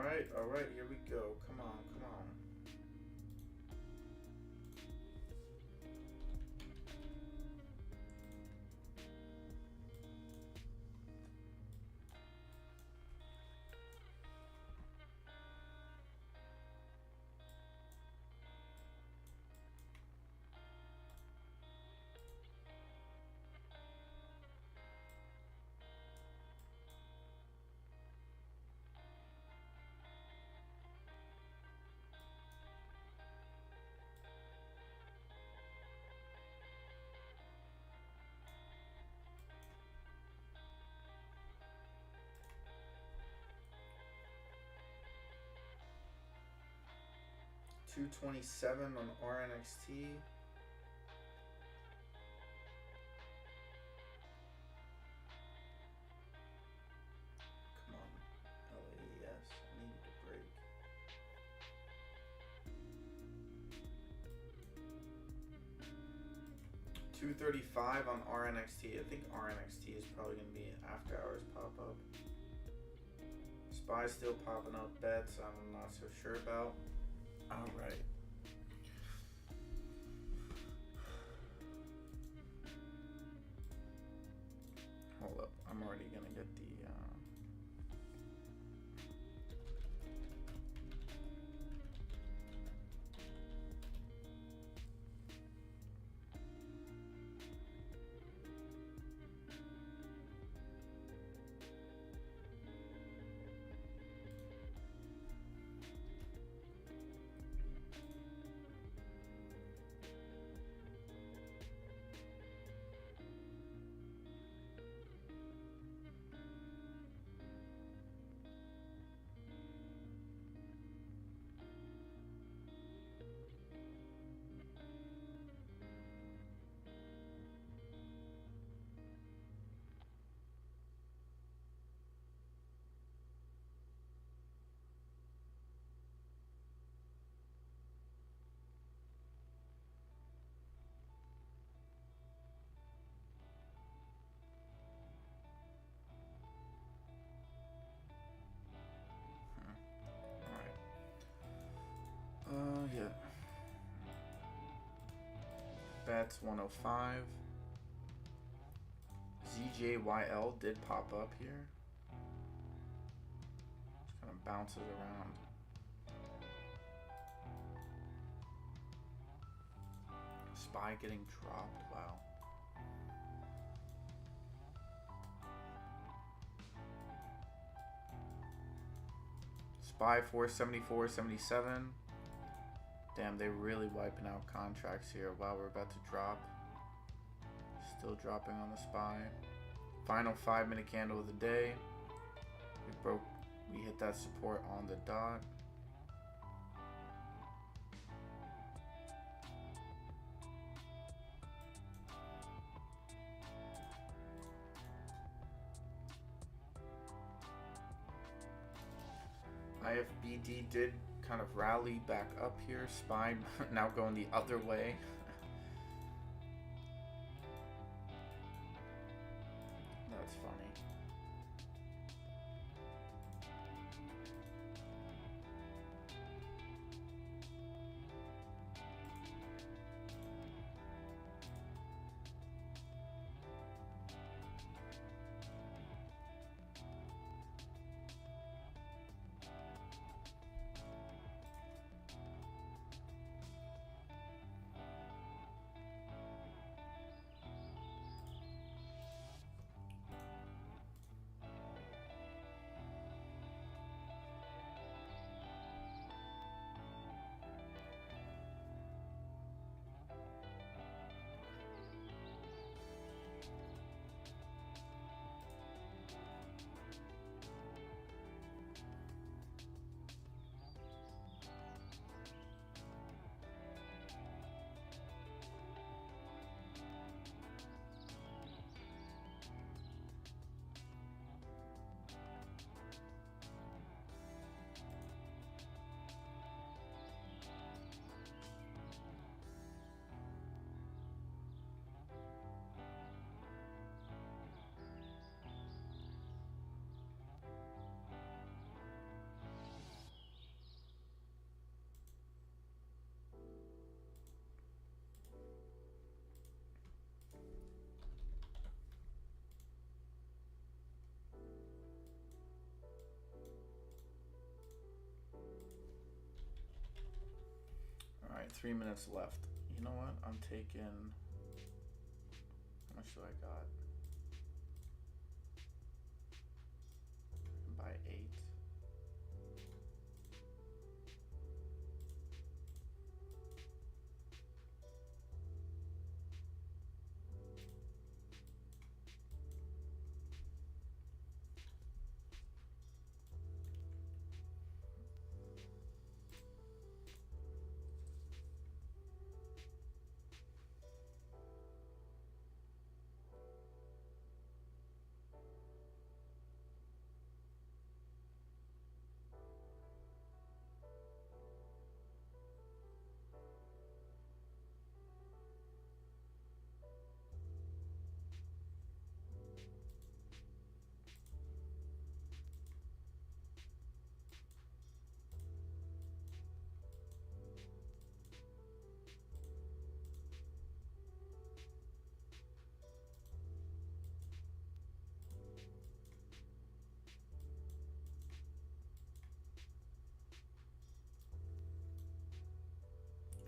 right, here we go. Come on. 227 on RNXT. Come on, LAES, I needed a break. $235 on RNXT. I think RNXT is probably going to be an after hours pop up. SPY still popping up bets I'm not so sure about. Alright. Hold up. I'm already gonna get the yeah. Bets 105. ZJYL did pop up here. Just kind of bounces around. SPY getting dropped. Wow. SPY 474.77. Damn, they're really wiping out contracts here. Wow, we're about to drop. Still dropping on the SPY. Final 5-minute candle of the day. We hit that support on the dot. IFBD did kind of rally back up here. SPY now going the other way. That's funny. Alright, 3 minutes left. You know what? I'm taking... How much do I got? By 8.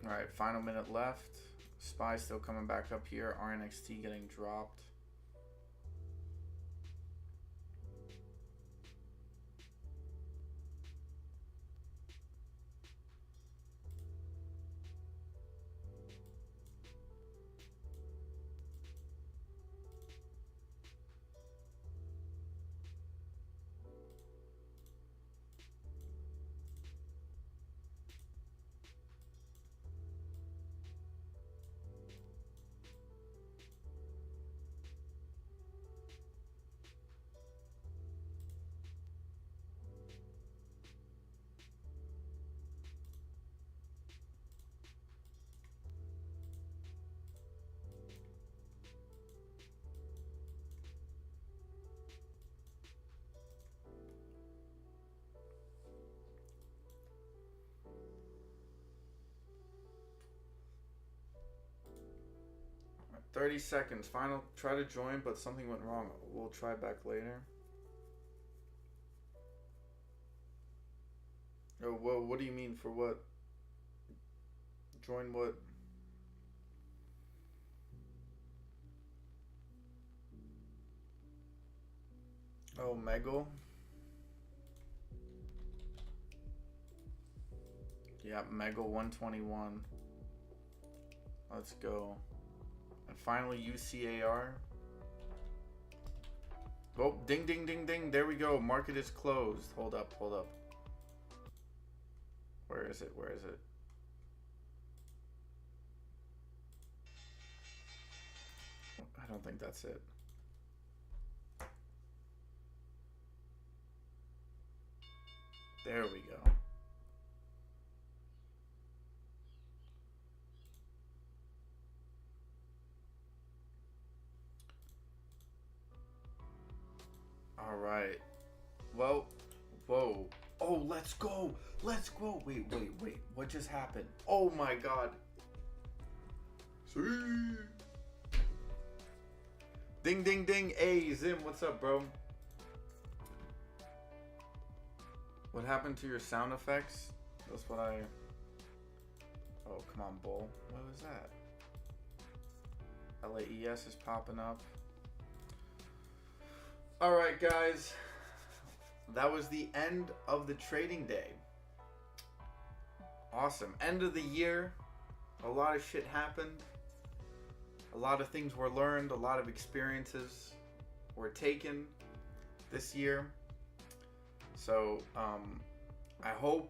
All right, final minute left. SPY still coming back up here. RNXT getting dropped. All right, 30 seconds. Final. Try to join, but something went wrong. We'll try back later. Oh, whoa, what do you mean for what? Join what? Oh, Megal. Yeah, Megal 121. Let's go. And finally, UCAR. Oh, ding, ding, ding, ding. There we go. Market is closed. Hold up, hold up. Where is it? Where is it? I don't think that's it. There we go. All right. Well, whoa. Oh, let's go. Let's go. Wait, wait, wait. What just happened? Oh my God. See? Ding, ding, ding. Hey, Zim, what's up, bro? What happened to your sound effects? That's what I... Oh, come on, bull. What was that? LAES is popping up. All right, guys. That was the end of the trading day. Awesome. End of the year. A lot of shit happened. A lot of things were learned. A lot of experiences were taken this year. So I hope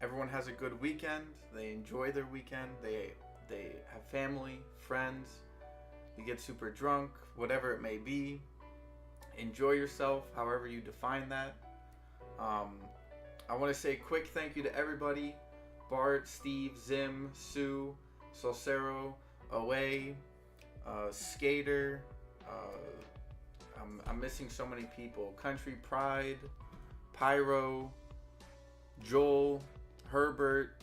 everyone has a good weekend. They enjoy their weekend. They have family, friends. You get super drunk, whatever it may be. Enjoy yourself, however you define that. I want to say a quick thank you to everybody. Bart, Steve, Zim, Sue, Solcero, Away, Skater. I'm missing so many people. Country Pride, Pyro, Joel, Herbert.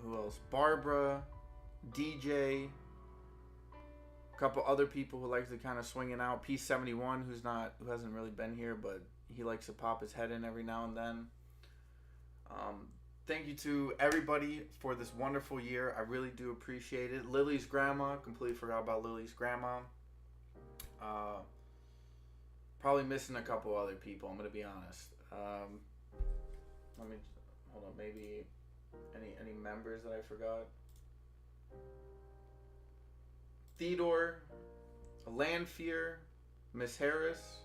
Who else? Barbara, DJ. A couple other people who like to kind of swing it out. P71, who hasn't really been here, but he likes to pop his head in every now and then. Thank you to everybody for this wonderful year. I really do appreciate it. Lily's grandma, completely forgot about Lily's grandma. Probably missing a couple other people, I'm gonna be honest. Let me hold on. Maybe any members that I forgot. Theodore, Lanfear, Miss Harris,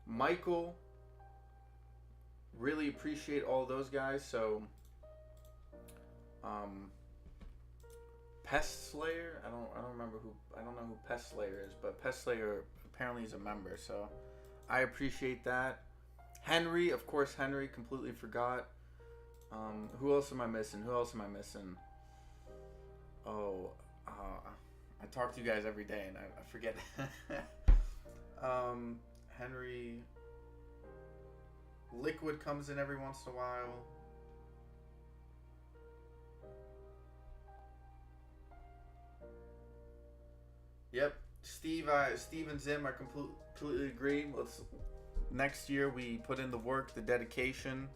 Michael. Really appreciate all those guys. So, Pest Slayer. I don't remember who. I don't know who Pest Slayer is, but Pest Slayer apparently is a member. So, I appreciate that. Henry, of course, Henry. Completely forgot. Who else am I missing? Oh, I talk to you guys every day, and I forget. Henry. Liquid comes in every once in a while. Yep, Steve and Zim, I completely agree. next year we put in the work, the dedication.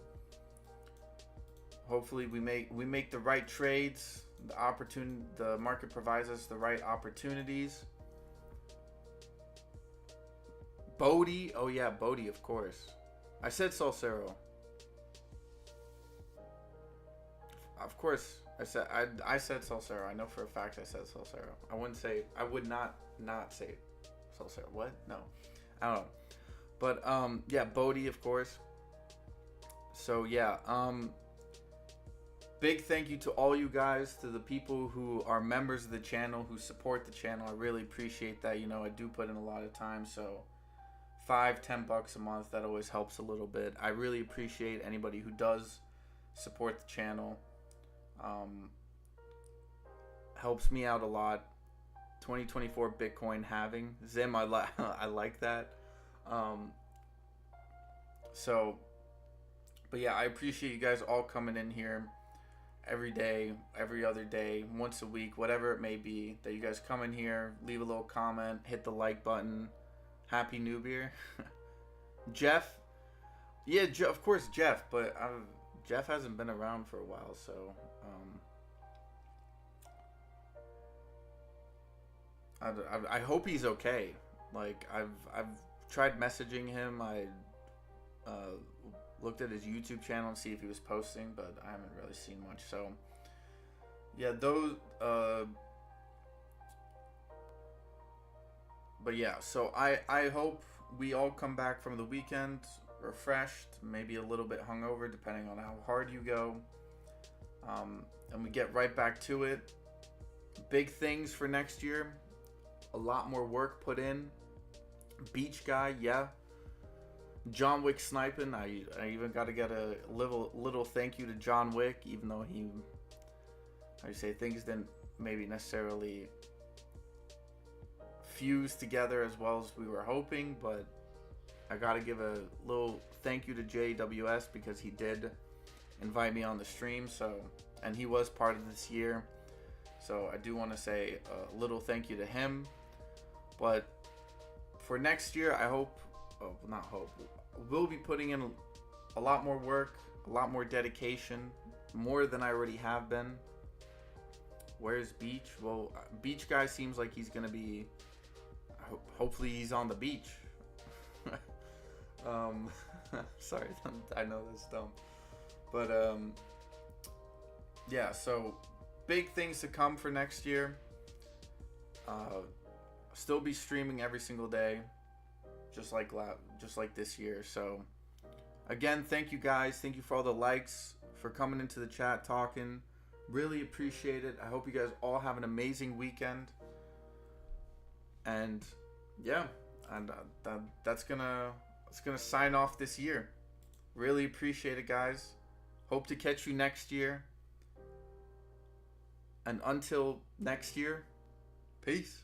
Hopefully we make the right trades. The market provides us the right opportunities. Bodie, oh yeah, Bodie, of course. I said Salcero. Of course, I said Salcero. I know for a fact I said Salcero. I would not say Salcero. What? No, I don't know. But yeah, Bodie, of course. So yeah, big thank you to all you guys, to the people who are members of the channel, who support the channel. I really appreciate that. You know, I do put in a lot of time, so $5-10 a month, that always helps a little bit. I really appreciate anybody who does support the channel. Helps me out a lot. 2024 Bitcoin halving. Zim, I like that. But yeah, I appreciate you guys all coming in here every day, every other day, once a week, whatever it may be, that you guys come in here, leave a little comment, hit the like button. Happy New Year. Jeff. Yeah, of course, Jeff, but Jeff hasn't been around for a while, so I hope he's okay. Like, I've tried messaging him. I looked at his YouTube channel and see if he was posting, but I haven't really seen much. So yeah, those but yeah, so I hope we all come back from the weekend refreshed, maybe a little bit hungover depending on how hard you go, and we get right back to it. Big things for next year. A lot more work put in. Beach guy, yeah. John Wick sniping. I even got to get a little thank you to John Wick, even though things didn't maybe necessarily fuse together as well as we were hoping, but I got to give a little thank you to JWS because he did invite me on the stream, and he was part of this year. So I do want to say a little thank you to him. But for next year, we'll be putting in a lot more work, a lot more dedication, more than I already have been. Where's Beach? Well, Beach guy seems like he's going to be, hopefully he's on the beach. Sorry, I know that's dumb. But, yeah, so big things to come for next year. Still be streaming every single day, just like this year. So again, thank you guys. Thank you for all the likes, for coming into the chat, talking. Really appreciate it. I hope you guys all have an amazing weekend. And yeah, and that's gonna sign off this year. Really appreciate it, guys. Hope to catch you next year. And until next year, peace.